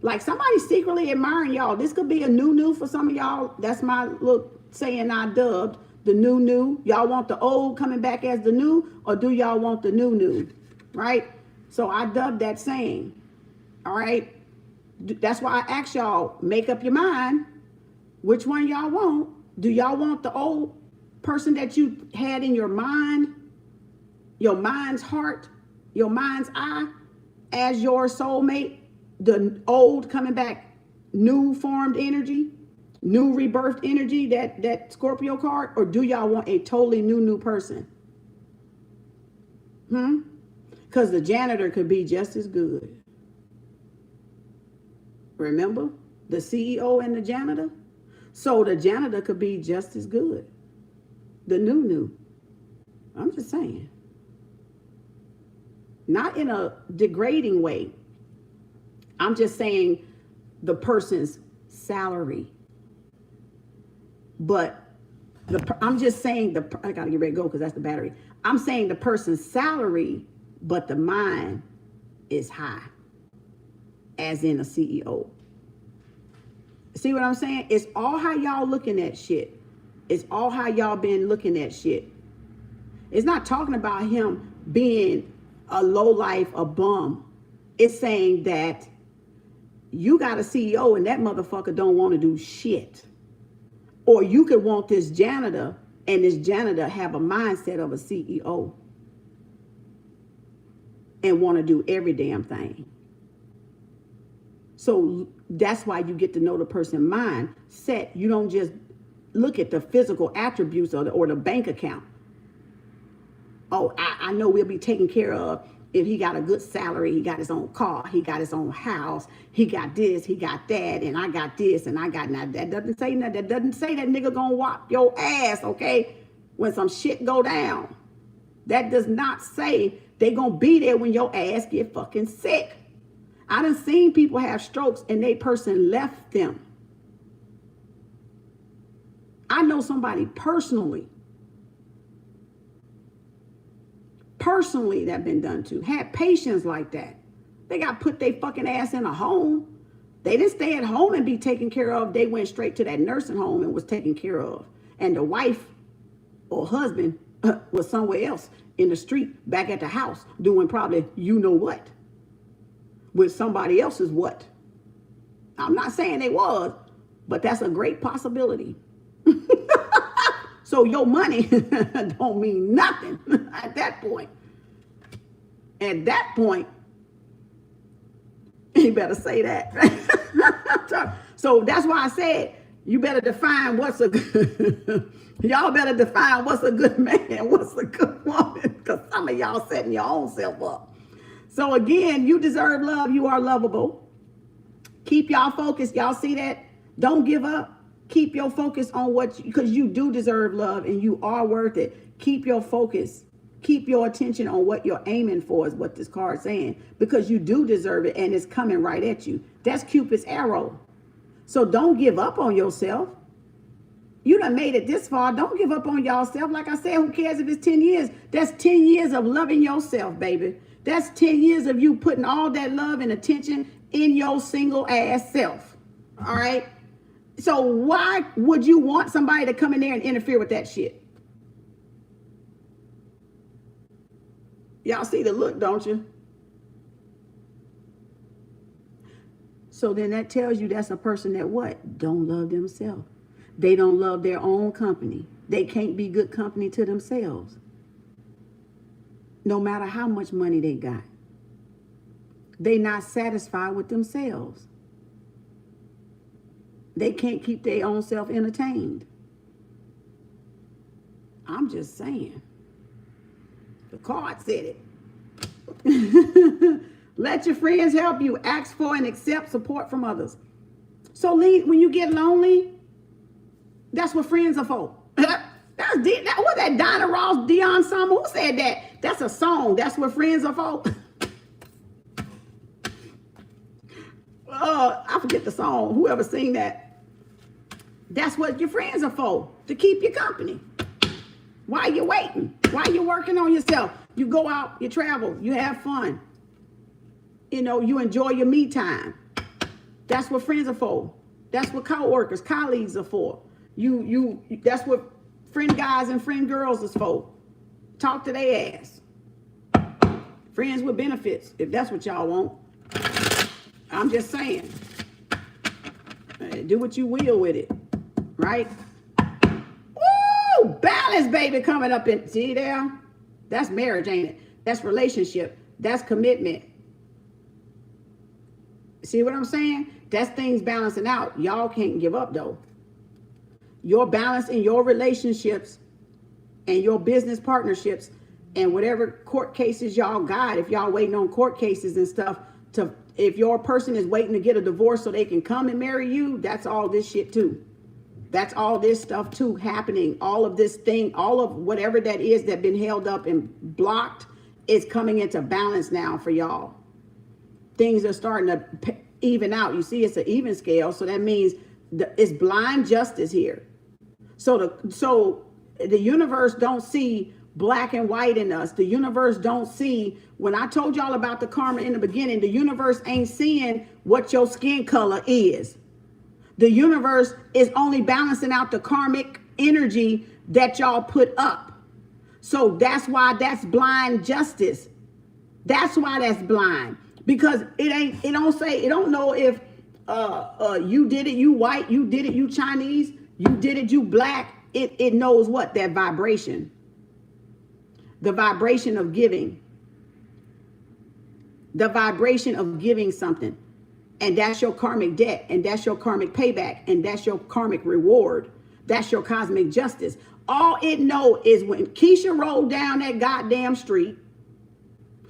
Like somebody secretly admiring y'all. This could be a new for some of y'all. That's my little saying I dubbed the new. Y'all want the old coming back as the new, or do y'all want the new? Right? So I dubbed that saying. All right? That's why I asked y'all, make up your mind. Which one y'all want? Do y'all want the old person that you had in your mind, your mind's heart, your mind's eye, as your soulmate? The old coming back, new formed energy, new rebirthed energy, that Scorpio card? Or do y'all want a totally new person? Because the janitor could be just as good. Remember? The CEO and the janitor? So the janitor could be just as good. The new. I'm just saying. Not in a degrading way. I'm just saying the person's salary. But I'm just saying I gotta get ready to go because that's the battery. I'm saying the person's salary, but the mind is high, as in a CEO. See what I'm saying? It's all how y'all looking at shit. It's all how y'all been looking at shit. It's not talking about him being a lowlife, a bum. It's saying that you got a CEO and that motherfucker don't want to do shit. Or you could want this janitor and this janitor have a mindset of a CEO and want to do every damn thing. So that's why you get to know the person's mindset. You don't just look at the physical attributes or the bank account. Oh, I know we'll be taken care of if he got a good salary, he got his own car, he got his own house, he got this, he got that, and I got this, and I got that. That doesn't say that. That doesn't say that nigga gonna whop your ass, okay, when some shit go down. That does not say they gonna be there when your ass get fucking sick. I done seen people have strokes and they person left them. I know somebody personally that been done to, had patients like that. They got put their fucking ass in a home. They didn't stay at home and be taken care of. They went straight to that nursing home and was taken care of. And the wife or husband was somewhere else in the street, back at the house, doing probably you know what, with somebody else's what. I'm not saying they was, but that's a great possibility. So your money don't mean nothing at that point. At that point, you better say that. So that's why I said, you better define what's a good, y'all better define what's a good man, what's a good woman, because some of y'all setting your own self up. So again, you deserve love. You are lovable. Keep y'all focused. Y'all see that? Don't give up. Keep your focus on because you do deserve love and you are worth it. Keep your focus. Keep your attention on what you're aiming for is what this card's saying, because you do deserve it and it's coming right at you. That's Cupid's arrow. So don't give up on yourself. You done made it this far. Don't give up on yourself. Like I said, who cares if it's 10 years? That's 10 years of loving yourself, baby. That's 10 years of you putting all that love and attention in your single ass self. All right? So why would you want somebody to come in there and interfere with that shit? Y'all see the look, don't you? So then that tells you that's a person that what? Don't love themselves. They don't love their own company. They can't be good company to themselves. No matter how much money they got. They not satisfied with themselves. They can't keep their own self entertained. I'm just saying. The card said it. Let your friends help you. Ask for and accept support from others. So when you get lonely, that's what friends are for. That was that Dinah Ross, Deion Summer. Who said that? That's a song. That's what friends are for. I forget the song. Whoever sing that. That's what your friends are for. To keep you company. While you're waiting. While you're working on yourself. You go out, you travel, you have fun. You know, you enjoy your me time. That's what friends are for. That's what co-workers, colleagues are for. That's what friend guys and friend girls is for. Talk to their ass. Friends with benefits, if that's what y'all want. I'm just saying. Do what you will with it. Right? Woo! Balance, baby, coming up in. See there? That's marriage, ain't it? That's relationship. That's commitment. See what I'm saying? That's things balancing out. Y'all can't give up, though. Your balance in your relationships and your business partnerships and whatever court cases y'all got, if y'all waiting on court cases and stuff, if your person is waiting to get a divorce so they can come and marry you, that's all this shit too. That's all this stuff too happening. All of this thing, all of whatever that is that been held up and blocked is coming into balance now for y'all. Things are starting to even out. You see, it's an even scale. So that means it's blind justice here. So the universe don't see black and white in us. The universe don't see, when I told y'all about the karma in the beginning, the universe ain't seeing what your skin color is. The universe is only balancing out the karmic energy that y'all put up. So that's why that's blind justice. That's why that's blind. Because it don't know if you did it, you white, you did it, you Chinese, you did it, you black. It knows what? That vibration. The vibration of giving. The vibration of giving something. And that's your karmic debt. And that's your karmic payback. And that's your karmic reward. That's your cosmic justice. All it know is when Keisha rolled down that goddamn street,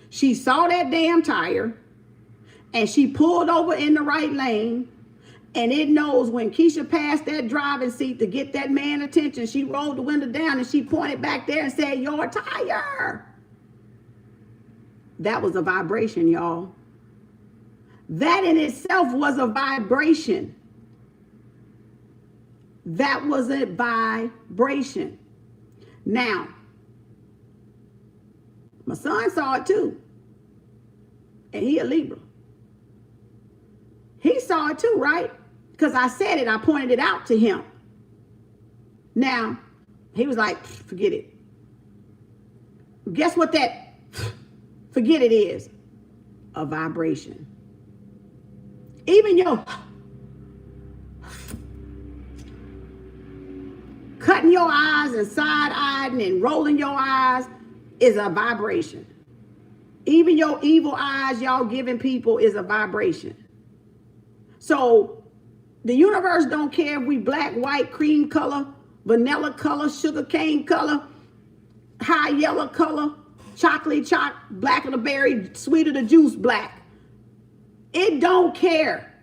she saw that damn tire, and she pulled over in the right lane. And it knows when Keisha passed that driving seat to get that man attention, she rolled the window down and she pointed back there and said, "Your tire." That was a vibration, y'all. That in itself was a vibration. That was a vibration. Now, my son saw it too. And he a Libra. He saw it too, right? Because I said it, I pointed it out to him. Now, he was like, forget it. Guess what that forget it is? A vibration. Even your cutting your eyes and side-eyeing and rolling your eyes is a vibration. Even your evil eyes y'all giving people is a vibration. So the universe don't care if we black, white, cream color, vanilla color, sugar cane color, high yellow color, chocolate, black of the berry, sweet of the juice, black. It don't care.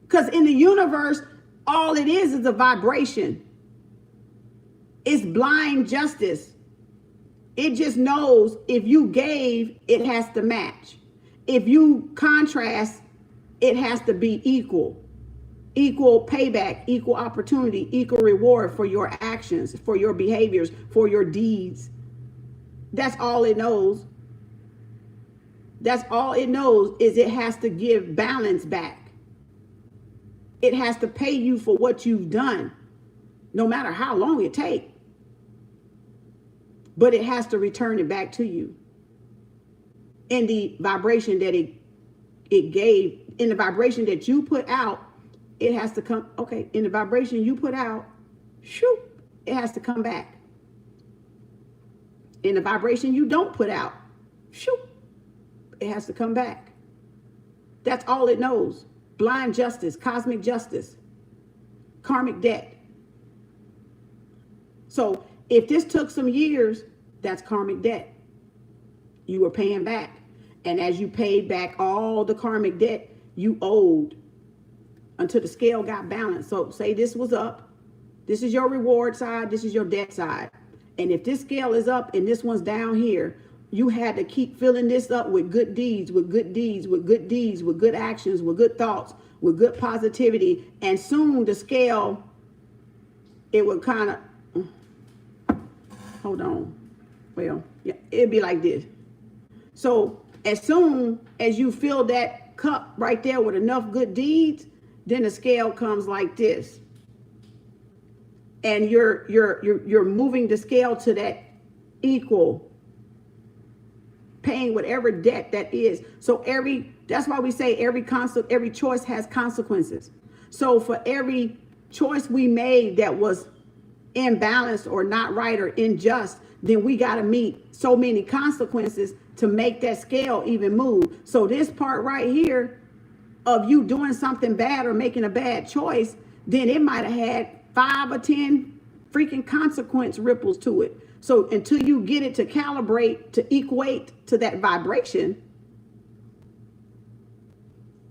Because in the universe, all it is a vibration. It's blind justice. It just knows if you gave, it has to match. If you contrast, it has to be equal. Equal payback, equal opportunity, equal reward for your actions, for your behaviors, for your deeds. That's all it knows. That's all it knows is it has to give balance back. It has to pay you for what you've done, no matter how long it takes. But it has to return it back to you in the vibration that it gave, in the vibration that you put out. It has to come, okay, in the vibration you put out, shoot, it has to come back. In the vibration you don't put out, shoot, it has to come back. That's all it knows. Blind justice, cosmic justice, karmic debt. So if this took some years, that's karmic debt. You were paying back. And as you paid back all the karmic debt you owed, until the scale got balanced. So say this was up. This is your reward side. This is your debt side. And if this scale is up and this one's down here, you had to keep filling this up with good deeds, with good deeds, with good deeds, with good actions, with good thoughts, with good positivity. And soon the scale, it would kind of, hold on. Well, yeah, it'd be like this. So as soon as you fill that cup right there with enough good deeds, then the scale comes like this. And you're moving the scale to that equal, paying whatever debt that is. So that's why we say every choice has consequences. So for every choice we made that was imbalanced or not right or unjust, then we got to meet so many consequences to make that scale even move. So this part right here of you doing something bad or making a bad choice, then it might have had 5 or 10 freaking consequence ripples to it. So until you get it to calibrate, to equate to that vibration,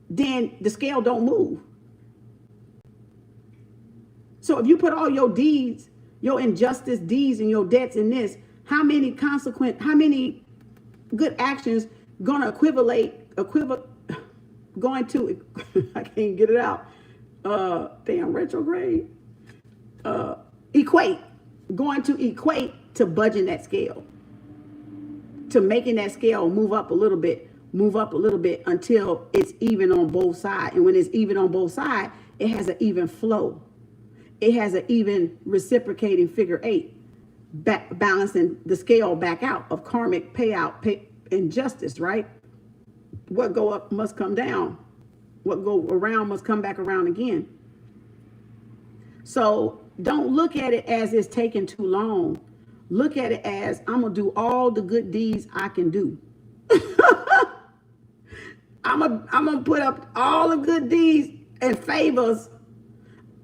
then the scale don't move. So if you put all your deeds, your injustice deeds and your debts in this, how many good actions gonna going to, I can't get it out. Retrograde. Going to equate to budging that scale, to making that scale move up a little bit until it's even on both sides. And when it's even on both sides, it has an even flow. It has an even reciprocating figure 8, balancing the scale back out of karmic payout, and justice, right? What go up must come down. What go around must come back around again. So don't look at it as it's taking too long. Look at it as I'm going to do all the good deeds I can do. I'm going to put up all the good deeds and favors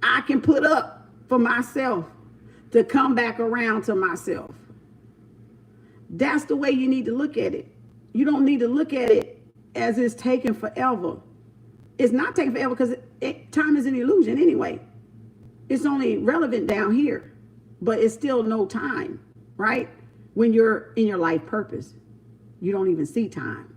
I can put up for myself to come back around to myself. That's the way you need to look at it. You don't need to look at it as it's taking forever. It's not taking forever because time is an illusion anyway. It's only relevant down here, but it's still no time, right? When you're in your life purpose, you don't even see time.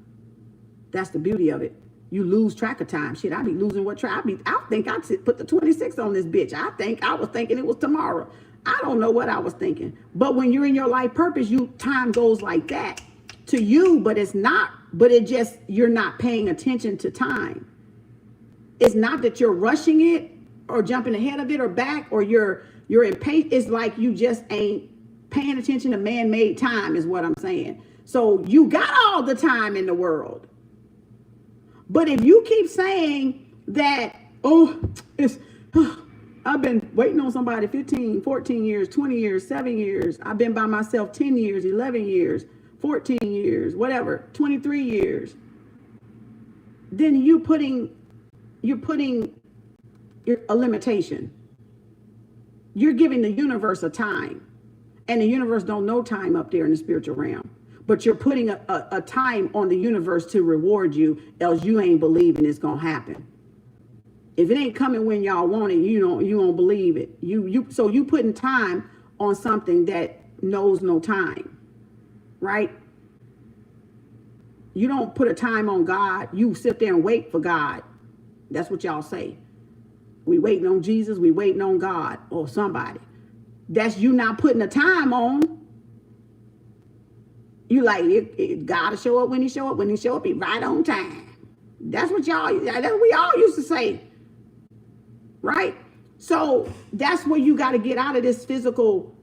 That's the beauty of it. You lose track of time. Shit, I be losing what track. I think I put the 26 on this bitch. I was thinking it was tomorrow. I don't know what I was thinking. But when you're in your life purpose, time goes like that to you, but it's not. But you're not paying attention to time. It's not that you're rushing it or jumping ahead of it or back, or you're impatient. It's like you just ain't paying attention to man-made time is what I'm saying. So you got all the time in the world. But if you keep saying that, I've been waiting on somebody 15, 14 years, 20 years, 7 years. I've been by myself 10 years, 11 years, 14 years, whatever, 23 years. Then you're putting a limitation. You're giving the universe a time, and the universe don't know time up there in the spiritual realm. But you're putting a time on the universe to reward you, else you ain't believing it's gonna happen. If it ain't coming when y'all want it, you don't believe it. So you putting time on something that knows no time, right? You don't put a time on God. You sit there and wait for God. That's what y'all say. We waiting on Jesus. We waiting on God or somebody. That's you not putting a time on. You like it gotta show up when he show up. When he show up, he right on time. That's what we all used to say, right? So that's where you got to get out of this physical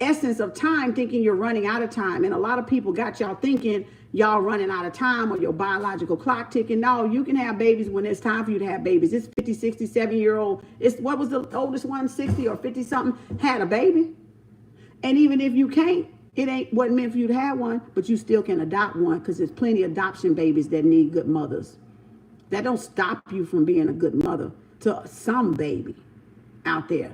essence of time, thinking you're running out of time. And a lot of people got y'all thinking y'all running out of time or your biological clock ticking. No, you can have babies when it's time for you to have babies. It's 50, 60, 7-year-old. What was the oldest one, 60 or 50 something, had a baby. And even if you can't, wasn't meant for you to have one, but you still can adopt one, because there's plenty of adoption babies that need good mothers. That don't stop you from being a good mother to some baby out there.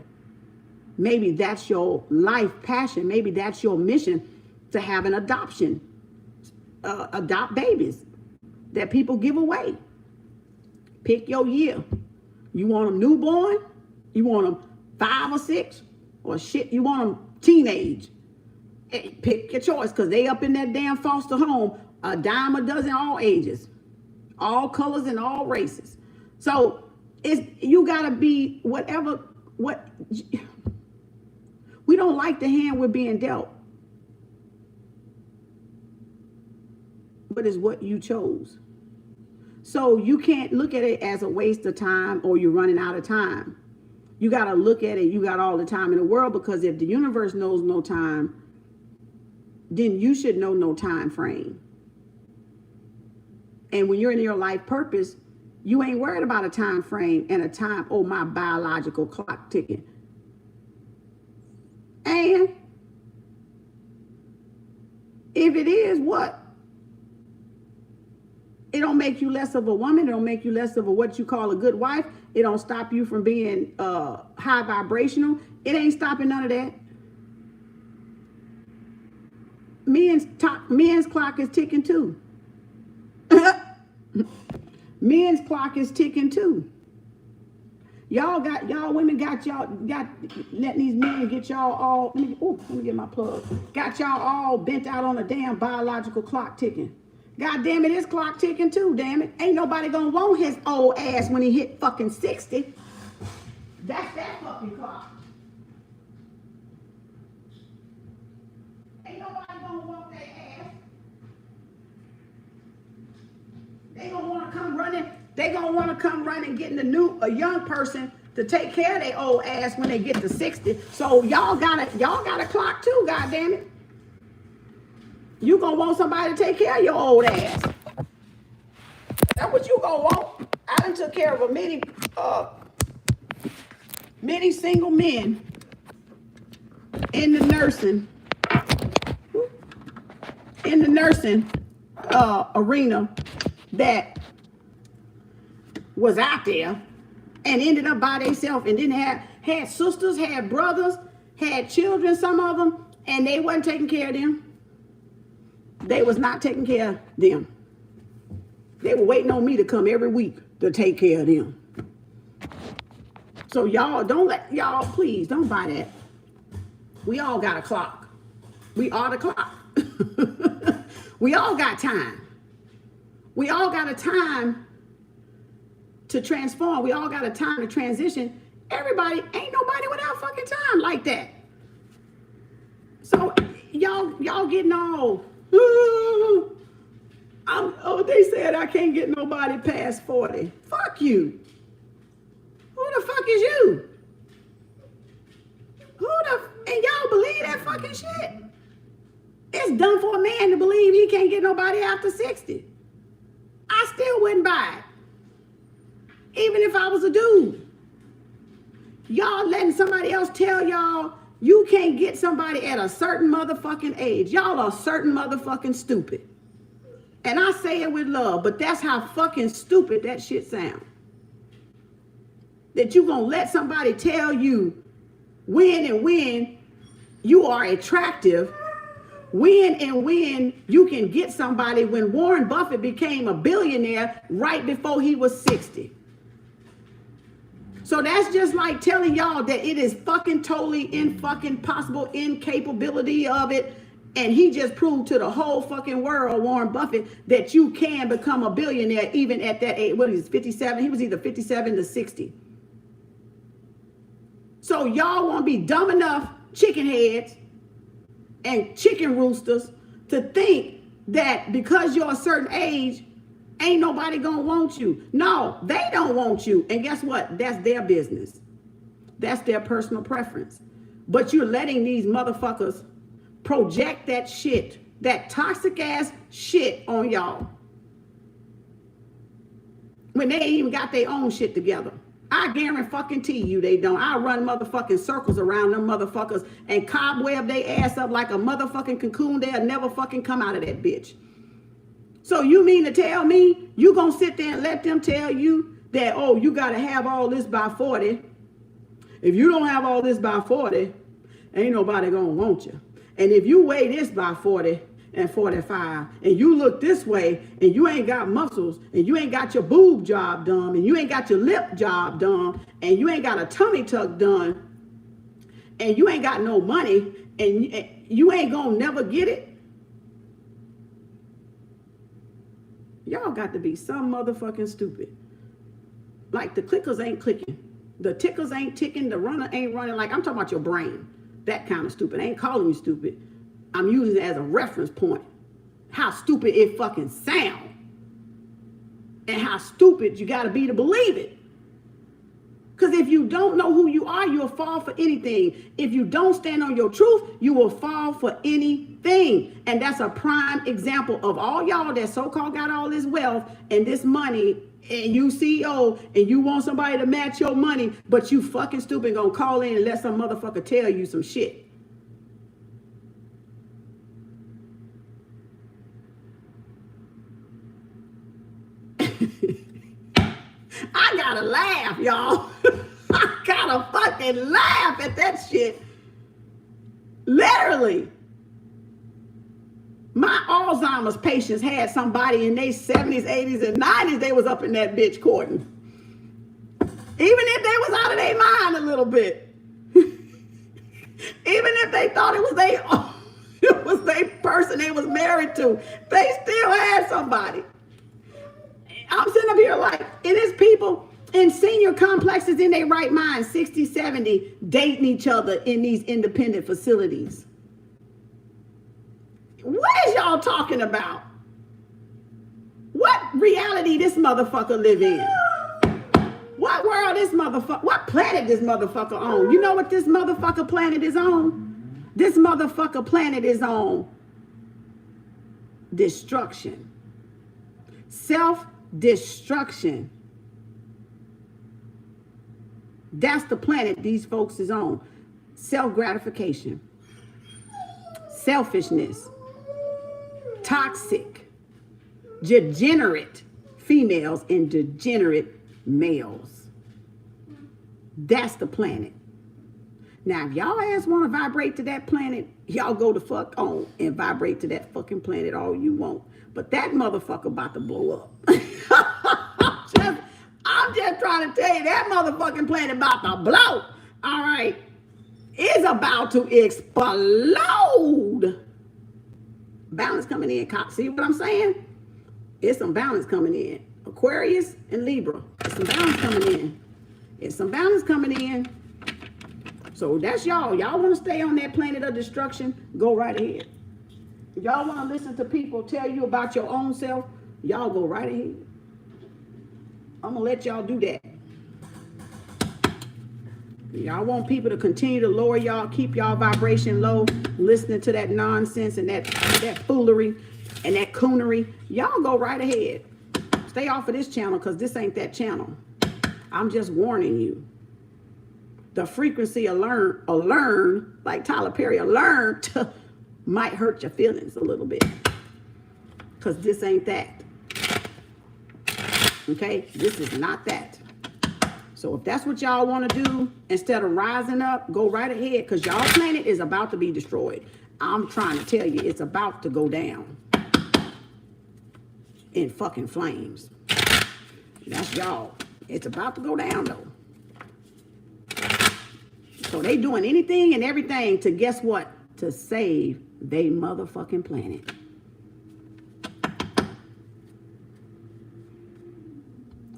Maybe that's your life passion. Maybe that's your mission, to have an adoption. Adopt babies that people give away. Pick your year. You want them newborn? You want them 5 or 6? Or shit, you want them teenage? Pick your choice, because they up in that damn foster home, a dime a dozen, all ages, all colors and all races. So you gotta be whatever. We don't like the hand we're being dealt, but it's what you chose. So you can't look at it as a waste of time or you're running out of time. You got to look at it, you got all the time in the world, because if the universe knows no time, then you should know no time frame. And when you're in your life purpose, you ain't worried about a time frame and a time, oh, my biological clock ticking. And if it is, what? It don't make you less of a woman. It don't make you less of a what you call a good wife. It don't stop you from being high vibrational. It ain't stopping none of that. Men's clock is ticking too. Men's clock is ticking too. Y'all women got letting these men get y'all all. Let me get my plug. Got y'all all bent out on a damn biological clock ticking. God damn it, his clock ticking too, damn it. Ain't nobody gonna want his old ass when he hit fucking 60. That's that fucking clock. Ain't nobody gonna want that ass. They gonna wanna come running. They gonna wanna come running getting a young person to take care of their old ass when they get to 60. So y'all got a clock too, god damn it. You gonna want somebody to take care of your old ass. That's what you gonna want. I done took care of many single men in the nursing arena that was out there and ended up by themselves and didn't had sisters, had brothers, had children, some of them, and they wasn't taking care of them. They was not taking care of them. They were waiting on me to come every week to take care of them. So y'all please don't buy that. We all got a clock. We are the clock. We all got time. We all got a time to transform. We all got a time to transition. Everybody, ain't nobody without fucking time like that. So y'all getting all, they said I can't get nobody past 40. Fuck you. Who the fuck is you? And y'all believe that fucking shit? It's dumb for a man to believe he can't get nobody after 60. I still wouldn't buy it. Even if I was a dude. Y'all letting somebody else tell y'all you can't get somebody at a certain motherfucking age. Y'all are certain motherfucking stupid. And I say it with love, but that's how fucking stupid that shit sounds. That you gonna let somebody tell you when you are attractive, when you can get somebody, when Warren Buffett became a billionaire right before he was 60. So that's just like telling y'all that it is fucking totally possible, incapability of it. And he just proved to the whole fucking world, Warren Buffett, that you can become a billionaire even at that age. What is 57? He was either 57 to 60. So y'all want to be dumb enough, chicken heads and chicken roosters, to think that because you're a certain age, ain't nobody gonna want you. No, they don't want you. And guess what? That's their business. That's their personal preference. But you're letting these motherfuckers project that shit, that toxic ass shit on y'all, when they ain't even got their own shit together. I guarantee you they don't. I run motherfucking circles around them motherfuckers and cobweb they ass up like a motherfucking cocoon. They'll never fucking come out of that bitch. So you mean to tell me you gonna sit there and let them tell you that, oh, you gotta have all this by 40. If you don't have all this by 40, ain't nobody gonna want you. And if you weigh this by 40 and 45, and you look this way, and you ain't got muscles, and you ain't got your boob job done, and you ain't got your lip job done, and you ain't got a tummy tuck done, and you ain't got no money, and you ain't gonna never get it. Y'all got to be some motherfucking stupid. Like the clickers ain't clicking. The tickers ain't ticking. The runner ain't running. Like I'm talking about your brain. That kind of stupid. I ain't calling you stupid. I'm using it as a reference point. How stupid it fucking sound. And how stupid you got to be to believe it. Because if you don't know who you are, you'll fall for anything. If you don't stand on your truth, you will fall for anything. And that's a prime example of all y'all that so-called got all this wealth and this money, and you CEO, and you want somebody to match your money, but you fucking stupid gonna call in and let some motherfucker tell you some shit. I gotta laugh, y'all. I gotta fucking laugh at that shit. Literally. My Alzheimer's patients had somebody in their 70s, 80s, and 90s, they was up in that bitch courting. Even if they was out of their mind a little bit. Even if they thought it was their person they was married to, they still had somebody. I'm sitting up here like, it is people in senior complexes in their right mind, 60, 70, dating each other in these independent facilities. What is y'all talking about? What reality this motherfucker live in? What world this motherfucker, what planet this motherfucker on? You know what this motherfucker planet is on? This motherfucker planet is on destruction. Self-destruction. That's the planet these folks is on. Self-gratification. Selfishness. Toxic. Degenerate females and degenerate males. That's the planet. Now, if y'all ass want to vibrate to that planet, y'all go the fuck on and vibrate to that fucking planet all you want. But that motherfucker about to blow up. I'm just trying to tell you, that motherfucking planet about to blow. All right. It's about to explode. Balance coming in. See what I'm saying? It's some balance coming in. Aquarius and Libra. It's some balance coming in. It's some balance coming in. So that's y'all. Y'all want to stay on that planet of destruction? Go right ahead. If y'all want to listen to people tell you about your own self, y'all go right ahead. I'm going to let y'all do that. Y'all want people to continue to lower y'all, keep y'all vibration low, listening to that nonsense and that foolery and that coonery. Y'all go right ahead. Stay off of this channel because this ain't that channel. I'm just warning you. The frequency of learn, like Tyler Perry, might hurt your feelings a little bit. Because this ain't that. Okay? This is not that. So if that's what y'all want to do, instead of rising up, go right ahead. Because y'all planet is about to be destroyed. I'm trying to tell you, it's about to go down. In fucking flames. That's y'all. It's about to go down, though. So they doing anything and everything to, guess what? To save they motherfucking planet.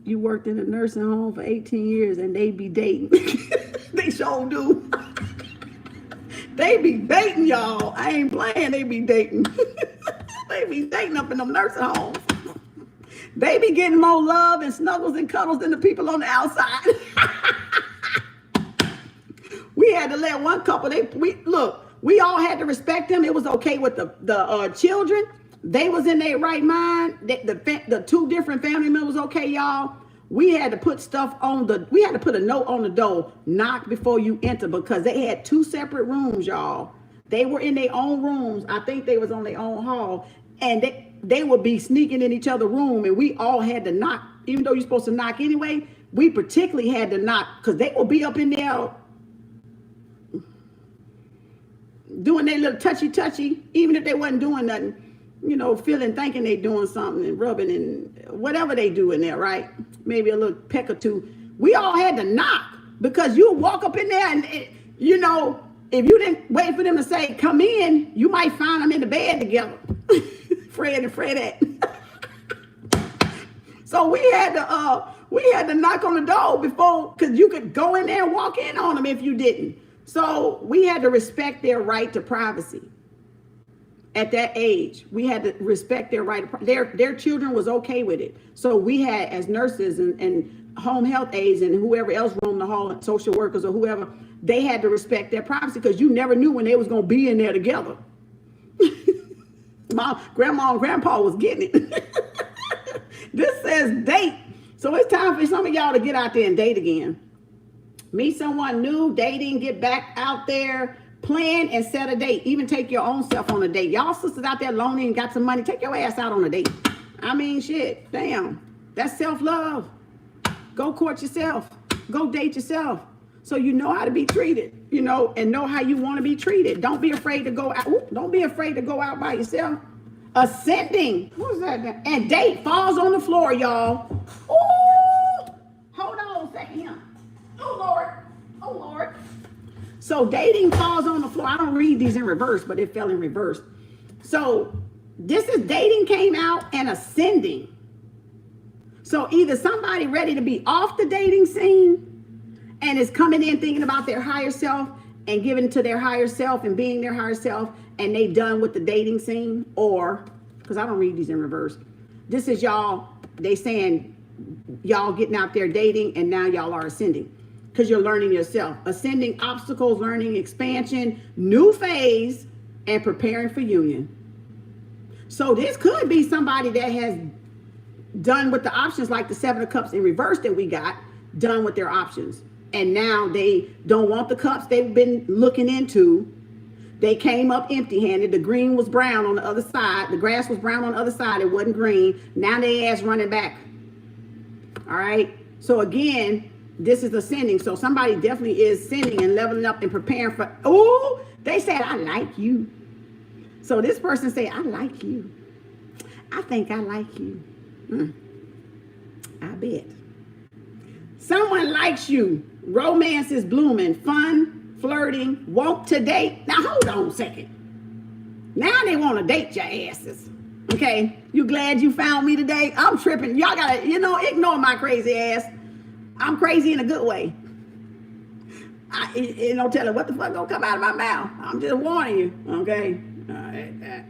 You worked in a nursing home for 18 years and they be dating. They sure do. They be dating, y'all. I ain't playing, they be dating. They be dating up in them nursing homes. They be getting more love and snuggles and cuddles than the people on the outside. We had to let one couple, we all had to respect them. It was okay with the children. They was in their right mind. The two different family members, okay, y'all. We had to put stuff on we had to put a note on the door, knock before you enter, because they had two separate rooms, y'all. They were in their own rooms. I think they was on their own hall. And they would be sneaking in each other's room, and we all had to knock, even though you're supposed to knock anyway. We particularly had to knock because they would be up in there doing their little touchy, even if they wasn't doing nothing, you know, thinking they doing something and rubbing and whatever they do in there, right? Maybe a little peck or two. We all had to knock because you walk up in there and, if you didn't wait for them to say, come in, you might find them in the bed together. Fred and Fredette. So we had to knock on the door before, because you could go in there and walk in on them if you didn't. So we had to respect their right to privacy. At that age, we had to respect their right. Their children was okay with it. So we had, as nurses and home health aides and whoever else roamed the hall, social workers or whoever, they had to respect their privacy because you never knew when they was going to be in there together. My grandma and grandpa was getting it. This says date. So it's time for some of y'all to get out there and date again. Meet someone new, dating, get back out there, plan and set a date. Even take your own self on a date. Y'all sisters out there lonely and got some money, take your ass out on a date. I mean, shit, damn. That's self-love. Go court yourself. Go date yourself. So you know how to be treated, you know, and know how you want to be treated. Don't be afraid to go out. Ooh, don't be afraid to go out by yourself. Ascending. What's that? And date falls on the floor, y'all. Ooh, hold on a second here. Oh, Lord. Oh, Lord. So dating falls on the floor. I don't read these in reverse, but it fell in reverse. So this is dating came out and ascending. So either somebody ready to be off the dating scene and is coming in thinking about their higher self and giving to their higher self and being their higher self, and they done with the dating scene, or, because I don't read these in reverse, this is y'all, they saying y'all getting out there dating and now y'all are ascending because you're learning yourself. Ascending, obstacles, learning, expansion, new phase, and preparing for union. So this could be somebody that has done with the options, like the Seven of Cups in reverse that we got, done with their options. And now they don't want the cups they've been looking into. They came up empty-handed. The green was brown on the other side. The grass was brown on the other side. It wasn't green. Now they ass running back. All right. So again, this is ascending. So somebody definitely is ascending and leveling up and preparing for, oh, they said, I like you. So this person say, I like you. I think I like you. I bet. Someone likes you. Romance is blooming. Fun, flirting, want to date. Now hold on a second. Now they want to date your asses. Okay, you glad you found me today? I'm tripping. Y'all gotta, you know, ignore my crazy ass. I'm crazy in a good way. You know, tell her what the fuck gonna come out of my mouth. I'm just warning you. Okay. All right.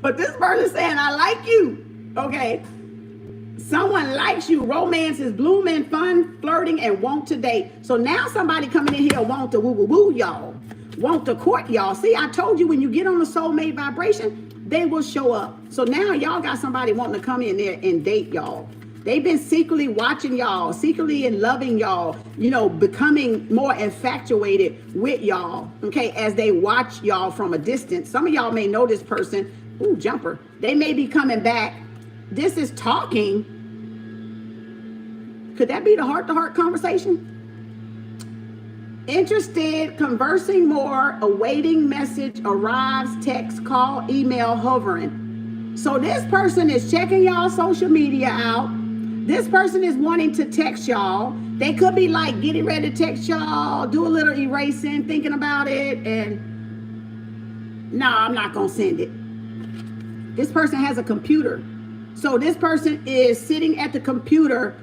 But this person saying, I like you. Okay. Someone likes you. Romance is blooming, fun, flirting, and want to date. So now somebody coming in here want to woo y'all. Want to court y'all. See, I told you when you get on the soulmate vibration, they will show up. So now y'all got somebody wanting to come in there and date y'all. They've been secretly watching y'all, secretly and loving y'all, you know, becoming more infatuated with y'all, okay, as they watch y'all from a distance. Some of y'all may know this person. Ooh, jumper. They may be coming back. This is talking. Could that be the heart-to-heart conversation? Interested, conversing more, awaiting message, arrives, text, call, email, hovering. So this person is checking y'all social media out. This person is wanting to text y'all. They could be like getting ready to text y'all, do a little erasing, thinking about it, and no, I'm not gonna send it. This person has a computer. So this person is sitting at the computer,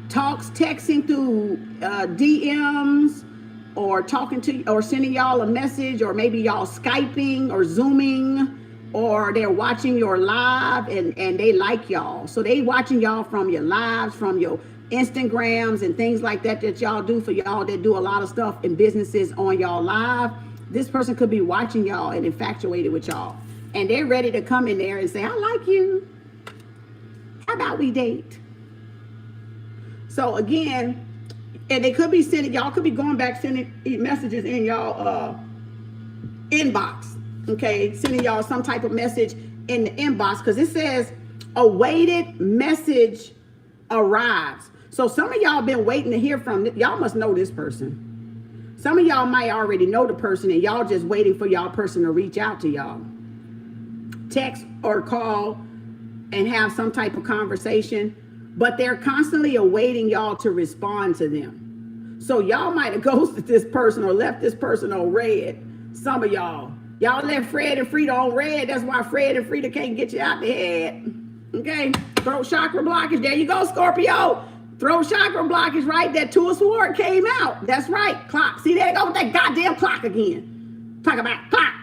texting through DMs, or talking to, or sending y'all a message, or maybe y'all Skyping or Zooming, or they're watching your live and they like y'all. So they watching y'all from your lives, from your Instagrams and things like that y'all do for y'all that do a lot of stuff in businesses on y'all live. This person could be watching y'all and infatuated with y'all. And they're ready to come in there and say, I like you. How about we date? So again, and they could be sending, y'all could be going back, sending messages in y'all inbox. Okay, sending y'all some type of message in the inbox, because it says awaited message arrives. So some of y'all been waiting to hear from, y'all must know this person. Some of y'all might already know the person and y'all just waiting for y'all person to reach out to y'all. Text or call and have some type of conversation. but they're constantly awaiting y'all to respond to them. So y'all might have ghosted this person or left this person on red. Some of y'all left Fred and Frida on red. That's why Fred and Frida can't get you out the head. Okay, throat chakra blockage. There you go, Scorpio. Throat chakra blockage, right? That Two of Swords came out. That's right. Clock. See, there you go with that goddamn clock again. Talk about clock.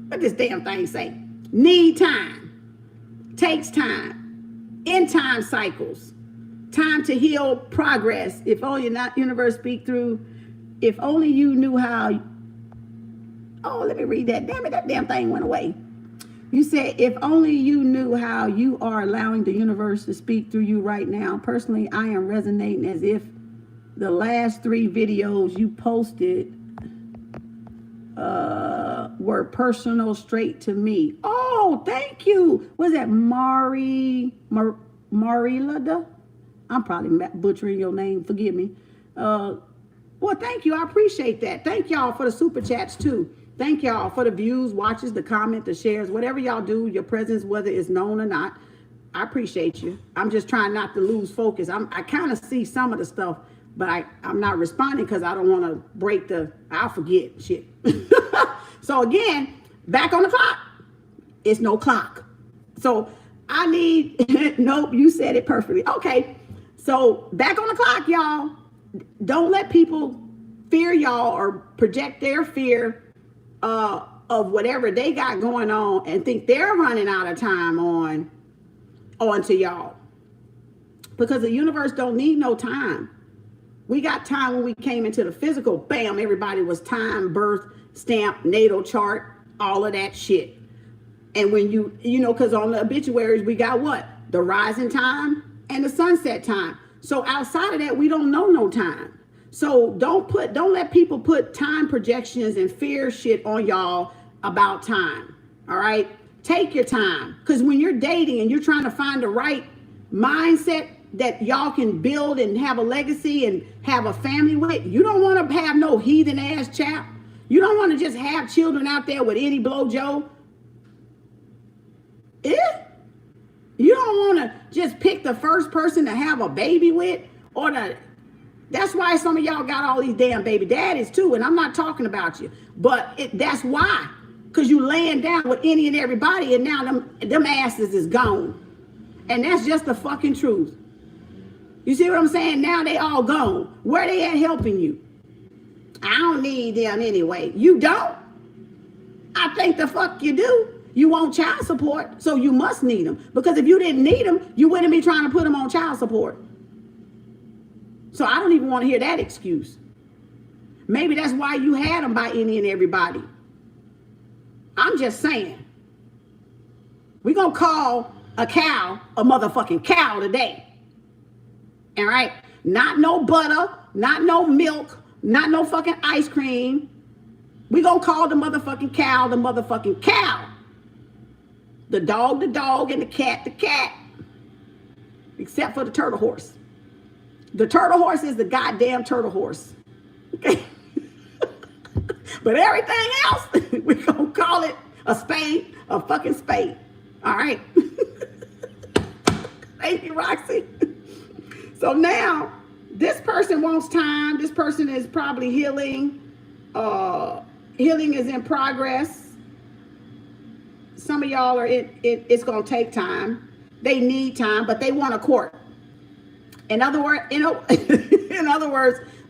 What this damn thing say? Need time. Takes time. In time cycles. Time to heal progress. If only not universe speak through. If only you knew how. Oh, let me read that. Damn it, that damn thing went away. You said, if only you knew how you are allowing the universe to speak through you right now. Personally, I am resonating as if the last 3 videos you posted were personal straight to me. Oh, thank you. Was that Marilada? I'm probably butchering your name. Forgive me. Well, thank you. I appreciate that. Thank y'all for the super chats too. Thank y'all for the views, watches, the comment, the shares, whatever y'all do, your presence, whether it's known or not. I appreciate you. I'm just trying not to lose focus. I kind of see some of the stuff, but I'm not responding because I don't want to break I'll forget shit. So again, back on the clock. It's no clock. So I need, nope, you said it perfectly. Okay, so back on the clock, y'all. Don't let people fear y'all or project their fear of whatever they got going on and think they're running out of time onto y'all, because the universe don't need no time. We got time when we came into the physical. Bam, everybody was time, birth, stamp, natal chart, all of that shit. And when you know, because on the obituaries we got what? The rising time and the sunset time. So outside of that, we don't know no time. So don't let people put time projections and fear shit on y'all about time. All right? Take your time. Because when you're dating and you're trying to find the right mindset that y'all can build and have a legacy and have a family with, you don't want to have no heathen ass chap. You don't want to just have children out there with any blojo. You don't want to just pick the first person to have a baby with, or that's why some of y'all got all these damn baby daddies too. And I'm not talking about you, but that's why, because you laying down with any and everybody, and now them asses is gone. And that's just the fucking truth. You see what I'm saying? Now they all gone. Where they at helping you? I don't need them anyway. You don't? I think the fuck you do. You want child support, so you must need them. Because if you didn't need them, you wouldn't be trying to put them on child support. So I don't even want to hear that excuse. Maybe that's why you had them by any and everybody. I'm just saying. We're going to call a cow a motherfucking cow today. All right? Not no butter, not no milk, not no fucking ice cream. We're going to call the motherfucking cow the motherfucking cow. The dog, and the cat. Except for the turtle horse. The turtle horse is the goddamn turtle horse. Okay? But everything else, we're going to call it a spade, a fucking spade. All right? Thank you, Roxy. So now, this person wants time. This person is probably healing. Healing is in progress. Some of y'all are, it's going to take time. They need time, but they want to court. In other words,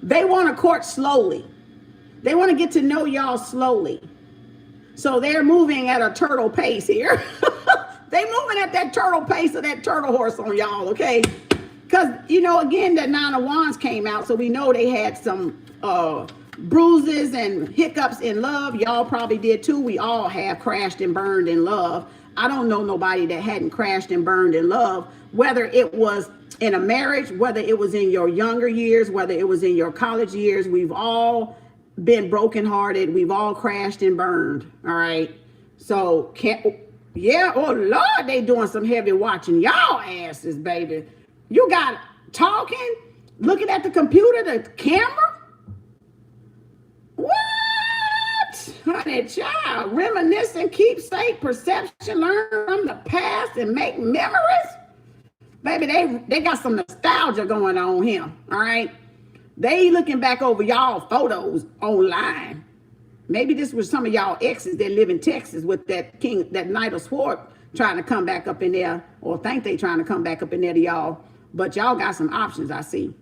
they want to court slowly. They want to get to know y'all slowly. So they're moving at a turtle pace here. They moving at that turtle pace of that turtle horse on y'all, okay? Because, again, that 9 of Wands came out, so we know they had some bruises and hiccups in love. Y'all probably did too. We all have crashed and burned in love. I don't know nobody that hadn't crashed and burned in love, whether it was in a marriage, whether it was in your younger years, whether it was in your college years. We've all been brokenhearted. We've all crashed and burned. All right. So, oh Lord, they doing some heavy watching y'all asses, baby. You got talking, looking at the computer, the camera. What? Honey child, reminiscing, keepsake, perception, learn from the past and make memories. Baby, they got some nostalgia going on here, all right? They looking back over y'all photos online. Maybe this was some of y'all exes that live in Texas with that Knight of Swords trying to come back up in there, or think they trying to come back up in there to y'all. But y'all got some options, I see.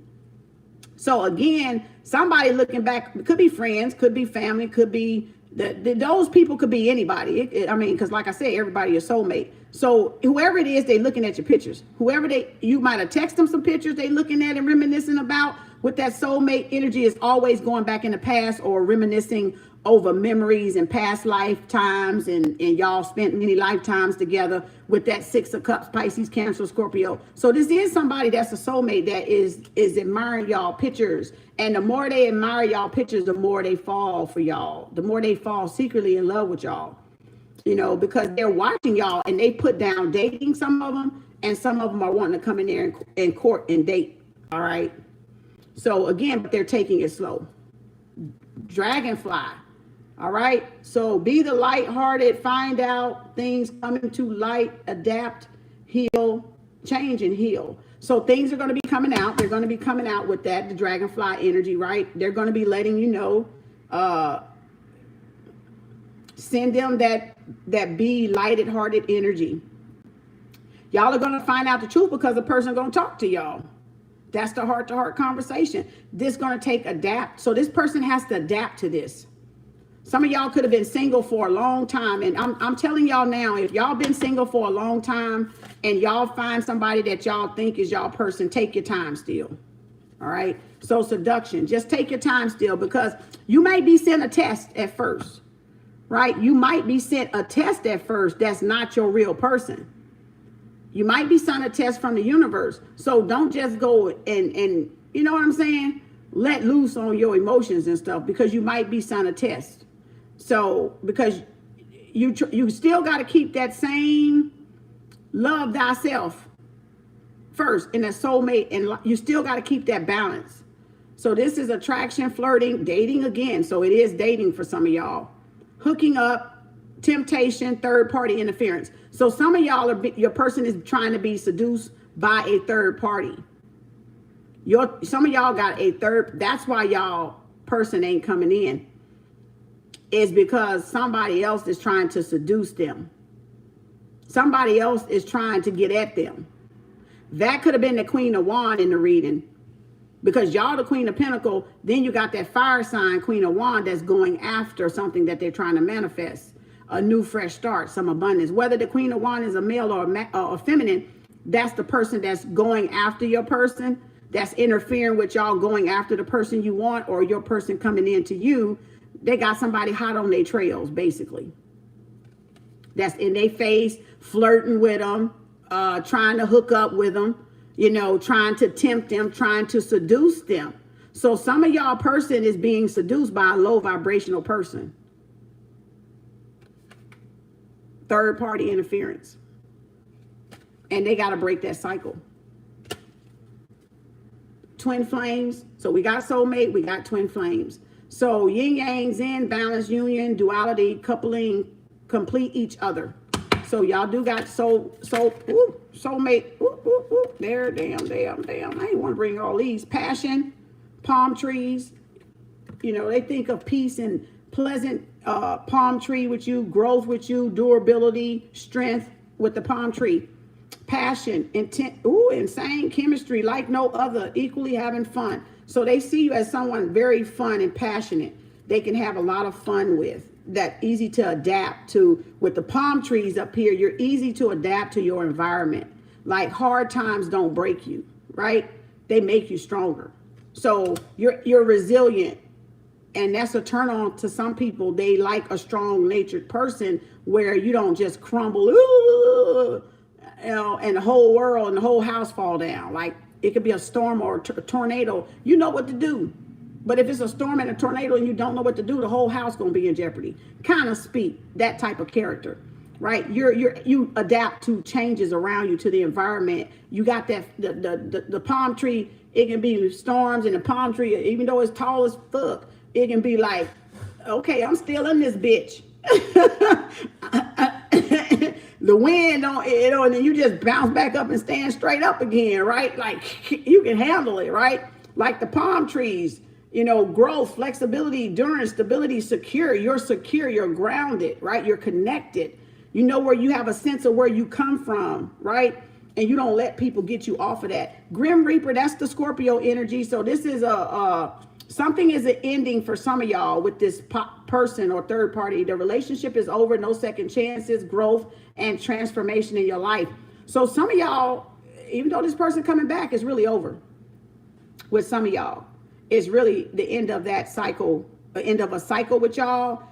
So again, somebody looking back, could be friends, could be family, could be, those people could be anybody. I mean, because like I said, everybody is soulmate. So whoever it is, they looking at your pictures. You might have texted them some pictures they looking at and reminiscing about. With that soulmate energy is always going back in the past or reminiscing over memories and past lifetimes, and y'all spent many lifetimes together with that 6 of Cups, Pisces, Cancer, Scorpio. So this is somebody that's a soulmate that is admiring y'all pictures. And the more they admire y'all pictures, the more they fall for y'all. The more they fall secretly in love with y'all. You know, because they're watching y'all and they put down dating, some of them, and some of them are wanting to come in there and court and date. All right. So again, but they're taking it slow. Dragonfly. All right. So be the lighthearted, find out things coming to light, adapt, heal, change, and heal. So things are going to be coming out. They're going to be coming out with that, the dragonfly energy, right? They're going to be letting you know, send them that be lighted hearted energy. Y'all are going to find out the truth because the person going to talk to y'all. That's the heart-to-heart conversation. This is going to take adapt. So this person has to adapt to this. Some of y'all could have been single for a long time. And I'm telling y'all now, if y'all been single for a long time and y'all find somebody that y'all think is y'all person, take your time still. All right. So seduction, just take your time still, because you may be sent a test at first, right? You might be sent a test at first. That's not your real person. You might be sent a test from the universe. So don't just go and you know what I'm saying? Let loose on your emotions and stuff, because you might be sent a test. So because you still got to keep that same love thyself first in a soulmate, and you still got to keep that balance. So this is attraction, flirting, dating again. So it is dating for some of y'all. Hooking up, temptation, third party interference. So some of y'all your person is trying to be seduced by a third party. Some of y'all got a third. That's why y'all person ain't coming in, is because somebody else is trying to seduce them. Somebody else is trying to get at them. That could have been the Queen of Wands in the reading, because y'all the Queen of Pentacles. Then you got that fire sign Queen of Wands that's going after something that they're trying to manifest. A new fresh start, some abundance. Whether the Queen of Wands is a male or a feminine, that's the person that's going after your person, that's interfering with y'all going after the person you want, or your person coming into you. They got somebody hot on their trails, basically. That's in their face, flirting with them, trying to hook up with them, you know, trying to tempt them, trying to seduce them. So some of y'all person is being seduced by a low vibrational person. Third party interference. And they got to break that cycle. Twin flames. So we got soulmate, we got twin flames. So yin yang, yin, balance, union, duality, coupling, complete each other. So y'all do got soulmate. There, damn. I ain't want to bring all these. Passion, palm trees. You know, they think of peace and pleasant palm tree with you, growth with you, durability, strength with the palm tree. Passion, intent, insane chemistry like no other, equally having fun. So they see you as someone very fun and passionate. They can have a lot of fun with. That easy to adapt to. With the palm trees up here, you're easy to adapt to your environment. Like hard times don't break you, right? They make you stronger. So you're resilient. And that's a turn on to some people. They like a strong natured person where you don't just crumble, you know, and the whole world and the whole house fall down. Like it could be a storm or a tornado. You know what to do. But if it's a storm and a tornado and you don't know what to do, the whole house going to be in jeopardy. Kind of speak that type of character, right? You adapt to changes around you, to the environment. You got that, the palm tree, it can be storms, and the palm tree, even though it's tall as fuck, it can be like, okay, I'm still in this bitch. the wind don't, you know, and then you just bounce back up and stand straight up again, right? Like you can handle it, right? Like the palm trees, you know, growth, flexibility, endurance, stability, secure. You're secure, you're grounded, right? You're connected. You know where you have a sense of where you come from, right? And you don't let people get you off of that. Grim Reaper, that's the Scorpio energy. So this is something is an ending for some of y'all with this person or third party. The relationship is over, no second chances, growth and transformation in your life. So some of y'all, even though this person coming back is really over with some of y'all, it's really the end of that cycle, the end of a cycle with y'all,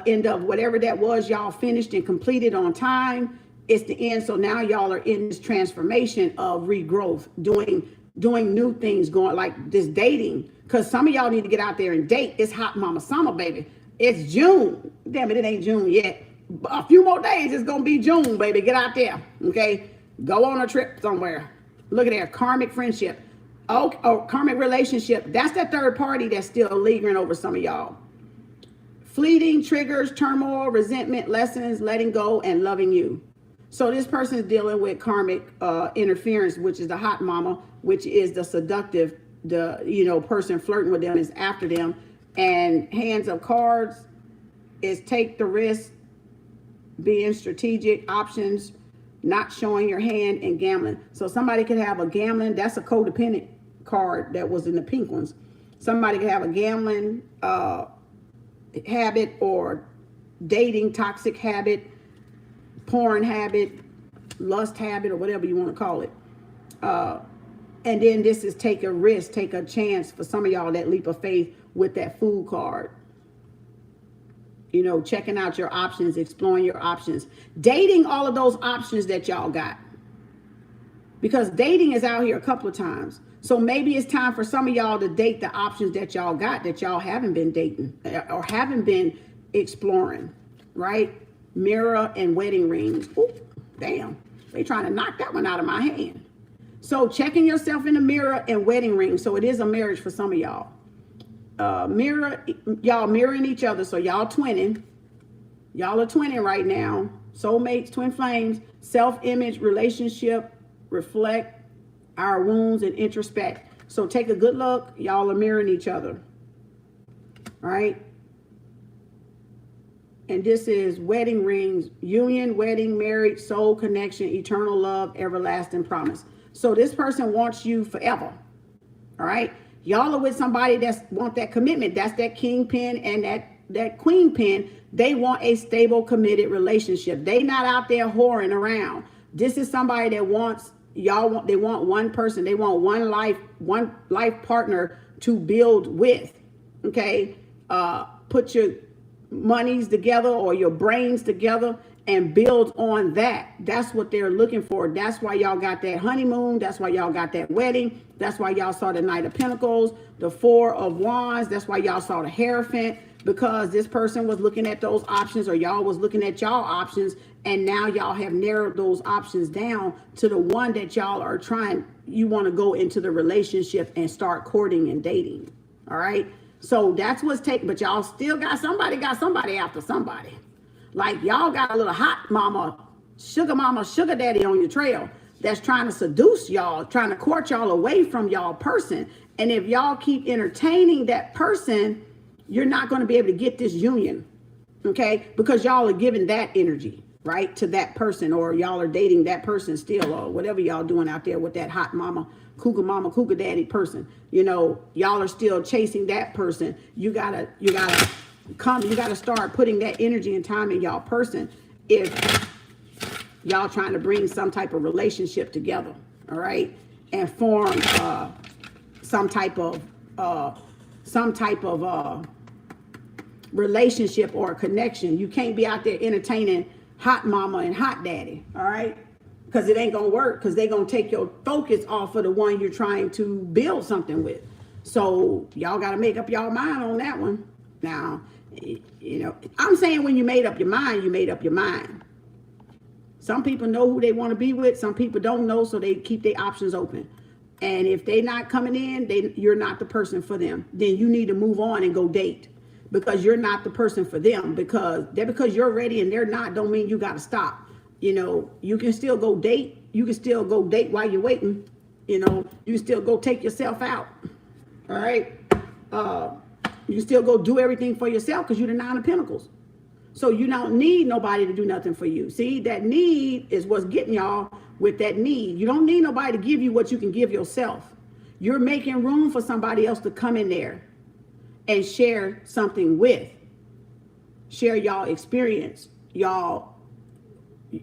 end of whatever that was y'all finished and completed on time. It's the end. So now y'all are in this transformation of regrowth, doing new things, going like this dating. Because some of y'all need to get out there and date. It's hot mama summer, baby. It's June. Damn it, it ain't June yet. A few more days, it's going to be June, baby. Get out there, okay? Go on a trip somewhere. Look at there, karmic friendship. Oh, karmic relationship. That's that third party that's still lingering over some of y'all. Fleeting triggers, turmoil, resentment, lessons, letting go, and loving you. So this person is dealing with karmic interference, which is the hot mama, which is the seductive, the, you know, person flirting with them is after them. And hands of cards is take the risk, being strategic, options, not showing your hand, and gambling. So somebody could have a gambling, that's a codependent card that was in the pink ones. Somebody could have a gambling habit or dating toxic habit, porn habit, lust habit, or whatever you want to call it. And then this is take a risk, take a chance for some of y'all, that leap of faith with that fool card. You know, checking out your options, exploring your options, dating all of those options that y'all got. Because dating is out here a couple of times. So maybe it's time for some of y'all to date the options that y'all got, that y'all haven't been dating or haven't been exploring, right? Mirror and wedding rings. Ooh, damn, they trying to knock that one out of my hand. So checking yourself in the mirror and wedding rings. So it is a marriage for some of y'all. Y'all mirroring each other. So y'all twinning. Y'all are twinning right now. Soulmates, twin flames, self-image, relationship, reflect our wounds and introspect. So take a good look. Y'all are mirroring each other. All right. And this is wedding rings, union, wedding, marriage, soul connection, eternal love, everlasting promise. So this person wants you forever. All right. Y'all are with somebody that's want that commitment. That's that king pin and that queen pin. They want a stable, committed relationship. They not out there whoring around. This is somebody that wants, they want one person. They want one life partner to build with. Okay. Put your monies together or your brains together and build on that. That's what they're looking for. That's why y'all got that honeymoon. That's why y'all got that wedding. That's why y'all saw the Knight of Pentacles, the Four of Wands. That's why y'all saw the Hierophant, because this person was looking at those options, or y'all was looking at y'all options, and now y'all have narrowed those options down to the one that y'all are trying. You want to go into the relationship and start courting and dating. All right. So that's what's taking, but y'all still got somebody after somebody. Like y'all got a little hot mama, sugar daddy on your trail that's trying to seduce y'all, trying to court y'all away from y'all person. And if y'all keep entertaining that person, you're not going to be able to get this union, okay? Because y'all are giving that energy, right, to that person, or y'all are dating that person still, or whatever y'all doing out there with that hot mama, cougar daddy person. You know, y'all are still chasing that person. You gotta start putting that energy and time in y'all person if y'all trying to bring some type of relationship together, all right, and form some type of relationship or connection. You can't be out there entertaining hot mama and hot daddy, all right, because it ain't gonna work, because they're gonna take your focus off of the one you're trying to build something with. So y'all got to make up y'all mind on that one. Now, you know, I'm saying when you made up your mind, you made up your mind. Some people know who they want to be with. Some people don't know, so they keep their options open. And if they're not coming in, you're not the person for them. Then you need to move on and go date, because you're not the person for them. Because you're ready and they're not, don't mean you got to stop. You know, you can still go date. You can still go date while you're waiting. You know, you can still go take yourself out. All right. You can still go do everything for yourself because you're the Nine of Pentacles. So you don't need nobody to do nothing for you. See, that need is what's getting y'all with that need. You don't need nobody to give you what you can give yourself. You're making room for somebody else to come in there and share something with. Share y'all experience, y'all,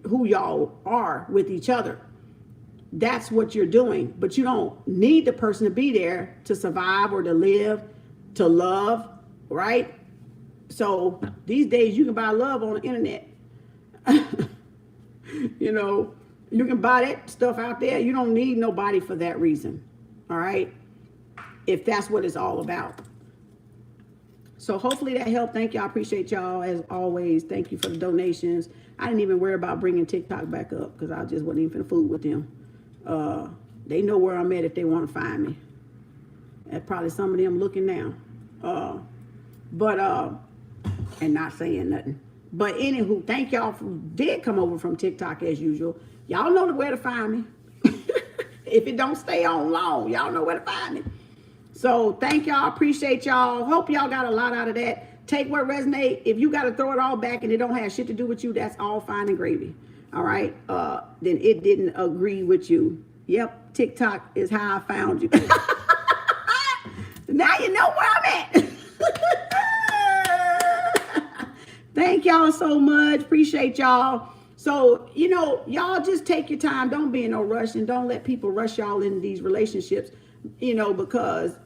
who y'all are with each other. That's what you're doing. But you don't need the person to be there to survive or to live, to love, right? So these days you can buy love on the internet. You know, you can buy that stuff out there. You don't need nobody for that reason. All right. If that's what it's all about. So hopefully that helped. Thank y'all. Appreciate y'all as always. Thank you for the donations. I didn't even worry about bringing TikTok back up because I just wasn't even finna fool with them. They know where I'm at if they want to find me. And probably some of them looking now. And not saying nothing. But anywho, thank y'all who did come over from TikTok as usual. Y'all know where to find me. If it don't stay on long, y'all know where to find me. So thank y'all. Appreciate y'all. Hope y'all got a lot out of that. Take what resonates. If you got to throw it all back and it don't have shit to do with you, that's all fine and gravy. All right. Then it didn't agree with you. Yep. TikTok is how I found you. Now you know where I'm at. Thank y'all so much. Appreciate y'all. So, you know, y'all just take your time. Don't be in no rush and don't let people rush y'all into these relationships, you know, because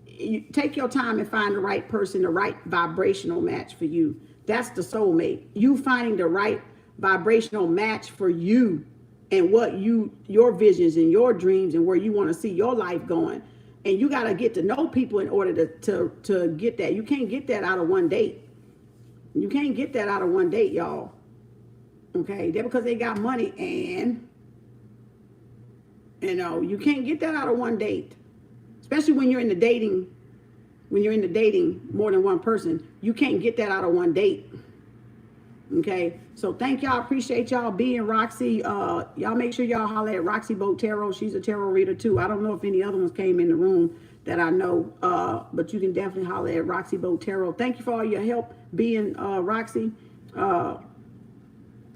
you take your time and find the right person, the right vibrational match for you. That's the soulmate. You finding the right vibrational match for you and what your visions and your dreams and where you want to see your life going. And you got to get to know people in order to get that. You can't get that out of one date. You can't get that out of one date, y'all. Okay, they're because they got money, and you know you can't get that out of one date. Especially when you're in the dating, more than one person, you can't get that out of one date. Okay, so thank y'all. Appreciate y'all being Roxy. Y'all make sure y'all holler at Roxy Boat Tarot. She's a tarot reader too. I don't know if any other ones came in the room that I know, but you can definitely holler at Roxy Boat Tarot. Thank you for all your help being Roxy.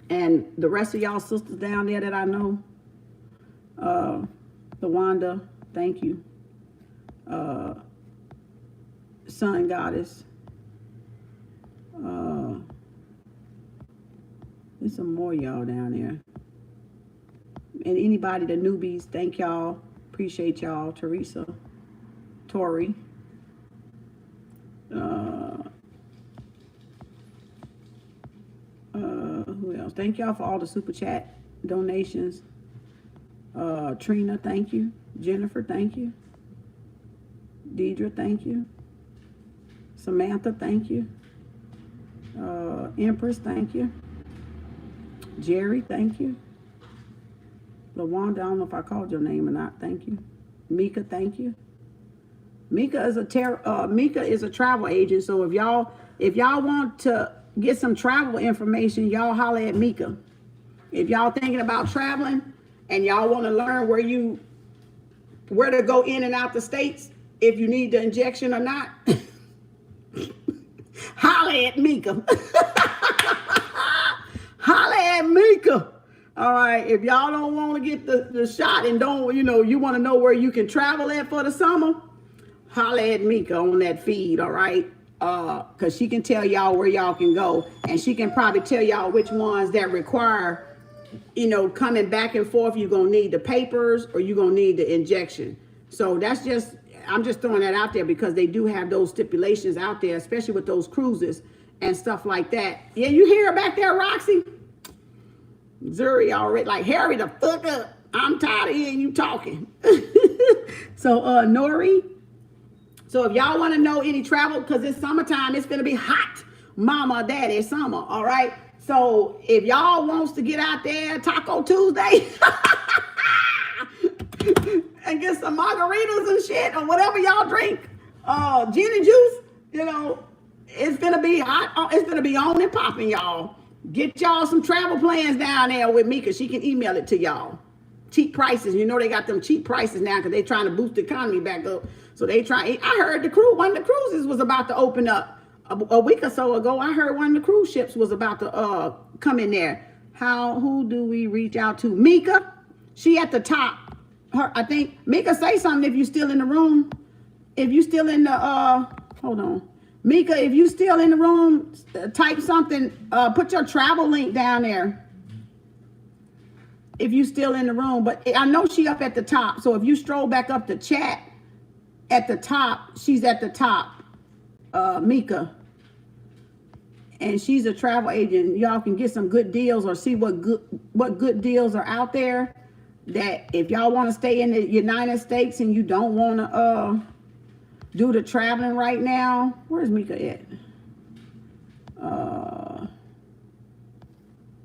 And the rest of y'all sisters down there that I know. Wanda, thank you. Sun Goddess. There's some more y'all down there. And anybody, the newbies, thank y'all. Appreciate y'all. Teresa. Tori. Who else? Thank y'all for all the super chat donations. Trina, thank you. Jennifer, thank you. Deidre, thank you. Samantha, thank you. Empress, thank you. Jerry, thank you. LaWanda, I don't know if I called your name or not. Thank you. Mika, thank you. Mika is a travel agent. So if y'all want to get some travel information, y'all holler at Mika. If y'all thinking about traveling and y'all want to learn where to go in and out the states, if you need the injection or not, holler at Mika. Holler at Mika. All right. If y'all don't want to get the shot and don't, you want to know where you can travel at for the summer, holler at Mika on that feed. All right. Because she can tell y'all where y'all can go. And she can probably tell y'all which ones that require, coming back and forth. You're going to need the papers or you're going to need the injection. So I'm just throwing that out there because they do have those stipulations out there, especially with those cruises and stuff like that. Yeah, you hear her back there, Roxy? Zuri already like, hurry the fuck up. I'm tired of hearing you talking. So, Nori. So if y'all want to know any travel, because it's summertime, it's going to be hot. Mama, daddy, summer. All right. So if y'all wants to get out there, Taco Tuesday, and get some margaritas and shit or whatever y'all drink, gin and juice, it's going to be hot. It's going to be on and popping, y'all. Get y'all some travel plans down there with Mika. She can email it to y'all. Cheap prices. You know they got them cheap prices now because they trying to boost the economy back up. So they try. I heard one of the cruises was about to open up a week or so ago. I heard one of the cruise ships was about to come in there. Who do we reach out to? Mika. She at the top. I think Mika, say something if you still in the room. If you still in the hold on. Mika, if you still in the room, type something, put your travel link down there. If you still in the room, but I know she up at the top. So if you stroll back up the chat at the top, she's at the top, Mika. And she's a travel agent. Y'all can get some good deals or see what good deals are out there. That if y'all want to stay in the United States and you don't want to do the traveling right now. Where's Mika at?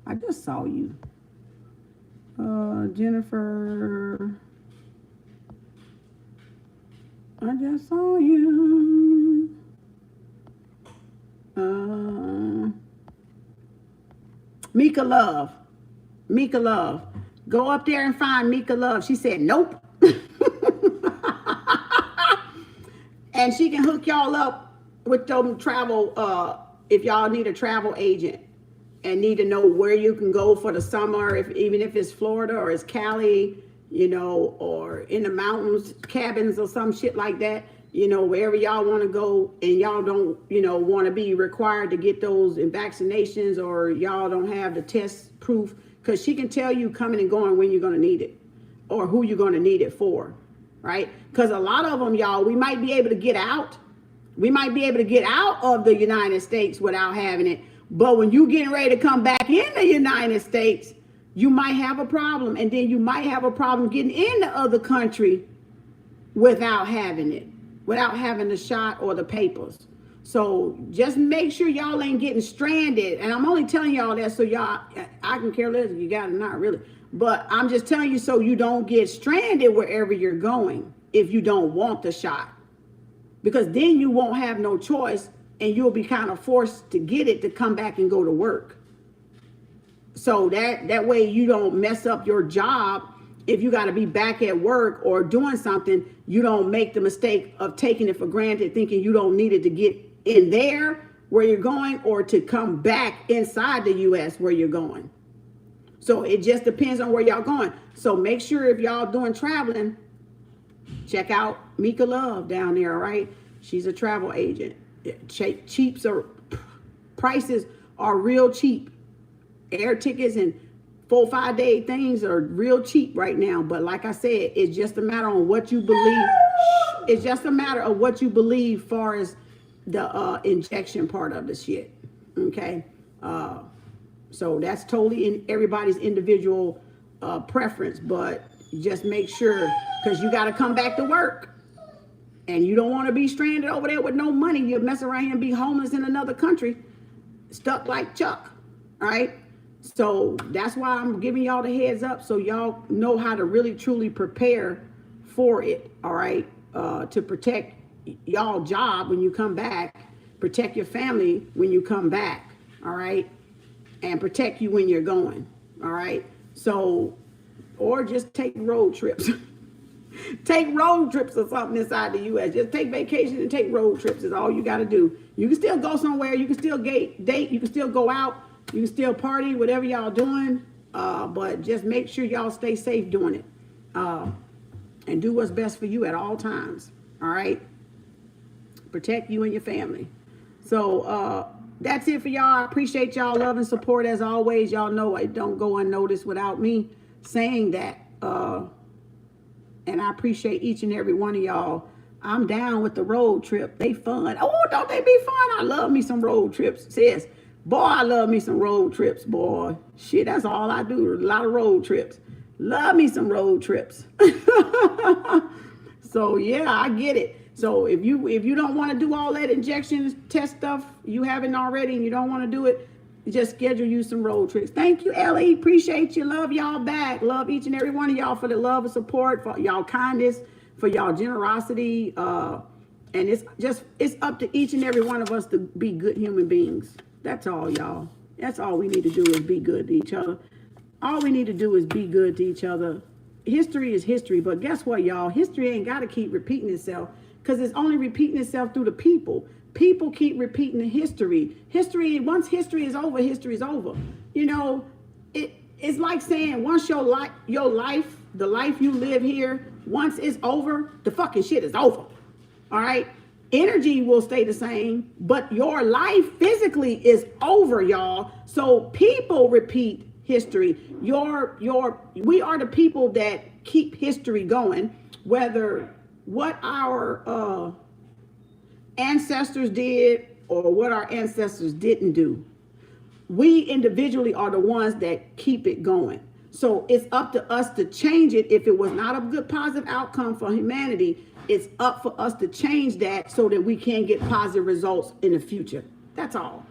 I just saw you. Jennifer. I just saw you. Mika Love. Mika Love. Go up there and find Mika Love. She said, nope. And she can hook y'all up with them travel, if y'all need a travel agent and need to know where you can go for the summer, even if it's Florida or it's Cali, you know, or in the mountains, cabins or some shit like that, you know, wherever y'all want to go and y'all don't, you know, want to be required to get those vaccinations or y'all don't have the test proof, because she can tell you coming and going when you're going to need it or who you're going to need it for, right? Because a lot of them, y'all, we might be able to get out. We might be able to get out of the United States without having it. But when you getting ready to come back in the United States, you might have a problem. And then you might have a problem getting in the other country without having it, without having the shot or the papers. So just make sure y'all ain't getting stranded. And I'm only telling y'all that so y'all, I can care less if you got it, not really. But I'm just telling you so you don't get stranded wherever you're going if you don't want the shot. Because then you won't have no choice and you'll be kind of forced to get it to come back and go to work. So that way you don't mess up your job. If you got to be back at work or doing something, you don't make the mistake of taking it for granted, thinking you don't need it to get in there where you're going or to come back inside the U.S. where you're going. So it just depends on where y'all going. So make sure if y'all doing traveling, check out Mika Love down there, right? She's a travel agent. Prices are real cheap. Air tickets and 4 or 5 day things are real cheap right now. But like I said, it's just a matter on what you believe. It's just a matter of what you believe far as the injection part of the shit. Okay. So that's totally in everybody's individual preference, but just make sure, because you got to come back to work and you don't want to be stranded over there with no money. You'll mess around here and be homeless in another country, stuck like Chuck. All right. So that's why I'm giving y'all the heads up so y'all know how to really truly prepare for it. All right. To protect y'all job when you come back, protect your family when you come back. All right. And protect you when you're going. All right. So, or just take road trips. Take road trips or something inside the U.S. Just take vacation and take road trips is all you got to do. You can still go somewhere. You can still date. You can still go out. You can still party, whatever y'all doing. But just make sure y'all stay safe doing it. And do what's best for you at all times. All right. Protect you and your family. So that's it for y'all. I appreciate y'all love and support as always. Y'all know it don't go unnoticed without me saying that. And I appreciate each and every one of y'all. I'm down with the road trip. They fun. Oh, don't they be fun? I love me some road trips. Sis, boy, I love me some road trips, boy. Shit, that's all I do. A lot of road trips. Love me some road trips. So yeah, I get it. So if you don't want to do all that injections, test stuff, you haven't already and you don't want to do it, just schedule you some road trips. Thank you, Ellie. Appreciate you. Love y'all back. Love each and every one of y'all for the love and support, for y'all kindness, for y'all generosity. And it's up to each and every one of us to be good human beings. That's all, y'all. That's all we need to do is be good to each other. All we need to do is be good to each other. History is history, but guess what, y'all? History ain't got to keep repeating itself because it's only repeating itself through the people. People keep repeating the history. Once history is over, history is over. You know, it's like saying once your life, the life you live here, once it's over, the fucking shit is over. All right? Energy will stay the same, but your life physically is over, y'all. So people repeat history. We are the people that keep history going, whether what our ancestors did or what our ancestors didn't do. We individually are the ones that keep it going. So it's up to us to change it. If it was not a good positive outcome for humanity, it's up for us to change that so that we can get positive results in the future. That's all.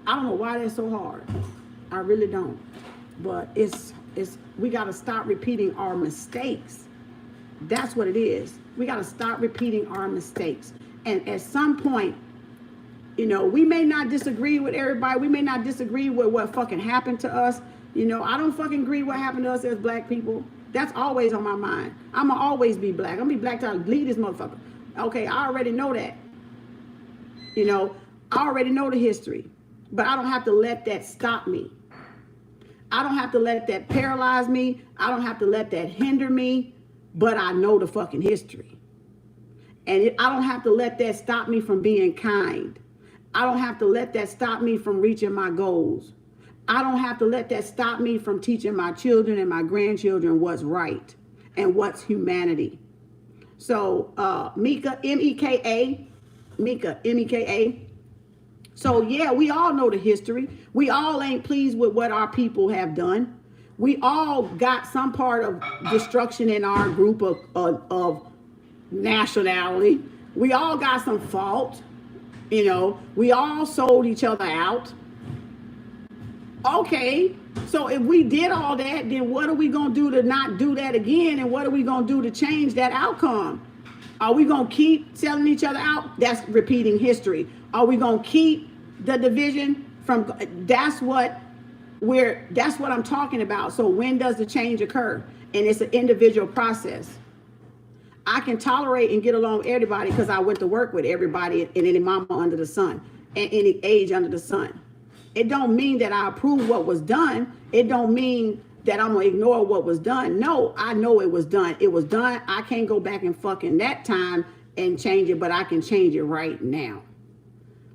I don't know why that's so hard. I really don't. But we got to stop repeating our mistakes. That's what it is. We got to stop repeating our mistakes. And at some point, you know, we may not disagree with everybody. We may not disagree with what fucking happened to us. You know, I don't fucking agree what happened to us as black people. That's always on my mind. I'm going to always be black. I'm going to be black till I leave this motherfucker. Okay, I already know that. You know, I already know the history. But I don't have to let that stop me. I don't have to let that paralyze me. I don't have to let that hinder me. But I know the fucking history. And I don't have to let that stop me from being kind. I don't have to let that stop me from reaching my goals. I don't have to let that stop me from teaching my children and my grandchildren what's right and what's humanity. So Mika, M-E-K-A. So yeah, we all know the history. We all ain't pleased with what our people have done. We all got some part of destruction in our group of nationality. We all got some fault. You know, we all sold each other out. Okay, so if we did all that, then what are we going to do to not do that again? And what are we going to do to change that outcome? Are we going to keep selling each other out? That's repeating history. Are we going to keep the division from? That's what I'm talking about. So when does the change occur? And it's an individual process. I can tolerate and get along with everybody because I went to work with everybody and any mama under the sun and any age under the sun. It don't mean that I approve what was done. It don't mean that I'm going to ignore what was done. No, I know it was done. It was done. I can't go back and fucking that time and change it, but I can change it right now.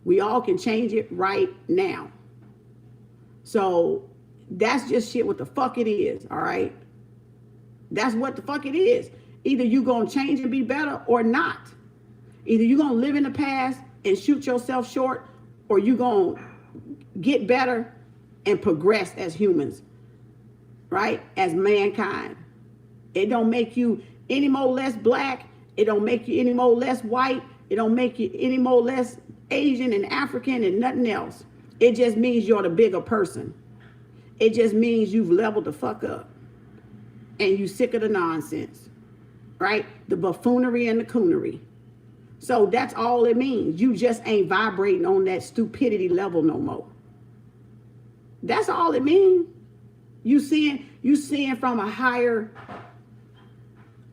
We all can change it right now. So that's just shit what the fuck it is, all right? That's what the fuck it is. Either you going to change and be better or not. Either you going to live in the past and shoot yourself short, or you going to get better and progress as humans, right? As mankind. It don't make you any more less black. It don't make you any more less white. It don't make you any more less Asian and African and nothing else. It just means you're the bigger person. It just means you've leveled the fuck up and you sick of the nonsense, right? The buffoonery and the coonery. So that's all it means. You just ain't vibrating on that stupidity level no more. That's all it means. You seeing from a higher,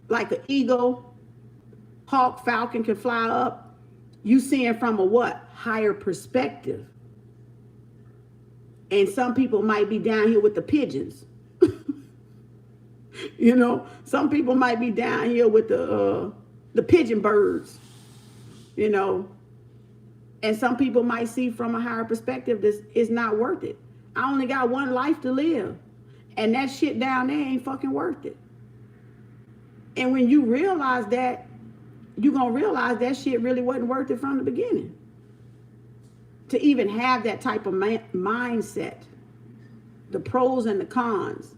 like an eagle, hawk, falcon can fly up. You seeing from a what? Higher perspective. And some people might be down here with the pigeons. You know, some people might be down here with the pigeon birds. You know, and some people might see from a higher perspective this is not worth it. I only got one life to live, and that shit down there ain't fucking worth it. And when you realize that, you're gonna realize that shit really wasn't worth it from the beginning. To even have that type of mindset, the pros and the cons.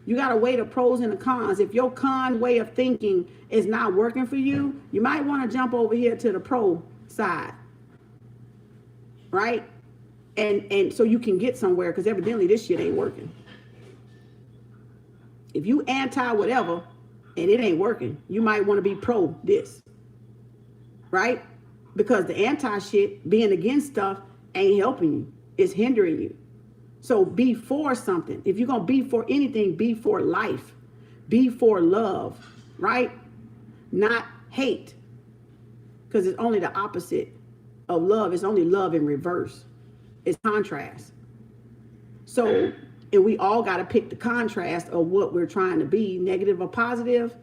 You got to weigh the pros and the cons. If your con way of thinking is not working for you, you might want to jump over here to the pro side. Right? And so you can get somewhere, because evidently this shit ain't working. If you anti whatever and it ain't working, you might want to be pro this. Right? Because the anti shit, being against stuff, ain't helping you. It's hindering you. So be for something. If you're going to be for anything, be for life. Be for love, right? Not hate. Because it's only the opposite of love. It's only love in reverse. It's contrast. So, and we all got to pick the contrast of what we're trying to be, negative or positive,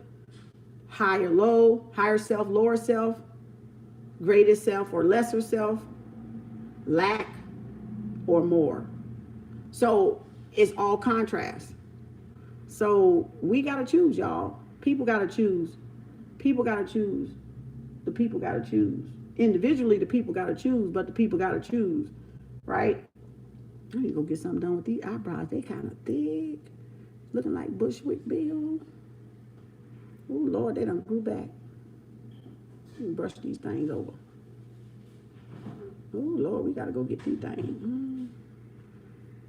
higher, low, higher self, lower self, greater self or lesser self, lack or more. So it's all contrast. So we got to choose, y'all. People got to choose. People got to choose. The people got to choose. Individually, the people got to choose, but the people got to choose, right? I need to go get something done with these eyebrows. They kind of thick, looking like Bushwick Bill. Oh, Lord, they done grew back. Let me brush these things over. Oh, Lord, we got to go get these things.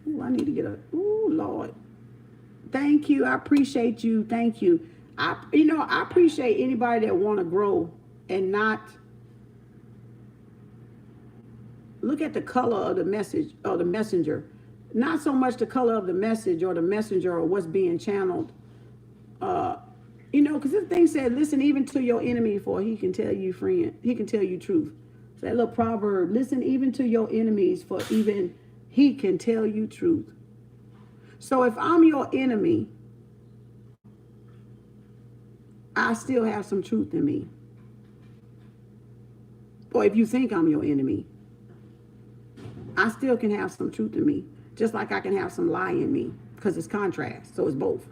Oh, I need to get a, oh, Lord. Thank you. I appreciate you. Thank you. I appreciate anybody that want to grow and not look at the color of the message or the messenger. Not so much the color of the message or the messenger or what's being channeled. Because this thing said, listen even to your enemy, for he can tell you he can tell you truth. So that little proverb, listen even to your enemies, for even he can tell you truth. So if I'm your enemy, I still have some truth in me. Or if you think I'm your enemy, I still can have some truth in me. Just like I can have some lie in me, because it's contrast. So it's both.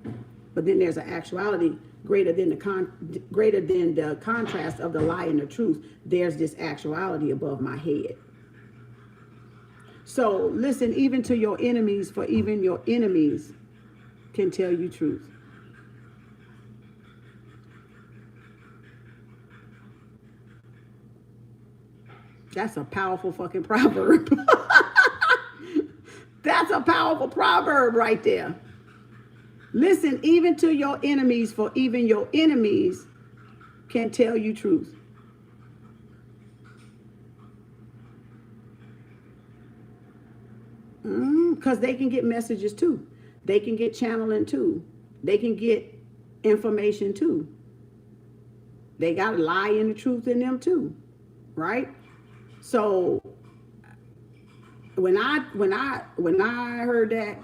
But then there's an actuality greater than the contrast of the lie and the truth. There's this actuality above my head. So listen even to your enemies, for even your enemies can tell you truth. That's a powerful fucking proverb. That's a powerful proverb right there. Listen even to your enemies, for even your enemies can tell you truth. Because they can get messages too. They can get channeling too. They can get information too. They got a lie and the truth in them too, right? So when I heard that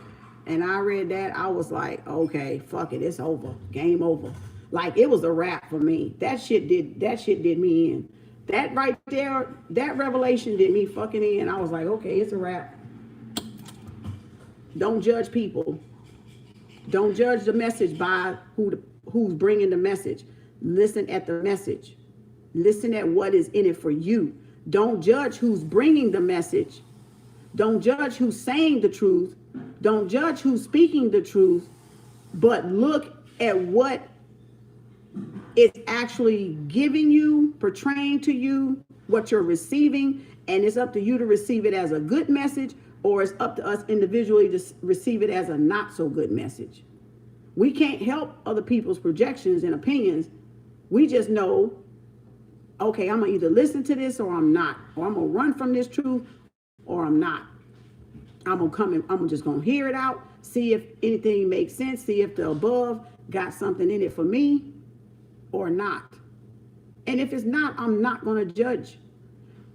and I read that, I was like, okay, fuck it, it's over, game over. Like it was a wrap for me. That shit did me in. That right there, that revelation did me fucking in. I was like, okay, it's a wrap. Don't judge people. Don't judge the message by who's bringing the message. Listen at the message. Listen at what is in it for you. Don't judge who's bringing the message. Don't judge who's saying the truth. Don't judge who's speaking the truth. But look at what it's actually giving you, portraying to you, what you're receiving. And it's up to you to receive it as a good message, or it's up to us individually to receive it as a not so good message. We can't help other people's projections and opinions. We just know, okay, I'm gonna either listen to this or I'm not, or I'm gonna run from this truth or I'm not. I'm just gonna hear it out, see if anything makes sense, see if the above got something in it for me or not. And if it's not, I'm not gonna judge.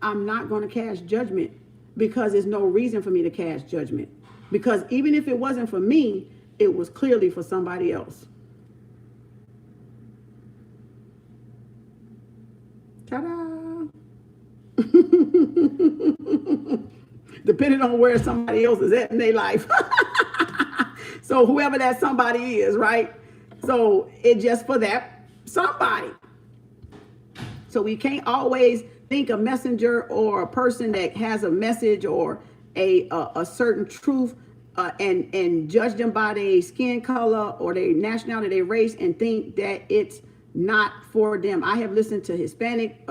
I'm not gonna cast judgment, because there's no reason for me to cast judgment. Because even if it wasn't for me, it was clearly for somebody else. Ta-da! Depending on where somebody else is at in their life. So whoever that somebody is, right? So it's just for that somebody. So we can't always think a messenger or a person that has a message or a certain truth and judge them by their skin color or their nationality, their race, and think that it's not for them. I have listened to Hispanic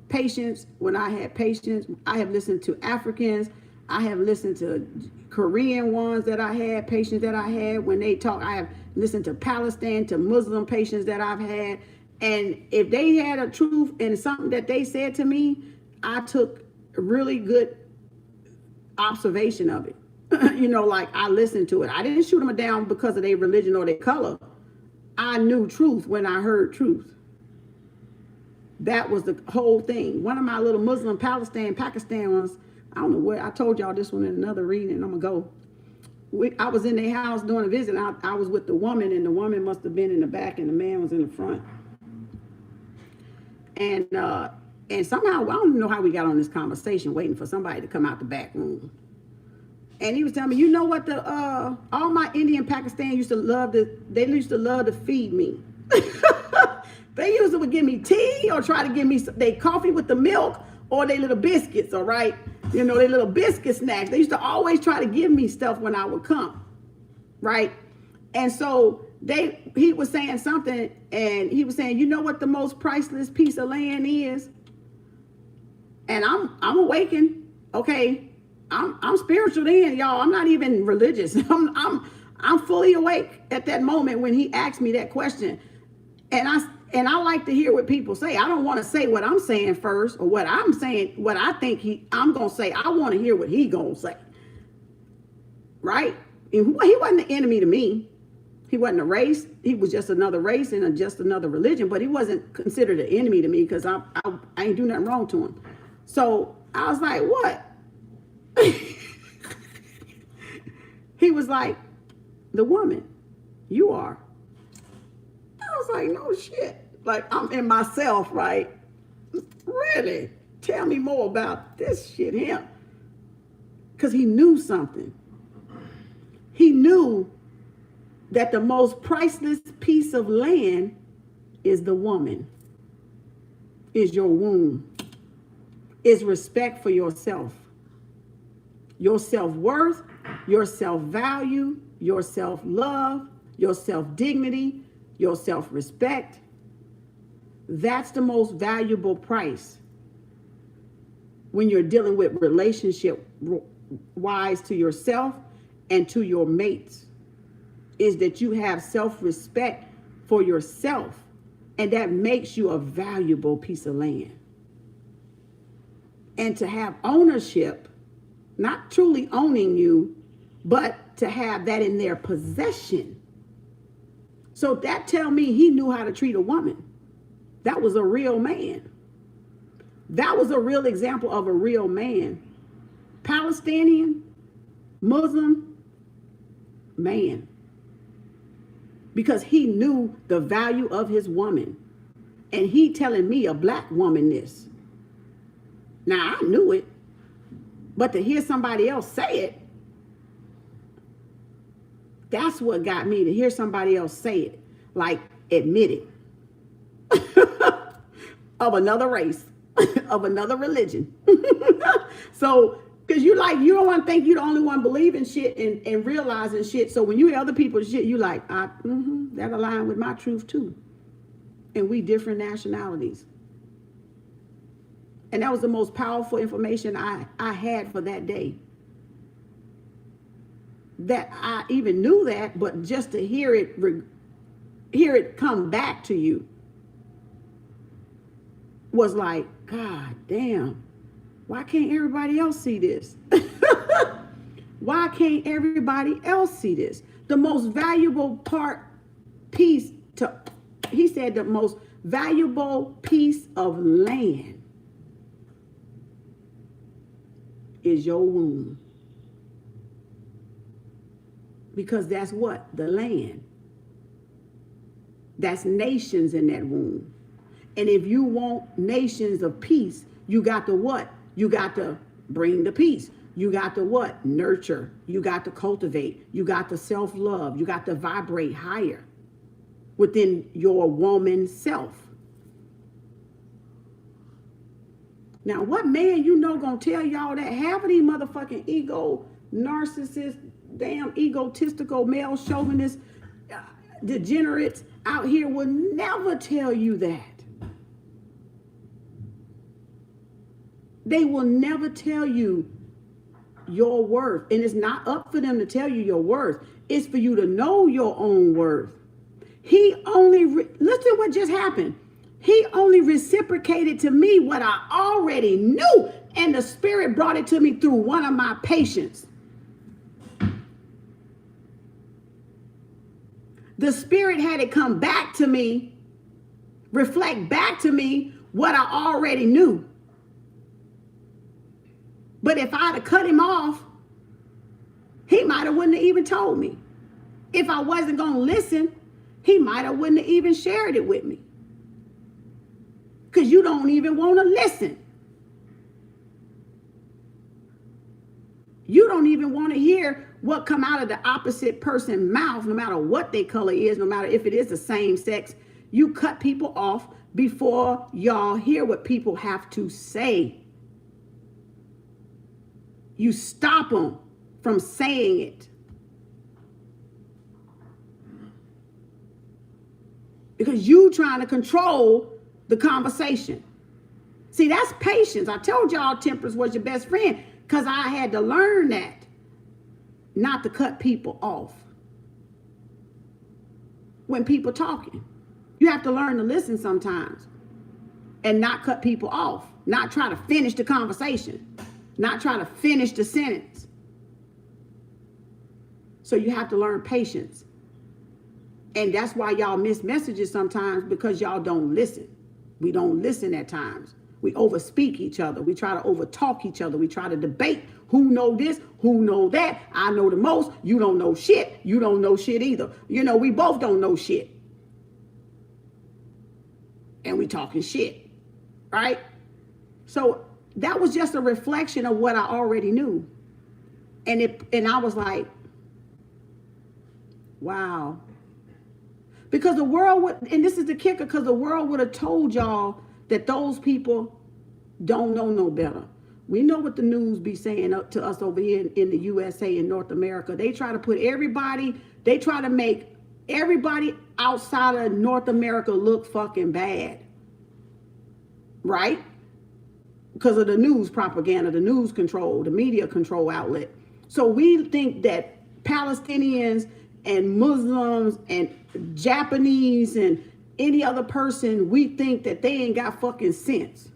patients when I had patients. I have listened to Africans. I have listened to Korean ones that I had, patients that I had when they talk. I have listened to Palestine, to Muslim patients that I've had. And if they had a truth and something that they said to me, I took really good observation of it. You know, like I listened to it. I didn't shoot them down because of their religion or their color. I knew truth when I heard truth. That was the whole thing. One of my little Muslim Pakistan ones, I don't know where, I told y'all this one in another reading, I'm gonna go. I was in their house doing a visit. I was with the woman, and the woman must have been in the back and the man was in the front. And somehow, I don't know how we got on this conversation, waiting for somebody to come out the back room. And he was telling me, you know what, all my Indian Pakistan used to love to feed me. They used to give me tea or try to give me their coffee with the milk or their little biscuits, all right? You know, their little biscuit snacks. They used to always try to give me stuff when I would come, right? And so he was saying something, and he was saying, you know what the most priceless piece of land is? And I'm awakened, okay? I'm spiritual then, y'all. I'm not even religious. I'm fully awake at that moment when he asked me that question. And I like to hear what people say. I don't want to say what I'm saying first, or what I'm saying, what I think I'm going to say. I want to hear what he going to say. Right? And he wasn't the enemy to me. He wasn't a race. He was just another race and just another religion, but he wasn't considered an enemy to me because I ain't do nothing wrong to him. So I was like, what? He was like, the woman, you are. I was like, no shit. Like, I'm in myself, right? Really? Tell me more about this shit, him. Because he knew something. He knew that the most priceless piece of land is the woman, is your womb, is respect for yourself, your self-worth, your self-value, your self-love, your self-dignity, your self-respect. That's the most valuable price when you're dealing with relationship wise to yourself and to your mates, is that you have self-respect for yourself, and that makes you a valuable piece of land. And to have ownership, not truly owning you, but to have that in their possession. So that tell me he knew how to treat a woman. That was a real man. That was a real example of a real man. Palestinian, Muslim, man. Because he knew the value of his woman. And he telling me, a black woman, this. Now, I knew it. But to hear somebody else say it, that's what got me, to hear somebody else say it. Like, admit it. Of another race, of another religion. So, because you don't want to think you're the only one believing shit and realizing shit. So when you hear other people's shit, you like, that align with my truth too. And we different nationalities. And that was the most powerful information I had for that day. That I even knew that, but just to hear it come back to you was like, God damn, why can't everybody else see this? Why can't everybody else see this? The most valuable piece he said the most valuable piece of land is your womb. Because that's what? The land. That's nations in that womb. And if you want nations of peace, you got to what? You got to bring the peace. You got to what? Nurture. You got to cultivate. You got to self-love. You got to vibrate higher within your woman self. Now, what man gonna tell y'all that? Half of these motherfucking ego, narcissists, damn egotistical, male chauvinists, degenerates out here will never tell you that. They will never tell you your worth. And it's not up for them to tell you your worth. It's for you to know your own worth. Listen what just happened. He only reciprocated to me what I already knew. And the spirit brought it to me through one of my patients. The spirit had it come back to me, reflect back to me what I already knew. But if I'd have cut him off, he might have wouldn't have even told me. If I wasn't going to listen, he might have wouldn't have even shared it with me. Because you don't even want to listen. You don't even want to hear what come out of the opposite person's mouth, no matter what their color is, no matter if it is the same sex. You cut people off before y'all hear what people have to say. You stop them from saying it. Because you trying to control the conversation. See, that's patience. I told y'all temperance was your best friend because I had to learn that. Not to cut people off. When people talking. You have to learn to listen sometimes. And not cut people off. Not try to finish the conversation. Not try to finish the sentence. So you have to learn patience. And that's why y'all miss messages sometimes, because y'all don't listen. We don't listen at times. We overspeak each other. We try to overtalk each other. We try to debate who know this, who know that. I know the most. You don't know shit. You don't know shit either. You know, we both don't know shit. And we talking shit, right? So that was just a reflection of what I already knew. And I was like, wow. Because the world would, and this is the kicker, because the world would have told y'all that those people don't know no better. We know what the news be saying up to us over here in the USA and North America. They try to put everybody, they try to make everybody outside of North America look fucking bad. Right? Because of the news propaganda, the news control, the media control outlet. So we think that Palestinians and Muslims and Japanese and any other person, we think that they ain't got fucking sense.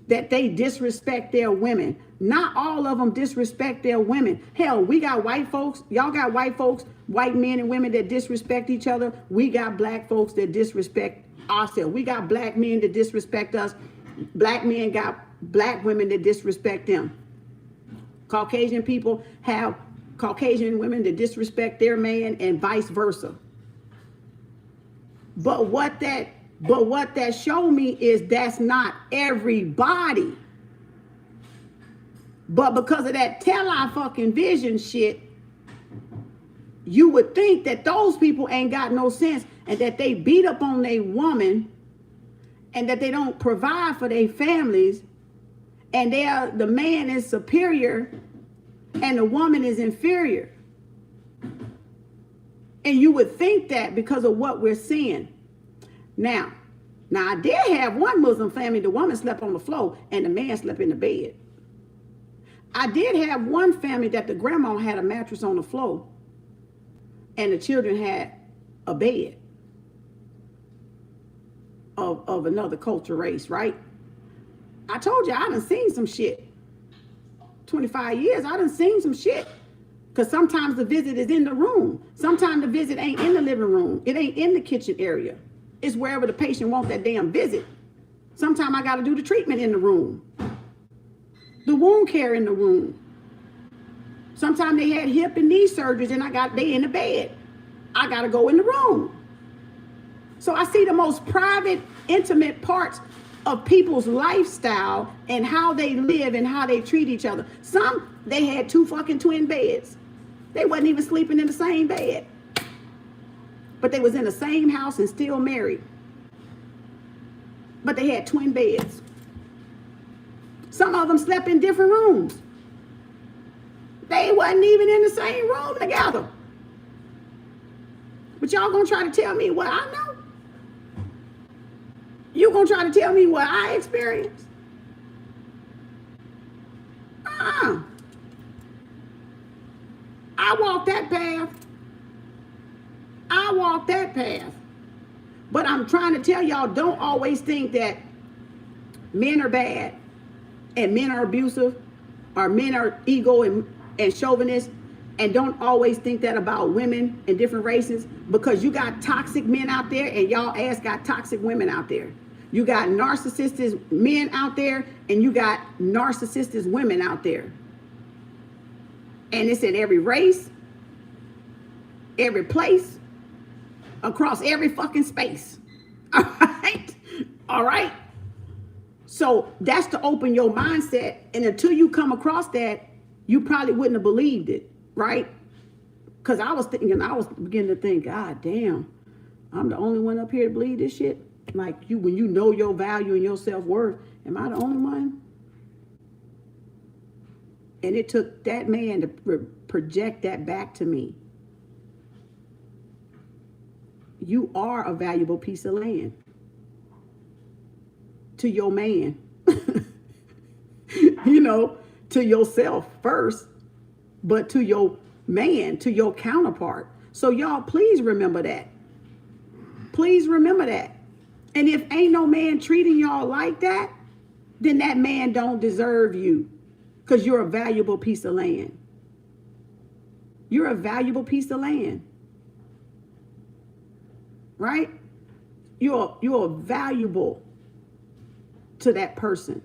That they disrespect their women. Not all of them disrespect their women. Hell, we got white folks. Y'all got white folks, white men and women that disrespect each other. We got black folks that disrespect ourselves. We got black men that disrespect us. Black men got black women that disrespect them. Caucasian people have Caucasian women that disrespect their man and vice versa. But what that showed me is that's not everybody. But because of that tell-eye fucking vision shit, you would think that those people ain't got no sense and that they beat up on their woman and that they don't provide for their families and the man is superior and the woman is inferior. And you would think that because of what we're seeing. Now I did have one Muslim family, the woman slept on the floor and the man slept in the bed. I did have one family that the grandma had a mattress on the floor and the children had a bed of another culture race, right? I told you I done seen some shit. 25 years, I done seen some shit. Because sometimes the visit is in the room. Sometimes the visit ain't in the living room. It ain't in the kitchen area. It's wherever the patient wants that damn visit. Sometimes I got to do the treatment in the room. The wound care in the room. Sometimes they had hip and knee surgeries and they in the bed. I got to go in the room. So I see the most private, intimate parts of people's lifestyle and how they live and how they treat each other. Some, they had 2 fucking twin beds. They wasn't even sleeping in the same bed. But they was in the same house and still married. But they had twin beds. Some of them slept in different rooms. They wasn't even in the same room together. But y'all gonna try to tell me what I know? You gonna try to tell me what I experienced? I walked that path. I walked that path. But I'm trying to tell y'all, don't always think that men are bad and men are abusive, or men are ego and chauvinist, and don't always think that about women and different races, because you got toxic men out there and y'all ass got toxic women out there. You got narcissistic men out there and you got narcissistic women out there. And it's in every race, every place, across every fucking space. All right? All right? So that's to open your mindset. And until you come across that, you probably wouldn't have believed it, right? Because I was beginning to think, God damn, I'm the only one up here to believe this shit. Like you, when you know your value and your self-worth, am I the only one? And it took that man to project that back to me. You are a valuable piece of land to your man. You know, to yourself first, but to your man, to your counterpart. So y'all, please remember that. Please remember that. And if ain't no man treating y'all like that, then that man don't deserve you, because you're a valuable piece of land. You're a valuable piece of land. Right? You're valuable to that person.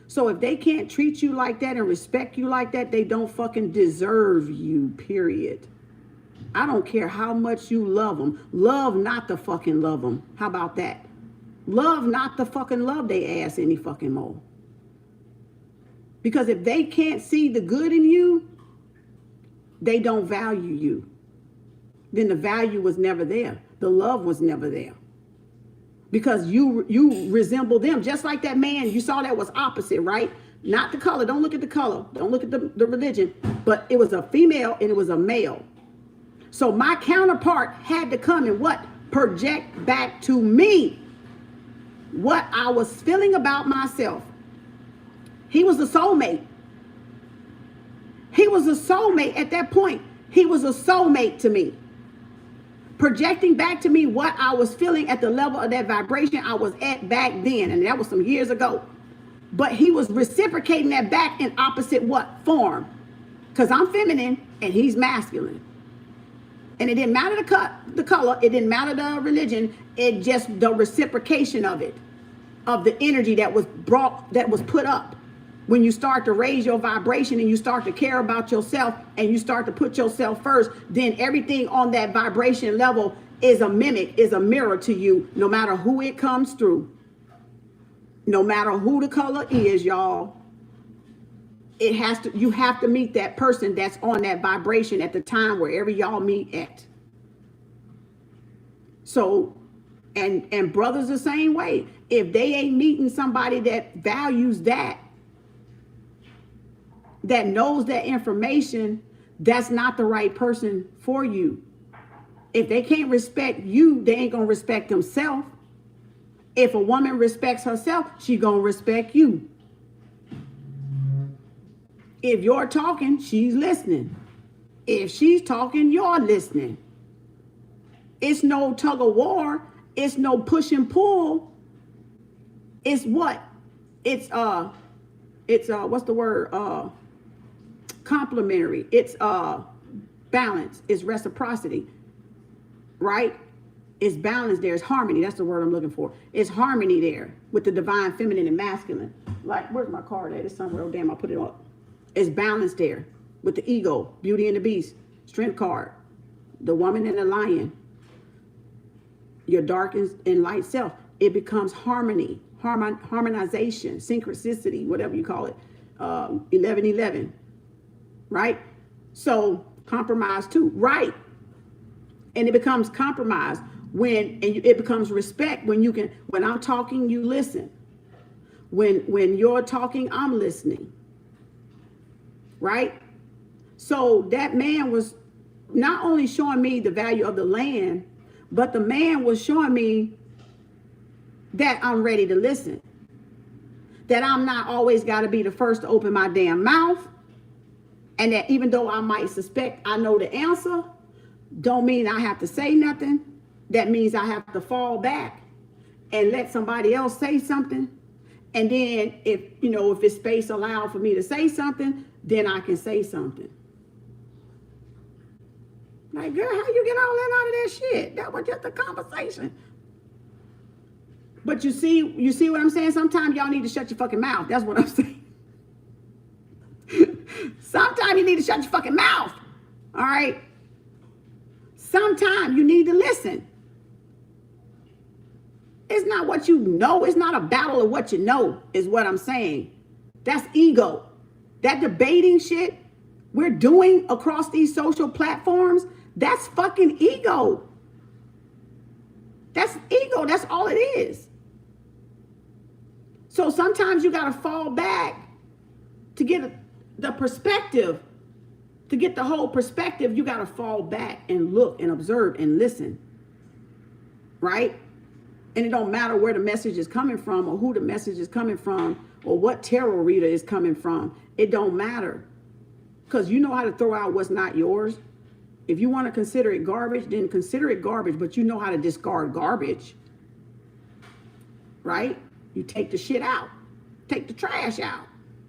So if they can't treat you like that and respect you like that, they don't fucking deserve you, period. I don't care how much you love them. Love not to fucking love them. How about that? Love not to fucking love they ass any fucking more. Because if they can't see the good in you, they don't value you. Then the value was never there. The love was never there. Because you resemble them. Just like that man you saw that was opposite, right? Not the color. Don't look at the color. Don't look at the religion. But it was a female and it was a male. So my counterpart had to come and what? Project back to me what I was feeling about myself. He was a soulmate. He was a soulmate at that point. He was a soulmate to me. Projecting back to me what I was feeling at the level of that vibration I was at back then. And that was some years ago. But he was reciprocating that back in opposite what? Form. Because I'm feminine and he's masculine. And it didn't matter the color. It didn't matter the religion. It just the reciprocation of it. Of the energy that was brought, that was put up. When you start to raise your vibration and you start to care about yourself and you start to put yourself first, then everything on that vibration level is a mimic, is a mirror to you, no matter who it comes through. No matter who the color is, y'all. It has to, you have to meet that person that's on that vibration at the time wherever y'all meet at. So, and brothers the same way. If they ain't meeting somebody that values that knows that information, that's not the right person for you. If they can't respect you, they ain't gonna respect themselves. If a woman respects herself, she gonna respect you. If you're talking, she's listening. If she's talking, you're listening. It's no tug of war. It's no push and pull. It's what? It's what's the word? Complementary. It's balance. It's reciprocity. Right? It's balance there. It's harmony. That's the word I'm looking for. It's harmony there with the divine feminine and masculine. Like, where's my card at? It's somewhere. Oh, damn, I put it up. It's balance there with the ego, Beauty and the Beast, Strength card, the woman and the lion, your dark and light self. It becomes harmony, harmonization, synchronicity, whatever you call it, 1111, right? So compromise too, right? And it becomes compromise it becomes respect when you can. When I'm talking, you listen. When you're talking, I'm listening. Right? So that man was not only showing me the value of the land, but the man was showing me that I'm ready to listen. That I'm not always got to be the first to open my damn mouth. And that even though I might suspect I know the answer, don't mean I have to say nothing. That means I have to fall back and let somebody else say something. And then if it's space allowed for me to say something, then I can say something. Like, girl, how you get all that out of that shit? That was just a conversation. But you see what I'm saying? Sometimes y'all need to shut your fucking mouth. That's what I'm saying. Sometimes you need to shut your fucking mouth. All right? Sometimes you need to listen. It's not what you know. It's not a battle of what you know, is what I'm saying. That's ego. That debating shit we're doing across these social platforms, that's fucking ego. That's ego. That's all it is. So sometimes you got to fall back to get the perspective. To get the whole perspective, you got to fall back and look and observe and listen. Right? And it don't matter where the message is coming from or who the message is coming from or what tarot reader is coming from. It don't matter. Because you know how to throw out what's not yours. If you want to consider it garbage, then consider it garbage, but you know how to discard garbage. Right? You take the shit out. Take the trash out.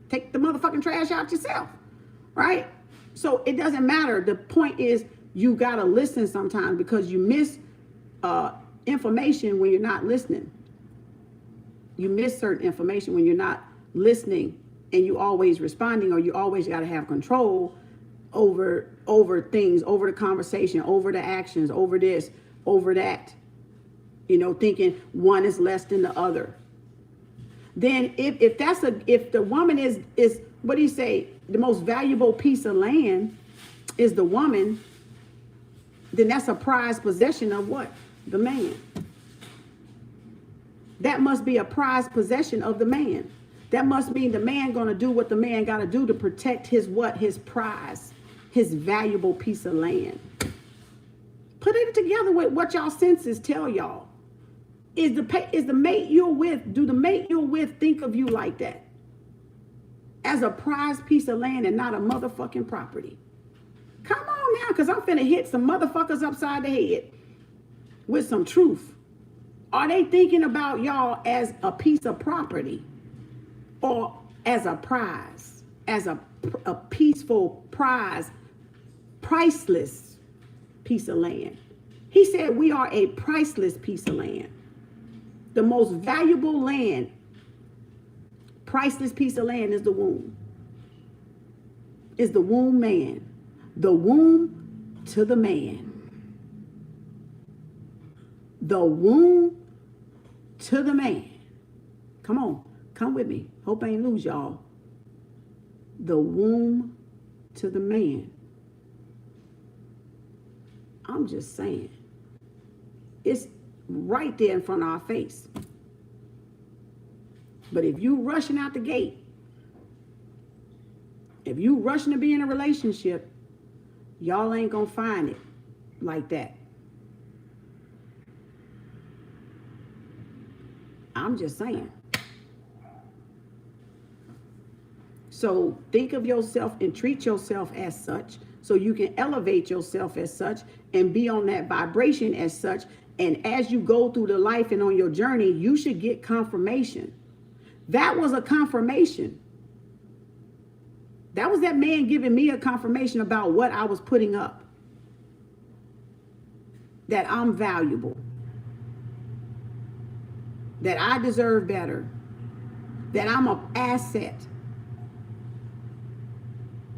Take the motherfucking trash out yourself. Right? So it doesn't matter. The point is you got to listen sometimes because you miss information when you're not listening. You miss certain information when you're not listening and you always responding, or you always got to have control over things, over the conversation, over the actions, over this, over that. Thinking one is less than the other. Then if the woman is what do you say, the most valuable piece of land is the woman, then that's a prized possession of what? The man. That must be a prized possession of the man. That must mean the man gonna do what the man gotta do to protect his what? His prize, his valuable piece of land. Put it together with what y'all senses tell y'all. Is the mate you're with, do the mate you're with think of you like that? As a prized piece of land and not a motherfucking property. Come on now, because I'm finna hit some motherfuckers upside the head with some truth. Are they thinking about y'all as a piece of property or as a prize, as a peaceful prize, priceless piece of land? He said we are a priceless piece of land. The most valuable land, priceless piece of land is the womb. Is the womb man. The womb to the man. The womb to the man. Come on, come with me. Hope I ain't lose y'all. The womb to the man. I'm just saying. It's right there in front of our face. But if you rushing out the gate, if you rushing to be in a relationship, y'all ain't gonna find it like that. I'm just saying. So think of yourself and treat yourself as such so you can elevate yourself as such and be on that vibration as such. And as you go through the life and on your journey, you should get confirmation. That was a confirmation. That was that man giving me a confirmation about what I was putting up. That I'm valuable. That I deserve better. That I'm an asset.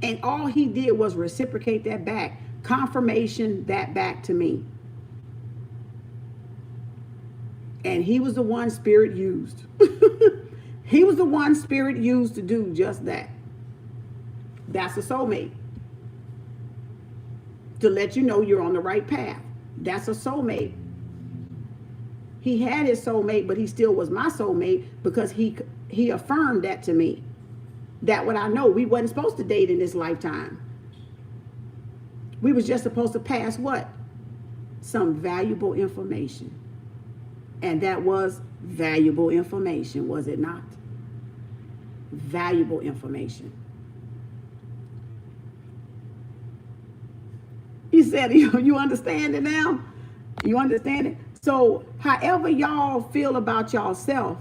And all he did was reciprocate that back. Confirmation that back to me. And he was the one Spirit used. He was the one Spirit used to do just that. That's a soulmate. To let you know you're on the right path. That's a soulmate. He had his soulmate, but he still was my soulmate because he affirmed that to me. That what I know, we wasn't supposed to date in this lifetime. We was just supposed to pass what? Some valuable information. And that was valuable information, was it not? Valuable information. He said, you understand it now? You understand it? So however y'all feel about yourself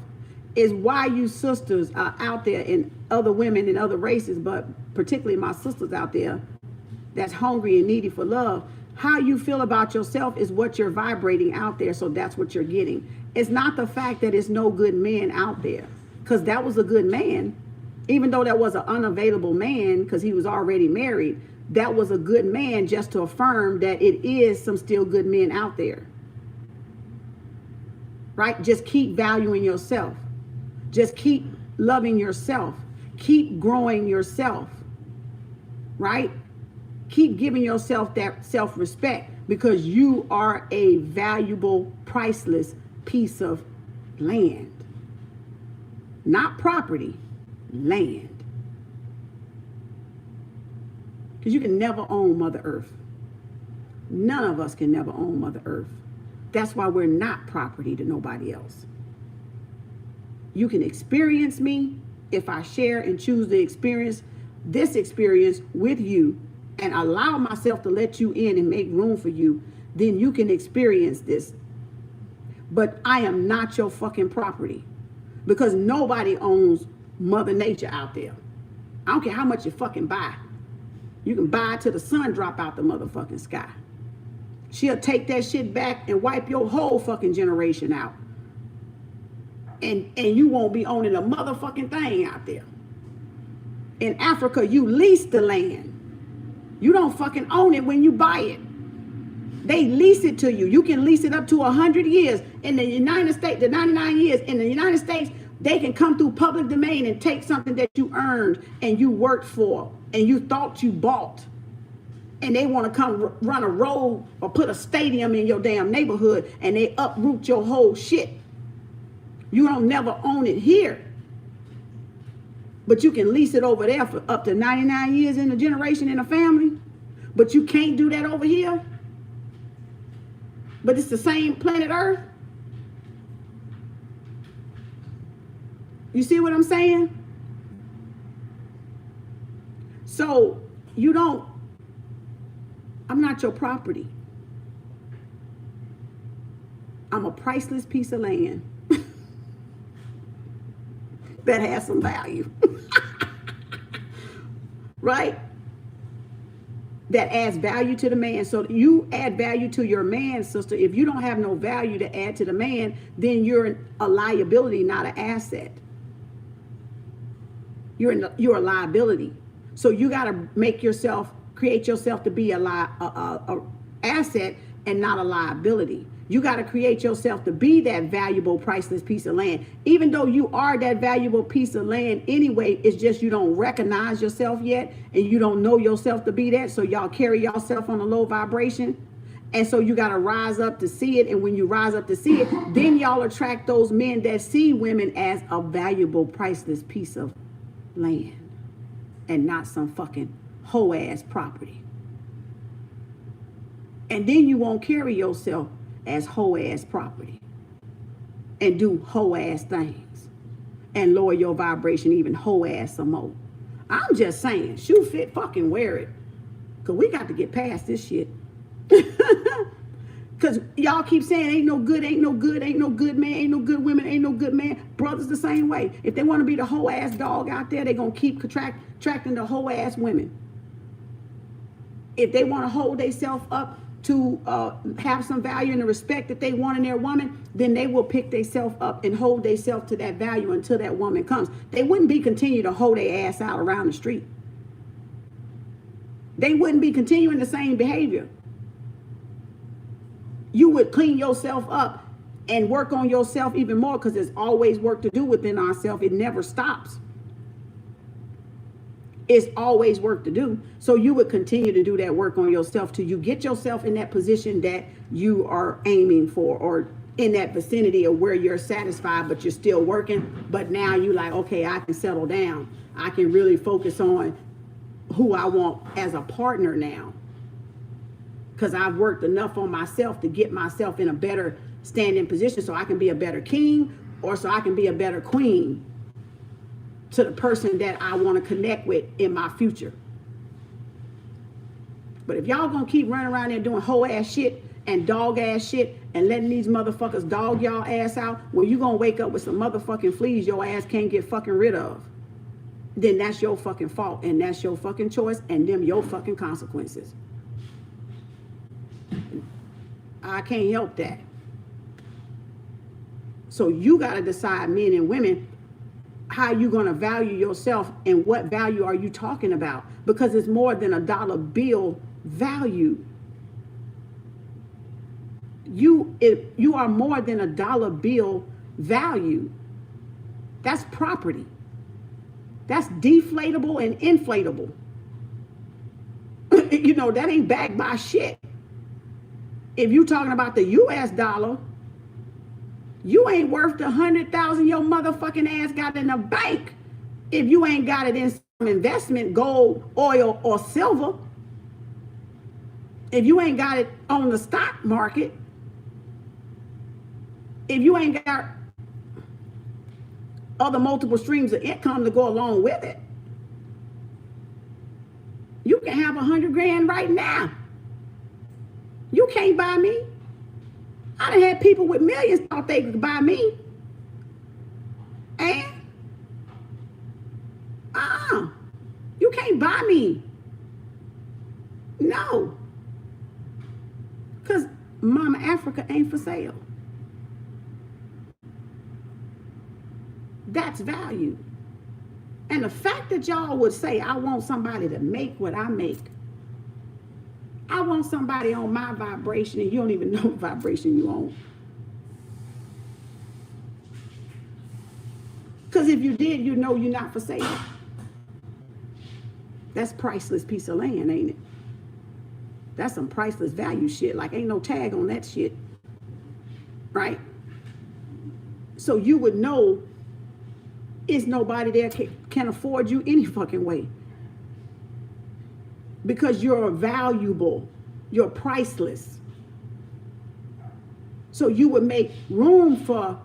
is why you sisters are out there, and other women and other races, but particularly my sisters out there that's hungry and needy for love. How you feel about yourself is what you're vibrating out there, so that's what you're getting. It's not the fact that it's no good men out there, because that was a good man. Even though that was an unavailable man because he was already married, that was a good man just to affirm that it is some still good men out there. Right? Just keep valuing yourself. Just keep loving yourself. Keep growing yourself. Right? Keep giving yourself that self-respect, because you are a valuable, priceless piece of land. Not property, land. Because you can never own Mother Earth. None of us can never own Mother Earth. That's why we're not property to nobody else. You can experience me if I share and choose to experience this experience with you and allow myself to let you in and make room for you, then you can experience this. But I am not your fucking property, because nobody owns Mother Nature out there. I don't care how much you fucking buy. You can buy till the sun drop out the motherfucking sky. She'll take that shit back and wipe your whole fucking generation out. And you won't be owning a motherfucking thing out there. In Africa, you lease the land. You don't fucking own it when you buy it. They lease it to you. You can lease it up to 100 years. In the United States, the 99 years, in the United States, they can come through public domain and take something that you earned and you worked for and you thought you bought. And they want to come run a road or put a stadium in your damn neighborhood, and they uproot your whole shit. You don't never own it here. But you can lease it over there for up to 99 years in a generation in a family. But you can't do that over here. But it's the same planet Earth. You see what I'm saying? So I'm not your property. I'm a priceless piece of land that has some value. Right? That adds value to the man. So you add value to your man, sister. If you don't have no value to add to the man, then you're a liability, not an asset. You're a liability. So you got to create yourself to be a asset and not a liability. You got to create yourself to be that valuable, priceless piece of land. Even though you are that valuable piece of land anyway, it's just you don't recognize yourself yet, and you don't know yourself to be that. So y'all carry yourself on a low vibration. And so you got to rise up to see it. And when you rise up to see it, then y'all attract those men that see women as a valuable, priceless piece of land and not some fucking hoe ass property. And then you won't carry yourself as hoe ass property and do hoe ass things and lower your vibration even hoe ass some more. I'm just saying, shoe fit, fucking wear it, because we got to get past this shit. Because y'all keep saying ain't no good, ain't no good, ain't no good man, ain't no good women, ain't no good man. Brothers the same way. If they want to be the hoe ass dog out there, they're going to keep attracting the hoe ass women. If they want to hold themselves up to have some value and the respect that they want in their woman, then they will pick themselves up and hold themselves to that value until that woman comes. They wouldn't be continue to hold their ass out around the street. They wouldn't be continuing the same behavior. You would clean yourself up and work on yourself even more, because there's always work to do within ourselves. It never stops. It's always work to do. So you would continue to do that work on yourself till you get yourself in that position that you are aiming for, or in that vicinity of where you're satisfied, but you're still working. But now you like, okay, I can settle down. I can really focus on who I want as a partner now, because I've worked enough on myself to get myself in a better standing position so I can be a better king, or so I can be a better queen to the person that I want to connect with in my future. But if y'all gonna keep running around there doing whole ass shit and dog ass shit and letting these motherfuckers dog y'all ass out, when you gonna wake up with some motherfucking fleas your ass can't get fucking rid of, then that's your fucking fault and that's your fucking choice and them your fucking consequences. I can't help that. So you got to decide, men and women, how you going to value yourself and what value are you talking about? Because it's more than a dollar bill value. You are more than a dollar bill value. That's property. That's deflatable and inflatable. You know, that ain't backed by shit. If you talking about the US dollar, you ain't worth the 100,000 your motherfucking ass got in the bank if you ain't got it in some investment, gold, oil, or silver. If you ain't got it on the stock market, if you ain't got other multiple streams of income to go along with it, you can have 100 grand right now. You can't buy me. I done had people with millions thought they could buy me. And you can't buy me. No. Because Mama Africa ain't for sale. That's value. And the fact that y'all would say, I want somebody to make what I make. I want somebody on my vibration, and you don't even know what vibration you on. Because if you did, you know you're not for sale. That's priceless piece of land, ain't it? That's some priceless value shit. Like, ain't no tag on that shit. Right? So you would know it's nobody there can afford you any fucking way. Because you're valuable. You're priceless. So you would make room for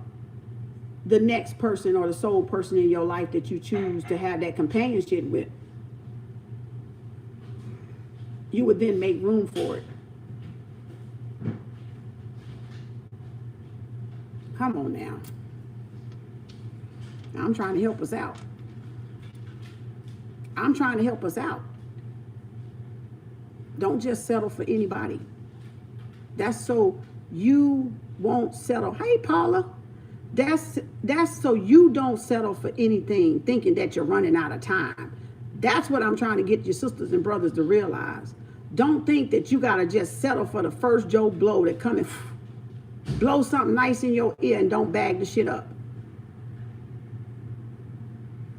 the next person or the soul person in your life that you choose to have that companionship with. You would then make room for it. Come on now. I'm trying to help us out. I'm trying to help us out. Don't just settle for anybody. That's so you won't settle. Hey, Paula. That's so you don't settle for anything thinking that you're running out of time. That's what I'm trying to get your sisters and brothers to realize. Don't think that you got to just settle for the first Joe Blow that come and blow something nice in your ear and don't bag the shit up.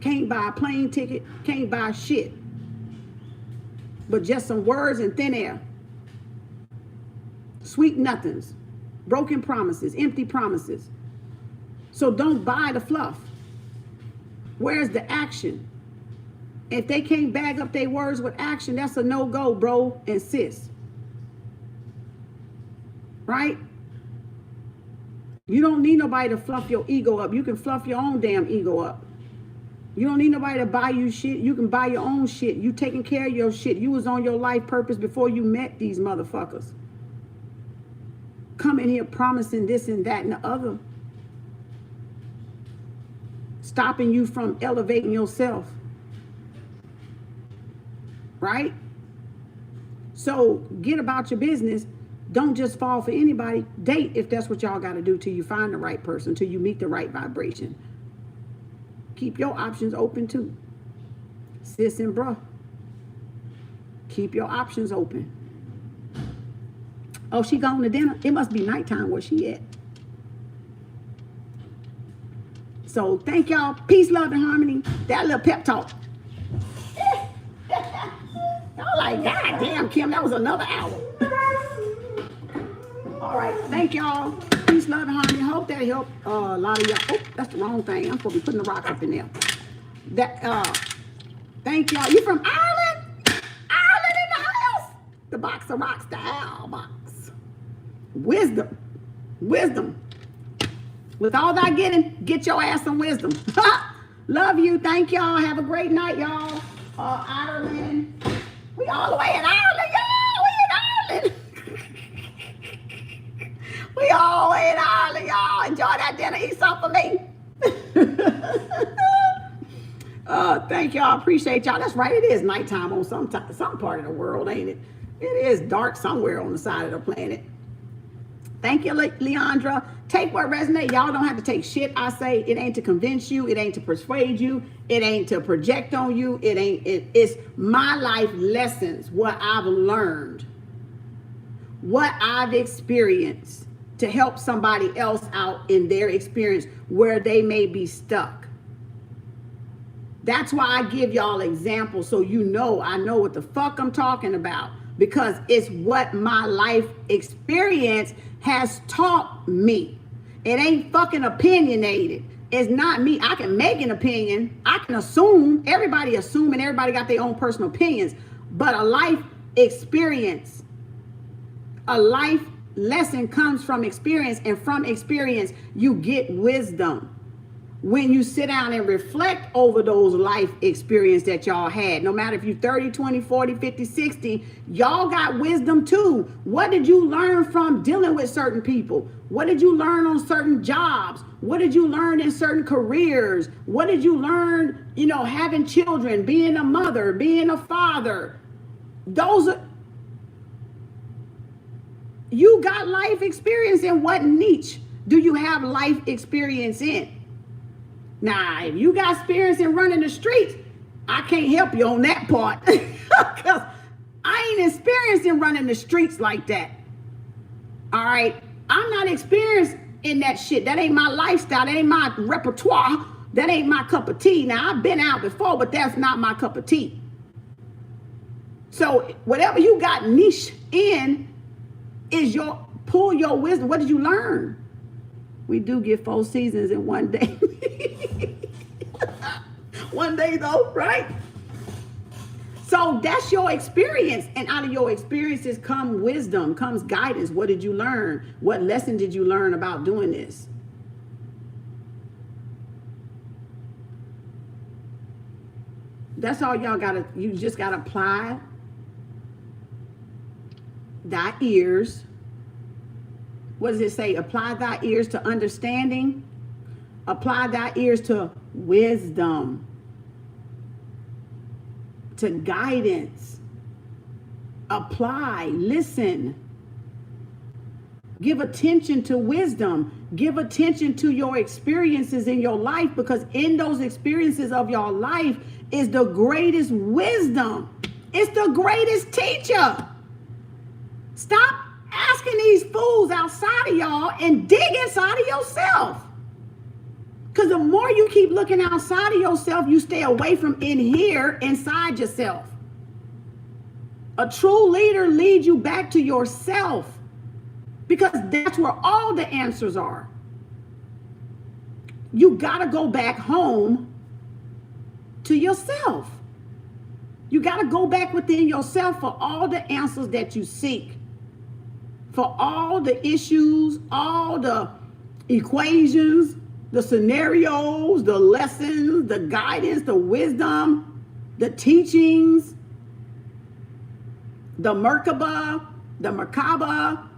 Can't buy a plane ticket, can't buy shit. But just some words in thin air. Sweet nothings, broken promises, empty promises. So don't buy the fluff. Where's the action? If they can't bag up their words with action, that's a no-go, bro and sis. Right? You don't need nobody to fluff your ego up. You can fluff your own damn ego up. You don't need nobody to buy you shit. You can buy your own shit. You taking care of your shit. You was on your life purpose before you met these motherfuckers. Come in here promising this and that and the other. Stopping you from elevating yourself. Right? So get about your business. Don't just fall for anybody. Date if that's what y'all got to do till you find the right person, till you meet the right vibration. Keep your options open too. Sis and bruh. Keep your options open. Oh, she gone to dinner? It must be nighttime where she at. So thank y'all. Peace, love, and harmony. That little pep talk. Y'all like, God damn, Kim, that was another hour. All right. Thank y'all. Peace, love, and harmony. Hope that helped a lot of y'all. Oh, that's the wrong thing. I'm supposed to be putting the rocks up in there. Thank y'all. You from Ireland? Ireland in the house. The box of rocks, the owl box. Wisdom. Wisdom. With all that getting, get your ass some wisdom. Love you. Thank y'all. Have a great night, y'all. Ireland. We all the way in Ireland, y'all. We in Ireland. We all ate all of y'all. Enjoy that dinner. Eat some for me. Thank y'all. Appreciate y'all. That's right. It is nighttime on some part of the world, ain't it? It is dark somewhere on the side of the planet. Thank you, Leandra. Take what resonates. Y'all don't have to take shit I say. It ain't to convince you. It ain't to persuade you. It ain't to project on you. It's my life lessons, what I've learned, what I've experienced to help somebody else out in their experience where they may be stuck. That's why I give y'all examples so you know I know what the fuck I'm talking about, because it's what my life experience has taught me. It ain't fucking opinionated. It's not me. I can make an opinion. I can assume. Everybody assume and everybody got their own personal opinions. But a life experience, a life lesson comes from experience, and from experience you get wisdom. When you sit down and reflect over those life experience that y'all had, no matter if you're 30, 20, 40, 50, 60, y'all got wisdom too. What did you learn from dealing with certain people? What did you learn on certain jobs? What did you learn in certain careers? What did you learn, having children, being a mother, being a father? You got life experience in what niche do you have life experience in? Now, if you got experience in running the streets, I can't help you on that part. Because I ain't experienced in running the streets like that. All right? I'm not experienced in that shit. That ain't my lifestyle. That ain't my repertoire. That ain't my cup of tea. Now, I've been out before, but that's not my cup of tea. So, whatever you got niche in is pull your wisdom. What did you learn? We do get 4 seasons in one day. One day though, right? So that's your experience. And out of your experiences come wisdom, comes guidance. What did you learn? What lesson did you learn about doing this? That's all y'all you just gotta apply thy ears. What does it say? Apply thy ears to understanding. Apply thy ears to wisdom, to guidance. Apply, listen. Give attention to wisdom. Give attention to your experiences in your life, because in those experiences of your life is the greatest wisdom. It's the greatest teacher. Stop asking these fools outside of y'all and dig inside of yourself. Because the more you keep looking outside of yourself, you stay away from in here inside yourself. A true leader leads you back to yourself, because that's where all the answers are. You got to go back home to yourself. You got to go back within yourself for all the answers that you seek. For all the issues, all the equations, the scenarios, the lessons, the guidance, the wisdom, the teachings, the Merkaba, the Merkaba.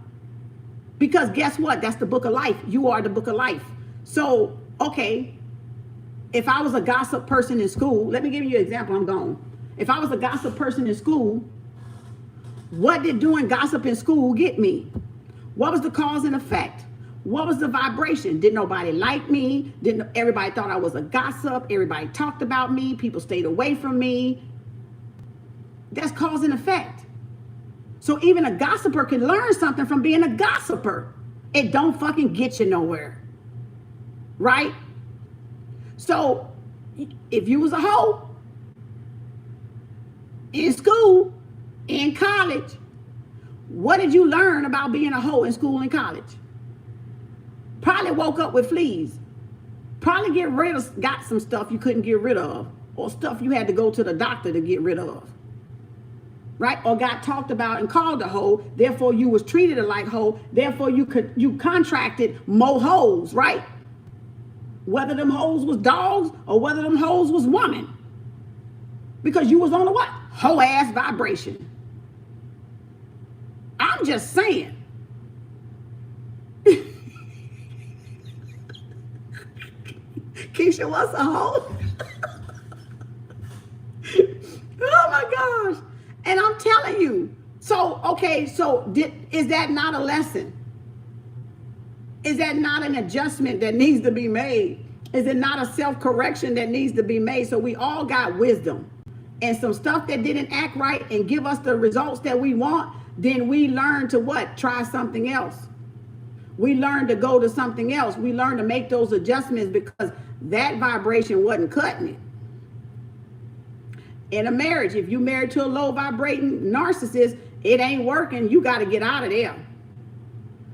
Because guess what? That's the book of life. You are the book of life. So, okay, if I was a gossip person in school, let me give you an example. I'm gone. If I was a gossip person in school, what did doing gossip in school get me? What was the cause and effect? What was the vibration? Did nobody like me? Everybody thought I was a gossip? Everybody talked about me? People stayed away from me? That's cause and effect. So even a gossiper can learn something from being a gossiper. It don't fucking get you nowhere. Right? So if you was a hoe in school, in college, what did you learn about being a hoe in school and college? Probably woke up with fleas. Probably got some stuff you couldn't get rid of, or stuff you had to go to the doctor to get rid of. Right? Or got talked about and called a hoe, therefore you was treated like hoe, therefore you contracted more hoes, right? Whether them hoes was dogs or whether them hoes was woman. Because you was on a what? Hoe ass vibration. I'm just saying. Keisha, what's a hoe? Oh my gosh. And I'm telling you. So, okay, so is that not a lesson? Is that not an adjustment that needs to be made? Is it not a self-correction that needs to be made? So we all got wisdom. And some stuff that didn't act right and give us the results that we want, then we learn to what? Try something else. We learn to go to something else. We learn to make those adjustments because that vibration wasn't cutting it. In a marriage, if you married to a low vibrating narcissist, it ain't working. You got to get out of there.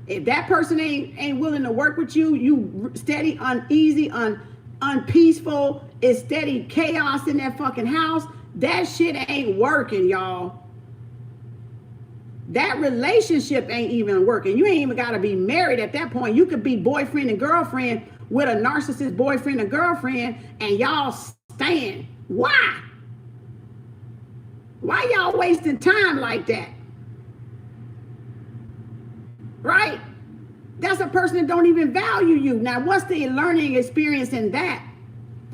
If that person ain't willing to work with you, you steady, uneasy, unpeaceful, it's steady chaos in that fucking house. That shit ain't working, y'all. That relationship ain't even working. You ain't even got to be married at that point. You could be boyfriend and girlfriend with a narcissist boyfriend and girlfriend, and y'all stand. Why? Why y'all wasting time like that? Right? That's a person that don't even value you. Now, what's the learning experience in that?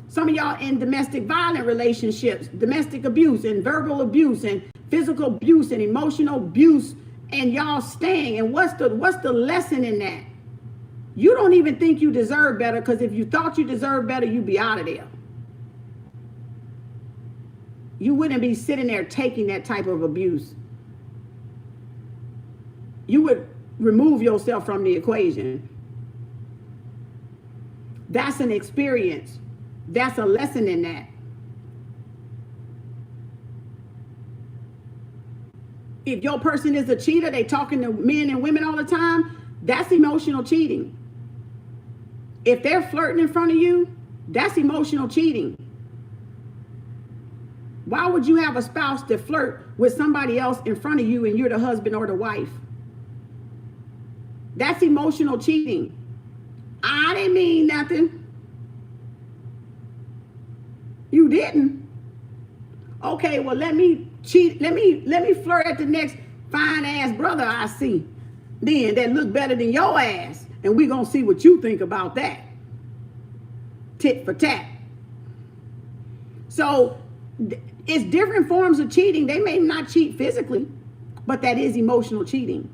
Some of y'all in domestic violent relationships, domestic abuse and verbal abuse and physical abuse and emotional abuse, and y'all staying. And what's the lesson in that? You don't even think you deserve better, because if you thought you deserved better, you'd be out of there. You wouldn't be sitting there taking that type of abuse. You would remove yourself from the equation. That's an experience. That's a lesson in that. If your person is a cheater, they talking to men and women all the time, that's emotional cheating. If they're flirting in front of you, that's emotional cheating. Why would you have a spouse that flirt with somebody else in front of you and you're the husband or the wife? That's emotional cheating. I didn't mean nothing. You didn't. Okay, well, let me cheat. Let me flirt at the next fine ass brother I see. Then that look better than your ass. And we gonna see what you think about that. Tit for tat. So it's different forms of cheating. They may not cheat physically, but that is emotional cheating.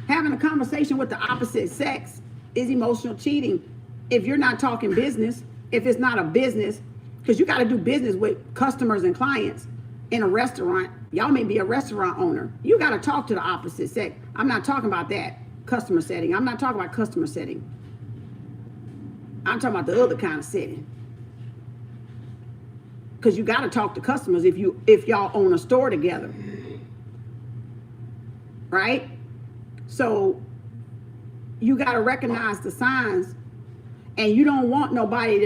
Having a conversation with the opposite sex is emotional cheating. If you're not talking business, if it's not a business, because you got to do business with customers and clients in a restaurant. Y'all may be a restaurant owner. You got to talk to the opposite sex. I'm not talking about that customer setting. I'm not talking about customer setting. I'm talking about the other kind of setting. Because you got to talk to customers if y'all own a store together. Right? So you got to recognize the signs, and you don't want nobody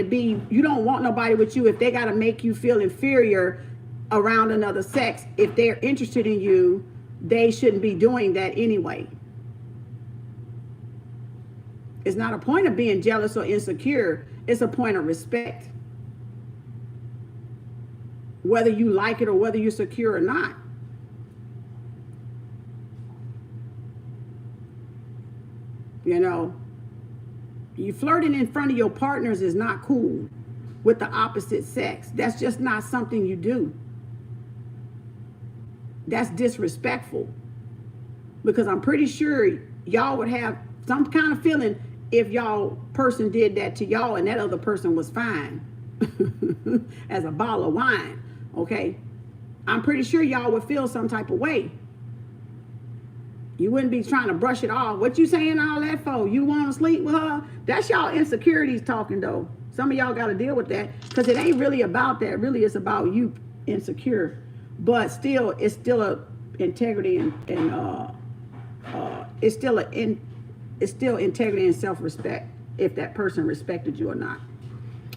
with you if they got to make you feel inferior around another sex. If they're interested in you, they shouldn't be doing that anyway. It's not a point of being jealous or insecure. It's a point of respect. Whether you like it or whether you're secure or not. You know, you flirting in front of your partners is not cool with the opposite sex. That's just not something you do. That's disrespectful. Because I'm pretty sure y'all would have some kind of feeling if y'all person did that to y'all and that other person was fine as a bottle of wine. Okay, I'm pretty sure y'all would feel some type of way. You wouldn't be trying to brush it off. What you saying all that for? You want to sleep with her? That's y'all insecurities talking though. Some of y'all got to deal with that, because it ain't really about that. Really, it's about you insecure. But still, it's still a integrity and it's still integrity and self-respect if that person respected you or not.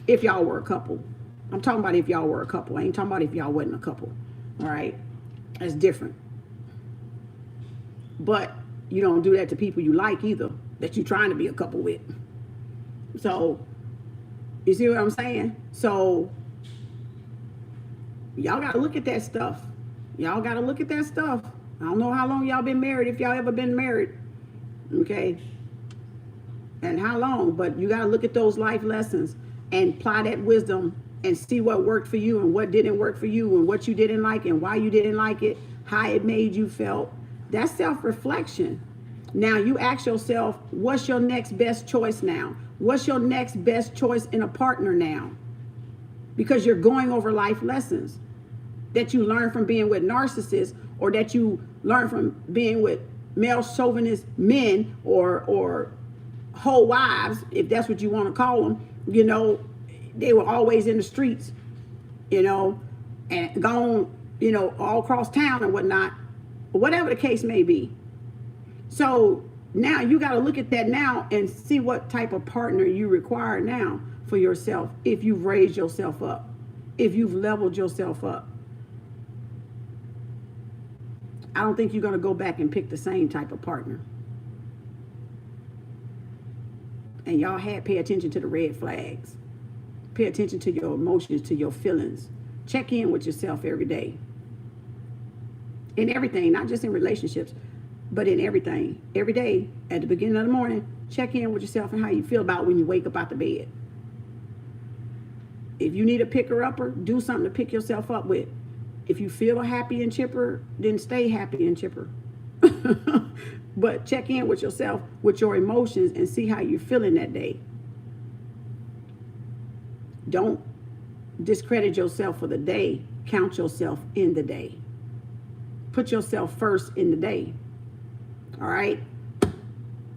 If y'all were a couple. I'm talking about if y'all were a couple. I ain't talking about if y'all wasn't a couple. All right? That's different. But you don't do that to people you like either, that you're trying to be a couple with. So, you see what I'm saying? So, y'all got to look at that stuff. Y'all got to look at that stuff. I don't know how long y'all been married, if y'all ever been married. Okay? And how long? But you got to look at those life lessons and apply that wisdom and see what worked for you and what didn't work for you and what you didn't like and why you didn't like it, how it made you felt. That's self-reflection. Now you ask yourself, what's your next best choice now? What's your next best choice in a partner now? Because you're going over life lessons that you learn from being with narcissists, or that you learn from being with male chauvinist men, or whole wives, if that's what you want to call them. You know, they were always in the streets, you know, and gone, you know, all across town and whatnot, whatever the case may be. So now you got to look at that now and see what type of partner you require now for yourself. If you've raised yourself up, if you've leveled yourself up, I don't think you're going to go back and pick the same type of partner. And y'all pay attention to the red flags. Pay attention to your emotions, to your feelings. Check in with yourself every day. In everything, not just in relationships, but in everything. Every day, at the beginning of the morning, check in with yourself and how you feel about when you wake up out the bed. If you need a picker-upper, do something to pick yourself up with. If you feel happy and chipper, then stay happy and chipper. But check in with yourself, with your emotions, and see how you're feeling that day. Don't discredit yourself for the day. Count yourself in the day. Put yourself first in the day. All right?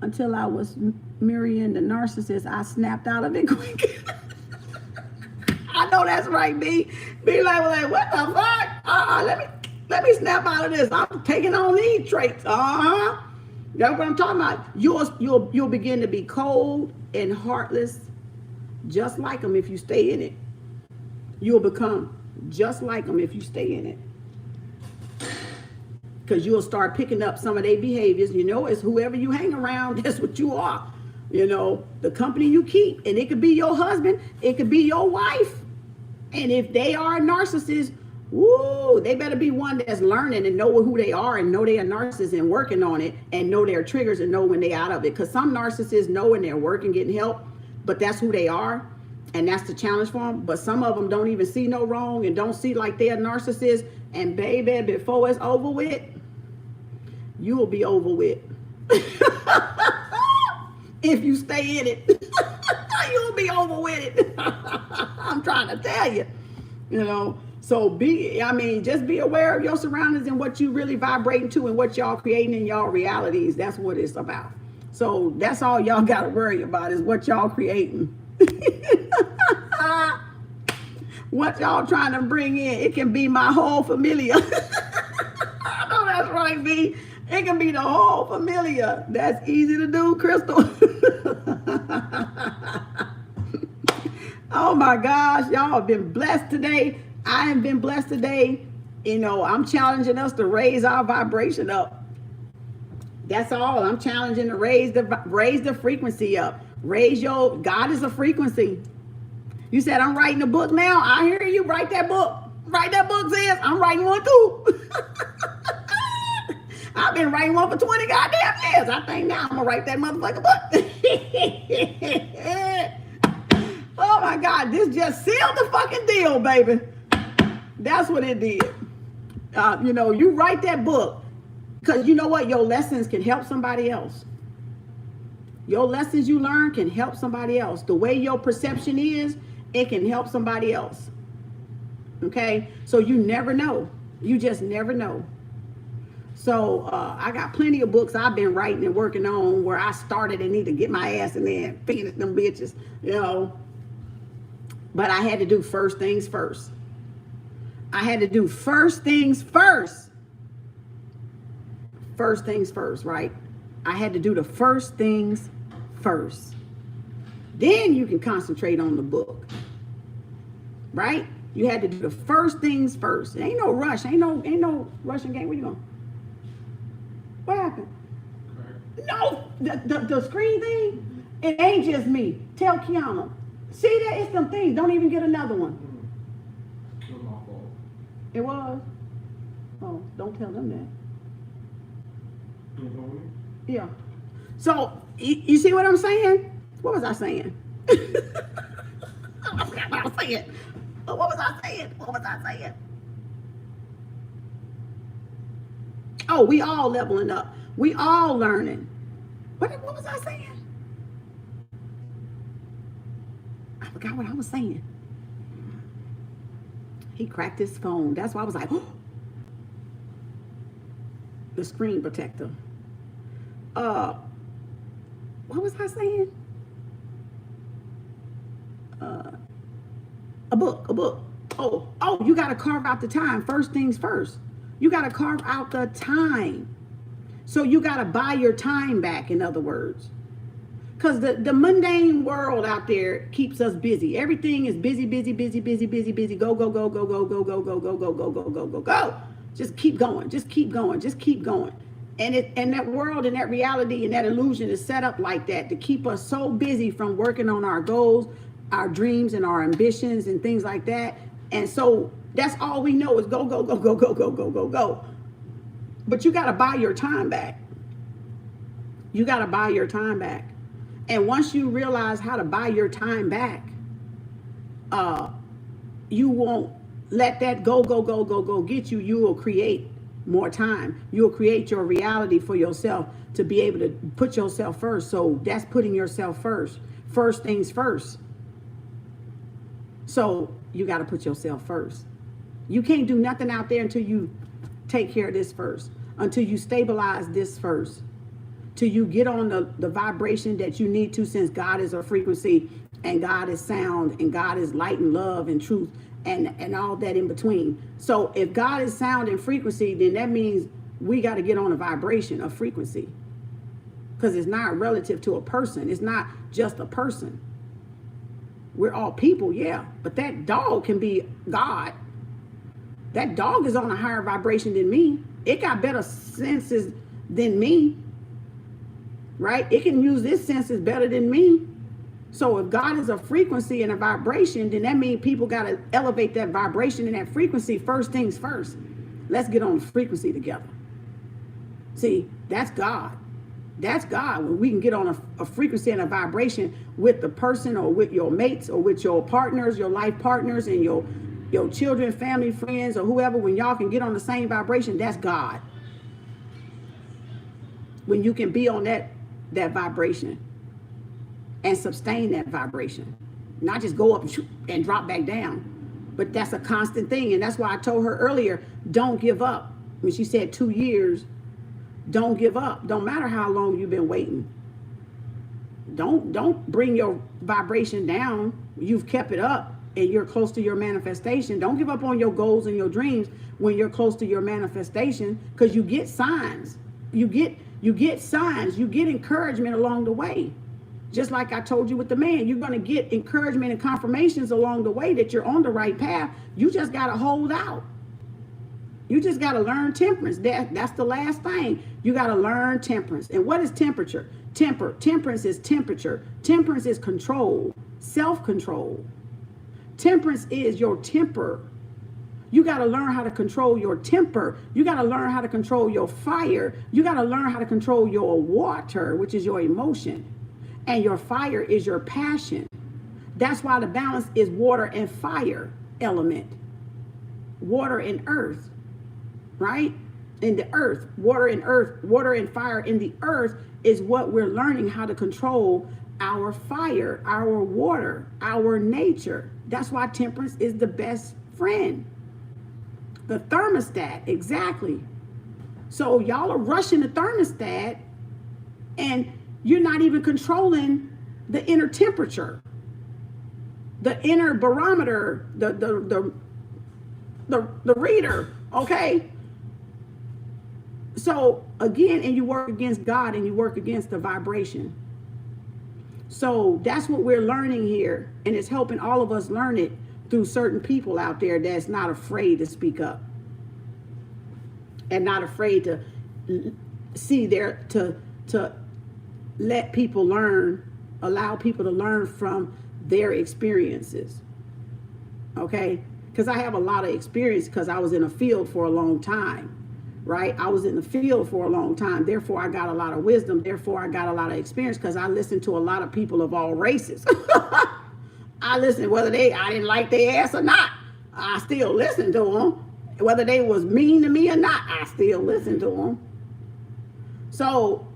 Until I was marrying the narcissist, I snapped out of it quick. I know that's right, B. Be like, what the fuck? Let me snap out of this. I'm taking on these traits. That's what I'm talking about. You'll begin to be cold and heartless, just like them if you stay in it. You'll become just like them if you stay in it. Because you'll start picking up some of their behaviors. You know, it's whoever you hang around, that's what you are. You know, the company you keep. And it could be your husband. It could be your wife. And if they are a narcissist, woo, they better be one that's learning and know who they are and know they are narcissists and working on it and know their triggers and know when they're out of it. Because some narcissists know when they're working, getting help, but that's who they are. And that's the challenge for them. But some of them don't even see no wrong and don't see like they're narcissists. And baby, before it's over with, you will be over with. If you stay in it, you'll be over with it. I'm trying to tell you, you know. So just be aware of your surroundings and what you really vibrating to and what y'all creating in y'all realities. That's what it's about. So that's all y'all got to worry about is what y'all creating. What y'all trying to bring in. It can be my whole familia. I know that's right, B. It can be the whole familia. That's easy to do, Crystal. Oh my gosh, y'all have been blessed today. I have been blessed today. You know, I'm challenging us to raise our vibration up. That's all. I'm challenging to raise the frequency up. God is a frequency. You said I'm writing a book now. I hear you. Write that book. Write that book, sis. I'm writing one too. I've been writing one for 20 goddamn years. I think now I'm gonna write that motherfucking book. Oh my God, this just sealed the fucking deal, baby. That's what it did. You know, you write that book because you know what? Your lessons can help somebody else. Your lessons you learn can help somebody else. The way your perception is, it can help somebody else. Okay? So you never know. You just never know. So I got plenty of books I've been writing and working on where I started and need to get my ass in there and finish them bitches, you know. But I had to do first things first. I had to do first things first. First things first, right? I had to do the first things first. Then you can concentrate on the book, right? You had to do the first things first. Ain't no rush. Ain't no rushing game. Where you going? What happened? No, the screen thing. It ain't just me. Tell Kiana. See that? It's some things. Don't even get another one. It was my fault. It was. Oh, don't tell them that. You told me? Yeah. So you see what I'm saying? What was I saying? I forgot what I was saying. What was I saying? What was I saying? Oh, we all leveling up. We all learning. What was I saying? I forgot what I was saying. He cracked his phone. That's why I was like, oh. The screen protector. What was I saying? A book. Oh, you got to carve out the time. First things first. You got to carve out the time. So you got to buy your time back, in other words. Because the mundane world out there keeps us busy. Everything is busy. Go. Just keep going. And that world and that reality and that illusion is set up like that to keep us so busy from working on our goals, our dreams and our ambitions and things like that. And so that's all we know is go. But you got to buy your time back. And once you realize how to buy your time back, you won't let that go get you. You will create more time. You'll create your reality for yourself to be able to put yourself first. So that's putting yourself first. First things first. So you got to put yourself first. You can't do nothing out there until you take care of this first, until you stabilize this first, till you get on the vibration that you need to, since God is a frequency and God is sound and God is light and love and truth and all that in between. So if God is sound and frequency, then that means we got to get on a vibration of frequency, because it's not relative to a person. It's not just a person. We're all people, yeah, but that dog can be God. That dog is on a higher vibration than me. It got better senses than me, right? It can use its senses better than me. So if God is a frequency and a vibration, then that means people got to elevate that vibration and that frequency. First things first. Let's get on the frequency together. See, that's God. That's God. When we can get on a frequency and a vibration with the person or with your mates or with your partners, your life partners and your children, family, friends, or whoever, when y'all can get on the same vibration, that's God. When you can be on that vibration and sustain that vibration, not just go up and drop back down, but that's a constant thing. And that's why I told her earlier, don't give up. When she said 2 years, don't give up. Don't matter how long you've been waiting. Don't bring your vibration down. You've kept it up and you're close to your manifestation. Don't give up on your goals and your dreams when you're close to your manifestation, because you get signs. You get signs. You get encouragement along the way. Just like I told you with the man, you're going to get encouragement and confirmations along the way that you're on the right path. You just got to hold out. You just got to learn temperance. That's the last thing. You got to learn temperance. And what is temperature? Temperance is temperature. Temperance is control, self-control. Temperance is your temper. You got to learn how to control your temper. You got to learn how to control your fire. You got to learn how to control your water, which is your emotion. And your fire is your passion. That's why the balance is water and fire element. Water and earth, right? In the earth, water and fire in the earth is what we're learning how to control. Our fire, our water, our nature. That's why temperance is the best friend. The thermostat, exactly. So y'all are rushing the thermostat and you're not even controlling the inner temperature, the inner barometer, the reader, okay? So again, and you work against God and you work against the vibration. So that's what we're learning here, and it's helping all of us learn it through certain people out there that's not afraid to speak up and not afraid to see to let people learn, allow people to learn from their experiences. Okay? Because I have a lot of experience because I was in a field for a long time. right? I was in the field for a long time. Therefore, I got a lot of wisdom. Therefore, I got a lot of experience because I listened to a lot of people of all races. I listened whether I didn't like their ass or not. I still listened to them. Whether they was mean to me or not, I still listened to them. So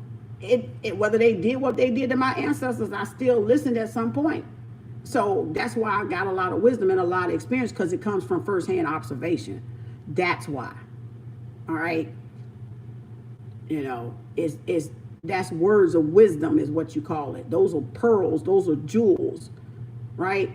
whether they did what they did to my ancestors, I still listened at some point. So that's why I got a lot of wisdom and a lot of experience, because it comes from firsthand observation. That's why. All right. You know, that's words of wisdom is what you call it. Those are pearls. Those are jewels. Right.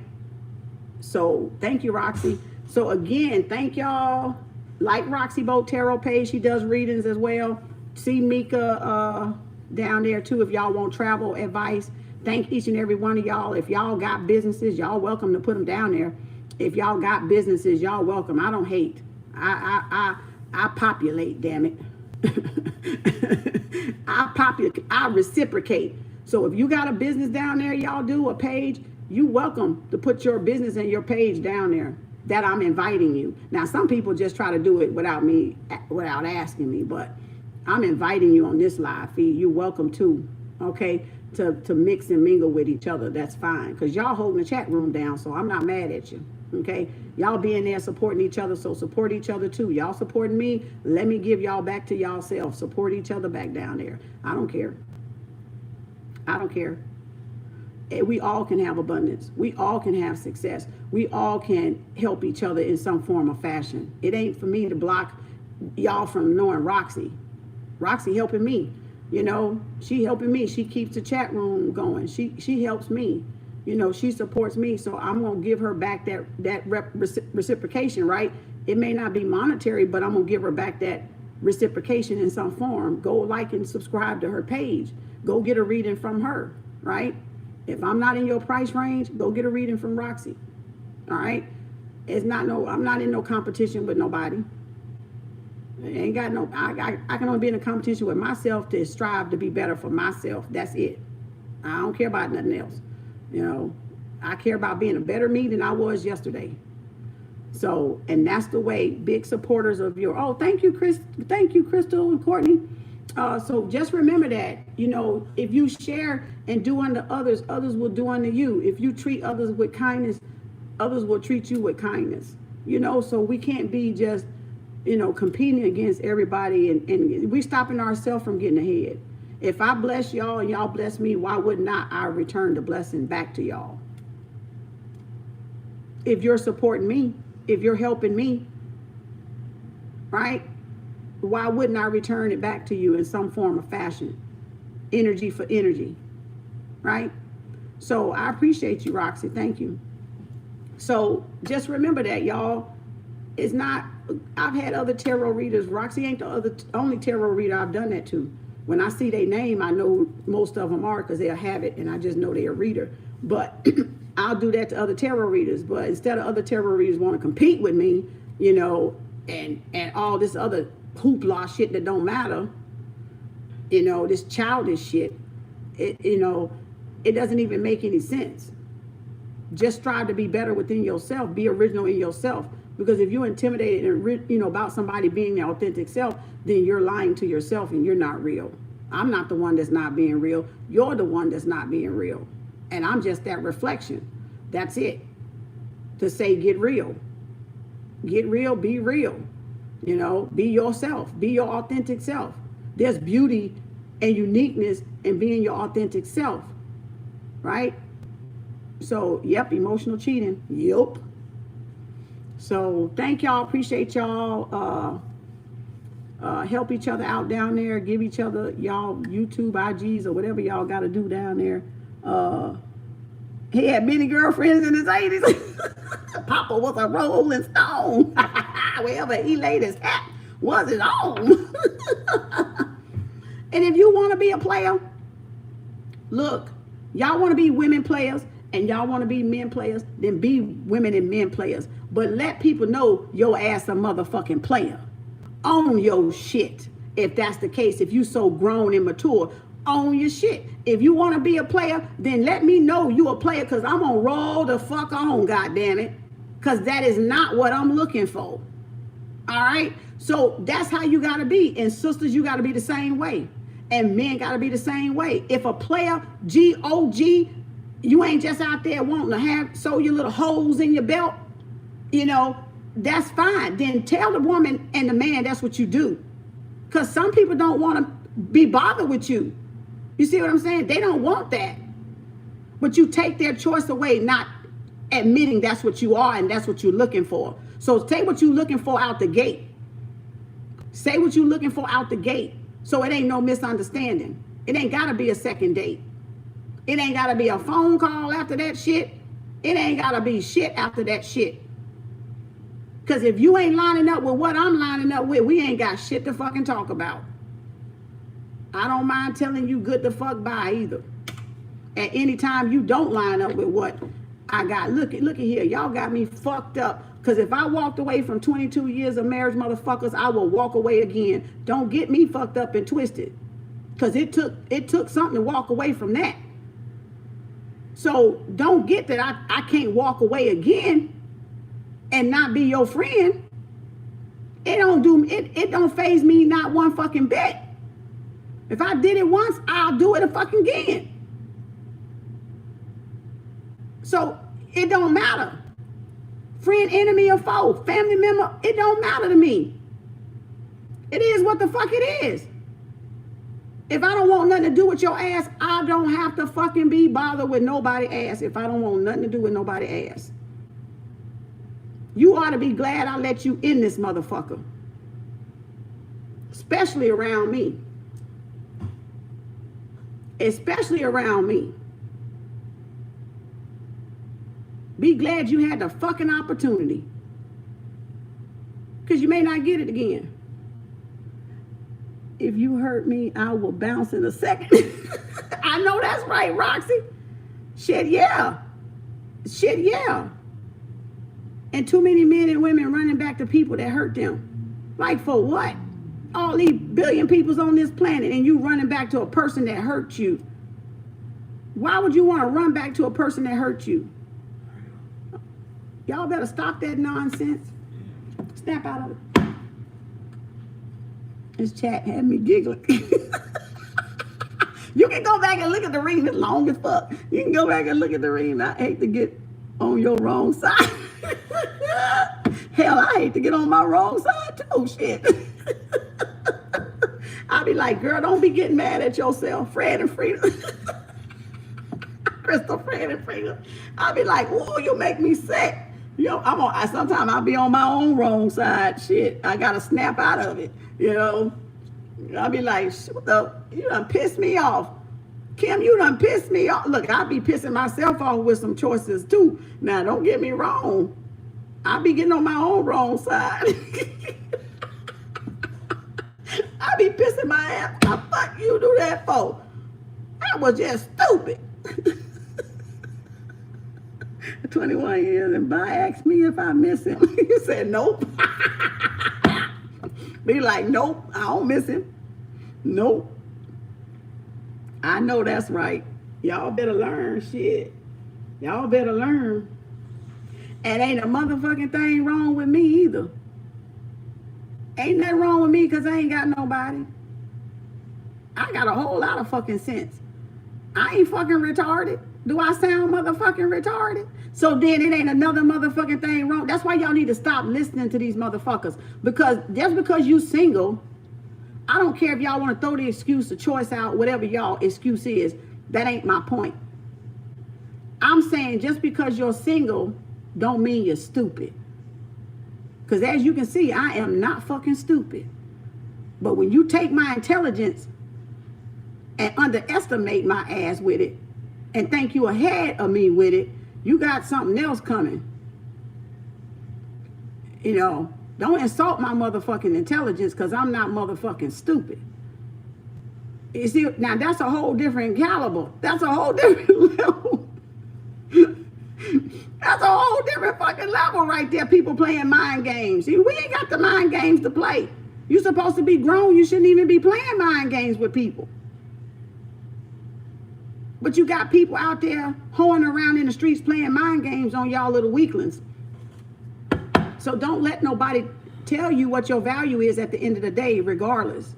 So thank you, Roxy. So again, thank y'all. Like Roxy Boat Tarot page. She does readings as well. See Mika down there too if y'all want travel advice. Thank each and every one of y'all. If y'all got businesses, y'all welcome to put them down there. If y'all got businesses, y'all welcome. I don't hate. I populate, damn it. I reciprocate. So if you got a business down there, y'all do a page, you welcome to put your business and your page down there that I'm inviting you. Now, some people just try to do it without asking me, but I'm inviting you on this live feed. You're welcome to, okay, to mix and mingle with each other. That's fine, because y'all holding the chat room down, so I'm not mad at you, okay? Y'all being there supporting each other, so support each other too. Y'all supporting me, let me give y'all back to y'all self. Support each other back down there. I don't care. I don't care. We all can have abundance. We all can have success. We all can help each other in some form or fashion. It ain't for me to block y'all from knowing Roxy. Roxy helping me. You know, she helping me. She keeps the chat room going. She helps me. You know, she supports me. So I'm going to give her back that reciprocation, right? It may not be monetary, but I'm going to give her back that reciprocation in some form. Go like and subscribe to her page. Go get a reading from her, right? If I'm not in your price range, go get a reading from Roxy. All right? I'm not in no competition with nobody. Ain't got no, I can only be in a competition with myself to strive to be better for myself. That's it. I don't care about nothing else. You know, I care about being a better me than I was yesterday. So, and that's the way. Big supporters of your, thank you, Chris. Thank you, Crystal and Courtney. So just remember that, you know, if you share and do unto others, others will do unto you. If you treat others with kindness, others will treat you with kindness. You know, so we can't be just, you know, competing against everybody, and we stopping ourselves from getting ahead. If I bless y'all and y'all bless me, why would not I return the blessing back to y'all? If you're supporting me, if you're helping me, right? Why wouldn't I return it back to you in some form or fashion? Energy for energy, right? So I appreciate you, Roxy. Thank you. So just remember that, y'all. It's not, I've had other tarot readers. Roxy ain't the only tarot reader I've done that to. When I see their name, I know most of them are, because they'll have it, and I just know they're a reader. But I'll do that to other tarot readers. But instead of other tarot readers want to compete with me, you know, and all this other hoopla shit that don't matter, you know, this childish shit, you know, it doesn't even make any sense. Just strive to be better within yourself. Be original in yourself. Because if you're intimidated and, you know, about somebody being their authentic self, then you're lying to yourself and you're not real. I'm not the one that's not being real. You're the one that's not being real. And I'm just that reflection. That's it. To say, get real. Get real, be real. You know, be yourself. Be your authentic self. There's beauty and uniqueness in being your authentic self. Right? So, yep, emotional cheating. Yep. So thank y'all. Appreciate y'all. Help each other out down there. Give each other y'all YouTube IGs or whatever y'all got to do down there. He had many girlfriends in his 80s. Papa was a rolling stone. Wherever he laid his hat was his own. And if you want to be a player, look, y'all want to be women players and y'all want to be men players, then be women and men players. But let people know your ass a motherfucking player. Own your shit. If that's the case, if you so grown and mature, own your shit. If you want to be a player, then let me know you a player, because I'm going to roll the fuck on, goddammit. Because that is not what I'm looking for. All right? So that's how you got to be. And sisters, you got to be the same way. And men got to be the same way. If a player, G-O-G, you ain't just out there wanting to sew your little holes in your belt, you know, that's fine. Then tell the woman and the man that's what you do. Because some people don't want to be bothered with you. You see what I'm saying? They don't want that. But you take their choice away, not admitting that's what you are and that's what you're looking for. So say what you're looking for out the gate. Say what you're looking for out the gate. So it ain't no misunderstanding. It ain't got to be a second date. It ain't got to be a phone call after that shit. It ain't got to be shit after that shit. Because if you ain't lining up with what I'm lining up with, we ain't got shit to fucking talk about. I don't mind telling you good the fuck bye either. At any time you don't line up with what I got. Look at here. Y'all got me fucked up. Because if I walked away from 22 years of marriage, motherfuckers, I will walk away again. Don't get me fucked up and twisted. Because it took something to walk away from that. So don't get that I can't walk away again and not be your friend. It don't faze me not one fucking bit. If I did it once, I'll do it a fucking again. So it don't matter. Friend, enemy, or foe, family member, it don't matter to me. It is what the fuck it is. If I don't want nothing to do with your ass, I don't have to fucking be bothered with nobody ass if I don't want nothing to do with nobody ass. You ought to be glad I let you in this motherfucker. Especially around me. Especially around me. Be glad you had the fucking opportunity. Because you may not get it again. If you hurt me, I will bounce in a second. I know that's right, Roxy. Shit, yeah. Shit, yeah. And too many men and women running back to people that hurt them. Like for what? All these billion peoples on this planet and you running back to a person that hurt you. Why would you want to run back to a person that hurt you? Y'all better stop that nonsense. Snap out of it. This chat had me giggling. You can go back and look at the reading. It's long as fuck. You can go back and look at the reading. I hate to get on your wrong side. Hell, I hate to get on my wrong side too. Shit. I'll be like, girl, don't be getting mad at yourself. Fred and Frida. Crystal, Fred and Frida. I'll be like, whoa, you make me sick. You know, sometimes I'll be on my own wrong side. Shit, I gotta snap out of it. You know, I'll be like, what the, you done pissed me off. Kem, you done pissed me off. Look, I'll be pissing myself off with some choices too. Now, don't get me wrong. I'll be getting on my own wrong side. I'll be pissing my ass. What the fuck you do that for? That was just stupid. 21 years and Bi asked me if I miss him. He said, nope. Be like, nope, I don't miss him. Nope. I know that's right. Y'all better learn shit. Y'all better learn. And ain't a motherfucking thing wrong with me either. Ain't nothing wrong with me because I ain't got nobody. I got a whole lot of fucking sense. I ain't fucking retarded. Do I sound motherfucking retarded? So then it ain't another motherfucking thing wrong. That's why y'all need to stop listening to these motherfuckers. Because just because you single, I don't care if y'all want to throw the excuse, the choice out, whatever y'all excuse is. That ain't my point. I'm saying just because you're single don't mean you're stupid. Because as you can see, I am not fucking stupid. But when you take my intelligence and underestimate my ass with it and think you ahead of me with it, you got something else coming. You know, don't insult my motherfucking intelligence because I'm not motherfucking stupid. You see, now that's a whole different caliber. That's a whole different level. That's a whole different fucking level right there. People playing mind games. See, we ain't got the mind games to play. You're supposed to be grown. You shouldn't even be playing mind games with people. But you got people out there hoeing around in the streets playing mind games on y'all little weaklings. So don't let nobody tell you what your value is at the end of the day, regardless.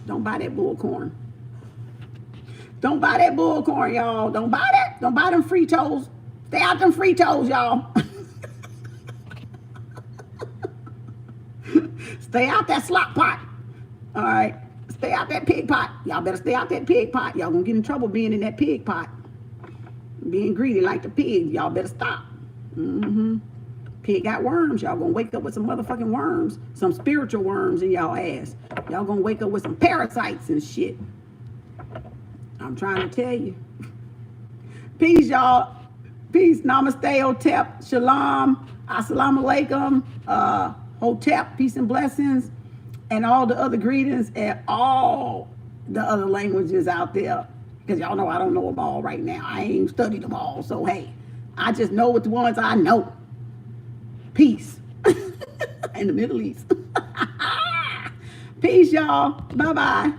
Don't buy that bullcorn. Don't buy that bullcorn, y'all. Don't buy that. Don't buy them free toes. Stay out them free toes, y'all. Stay out that slop pot. All right. Stay out that pig pot. Y'all better stay out that pig pot. Y'all gonna get in trouble being in that pig pot. Being greedy like the pigs. Y'all better stop. Pig got worms. Y'all gonna wake up with some motherfucking worms. Some spiritual worms in y'all ass. Y'all gonna wake up with some parasites and shit. I'm trying to tell you. Peace, y'all. Peace. Namaste, Hotep. Shalom. Assalamu alaikum. Hotep. Peace and blessings. And all the other greetings and all the other languages out there. Because y'all know I don't know them all right now. I ain't studied them all. So, hey, I just know what the ones I know. Peace. In the Middle East. Peace, y'all. Bye-bye.